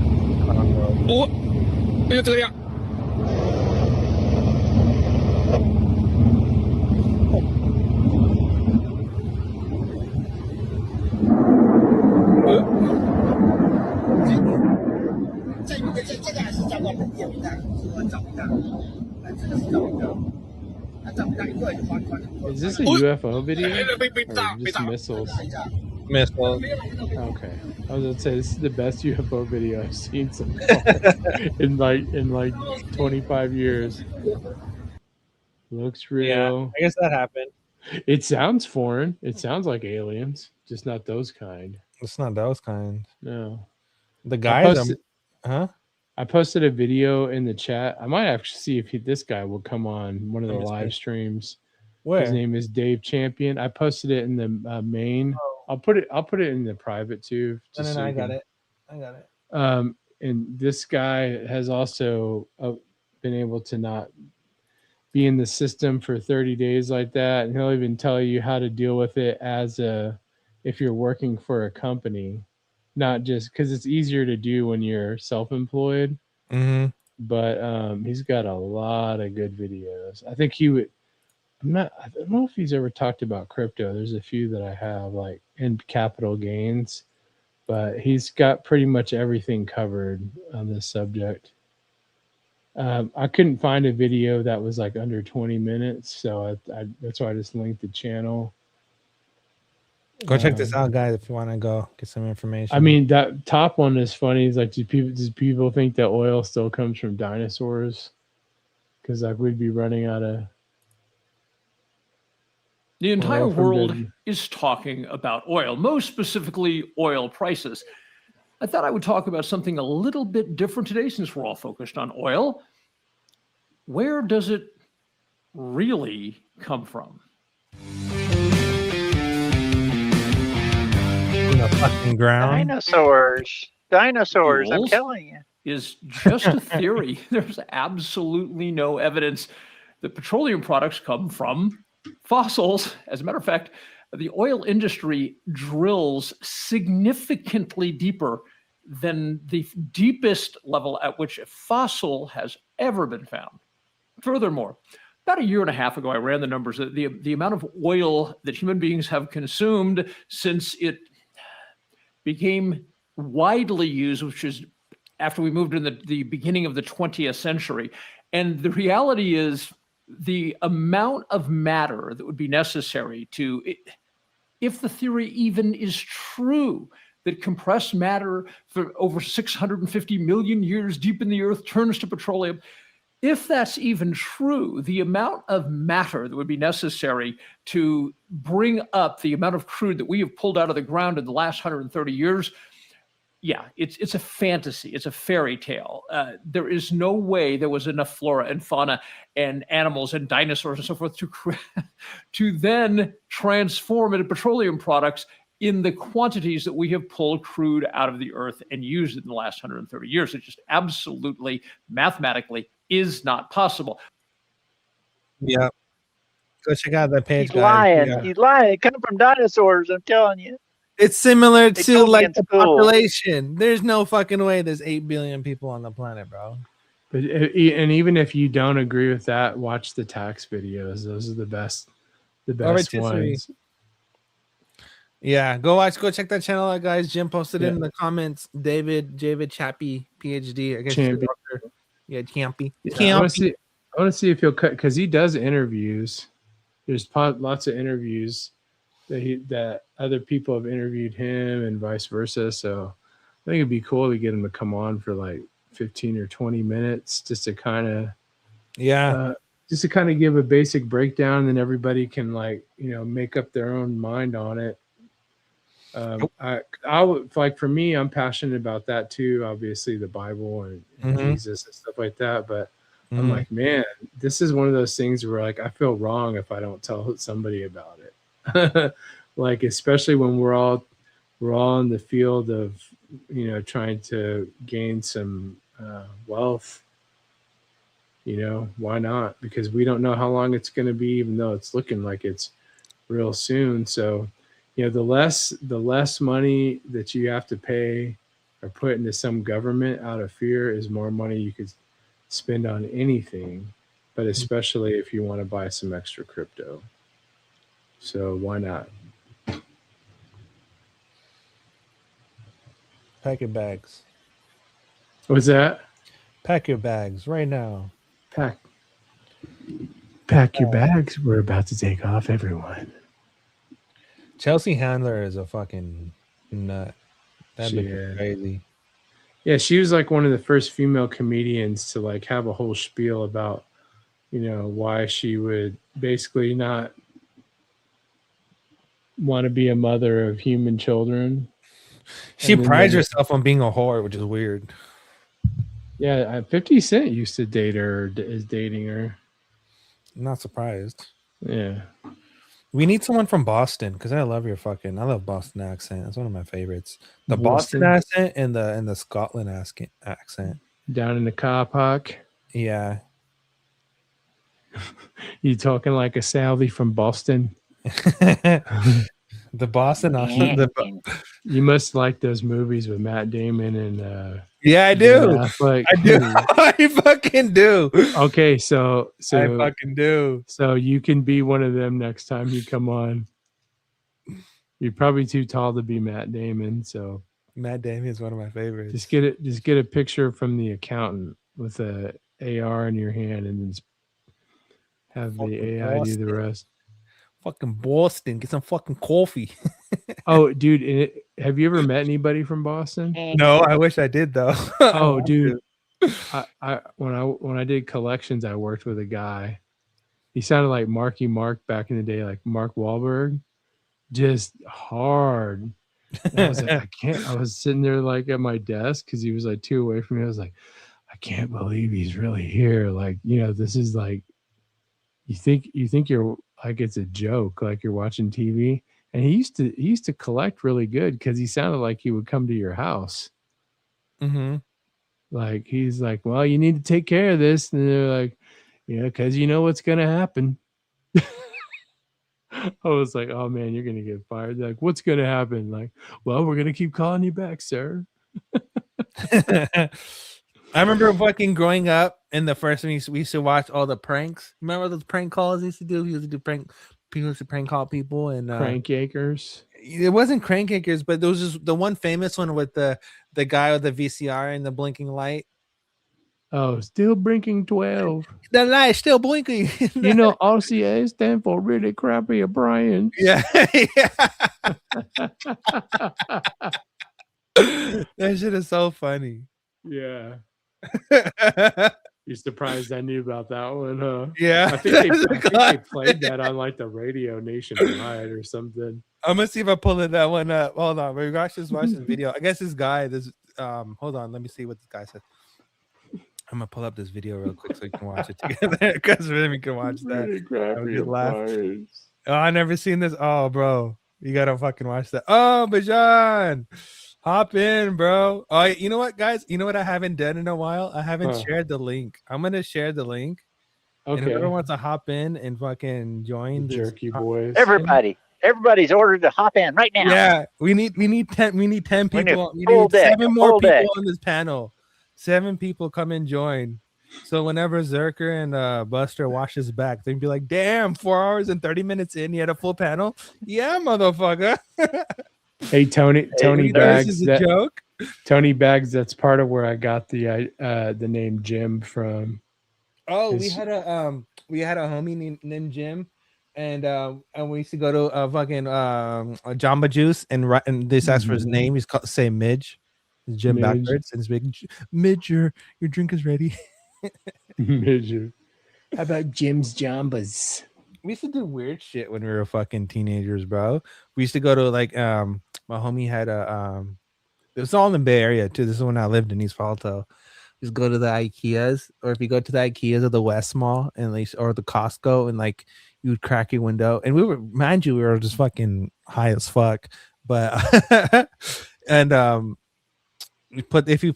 Is this a UFO video or just missiles? Missiles. Okay, I was gonna say this is the best UFO video I've seen so far in like 25 years. Looks real. Yeah, I guess that happened. It sounds foreign. It sounds like aliens, just not those kind. It's not those kind. No. The guys, I posted a video in the chat. I might actually see if this guy will come on one of the live streams. Where? His name is Dave Champion. I posted it in the main. I'll put it in the private too. No, I got it. I got it. And this guy has also been able to not be in the system for 30 days like that, and he'll even tell you how to deal with it if you're working for a company. Not just because it's easier to do when you're self-employed, but he's got a lot of good videos. I think he would. I don't know if he's ever talked about crypto. There's a few that I have, like in capital gains, but he's got pretty much everything covered on this subject. I couldn't find a video that was like under 20 minutes, so that's why I just linked the channel. Go check this out, guys, if you want to go get some information. I mean, that top one is funny. It's like, do people think that oil still comes from dinosaurs? Because like we'd be running out of. The entire oil from world the- is talking about oil, most specifically oil prices. I thought I would talk about something a little bit different today since we're all focused on oil. Where does it really come from? In the fucking ground. Dinosaurs. Dinosaurs, I'm Fuels telling you. Is just a theory. There's absolutely no evidence that petroleum products come from fossils. As a matter of fact, the oil industry drills significantly deeper than the deepest level at which a fossil has ever been found. Furthermore, about a year and a half ago, I ran the numbers. The amount of oil that human beings have consumed since it became widely used, which is after we moved in the beginning of the 20th century. And the reality is the amount of matter that would be necessary to, if the theory even is true, that compressed matter for over 650 million years deep in the earth turns to petroleum. If that's even true, the amount of matter that would be necessary to bring up the amount of crude that we have pulled out of the ground in the last 130 years, yeah, it's a fantasy. It's a fairy tale. There is no way there was enough flora and fauna and animals and dinosaurs and so forth to then transform into petroleum products in the quantities that we have pulled crude out of the earth and used in the last 130 years. It just absolutely, mathematically, is not possible. Yeah. Go check out that page, He's guys. lying. Yeah. He's lying. It comes from dinosaurs, I'm telling you. It's similar They to told me like in the school. population. There's no fucking way there's 8 billion people on the planet, bro. But and even if you don't agree with that, watch the tax videos. Those are the best Rotisserie. ones. Yeah, go check that channel out, guys. Jim posted it in the comments. David Chappie, PhD. I guess he's a Champy. doctor. Yeah, Champy. Yeah, I want to see if he'll cut, because he does interviews. There's lots of interviews that other people have interviewed him and vice versa. So I think it'd be cool to get him to come on for like 15 or 20 minutes just to kind of give a basic breakdown, and then everybody can make up their own mind on it. I would, like, for me, I'm passionate about that too. Obviously, the Bible and Jesus and stuff like that. But I'm like, man, this is one of those things where like I feel wrong if I don't tell somebody about it. Like, especially when we're all in the field of trying to gain some wealth. Why not? Because we don't know how long it's going to be, even though it's looking like it's real soon. So the less money that you have to pay or put into some government out of fear is more money you could spend on anything, but especially if you want to buy some extra crypto. So why not? Pack your bags. What's that? Pack your bags right now. Pack your bags. We're about to take off, everyone. Chelsea Handler is a fucking nut. That bitch is crazy. Yeah, she was like one of the first female comedians to like have a whole spiel about, why she would basically not want to be a mother of human children. She prides herself on being a whore, which is weird. Yeah, 50 Cent used to date her, or is dating her. I'm not surprised. Yeah. We need someone from Boston, because I love Boston accent. That's one of my favorites. The Boston accent and the Scotland accent. Down in the car park. Yeah. You talking like a Salvi from Boston? The Boston accent. You must like those movies with Matt Damon and yeah, I do. Like, I do. I fucking do. Okay, so I fucking do. So you can be one of them next time you come on. You're probably too tall to be Matt Damon, so Matt Damon is one of my favorites. Just get a picture from the accountant with a AR in your hand, and then have the AI do the rest. Fucking Boston, get some fucking coffee. Oh, dude, have you ever met anybody from Boston? No, I wish I did though. Oh, dude, when I did collections, I worked with a guy. He sounded like Marky Mark back in the day, like Mark Wahlberg, just hard. And I was like, I can't. I was sitting there like at my desk because he was like 2 away from me. I was like, I can't believe he's really here. Like, this is like, you think you're like it's a joke, like you're watching TV. And he used to collect really good because he sounded like he would come to your house. Mm-hmm. Like he's like, well, you need to take care of this, and they're like, yeah, because you know what's gonna happen. I was like, oh man, you're gonna get fired. They're like, what's gonna happen? Like, well, we're gonna keep calling you back, sir. I remember fucking growing up, and the first thing we used to watch all the pranks. Remember those prank calls he used to do? He used to do prank. People used to prank call people and Crankakers. It wasn't Crankakers, but there was just the one famous one with the guy with the VCR and the blinking light. Oh, still blinking 12. The light still blinking. RCA stand for really crappy O'Brien. Yeah. That shit is so funny. Yeah. You're surprised I knew about that one, huh? Yeah. I think they played that on like the radio nationwide or something. I'm gonna see if I pull that one up. Hold on, we watch this video. I guess this guy, hold on, let me see what this guy said. I'm gonna pull up this video real quick so we can watch it together because then we can watch that. Oh, I never seen this. Oh, bro, you gotta fucking watch that. Oh, Bajan, hop in, bro. Oh, you know what, guys? You know what I haven't done in a while? I haven't shared the link. I'm gonna share the link. Okay. And whoever wants to hop in and fucking join the Jerky Boys. Everybody's ordered to hop in right now. Yeah, we need 10 people. We full need deck, 7 more full people deck. on this panel. 7 people come and join. So whenever Zerker and Buster watch this back, they'd be like, damn, 4 hours and 30 minutes in, he had a full panel. Yeah, motherfucker. Hey, Tony Bags. This is a joke. Tony Bags, that's part of where I got the name Jim from. Oh, we had a homie named Jim, and we used to go to fucking Jamba Juice and this asked for his name. He's called say Midge. It's Jim Midge. backwards, and it's big Midge. Your drink is ready. Midge. How about Jim's Jambas? We used to do weird shit when we were fucking teenagers, bro. We used to go to like my homie had a it was all in the Bay Area too. This is when I lived in East Palto. Just go to the IKEAs, or if you go to the IKEAs or the West Mall and or the Costco, and like you would crack your window, and we were, mind you, we were just fucking high as fuck. But and you put if you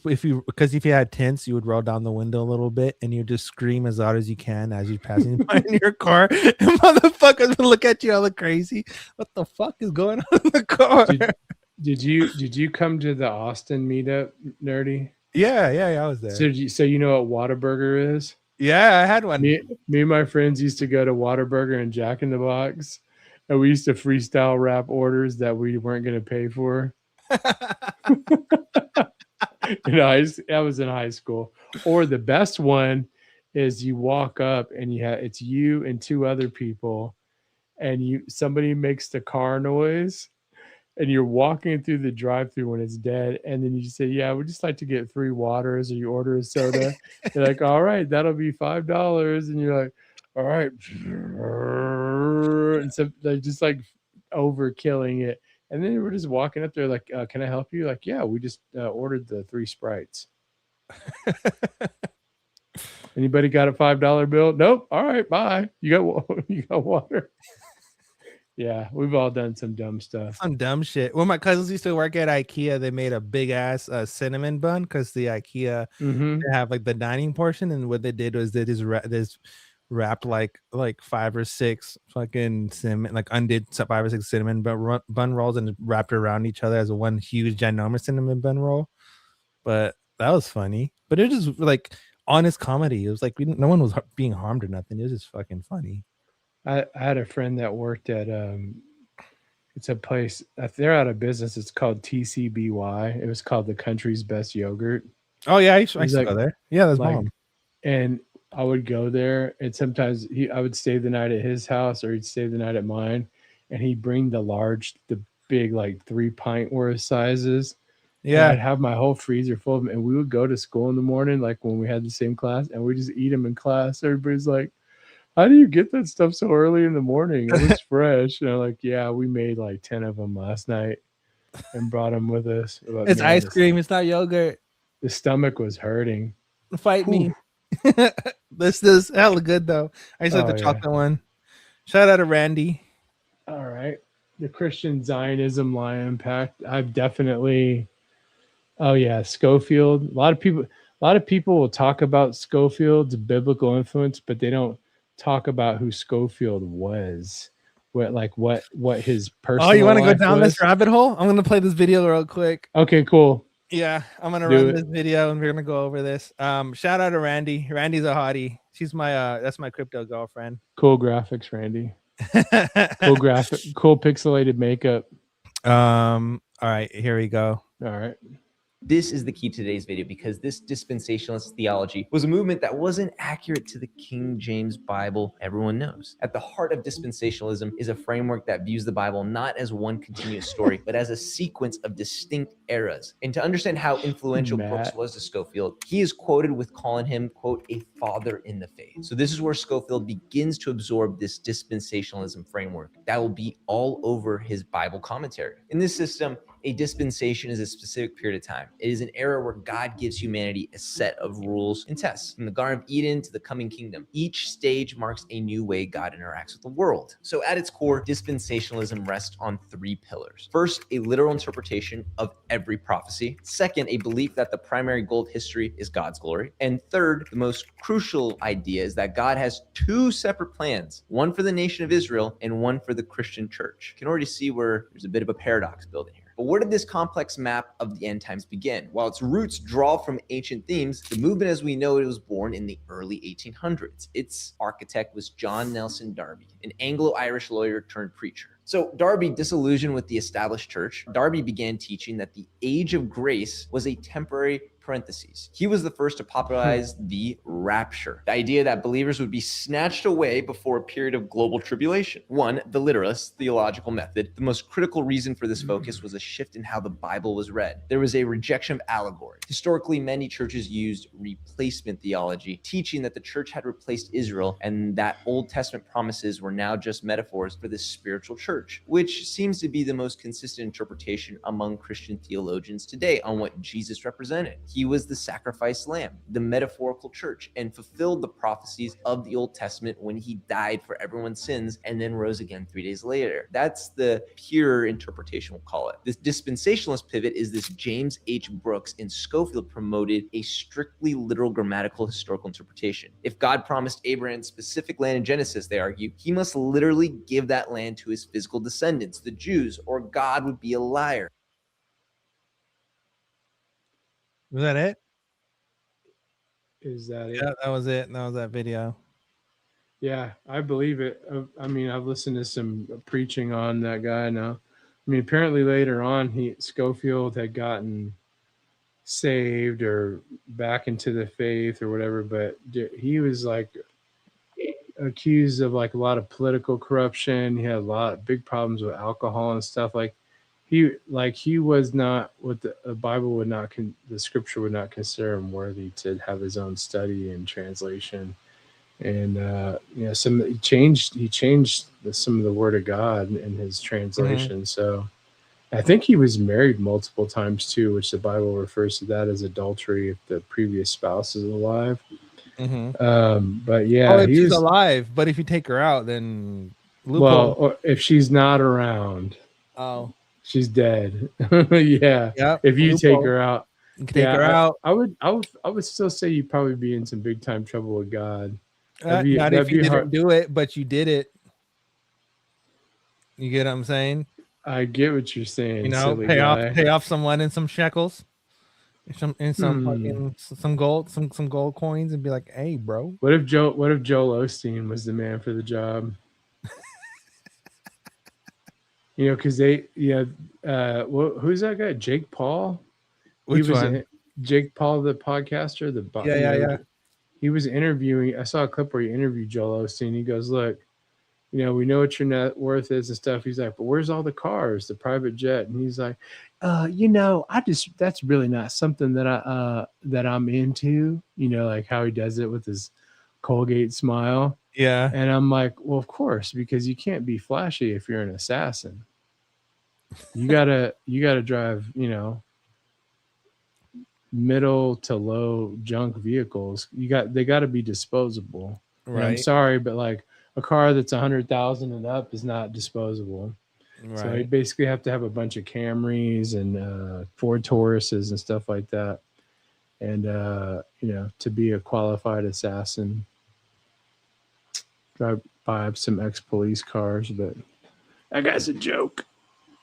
because if you had tints, you would roll down the window a little bit, and you just scream as loud as you can as you're passing by in your car, and motherfuckers would look at you all crazy. What the fuck is going on in the car? Did you come to the Austin meetup, Nerdy? Yeah, I was there. So you know what Whataburger is? Yeah, I had one. Me and my friends used to go to Whataburger and Jack in the Box, and we used to freestyle rap orders that we weren't going to pay for. I was in high school. Or the best one is you walk up and it's you and 2 other people, and somebody makes the car noise. And you're walking through the drive-thru when it's dead, and then you say, "Yeah, we'd just like to get 3 waters," or you order a soda. You're like, "All right, that'll be $5," and you're like, "All right," and so they're just like overkilling it. And then we're just walking up there, like, "Can I help you?" Like, "Yeah, we just ordered the 3 Sprites." Anybody got a $5 bill? Nope. All right, bye. You got water. Yeah, we've all done some dumb stuff. Some dumb shit. When my cousins used to work at IKEA, they made a big ass cinnamon bun because the IKEA they have like the dining portion, and what they did was they just wrapped like 5 or 6 fucking cinnamon, like undid 5 or 6 cinnamon bun rolls and wrapped around each other as one huge ginormous cinnamon bun roll. But that was funny. But it was just like honest comedy. It was like no one was being harmed or nothing. It was just fucking funny. I had a friend that worked at it's a place, they're out of business. It's called TCBY. It was called the country's best yogurt. Oh yeah, I used to go there. Yeah, that's bomb. And I would go there, and sometimes I would stay the night at his house, or he'd stay the night at mine, and he'd bring the big, like 3-pint worth sizes. And Yeah. I'd have my whole freezer full of them, and we would go to school in the morning, like when we had the same class, and we just eat them in class. Everybody's like, "How do you get that stuff so early in the morning? It looks fresh." And I'm like, "Yeah, we made like 10 of them last night and brought them with us." But It's man, ice cream. It's not yogurt. the stomach was hurting. Fight me. This is hella good though. I just like Oh, the yeah. chocolate one. Shout out to Randy. All right. The Christian Zionism Lion Pact. I've definitely. Oh yeah, Schofield. A lot of people will talk about Schofield's biblical influence, but they don't talk about who Schofield was. What his personal. Oh, you want to go life down was. this rabbit hole? I'm gonna play this video real quick. Okay, cool. Yeah, I'm gonna Do run it. this video and we're gonna go over this. Shout out to Randy. Randy's a hottie. She's my that's my crypto girlfriend. Cool graphics, Randy. Cool pixelated makeup. All right, here we go. All right. This is the key to today's video, because this dispensationalist theology was a movement that wasn't accurate to the King James Bible everyone knows. At the heart of dispensationalism is a framework that views the Bible not as one continuous story, but as a sequence of distinct eras. And to understand how influential Brooks was to Schofield, he is quoted with calling him, quote, a father in the faith. So this is where Schofield begins to absorb this dispensationalism framework that will be all over his Bible commentary. In this system, a dispensation is a specific period of time. It is an era where God gives humanity a set of rules and tests. From the Garden of Eden to the coming kingdom, each stage marks a new way God interacts with the world. So at its core, dispensationalism rests on 3 pillars. First, a literal interpretation of every prophecy. Second, a belief that the primary goal of history is God's glory. And third, the most crucial idea is that God has 2 separate plans, one for the nation of Israel and one for the Christian church. You can already see where there's a bit of a paradox building here. But where did this complex map of the end times begin? While its roots draw from ancient themes, the movement as we know it was born in the early 1800s. Its architect was John Nelson Darby, an Anglo-Irish lawyer turned preacher. So Darby, disillusioned with the established church, Darby began teaching that the age of grace was a temporary parentheses. He was the first to popularize the rapture, the idea that believers would be snatched away before a period of global tribulation. One, the literalist theological method. The most critical reason for this focus was a shift in how the Bible was read. There was a rejection of allegory. Historically, many churches used replacement theology, teaching that the church had replaced Israel and that Old Testament promises were now just metaphors for this spiritual church, which seems to be the most consistent interpretation among Christian theologians today on what Jesus represented. He was the sacrificed lamb, the metaphorical church, and fulfilled the prophecies of the Old Testament when he died for everyone's sins and then rose again 3 days later. That's the pure interpretation, we'll call it. This dispensationalist pivot is this James H. Brooks and Schofield promoted a strictly literal grammatical historical interpretation. If God promised Abraham specific land in Genesis, they argue, he must literally give that land to his physical descendants, the Jews, or God would be a liar. Was that it? Is that it? Yeah, that was it. That was that video. Yeah, I believe it. I mean, I've listened to some preaching on that guy now. I mean, apparently later on, Schofield had gotten saved or back into the faith or whatever, but he was like accused of like a lot of political corruption. He had a lot of big problems with alcohol and stuff. He was not what the Bible would not, the scripture would not consider him worthy to have his own study and translation. And he changed some of the word of God in his translation. Mm-hmm. So I think he was married multiple times too, which the Bible refers to that as adultery if the previous spouse is alive. Mm-hmm. But yeah, if she's alive, but if you take her out, then loophole. Well, or if she's not around. Oh. She's dead. Yeah. Yep. If you take her out, you can take her out. I would still say you'd probably be in some big time trouble with God. Not if you didn't do it, but you did it. You get what I'm saying? I get what you're saying. You know, pay off someone in some shekels, some gold, some gold coins, and be like, "Hey, bro." What if Joel Osteen was the man for the job? Because who's that guy? Jake Paul. Which one? Jake Paul, the podcaster. Yeah. He was interviewing. I saw a clip where he interviewed Joel Osteen. He goes, "Look, you know, we know what your net worth is and stuff. He's like, but where's all the cars, the private jet? And he's like, you know, that's really not something that I'm into, you know, like how he does it with his Colgate smile. Yeah. And I'm like, well, of course, because you can't be flashy if you're an assassin. You gotta drive, you know, middle to low junk vehicles. They got to be disposable. And I'm Right. sorry, but like a car that's 100,000 and up is not disposable. So you Right. basically have to have a bunch of Camrys and Ford Tauruses and stuff like that, and you know, to be a qualified assassin. Drive by some ex-police cars, but that guy's a joke.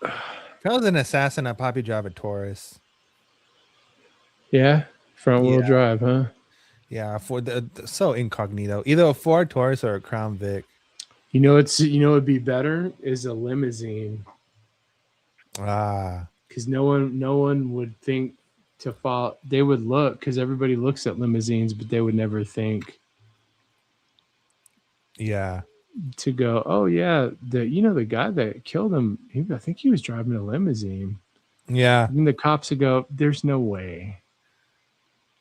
If I was an assassin, I'd probably drive a Taurus. Yeah, front wheel Yeah. drive, huh? Yeah, for the so incognito. Either a Ford Taurus or a Crown Vic. You know, it'd be better is a limousine. Ah, because no one would think to follow. They would look because everybody looks at limousines, but they would never think yeah. to go, oh yeah, the guy that killed him, I think he was driving a limousine. Yeah. And the cops would go, there's no way.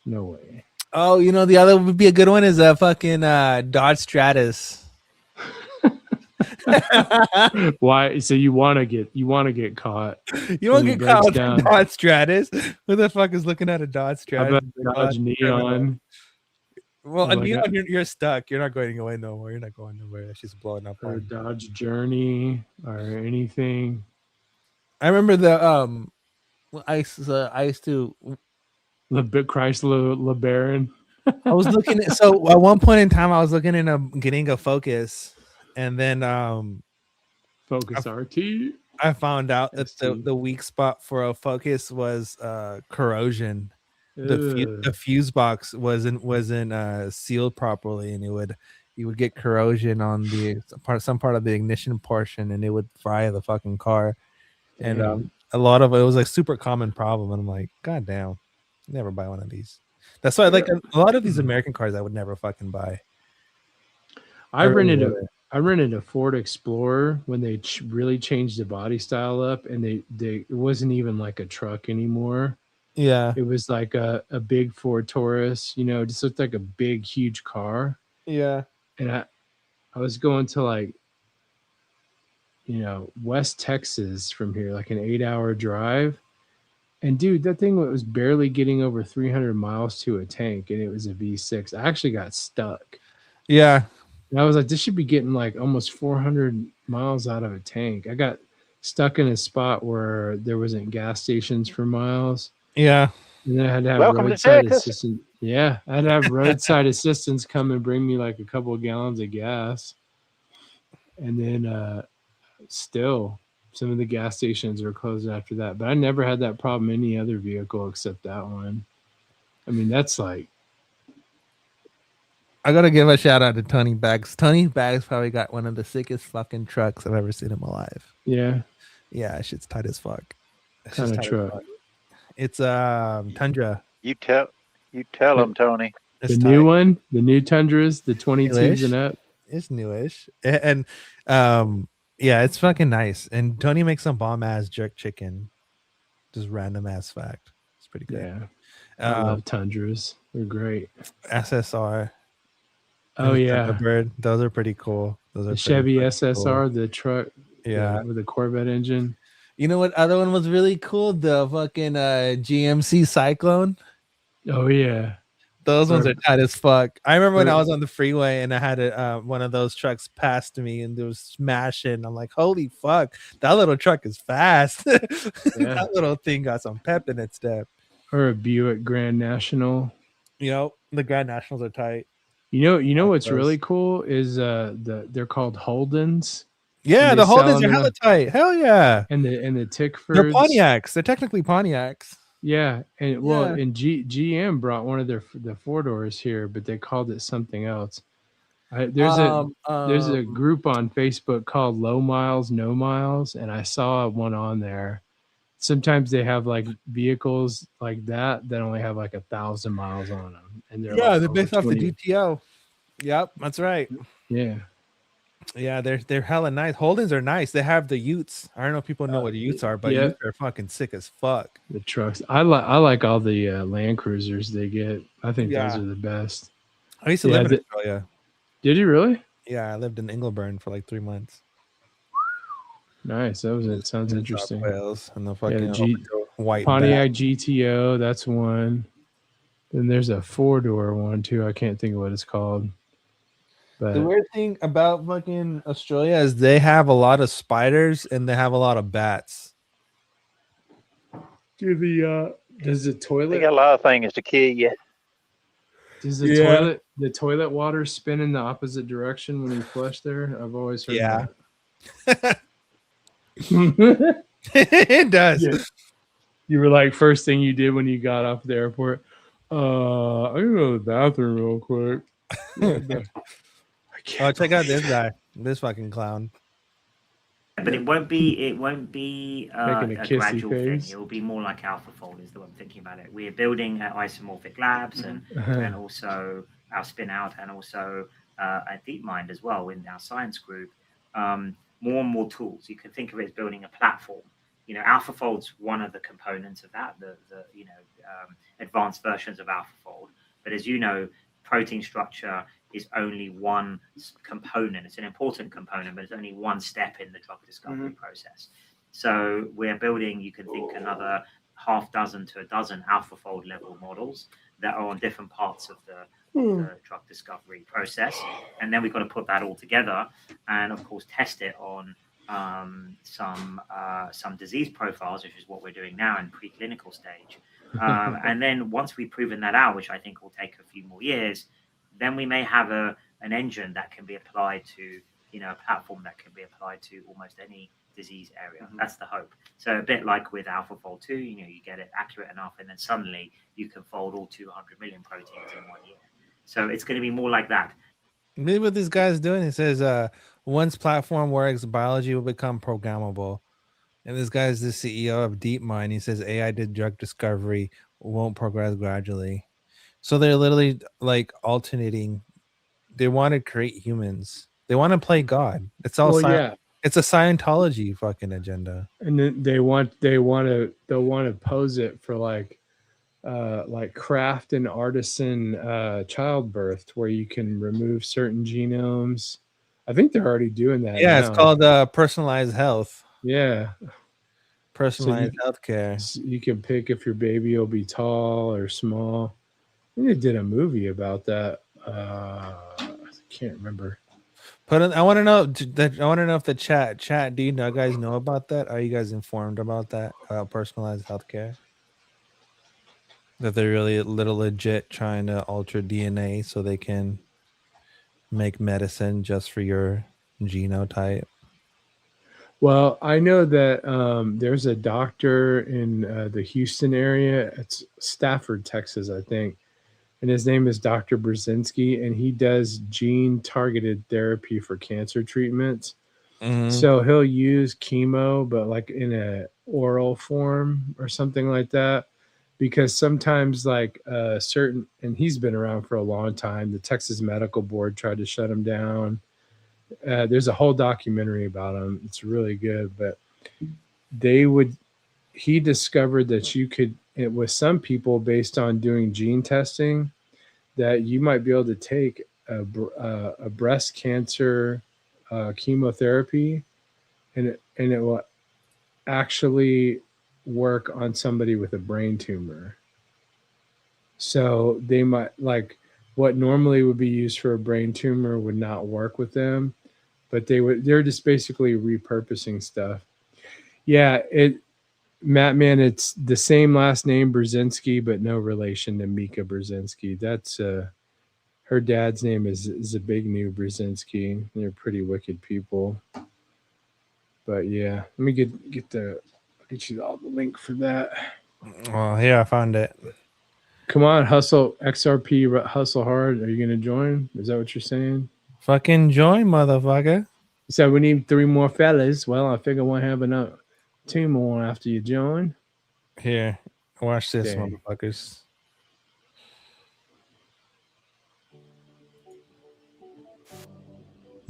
No way. Oh, you know, the other would be a good one is a fucking Dodge Stratus. Why? So you want to get caught? You won't get caught with a down. Dodge Stratus. Who the fuck is looking at a Dodge How Stratus? about Dodge Neon? Well, Or a like Neon, you're stuck. You're not going away no more. You're not going nowhere. It's just blowing up. Or on you. Dodge Journey or anything. I remember the I used to The big Chrysler LeBaron. I was looking at, so at one point in time I was looking in getting a Focus, and then Focus RT. I found out that the weak spot for a Focus was corrosion. The fuse box wasn't sealed properly, and you would get corrosion on some part of the ignition portion, and it would fry the fucking car. And a lot of it was like super common problem, and I'm like, god damn, never buy one of these. That's why like a lot of these American cars I would never fucking buy. I rented a Ford Explorer when they really changed the body style up, and it wasn't even like a truck anymore. Yeah, it was like a big Ford Taurus, you know, just looked like a big, huge car. Yeah, and I was going to like, you know, West Texas from here, like an 8-hour drive. And dude, that thing was barely getting over 300 miles to a tank, and it was a V6. I actually got stuck. Yeah. And I was like, this should be getting like almost 400 miles out of a tank. I got stuck in a spot where there wasn't gas stations for miles. Yeah. And then I had to have Welcome to roadside Texas. assistance. Yeah. I had to have roadside assistance come and bring me like a couple of gallons of gas. And then still some of the gas stations were closed after that. But I never had that problem in any other vehicle except that one. I mean, that's like, I gotta give a shout out to Tony Bags. Tony Bags probably got one of the sickest fucking trucks I've ever seen in my life. yeah. Yeah, shit's tight as fuck. Kind of truck. It's Tundra. You tell them, Tony. The new one, the new Tundras, the 22s Newish. and up. It's newish, and yeah, it's fucking nice. And Tony makes some bomb ass jerk chicken. Just random ass fact. It's pretty good. Yeah. I love Tundras. They're great. SSR. Oh, and yeah. Thunderbird. Those are pretty cool. Those are The pretty Chevy fucking SSR, cool. the truck. Yeah. With the Corvette engine. You know what other one was really cool? The fucking GMC Cyclone. Oh yeah. Those ones are tight as fuck. I remember when I Or- was on the freeway and I had one of those trucks past me and it was smashing. I'm like, holy fuck, that little truck is fast. That little thing got some pep in its step. Or a Buick Grand National. You know, the Grand Nationals are tight. You know what's those. really cool is they're called Holdens. Yeah, And the they sell Holdens them are in hella tight. Hell yeah. And the Tickfords. They're Pontiacs. They're technically Pontiacs. Yeah, and well, Yeah. and GM brought one of the 4-doors here, but they called it something else. There's a group on Facebook called Low Miles, No Miles, and I saw one on there. Sometimes they have like vehicles like that only have like 1,000 miles on them, and they're Yeah, like they're over based off the 20. GTO. Yep, that's right. Yeah, Yeah, they're hella nice. Holdings are nice. They have the Utes. I don't know if people know what Utes are, but yeah. Utes are fucking sick as fuck. The trucks. I like all the Land Cruisers they get. I think those Yeah. are the best. I used to live in Australia. Did you really? Yeah, I lived in Ingleburn for like 3 months. Nice. It sounds In interesting. South Wales and the Yeah, fucking the white Pontiac GTO. That's one. Then there's a 4-door one too. I can't think of what it's called. The But weird thing about fucking Australia is they have a lot of spiders and they have a lot of bats. does the They toilet got a lot of things to kill you. does the toilet water spin in the opposite direction when you flush there? I've always heard that. It does. Yeah. You were like first thing you did when you got off the airport. I can go to the bathroom real quick. Oh, check out this guy, this fucking clown. But it won't be Making a a kissy gradual face. thing. It will be more like AlphaFold is the way I'm thinking about it. We're building isomorphic labs and also our spin out and also at DeepMind as well in our science group. More and more tools. You can think of it as building a platform. You know, AlphaFold's one of the components of that. The advanced versions of AlphaFold. But as you know, protein structure is only one component. It's an important component, but it's only one step in the drug discovery process. So we're building, you can think, another half dozen to a dozen AlphaFold level models that are on different parts of the drug discovery process. And then we've got to put that all together and, of course, test it on some disease profiles, which is what we're doing now in preclinical stage. And then once we've proven that out, which I think will take a few more years, then we may have an engine that can be applied to, a platform that can be applied to almost any disease area. That's the hope. So a bit like with AlphaFold 2, you get it accurate enough, and then suddenly you can fold all 200 million proteins in 1 year. So it's going to be more like that. Maybe what this guy's doing, he says, once platform works, biology will become programmable. And this guy's the CEO of DeepMind. He says AI did drug discovery won't progress gradually. So they're literally like alternating. They want to create humans. They want to play God. It's all It's a Scientology fucking agenda. And then they'll want to pose it for like craft and artisan childbirth, where you can remove certain genomes. I think they're already doing that. Yeah, now. It's called personalized health. Yeah. Personalized healthcare. So you can pick if your baby will be tall or small. I think they did a movie about that. I can't remember. I want to know. I want to know if the chat. Do you guys know about that? Are you guys informed about that? About personalized healthcare? That they're really legit trying to alter DNA so they can make medicine just for your genotype. Well, I know that there's a doctor in the Houston area. It's Stafford, Texas, I think. And his name is Dr. Brzezinski, and he does gene-targeted therapy for cancer treatments. So he'll use chemo, but like in a oral form or something like that. Because sometimes like and he's been around for a long time. The Texas Medical Board tried to shut him down. There's a whole documentary about him. It's really good, but he discovered that you could, with some people based on doing gene testing, that you might be able to take a breast cancer chemotherapy and it will actually work on somebody with a brain tumor. So they might, like, what normally would be used for a brain tumor would not work with them, but they're just basically repurposing stuff. Yeah, Mattman, it's the same last name, Brzezinski, but no relation to Mika Brzezinski. That's her dad's name is Zbigniew Brzezinski. They're pretty wicked people. But yeah, let me get you all the link for that. Well, here I found it. Come on, hustle XRP, hustle hard. Are you gonna join? Is that what you're saying? Fucking join, motherfucker. You said we need 3 more fellas. Well, I figure we'll have enough 2 more after you join. Here, watch this, Okay. motherfuckers.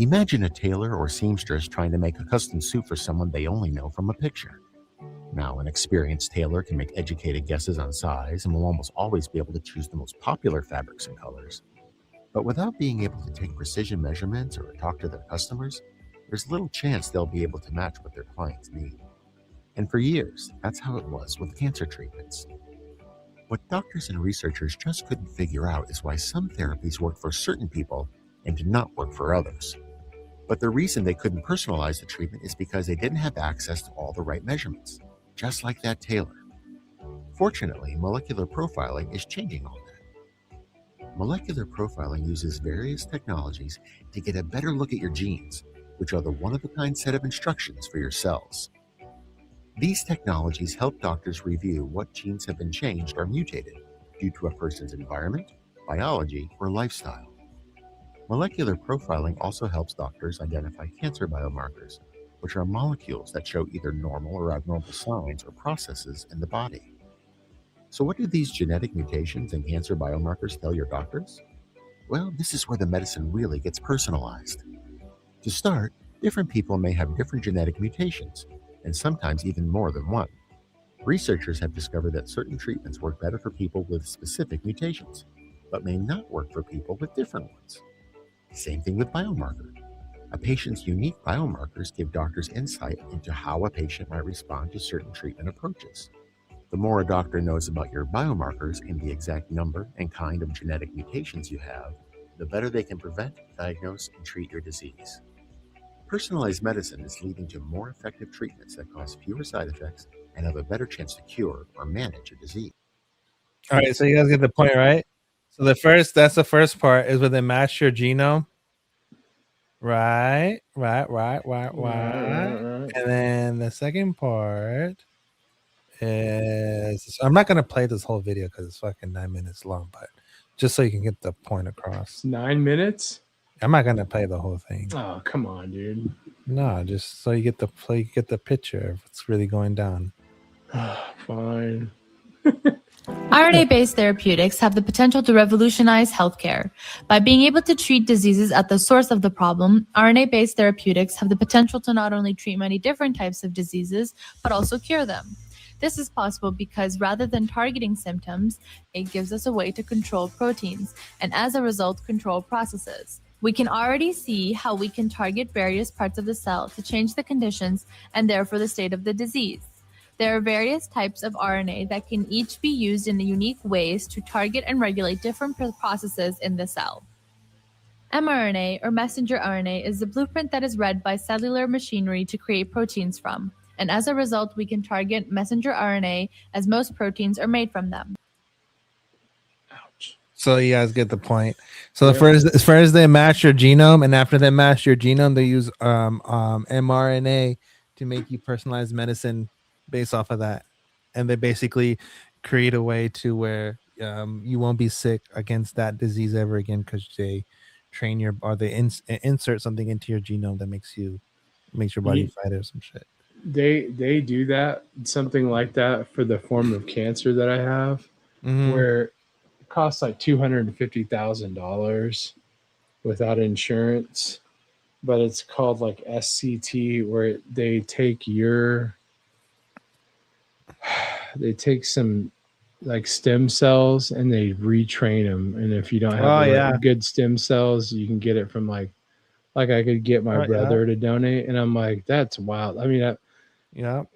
Imagine a tailor or seamstress trying to make a custom suit for someone they only know from a picture. Now, an experienced tailor can make educated guesses on size and will almost always be able to choose the most popular fabrics and colors. But without being able to take precision measurements or talk to their customers, there's little chance they'll be able to match what their clients need. And for years, that's how it was with cancer treatments. What doctors and researchers just couldn't figure out is why some therapies work for certain people and did not work for others. But the reason they couldn't personalize the treatment is because they didn't have access to all the right measurements, just like that tailor. Fortunately, molecular profiling is changing all that. Molecular profiling uses various technologies to get a better look at your genes, which are the one-of-a-kind set of instructions for your cells. These technologies help doctors review what genes have been changed or mutated due to a person's environment, biology, or lifestyle. Molecular profiling also helps doctors identify cancer biomarkers, which are molecules that show either normal or abnormal signs or processes in the body. So what do these genetic mutations and cancer biomarkers tell your doctors? Well, this is where the medicine really gets personalized. To start, different people may have different genetic mutations, and sometimes even more than one. Researchers have discovered that certain treatments work better for people with specific mutations, but may not work for people with different ones. Same thing with biomarkers. A patient's unique biomarkers give doctors insight into how a patient might respond to certain treatment approaches. The more a doctor knows about your biomarkers and the exact number and kind of genetic mutations you have, the better they can prevent, diagnose, and treat your disease. Personalized medicine is leading to more effective treatments that cause fewer side effects and have a better chance to cure or manage a disease. All right, so you guys get the point, right? So that's the first part is where they match your genome. Right. And then the second part is, I'm not gonna play this whole video because it's fucking 9 minutes long, but just so you can get the point across. 9 minutes? I'm not gonna play the whole thing. Oh, come on, dude. No, just so you get the picture of what's really going down. Fine. RNA-based therapeutics have the potential to revolutionize healthcare. By being able to treat diseases at the source of the problem, RNA-based therapeutics have the potential to not only treat many different types of diseases, but also cure them. This is possible because rather than targeting symptoms, it gives us a way to control proteins, and as a result, control processes. We can already see how we can target various parts of the cell to change the conditions and therefore the state of the disease. There are various types of RNA that can each be used in unique ways to target and regulate different processes in the cell. mRNA, or messenger RNA, is the blueprint that is read by cellular machinery to create proteins from, and as a result, we can target messenger RNA as most proteins are made from them. So you guys get the point. So first they match your genome, and after they match your genome, they use mRNA to make you personalized medicine based off of that, and they basically create a way to where you won't be sick against that disease ever again because they train they insert something into your genome that makes your body fight it or some shit. They do that, something like that, for the form of cancer that I have, where it costs like $250,000 without insurance, but it's called like SCT, where they take some like stem cells and they retrain them, and if you don't have good stem cells, you can get it from like I could get my brother to donate, and I'm like, that's wild. I mean,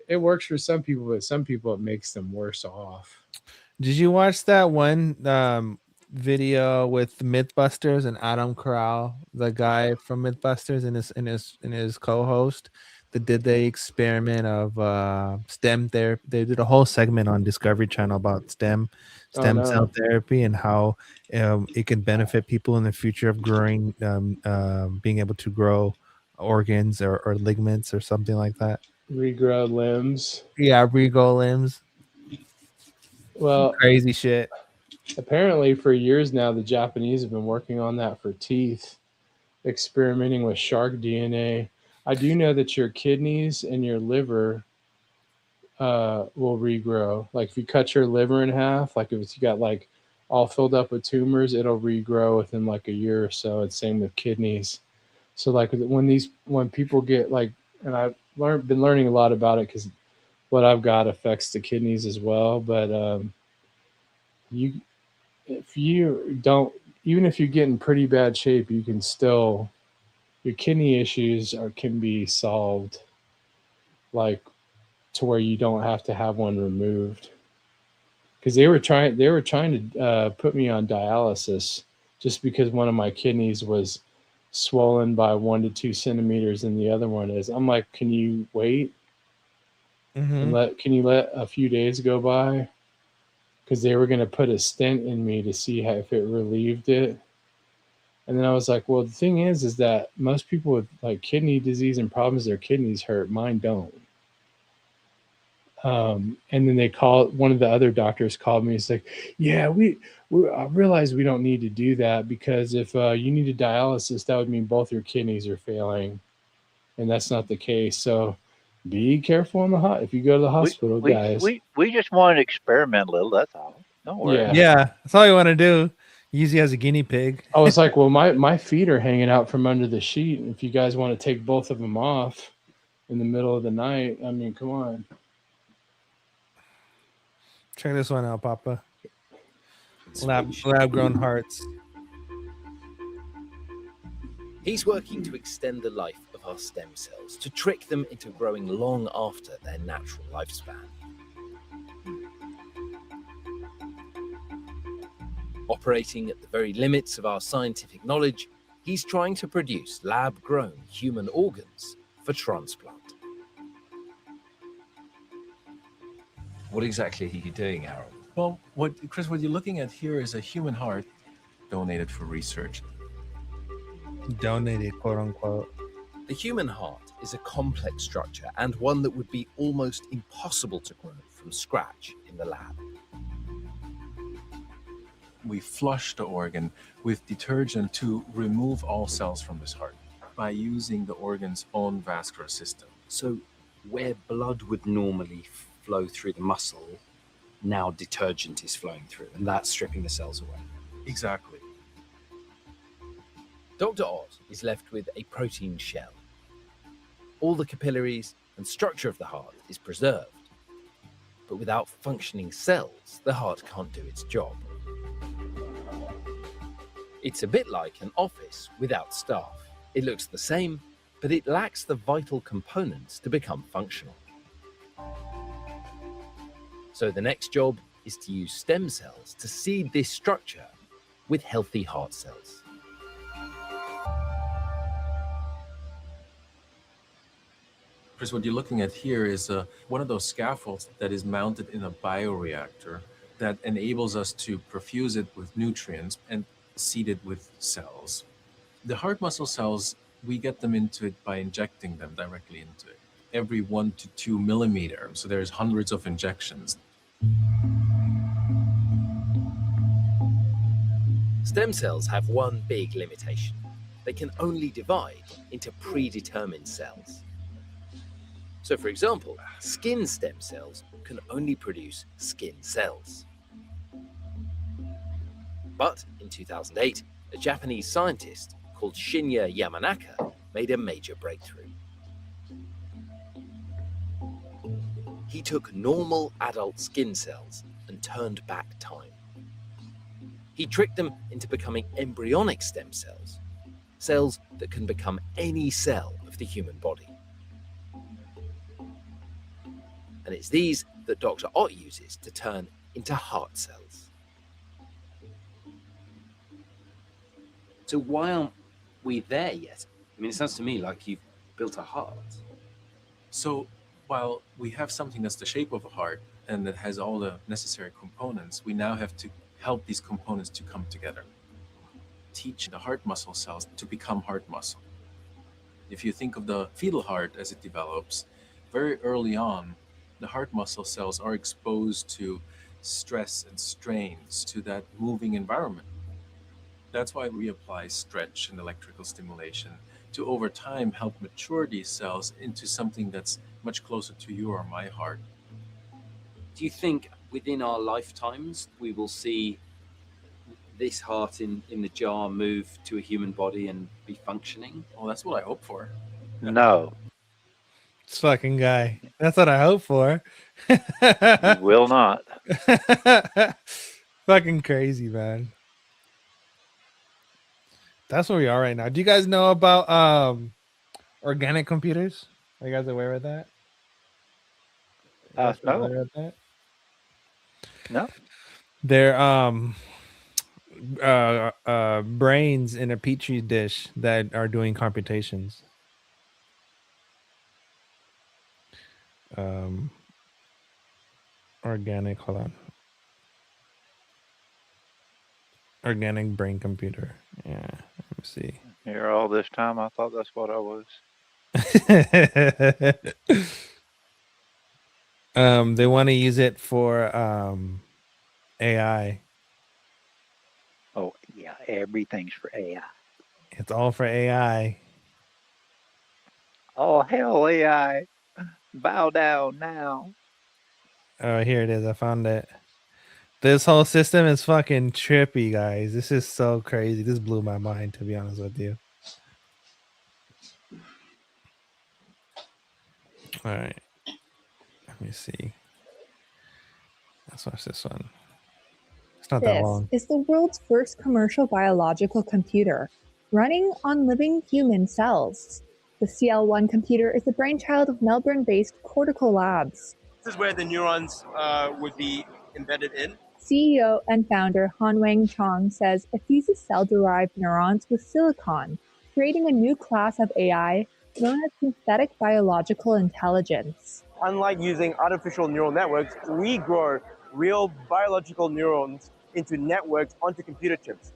it works for some people, but some people it makes them worse off. Did you watch that one video with Mythbusters and Adam Corral, the guy from Mythbusters, and his co-host that did the experiment of stem therapy? They did a whole segment on Discovery Channel about stem cell therapy and how it can benefit people in the future of growing, being able to grow organs or ligaments or something like that. Regrow limbs. Yeah, regrow limbs. Well, crazy shit. Apparently, for years now, the Japanese have been working on that for teeth, experimenting with shark DNA. I do know that your kidneys and your liver will regrow. Like if you cut your liver in half, like if you got like all filled up with tumors, it'll regrow within like a year or so. It's same with kidneys. So like when people get like, and I've been learning a lot about it because what I've got affects the kidneys as well. But if you don't, even if you get in pretty bad shape, you can still, your kidney issues can be solved, like to where you don't have to have one removed. Because they were trying to put me on dialysis just because one of my kidneys was swollen by 1 to 2 centimeters and the other one is. I'm like, can you wait and can you let a few days go by? Because they were going to put a stent in me to see if it relieved it. And then I was like, well, the thing is that most people with like kidney disease and problems, their kidneys hurt. Mine don't. And then one of the other doctors called me. He's like, yeah, I realize we don't need to do that because if you need a dialysis, that would mean both your kidneys are failing. And that's not the case. So be careful if you go to the hospital, guys. We just want to experiment a little. That's all. Don't worry. Yeah, that's all you want to do. Use you as a guinea pig. I was like, well, my feet are hanging out from under the sheet. If you guys want to take both of them off in the middle of the night, I mean, come on. Check this one out, Papa. Lab-grown hearts. He's working to extend the life of our stem cells, to trick them into growing long after their natural lifespan. Operating at the very limits of our scientific knowledge, he's trying to produce lab-grown human organs for transplant. What exactly are you doing, Aaron? Well, Chris, what you're looking at here is a human heart donated for research. Donated, quote unquote. The human heart is a complex structure and one that would be almost impossible to grow from scratch in the lab. We flush the organ with detergent to remove all cells from this heart by using the organ's own vascular system. So where blood would normally flow through the muscle, now detergent is flowing through, and that's stripping the cells away. Exactly. Dr. Oz is left with a protein shell. All the capillaries and structure of the heart is preserved. But without functioning cells, the heart can't do its job. It's a bit like an office without staff. It looks the same, but it lacks the vital components to become functional. So the next job is to use stem cells to seed this structure with healthy heart cells. Chris, what you're looking at here is one of those scaffolds that is mounted in a bioreactor that enables us to perfuse it with nutrients and seed it with cells. The heart muscle cells, we get them into it by injecting them directly into it. Every 1 to 2 millimeters, so there's hundreds of injections. Stem cells have one big limitation. They can only divide into predetermined cells. So for example, skin stem cells can only produce skin cells. But in 2008, a Japanese scientist called Shinya Yamanaka made a major breakthrough. He took normal adult skin cells and turned back time. He tricked them into becoming embryonic stem cells, cells that can become any cell of the human body. And it's these that Dr. Ott uses to turn into heart cells. So why aren't we there yet? I mean, it sounds to me like you've built a heart. So while we have something that's the shape of a heart and that has all the necessary components, we now have to help these components to come together. Teach the heart muscle cells to become heart muscle. If you think of the fetal heart as it develops, very early on, the heart muscle cells are exposed to stress and strains to that moving environment. That's why we apply stretch and electrical stimulation to over time help mature these cells into something that's much closer to you or my heart. Do you think within our lifetimes we will see this heart in the jar move to a human body and be functioning? Well, that's what I hope for. No, This fucking guy. That's what I hope for. you will not. Fucking crazy, man. That's where we are right now. Do you guys know about organic computers? Are you guys aware of that? You guys No. aware of that? No. They're brains in a petri dish that are doing computations. Organic, hold on. Organic brain computer. Yeah, let me see. Here all this time, I thought that's what I was. They want to use it for AI. Oh, yeah, everything's for AI. It's all for AI. Oh, hell, AI. Bow down now. Oh, here it is. I found it. This whole system is fucking trippy, guys. This is so crazy. This blew my mind, to be honest with you. All right. Let me see. Let's watch this one. It's not that This long. is the world's first commercial biological computer running on living human cells. The CL1 computer is the brainchild of Melbourne-based Cortical Labs. This is where the neurons would be embedded in. CEO and founder Han Wang Chong says it fuses cell-derived neurons with silicon, creating a new class of AI known as synthetic biological intelligence. Unlike using artificial neural networks, we grow real biological neurons into networks onto computer chips.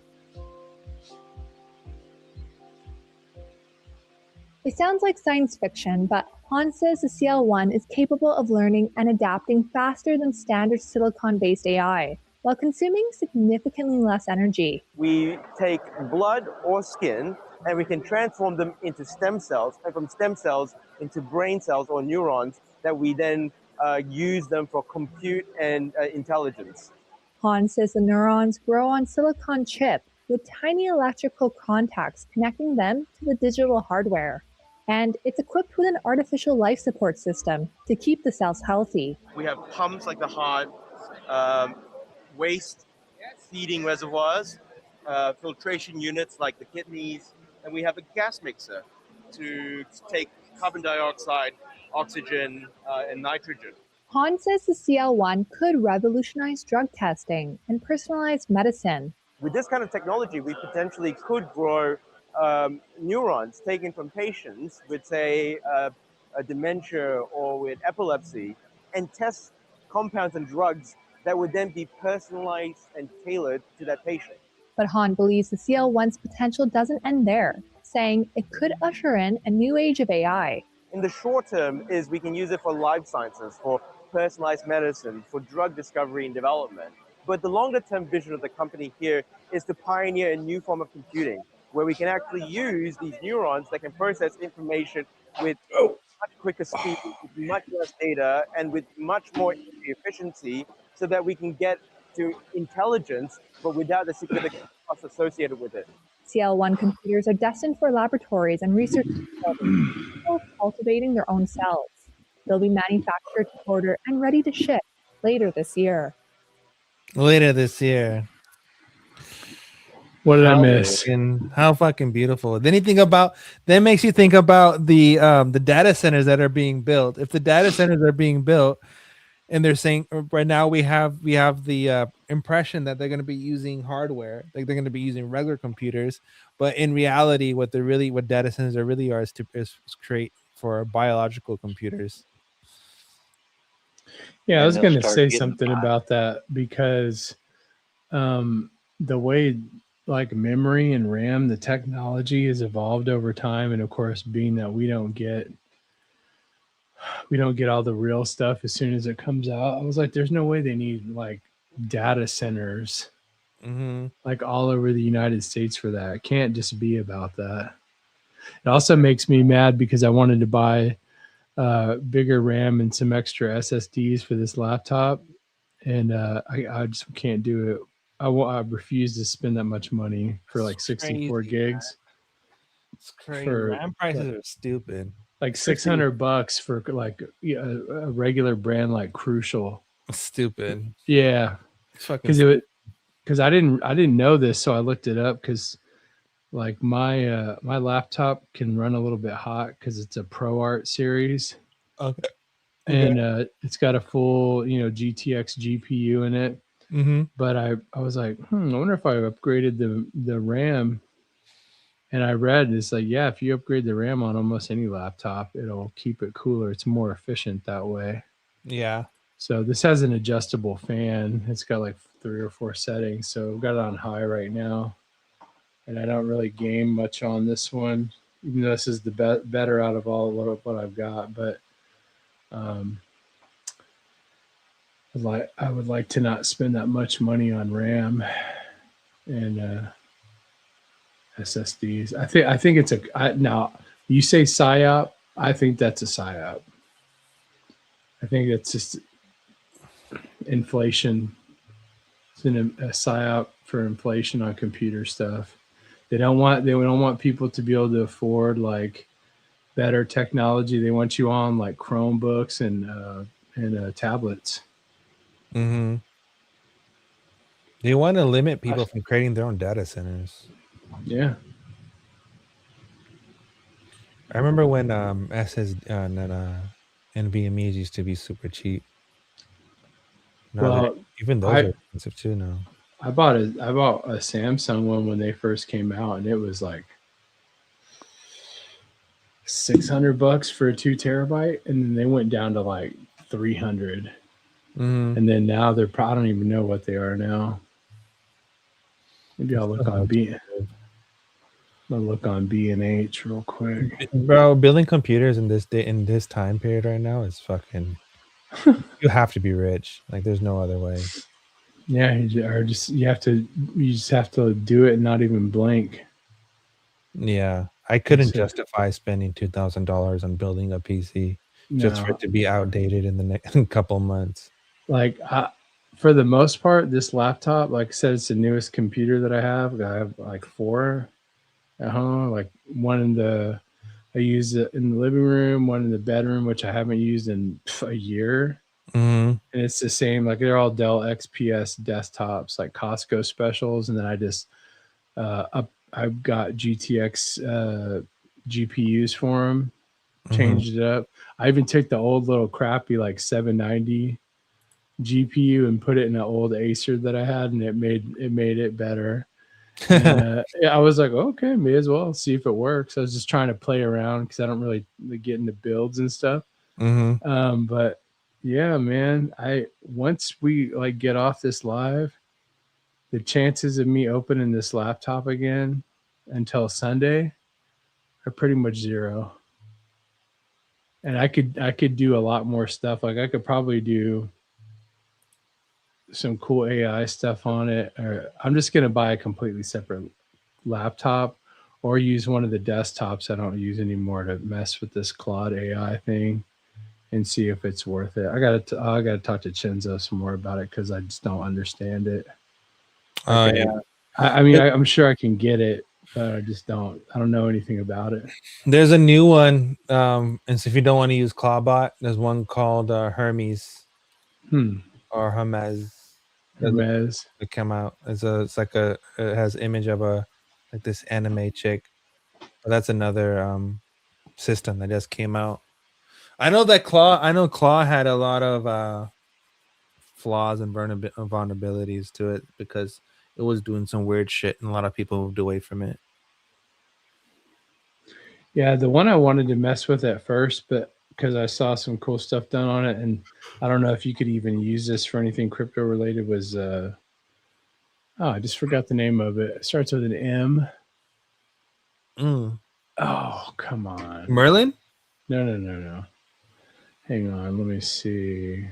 It sounds like science fiction, but Han says the CL1 is capable of learning and adapting faster than standard silicon-based AI, while consuming significantly less energy. We take blood or skin and we can transform them into stem cells, and from stem cells into brain cells or neurons that we then use them for compute and intelligence. Han says the neurons grow on silicon chip with tiny electrical contacts connecting them to the digital hardware. And it's equipped with an artificial life support system to keep the cells healthy. We have pumps like the heart, waste feeding reservoirs, filtration units like the kidneys, and we have a gas mixer to take carbon dioxide, oxygen, and nitrogen. Han says the CL1 could revolutionize drug testing and personalized medicine. With this kind of technology, we potentially could grow neurons taken from patients with, say, a dementia or with epilepsy, and test compounds and drugs that would then be personalized and tailored to that patient. But Han believes the CL1's potential doesn't end there, saying it could usher in a new age of AI. In the short term is we can use it for life sciences, for personalized medicine, for drug discovery and development. But the longer term vision of the company here is to pioneer a new form of computing where we can actually use these neurons that can process information with much quicker speed, with much less data, and with much more efficiency so that we can get to intelligence, but without the significant costs associated with it. CL1 computers are destined for laboratories and research cultivating their own cells. They'll be manufactured to order and ready to ship later this year. Later this year. What did I miss? How fucking beautiful. Then that makes you think about the data centers that are being built. If the data centers are being built and they're saying right now we have the impression that they're going to be using hardware, like they're going to be using regular computers, but in reality what data centers are is create for biological computers. Yeah, I was going to say something about that because the way like memory and RAM, the technology has evolved over time, and of course, being that we don't get all the real stuff as soon as it comes out, I was like, there's no way they need like data centers like all over the United States for that. It can't just be about that. It also makes me mad because I wanted to buy bigger RAM and some extra SSDs for this laptop, and I just can't do it I refuse to spend that much money for like It's 64 crazy, gigs. It's crazy. For RAM prices are stupid. like Especially- $600 for like a regular brand like Crucial. Stupid. Yeah, It's fucking because I didn't know this, so I looked it up because like my laptop can run a little bit hot because it's a ProArt series. Okay. And it's got a full GTX GPU in it. Mm-hmm. But I was like, I wonder if I upgraded the RAM. And I read it's like, yeah, if you upgrade the RAM on almost any laptop, it'll keep it cooler. It's more efficient that way. Yeah. So this has an adjustable fan. It's got like 3 or 4 settings. So I've got it on high right now. And I don't really game much on this one, even though this is the better out of all what I've got. But I would like to not spend that much money on RAM and SSDs. I think it's now you say PSYOP. I think that's a PSYOP. I think it's just inflation. It's a PSYOP for inflation on computer stuff. They don't want people to be able to afford like better technology. They want you on like Chromebooks and tablets. Mm-hmm. They want to limit people from creating their own data centers. Yeah. I remember when NVMe's used to be super cheap. Now even those are expensive too now. I bought a Samsung one when they first came out, and it was like $600 for a 2 terabyte, and then they went down to like 300. Mm-hmm. And then now they're I don't even know what they are now. Maybe I'll look on B&H real quick. Bro, building computers in this time period right now is fucking. You have to be rich. Like, there's no other way. Yeah, you just have to do it and not even blink. Yeah, I couldn't justify spending $2,000 on building a PC just for it to be outdated in the next couple months. Like, for the most part, this laptop, like I said, it's the newest computer that I have. I have like 4 at home. Like I use it in the living room, one in the bedroom, which I haven't used in a year. Mm-hmm. And it's the same, like they're all Dell XPS desktops, like Costco specials. And then I just, I've got GTX GPUs for them, changed it up. I even took the old little crappy like 790 GPU and put it in an old Acer that I had, and it made it better. And, I was like, okay, may as well see if it works. I was just trying to play around because I don't really get into builds and stuff. Mm-hmm. But yeah, man, once we like get off this live, the chances of me opening this laptop again until Sunday are pretty much 0. And I could do a lot more stuff. Like I could probably do some cool AI stuff on it, or I'm just going to buy a completely separate laptop or use one of the desktops I don't use anymore to mess with this Claude AI thing and see if it's worth it. I got to talk to Chenzo some more about it because I just don't understand it. Yeah. I mean, I'm sure I can get it, but I don't know anything about it. There's a new one. And so if you don't want to use Clawbot, there's one called Hermes or Hermes. Hermes. It came out. It has image of like this anime chick. But that's another system that just came out. I know Claw had a lot of flaws and vulnerabilities to it because it was doing some weird shit and a lot of people moved away from it. Yeah, the one I wanted to mess with at first, but because I saw some cool stuff done on it, and I don't know if you could even use this for anything crypto related, was I just forgot the name of it. It starts with an M. Oh, come on. Merlin? No. Hang on, let me see.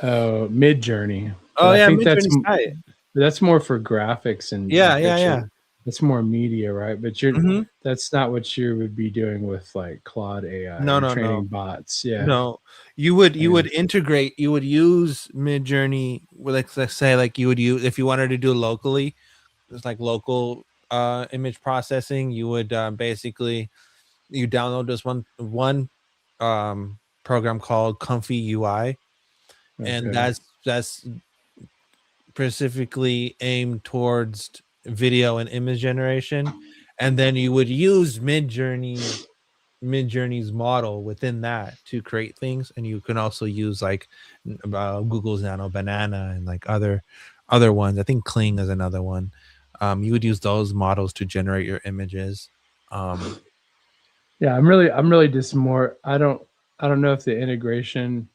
Oh, Midjourney. Oh, yeah, I think Midjourney's tight. that's more for graphics and Yeah. That's more media, right? But you're Mhm. that's not what you would be doing with like Claude AI No, or no, training no. bots. Yeah. No, you would Yeah. integrate. You would use Midjourney. Well, let's say like you would use if you wanted to do locally, just like local image processing. You would basically you download this one program called Comfy UI, and Okay. that's specifically aimed towards video and image generation, and then you would use Midjourney's model within that to create things, and you can also use like Google's Nano Banana and like other ones. I think Kling is another one. You would use those models to generate your images. Yeah, I'm really just more. I don't know if the integration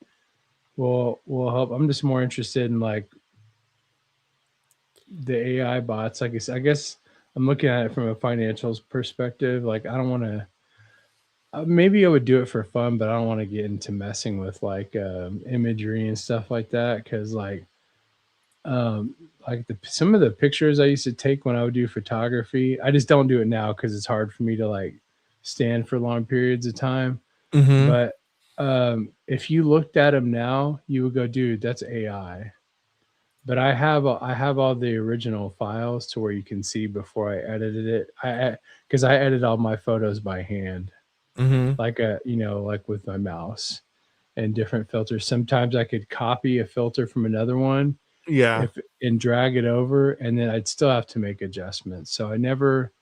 will help. I'm just more interested in like the AI bots. I guess I'm looking at it from a financials perspective. Like I don't want to. Maybe I would do it for fun, but I don't want to get into messing with like imagery and stuff like that because like some of the pictures I used to take when I would do photography, I just don't do it now because it's hard for me to like stand for long periods of time. Mhm. But if you looked at them now, you would go, dude, that's AI. But I have all the original files to where you can see before I edited it. Because I edit all my photos by hand, Mhm. like like with my mouse and different filters. Sometimes I could copy a filter from another one, Yeah. and drag it over, and then I'd still have to make adjustments. So I never.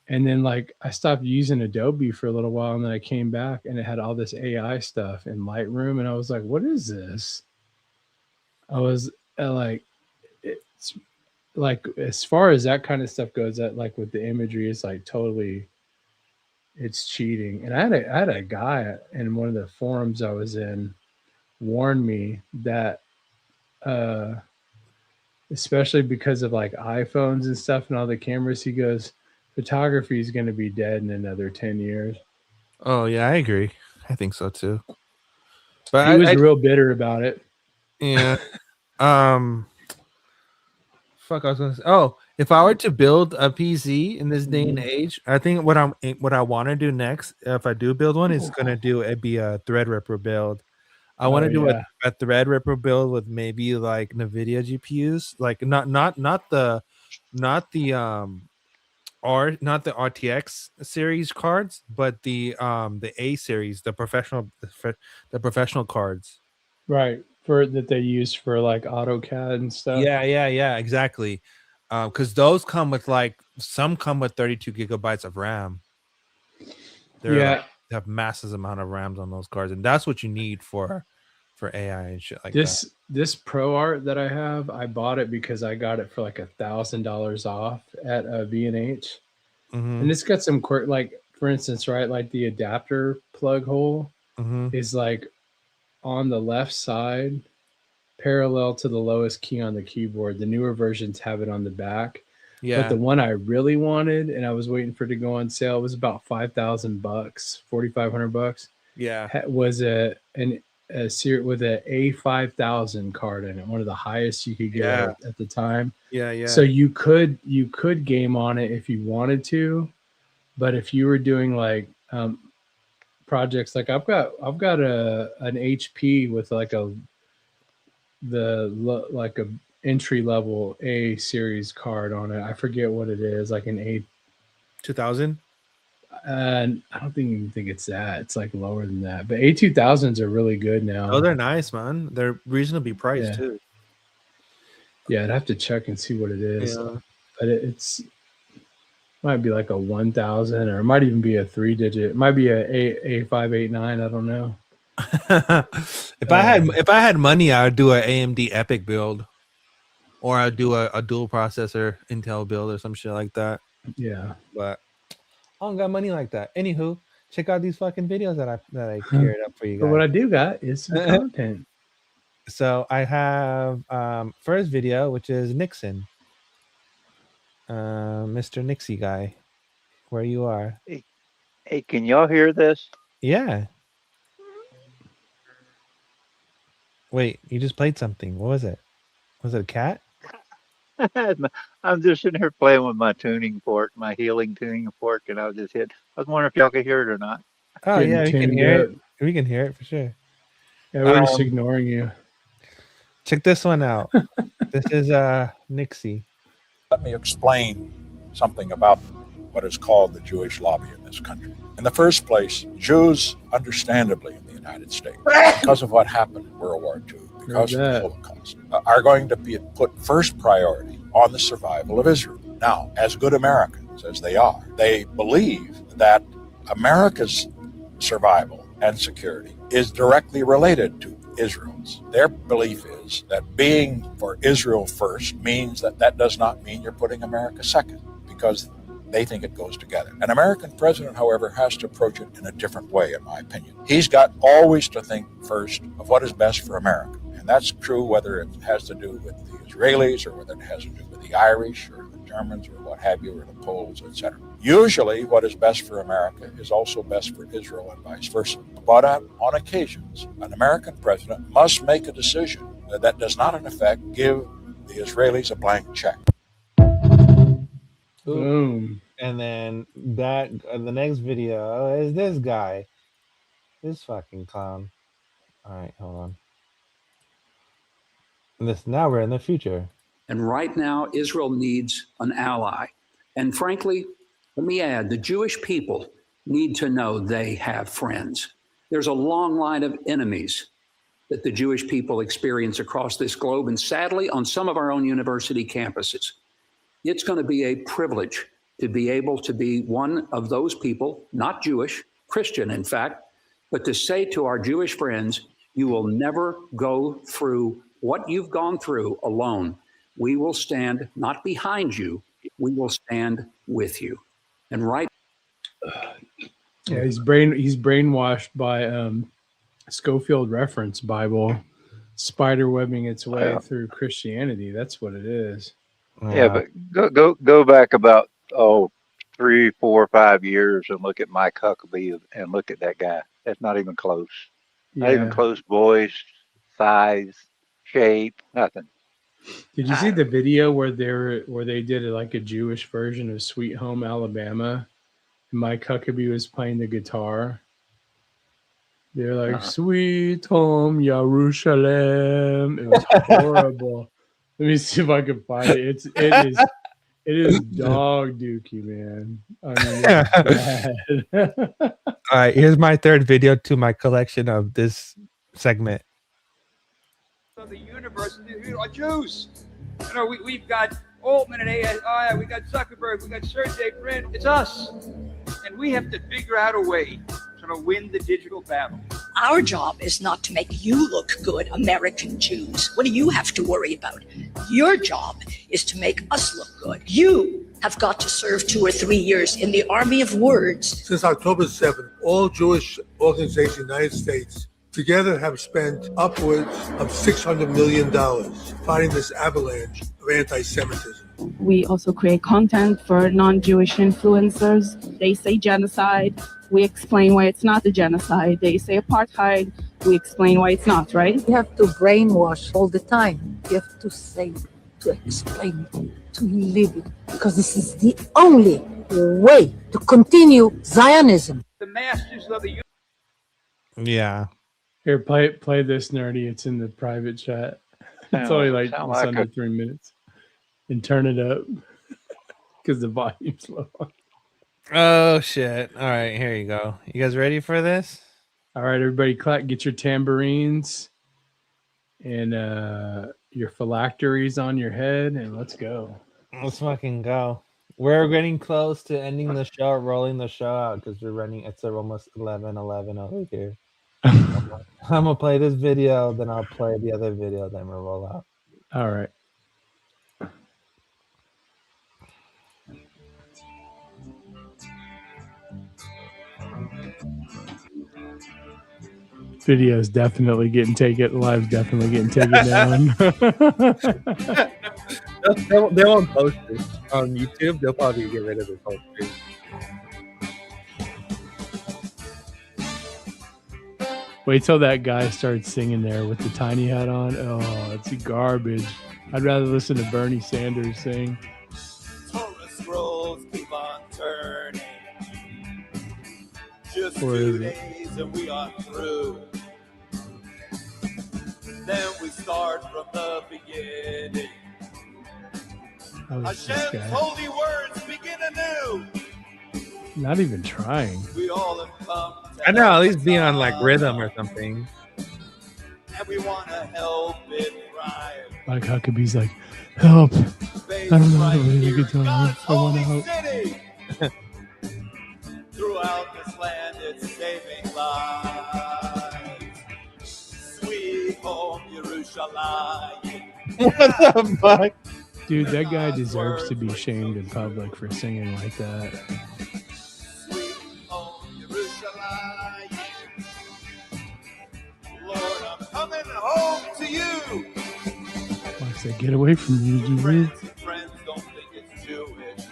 And then like I stopped using Adobe for a little while, and then I came back and it had all this AI stuff in Lightroom, and I was like, "What is this?" I was like, "It's like as far as that kind of stuff goes, that like with the imagery, it's like totally, it's cheating." And I had a guy in one of the forums I was in warn me that, especially because of like iPhones and stuff and all the cameras, he goes, photography is going to be dead in another 10 years. Oh yeah, I agree. I think so too. But He was I real bitter about it. yeah. Fuck, I was gonna say. Oh, if I were to build a PC in this day and age, I think what I want to do next, if I do build one, is gonna do it be a Threadripper build. I want to do yeah. a Threadripper build with maybe like NVIDIA GPUs, like not the not the RTX series cards, but the A series, the professional cards. Right. For that they use for like AutoCAD and stuff. Yeah, exactly. Because those come with like some come with 32 gigabytes of RAM. They're like they have massive amount of RAMs on those cards, and that's what you need for AI and shit like that. This Pro Art that I have, I bought it because I got it for like $1,000 off at B&H, and it's got some quirk. Like for instance, right, like the adapter plug hole is like on the left side, parallel to the lowest key on the keyboard. The newer versions have it on the back. Yeah. But the one I really wanted, and I was waiting for it to go on sale, was about $5,000, $4,500. Yeah. Was a series with a A5000 card in it, one of the highest you could get at the time. Yeah. So you could game on it if you wanted to, but if you were doing like projects, like I've got an HP with like a entry level A series card on it. I forget what it is, like an A 2000. And I don't even think it's that. It's like lower than that. But A2000s are really good now. Oh, they're nice, man. They're reasonably priced too. Yeah, I'd have to check and see what it is. Yeah. But it's might be like a 1000, or it might even be a 3-digit. It might be a A589. I don't know. If I had money, I would do an AMD Epic build, or I'd do a dual processor Intel build or some shit like that. Yeah, but I don't got money like that. Anywho, check out these fucking videos that I cleared up for you guys. But what I do got is some content. So I have first video, which is Nixon, Mr. Nixie guy, where you are. Hey, can y'all hear this? Yeah. Wait, you just played something. What was it? Was it a cat? I'm just sitting here playing with my tuning fork, my healing tuning fork, and I was just hit. I was wondering if y'all could hear it or not. Oh Getting yeah, we can tuned hear up. it. We can hear it for sure. Yeah, we're just ignoring you. Check this one out. This is Nixie. Let me explain something about what is called the Jewish lobby in this country. In the first place, Jews, understandably in the United States, because of what happened in World War II, because of the Holocaust, are going to be put first priority on the survival of Israel. Now, as good Americans as they are, they believe that America's survival and security is directly related to Israel's. Their belief is that being for Israel first means that that does not mean you're putting America second, because they think it goes together. An American president, however, has to approach it in a different way, in my opinion. He's got always to think first of what is best for America. And that's true whether it has to do with the Israelis or whether it has to do with the Irish or the Germans or what have you, or the Poles, etc. Usually what is best for America is also best for Israel and vice versa. But on occasions, an American president must make a decision that does not, in effect, give the Israelis a blank check. Boom. And then that the next video is this guy. This fucking clown. All right, hold on. And this now we're in the future. And right now, Israel needs an ally. And frankly, let me add, the Jewish people need to know they have friends. There's a long line of enemies that the Jewish people experience across this globe, and sadly, on some of our own university campuses. It's going to be a privilege to be able to be one of those people, not Jewish, Christian, in fact, but to say to our Jewish friends, you will never go through what you've gone through alone. We will stand not behind you, we will stand with you. And right. Yeah, he's brainwashed by Schofield Reference Bible, spiderwebbing its way through Christianity. That's what it is. Yeah, but go back about 3, 4, 5 years and look at Mike Huckabee and look at that guy. That's not even close. Not even close. Voice, size, shape, nothing. Did you see the video where they did like a Jewish version of Sweet Home Alabama? And Mike Huckabee was playing the guitar. They're like, Sweet Home Yerushalem. It was horrible. Let me see if I can find it. It is dog dookie, man. I mean, it's bad. All right, here's my third video to my collection of this segment. Of the universe are Jews. You know, we've got Altman and AI, we got Zuckerberg, we got Sergey Brin. It's us, and we have to figure out a way to win the digital battle. Our job is not to make you look good, American Jews. What do you have to worry about? Your job is to make us look good. You have got to serve 2 or 3 years in the army of words. Since October 7th, all Jewish organizations in the United States together have spent upwards of $600 million fighting this avalanche of anti-Semitism. We also create content for non-Jewish influencers. They say genocide. We explain why it's not a genocide. They say apartheid. We explain why it's not, right? You have to brainwash all the time. You have to say, to explain it, to live it, because this is the only way to continue Zionism. The masters of the Yeah. Here, play this, Nerdy. It's in the private chat. It's only like it's under 3 minutes. And turn it up because the volume's low. Oh shit! All right, here you go. You guys ready for this? All right, everybody, clap. Get your tambourines and your phylacteries on your head, and let's go. Let's fucking go. We're getting close to ending the show, rolling the show out because we're running. It's almost 11:11 over here. I'm gonna play this video, then I'll play the other video, then we'll roll out. All right. Video's definitely getting taken. Live's definitely getting taken down. They won't post this on YouTube. They'll probably get rid of this whole thing. Wait till that guy starts singing there with the tiny hat on. Oh, it's garbage. I'd rather listen to Bernie Sanders sing. Torah scrolls keep on turning. Just Or 2 is it? days and we are through. Then we start from the beginning. Oh, it's this Hashem's guy. holy words begin anew. Not even trying. We all have come I know, at least be on like rhythm or something. and we want to help it thrive. Like Huckabee's like, help. I don't know how to play the guitar. I want to help. City. Throughout this land, it's saving lives. Sweet home, Yerushalayim. What the fuck? Dude, that guy deserves to be shamed in public for singing like that. Sweet home, Yerushalayim. Lord, I'm coming home to you. I said, get away from me, Jesus. Friends don't think it's Jewish.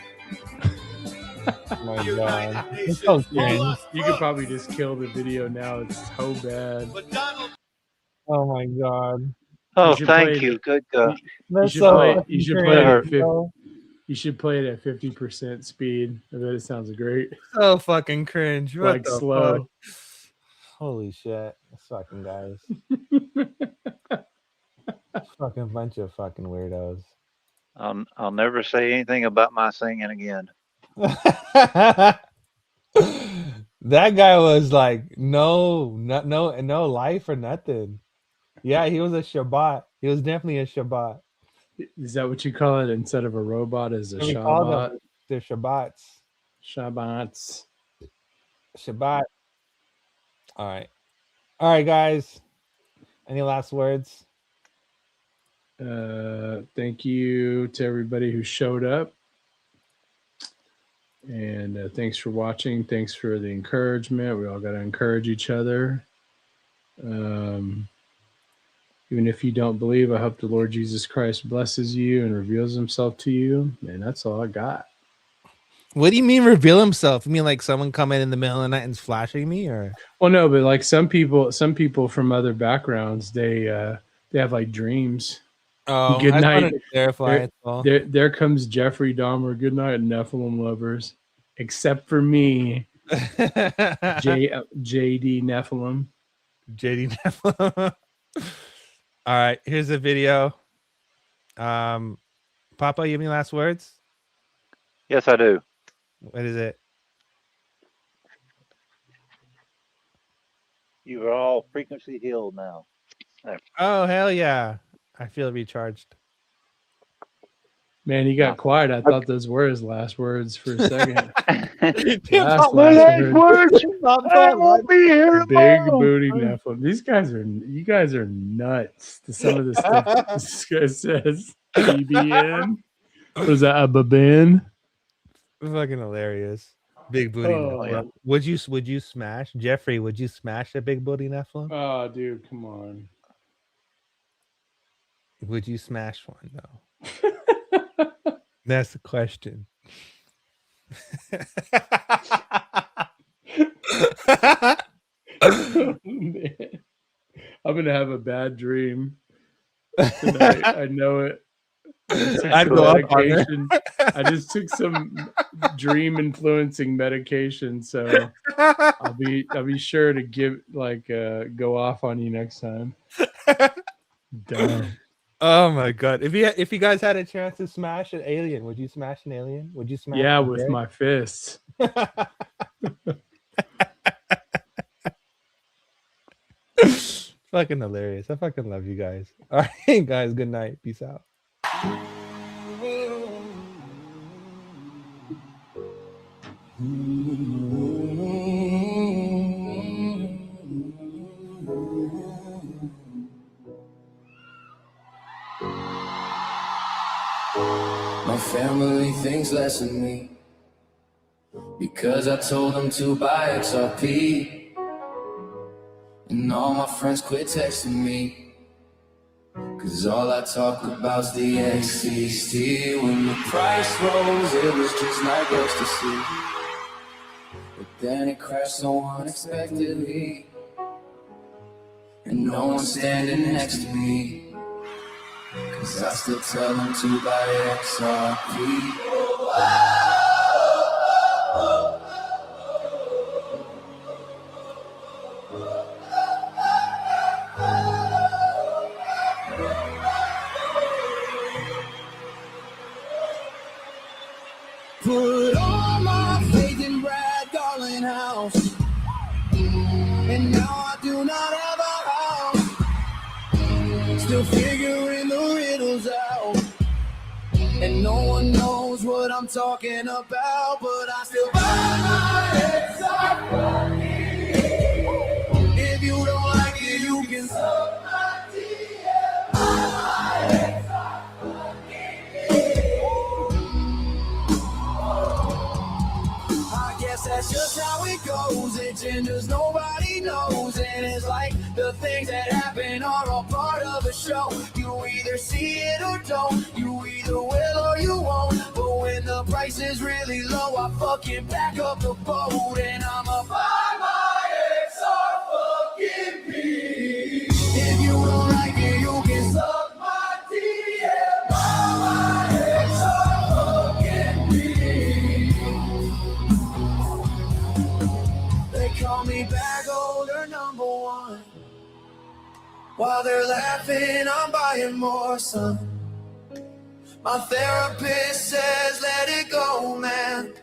Oh my god. It's so cringe. You could probably just kill the video now. It's so bad. Oh my god. Oh, should thank play it- you. Good God. You should play it at 50. You should play it at 50% speed. I bet it sounds great. So fucking cringe. What Like the slow. fuck? Holy shit. This fucking guys. Fucking bunch of fucking weirdos. I'll never say anything about my singing again. That guy was like no life or nothing. Yeah, he was a Shabbat. He was definitely a Shabbat. Is that what you call it instead of a robot? Is a We call Shabbat? them- They're Shabbats. Shabbats. Shabbat. All right, guys. Any last words? Thank you to everybody who showed up. And thanks for watching. Thanks for the encouragement. We all got to encourage each other. Even if you don't believe, I hope the Lord Jesus Christ blesses you and reveals himself to you. And that's all I got. What do you mean reveal himself? You mean like someone coming in the middle of the night and flashing me, or? Well, no, but like some people from other backgrounds, they have like dreams. Oh, Good I just night. wanted to clarify, that's all. There comes Jeffrey Dahmer. Good night, Nephilim lovers. Except for me, JD Nephilim. JD Nephilim. All right, here's the video. Papa, you have any last words? Yes, I do. What is it? You are all frequency healed now. There. Oh, hell yeah. I feel recharged. Man, he got quiet. I thought those were his last words for a second. Last words. I won't be here Big tomorrow. booty Nephilim. You guys are nuts to some of the stuff that this guy says. BBN. What is that? A babin? Fucking hilarious. Big booty Nephilim. Would you smash Jeffrey? Would you smash a big booty Nephilim? Oh, dude, come on. Would you smash one though? That's the question. Oh, man. I'm gonna have a bad dream tonight. I know it. I'd go up on it. I just took some dream influencing medication, so I'll be sure to go off on you next time. Dumb. Oh my god! If you guys had a chance to smash an alien, would you smash an alien? Would you smash? Yeah, a with dick? my fists. Fucking hilarious! I fucking love you guys. All right, guys. Good night. Peace out. My family thinks less of me because I told them to buy XRP, and all my friends quit texting me cause all I talk about's the XCST. When the price rose, it was just like ecstasy, but then it crashed so unexpectedly, and no one's standing next to me. 'Cause I still tell them to buy XRP. Put all my faith in Brad Garland House, and now I do not have a house. Still figuring the riddles out, and no one knows what I'm talking about, but I still buy my XRP. If you don't like it, you can suck my DM. I guess that's just how it goes. It genders nobody knows, and it's like the things that happen are all part of a show. You either see it or don't. You either will or you won't. But when the price is really low, I fucking back up the boat, and I'm a buy my XRP. If you don't like it, you can suck my DM. Buy my XRP. They call me bag holder number one. While they're laughing, I'm buying more, son. My therapist says, let it go, man.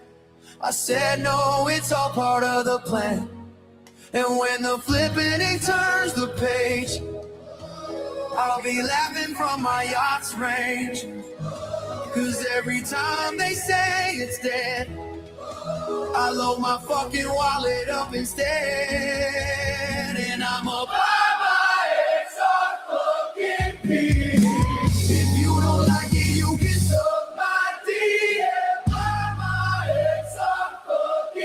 I said, no, it's all part of the plan. And when the flipping turns the page, I'll be laughing from my yacht's range. 'Cause every time they say it's dead, I load my fucking wallet up instead, and I'm a buy my XRP. If you don't like it, you can suck my DM. Buy my XRP.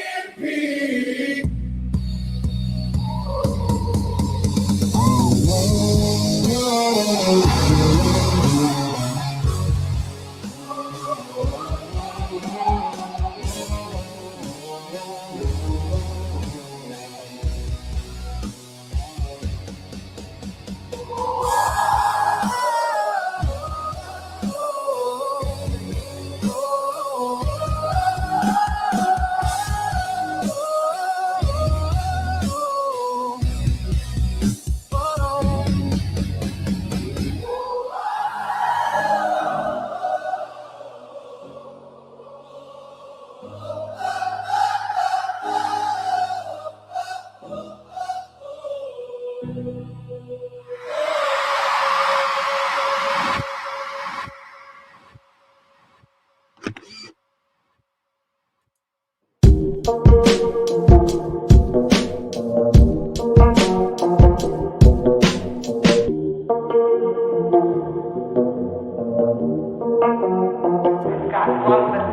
Got one